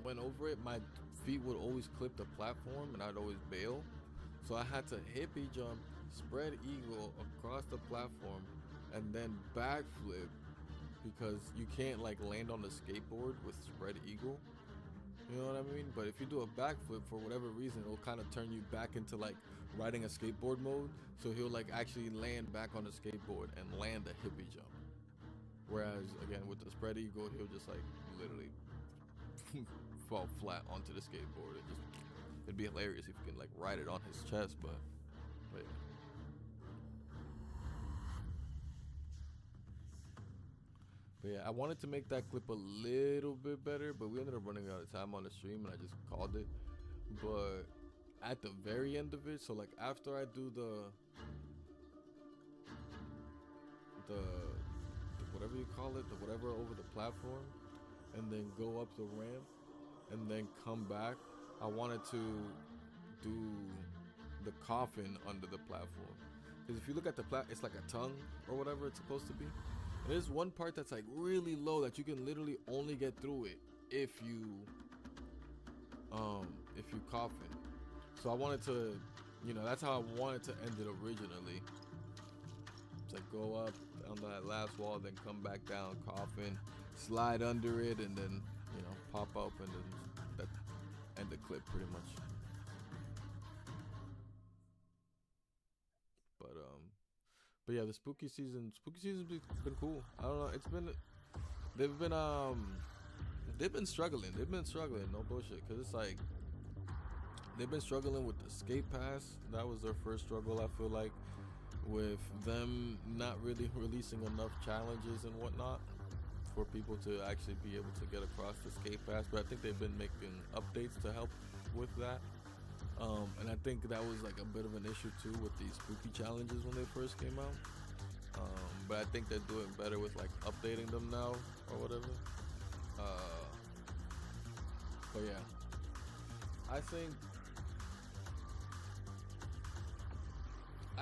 went over it, my feet would always clip the platform and I'd always bail. So I had to hippie jump, spread eagle across the platform, and then backflip because you can't like land on the skateboard with spread eagle. You know what I mean? But if you do a backflip, for whatever reason, it'll kind of turn you back into like riding a skateboard mode. So he'll like actually land back on the skateboard and land a hippie jump. Whereas again, with the spread eagle, he'll just like literally fall flat onto the skateboard. It'd be hilarious if you can like ride it on his chest, but yeah. But yeah, I wanted to make that clip a little bit better, but we ended up running out of time on the stream and I just called it. But at the very end of it, so like after I do the whatever you call it, the whatever over the platform, and then go up the ramp and then come back, I wanted to do the coffin under the platform. Because if you look at the it's like a tongue or whatever it's supposed to be. And there's one part that's like really low that you can literally only get through it if you coffin. So I wanted to, you know, that's how I wanted to end it originally. It's like go up on that last wall, then come back down, coffin, slide under it, and then, you know, pop up, and then that end the clip pretty much. But yeah, the spooky season's been cool. I don't know, they've been struggling, no bullshit, because it's like they've been struggling with the skate pass. That was their first struggle, I feel like, with them not really releasing enough challenges and whatnot for people to actually be able to get across the skate pass. But I think they've been making updates to help with that. And I think that was like a bit of an issue too with these spooky challenges when they first came out. But I think they're doing better with like updating them now or whatever. But yeah, I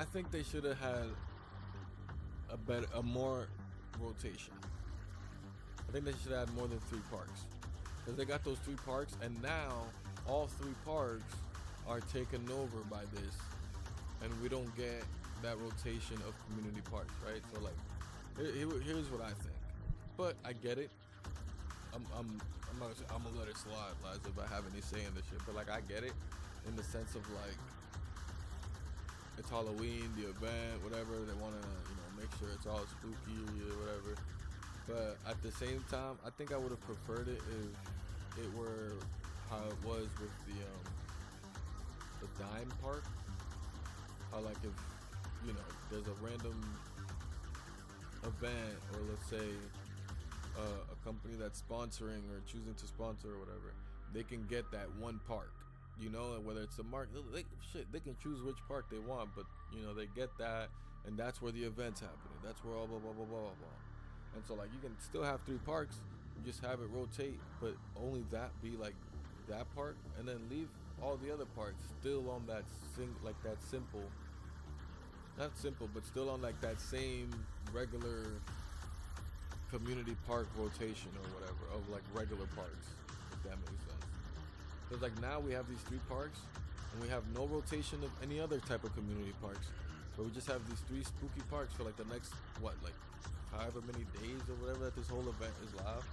think they should have had a more rotation. I think they should have had more than 3 parks, because they got those 3 parks, and now all 3 parks are taken over by this, and we don't get that rotation of community parks, right? So like, here's what I think, but I get it. I'm gonna let it slide as if I have any say in this shit, but like I get it in the sense of like it's Halloween, the event, whatever. They want to, you know, make sure it's all spooky or whatever. But at the same time, I think I would have preferred it if it were how it was with the dime park. How like if, you know, there's a random event, or let's say a company that's sponsoring or choosing to sponsor or whatever, they can get that one park. You know, whether it's a mark, they can choose which park they want, but you know, they get that, and that's where the event's happening. That's where all blah blah blah blah blah. And so like you can still have 3 parks, you just have it rotate, but only that be like that park, and then leave all the other parks still on that simple, not simple, but still on like that same regular community park rotation or whatever of like regular parks, if that makes sense. Because like now we have these 3 parks, and we have no rotation of any other type of community parks. So we just have these 3 spooky parks for like the next like however many days or whatever that this whole event is live.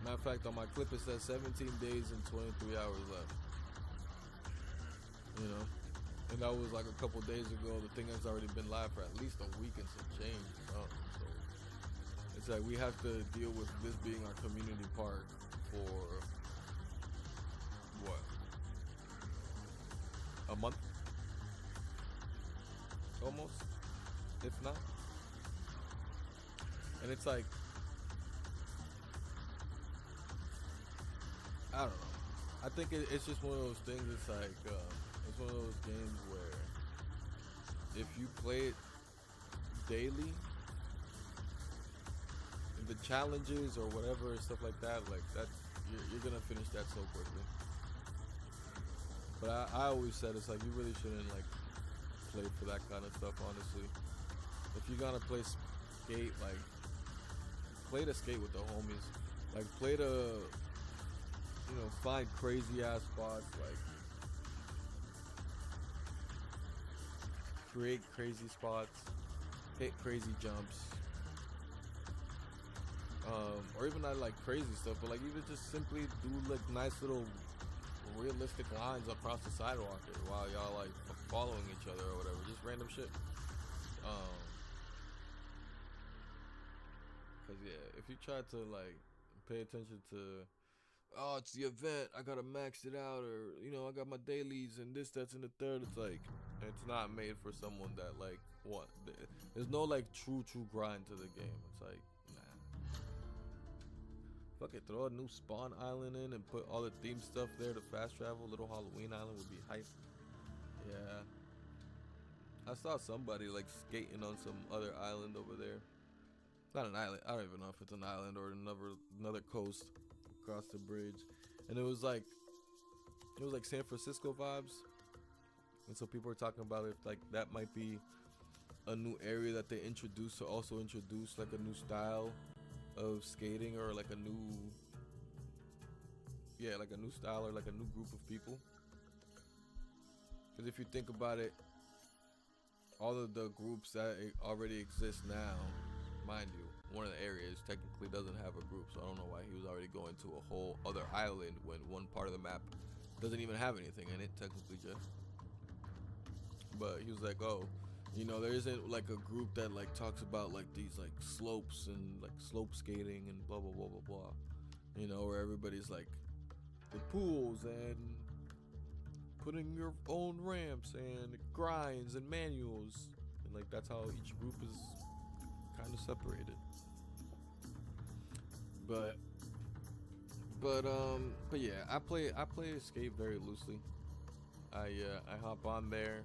Matter of fact, on my clip it says 17 days and 23 hours left. You know, and that was like a couple days ago. The thing has already been live for at least a week and some change or something. So it's like we have to deal with this being our community park for what? A month? Almost, if not. And it's like, I don't know. I think it's just one of those things. It's like it's one of those games where if you play it daily, the challenges or whatever stuff like that, like that's you're gonna finish that so quickly. But I always said it's like you really shouldn't like play for that kind of stuff, honestly. If you're gonna play skate, like play to skate with the homies, like play to, you know, find crazy ass spots, like create crazy spots, hit crazy jumps, or even not like crazy stuff, but like even just simply do like nice little realistic lines across the sidewalk while y'all like following each other or whatever, just random shit. Cause yeah, if you try to like pay attention to, oh, it's the event, I gotta max it out, or you know, I got my dailies and this, that's, and the third, it's like it's not made for someone that like what. There's no like true grind to the game. It's like, nah. Fuck it, throw a new spawn island in and put all the theme stuff there to fast travel. Little Halloween island would be hype. Yeah. I saw somebody like skating on some other island over there. Not an island. I don't even know if it's an island or another coast across the bridge. And it was like San Francisco vibes. And so people were talking about if like that might be a new area that they introduced to also introduce like a new style of skating, or like a new style or like a new group of people. Because if you think about it, all of the groups that already exist now, mind you, one of the areas technically doesn't have a group, so I don't know why he was already going to a whole other island when one part of the map doesn't even have anything in it, technically, just. But he was like, oh, you know, there isn't like a group that like talks about like these like slopes and like slope skating and blah blah blah blah blah, you know, where everybody's like the pools and putting your own ramps and grinds and manuals, and like that's how each group is kind of separated. But yeah, I play skate very loosely. I hop on there,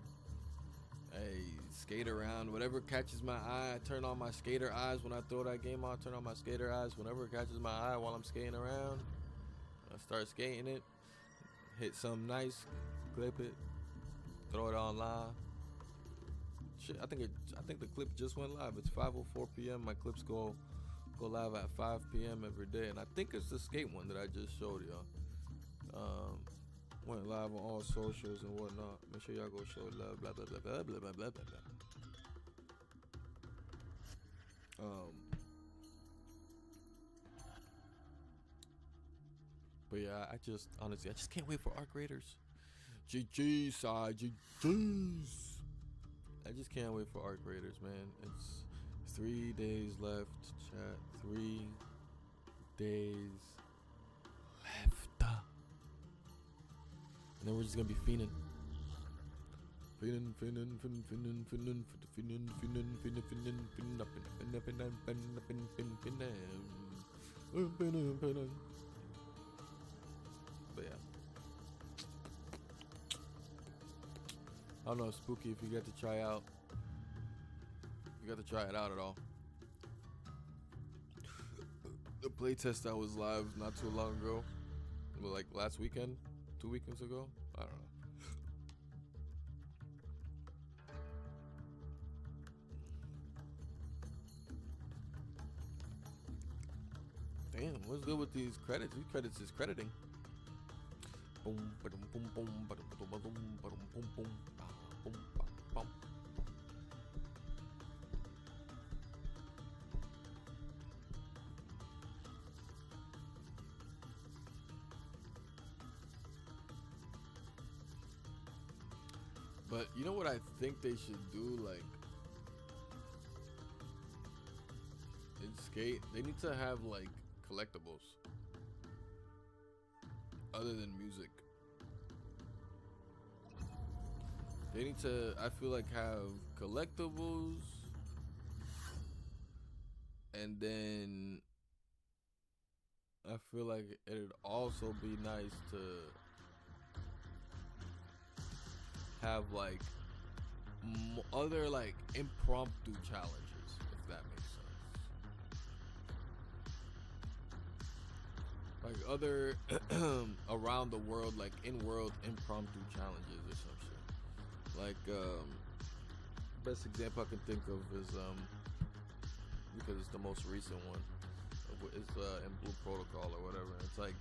I skate around, whatever catches my eye. I turn on my skater eyes when I throw that game on. Turn on my skater eyes whenever it catches my eye while I'm skating around. I start skating it, hit something nice, clip it, throw it on live. Shit, I think the clip just went live. It's 5:04 p.m. My clips go live at 5 p.m. every day, and I think it's the skate one that I just showed y'all. Went live on all socials and whatnot. Make sure y'all go show love. Blah blah blah blah blah blah blah blah. But yeah, I just can't wait for Arc Raiders. GG side, GG's. I just can't wait for Arc Raiders, man. It's 3 days left, chat. 3 days left. And then we're just gonna be fiending. But yeah. I don't know, Spooky, if you get to try out. You got to try it out at all. The playtest that was live not too long ago. Like last weekend? 2 weekends ago? I don't know. Damn, what's good with these credits? These credits is crediting. Boom, ba-dum, boom, boom, ba-dum, ba-dum, ba-dum, ba-dum, boom, boom, boom, bum. But you know what I think they should do, like in Skate, they need to have like collectibles other than music. They need to, I feel like, have collectibles, and then I feel like it'd also be nice to have like other like impromptu challenges, if that makes sense. Like other around the world, like in-world impromptu challenges or some shit. Like best example I can think of is because it's the most recent one. It's in Blue Protocol or whatever. It's like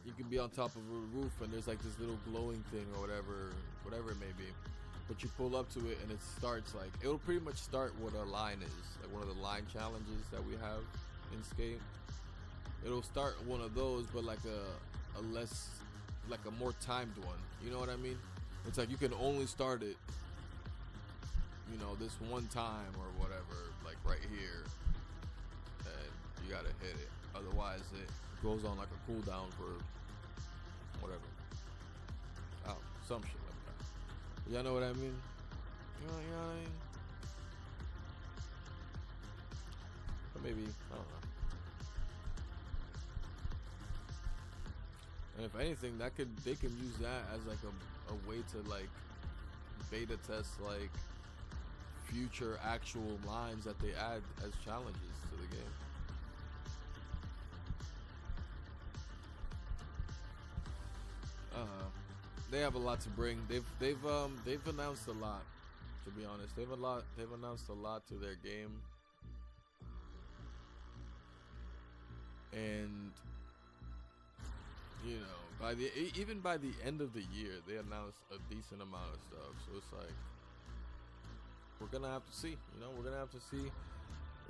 you can be on top of a roof and there's like this little glowing thing or whatever it may be. But you pull up to it and it starts like, it'll pretty much start what a line is. Like one of the line challenges that we have in Skate. It'll start one of those, but like a less, like a more timed one. You know what I mean? It's like you can only start it, you know, this one time or whatever, like right here. And you gotta hit it. Otherwise it goes on like a cooldown for whatever. Oh, some shit like that. Y'all know what I mean? You know what I mean? Or maybe, I don't know. And if anything, they can use that as like a way to like beta test like future actual lines that they add as challenges to the game. They have a lot to bring. They've announced a lot, to be honest. They've announced a lot to their game. And you know, even by the end of the year, they announced a decent amount of stuff. So it's like we're gonna have to see. You know, we're gonna have to see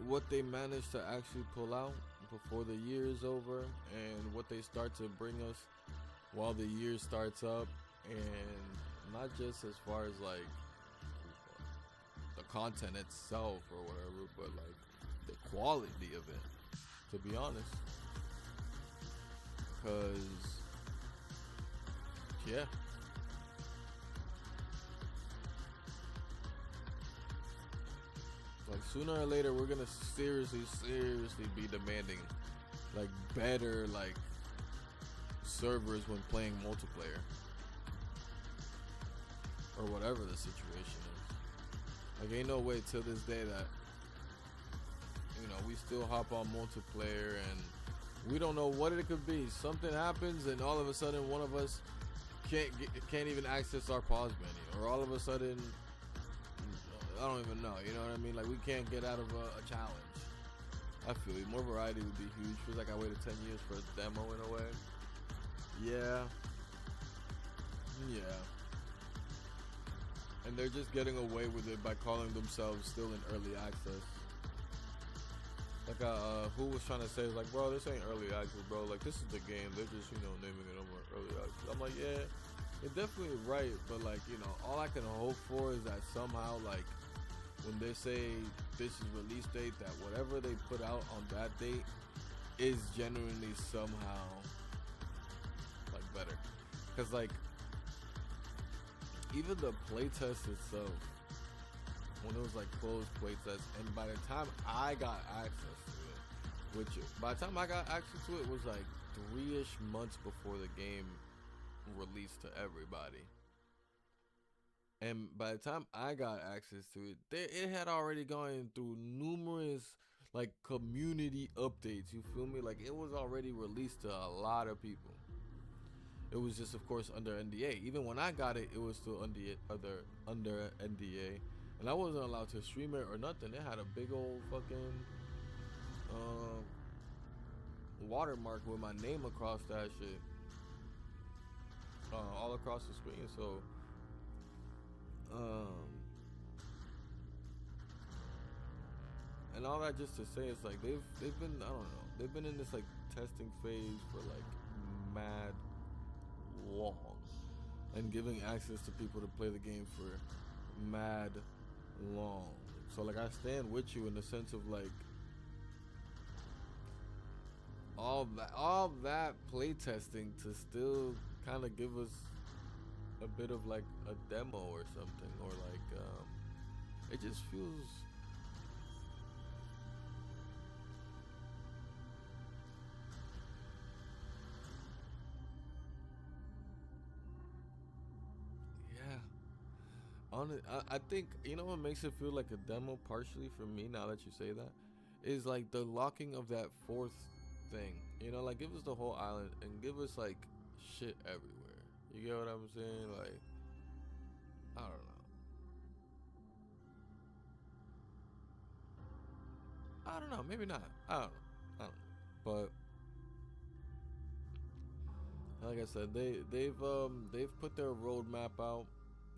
what they manage to actually pull out before the year is over, and what they start to bring us while the year starts up. And not just as far as like the content itself or whatever, but like the quality of it, to be honest. Because yeah, like sooner or later we're gonna seriously be demanding like better like servers when playing multiplayer or whatever the situation is. Like ain't no way till this day that, you know, we still hop on multiplayer and we don't know what it could be. Something happens and all of a sudden one of us can't even access our pause menu, or all of a sudden I don't even know, you know what I mean? Like we can't get out of a challenge. I feel you. More variety would be huge. Feels like I waited 10 years for a demo in a way. Yeah. And they're just getting away with it by calling themselves still in early access. Like who was trying to say, like, bro, this ain't early access, bro. Like, this is the game. They're just, you know, naming it over early access. I'm like, yeah, you're definitely right. But, like, you know, all I can hope for is that somehow, like, when they say this is release date, that whatever they put out on that date is genuinely somehow, like, better. Because, like, even the playtest itself, when it was like closed playtest, and by the time I got access to it, which by the time I got access to it was like 3-ish months before the game released to everybody. And by the time I got access to it, it had already gone through numerous like community updates. You feel me? Like it was already released to a lot of people. It was just, of course, under NDA. Even when I got it, it was still under NDA, and I wasn't allowed to stream it or nothing. It had a big old fucking watermark with my name across that shit, all across the screen. So, and all that just to say, it's like they've been, I don't know, they've been in this like testing phase for like mad long, and giving access to people to play the game for mad long. So like I stand with you in the sense of like all that playtesting to still kind of give us a bit of like a demo or something, or like it just feels I think, you know what makes it feel like a demo partially for me now that you say that is like the locking of that fourth thing. You know, like give us the whole island and give us like shit everywhere. You get what I'm saying? Like, I don't know. I don't know. Maybe not. I don't know. But like I said, they've put their roadmap out.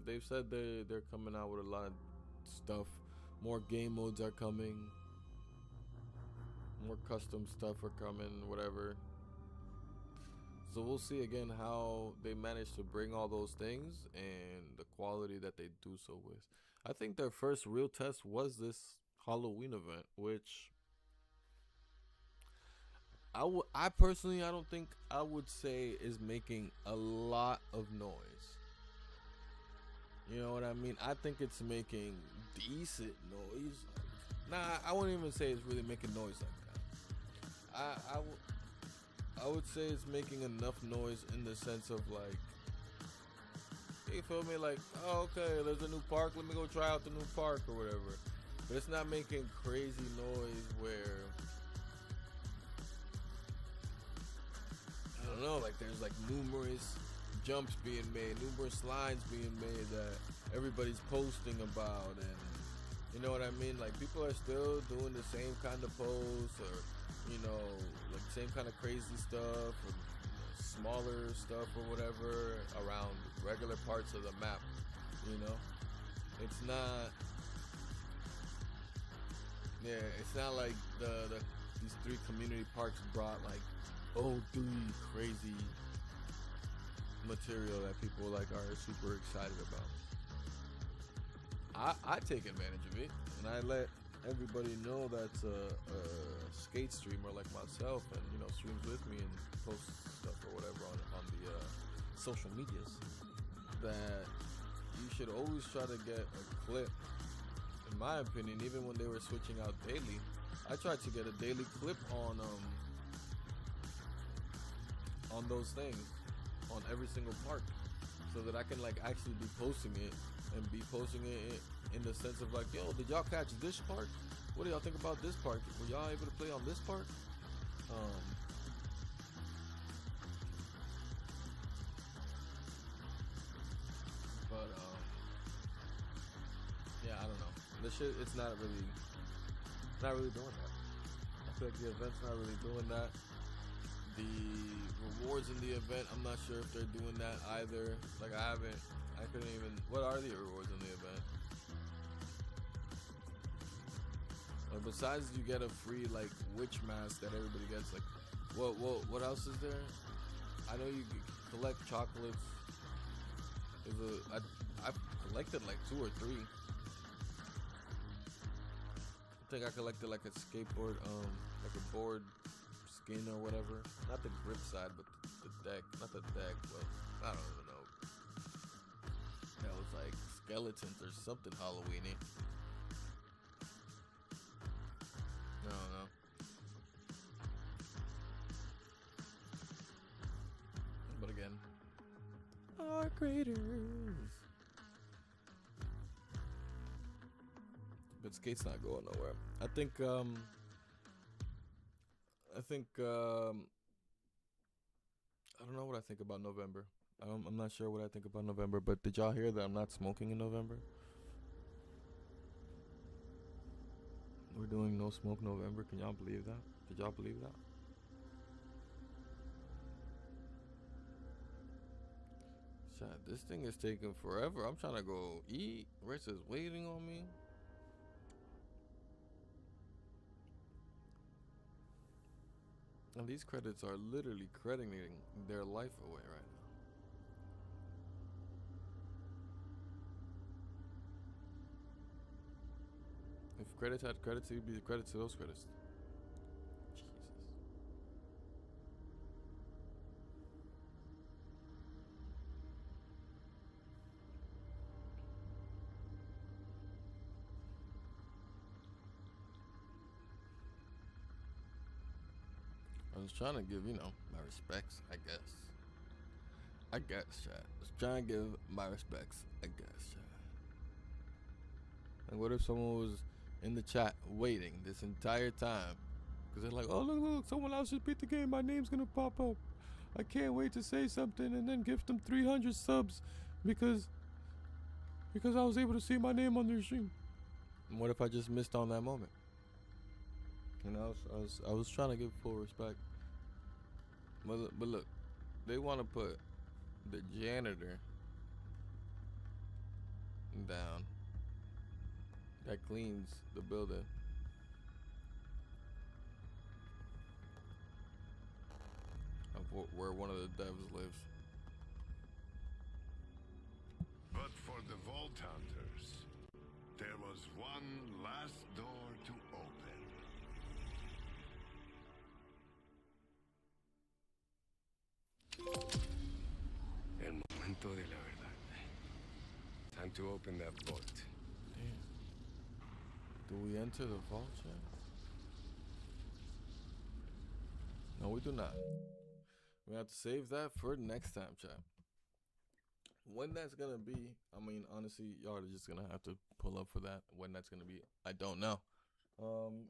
They've said they're coming out with a lot of stuff. More game modes are coming. More custom stuff are coming, whatever. So we'll see again how they manage to bring all those things and the quality that they do so with. I think their first real test was this Halloween event, which I personally, I don't think I would say is making a lot of noise. You know what I mean? I think it's making decent noise. Nah, I wouldn't even say it's really making noise like that. I would say it's making enough noise in the sense of like, you feel me? Like, oh, okay, there's a new park. Let me go try out the new park or whatever. But it's not making crazy noise where, I don't know, like there's like numerous jumps being made, numerous lines being made that everybody's posting about, and you know what I mean? Like people are still doing the same kind of pose, or you know, like same kind of crazy stuff, or smaller stuff or whatever around regular parts of the map. You know, it's not. Yeah, it's not like these 3 community parks brought like 3 crazy material that people like are super excited about. I take advantage of it, and I let everybody know that's a skate streamer like myself, and you know, streams with me and posts stuff or whatever on the social medias, that you should always try to get a clip. In my opinion, even when they were switching out daily, I tried to get a daily clip on those things on every single park, so that I can like actually be posting it, and be posting it in the sense of like, yo, did y'all catch this park? What do y'all think about this park? Were y'all able to play on this park? Yeah, I don't know. This shit, it's not really doing that. I feel like the event's not really doing that. The rewards in the event, I'm not sure if they're doing that either. Like I couldn't even, what are the rewards in the event? Besides you get a free like witch mask that everybody gets, like what else is there? I know you collect chocolates. I've collected like 2 or 3. I think I collected like a skateboard, like a board skin or whatever. Not the grip side, but the deck. Not the deck, but I don't even know. That was sounds like skeletons or something Halloweeny. I don't know. But again, our graders. But Skate's not going nowhere. I think I don't know what I think about November. I'm not sure what I think about November, but did y'all hear that I'm not smoking in November? We're doing no smoke November. Can y'all believe that? Did y'all believe that? Shit, this thing is taking forever. I'm trying to go eat. Rice is waiting on me. And these credits are literally crediting their life away right now. If credits had credits, it would be the credits to those credits. Jesus. I was trying to give, my respects, I guess. Chat. I was trying to give my respects, I guess, chat. Like, what if someone was in the chat waiting this entire time? Because they're like, oh, look, someone else just beat the game. My name's going to pop up. I can't wait to say something and then give them 300 subs because I was able to see my name on their stream. And what if I just missed on that moment? I was trying to give full respect. But look, they want to put the janitor down that cleans the building. Of where one of the devs lives. But for the Vault Hunters, there was one last door to open. El momento de la verdad. Time to open that vault. Damn. Do we enter the vault yet? No, we do not. We have to save that for next time, chat. When that's gonna be, I mean, honestly, y'all are just gonna have to pull up for that. When that's gonna be, I don't know.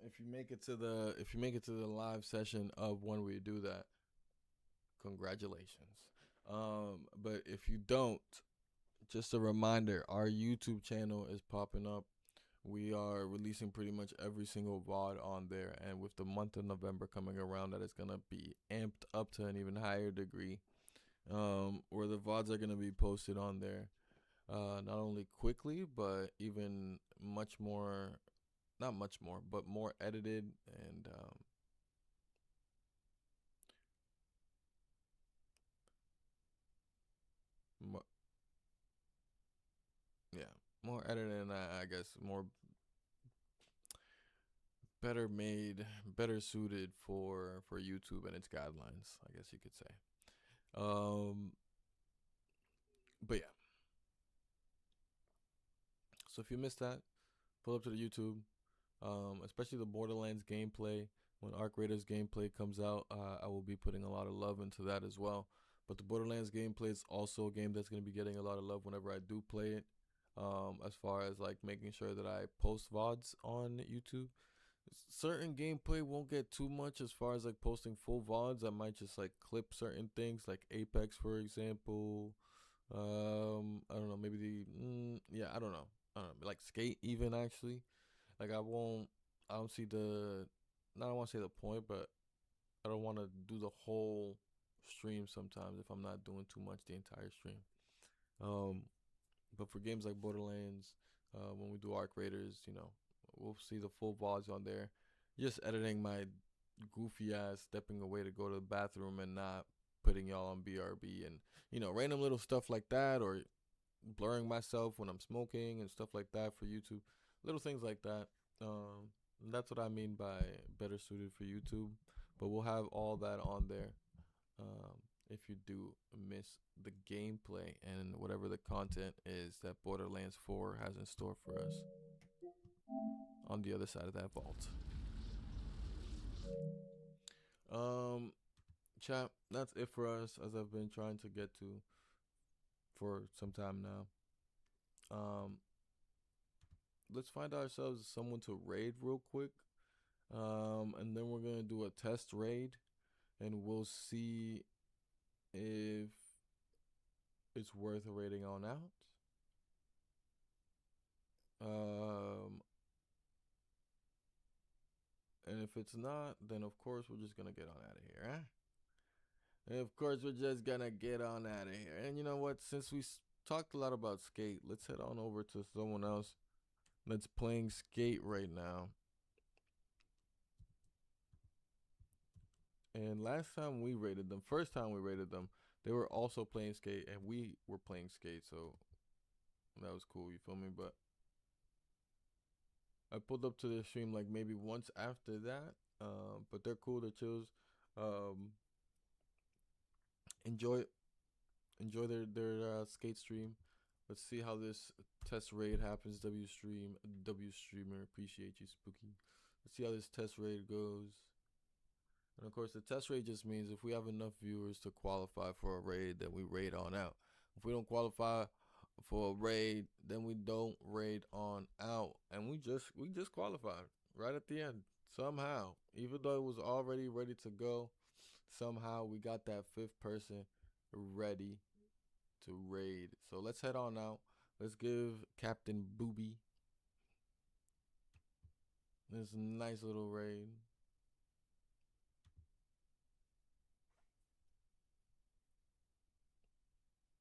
If you make it to the live session of when we do that, congratulations. But if you don't, just a reminder, our YouTube channel is popping up. We are releasing pretty much every single VOD on there, and with the month of November coming around, that is gonna be amped up to an even higher degree. Where the VODs are gonna be posted on there, not only quickly, but even much more, not much more, but more edited and more edited and I guess more better made, better suited for YouTube and its guidelines, I guess you could say. But yeah. So if you missed that, pull up to the YouTube, especially the Borderlands gameplay. When Arc Raiders gameplay comes out, I will be putting a lot of love into that as well. But the Borderlands gameplay is also a game that's going to be getting a lot of love whenever I do play it. As far as like making sure that I post VODs on YouTube. Certain gameplay won't get too much as far as like posting full VODs. I might just like clip certain things like Apex, for example. I don't know, maybe I don't know, like Skate even actually. Like I don't see the, I don't want to say the point, but I don't want to do the whole stream sometimes if I'm not doing too much the entire stream. But for games like Borderlands, when we do Arc Raiders, we'll see the full VODs on there. Just editing my goofy ass stepping away to go to the bathroom and not putting y'all on BRB and, random little stuff like that, or blurring myself when I'm smoking and stuff like that for YouTube. Little things like that. That's what I mean by better suited for YouTube. But we'll have all that on there. if you do miss the gameplay and whatever the content is that Borderlands 4 has in store for us on the other side of that vault. Chat, that's it for us, as I've been trying to get to for some time now. Let's find ourselves someone to raid real quick. And then we're gonna do a test raid, and we'll see if it's worth raiding on out. And if it's not, then of course we're just gonna get on out of here, huh? And of course we're just gonna get on out of here. And you know what? Since we talked a lot about Skate, let's head on over to someone else that's playing Skate right now. And last time we raided them, first time we raided them, they were also playing Skate, and we were playing Skate, so that was cool, you feel me? But I pulled up to the stream like maybe once after that. But they're cool, they're chills. Enjoy their Skate stream. Let's see how this test raid happens. W streamer, appreciate you, Spooky. Let's see how this test raid goes. And of course, the test raid just means if we have enough viewers to qualify for a raid, then we raid on out. If we don't qualify for a raid, then we don't raid on out. And we just qualified right at the end somehow. Even though it was already ready to go, somehow we got that 5th person ready to raid. So let's head on out. Let's give Captain Booby this nice little raid.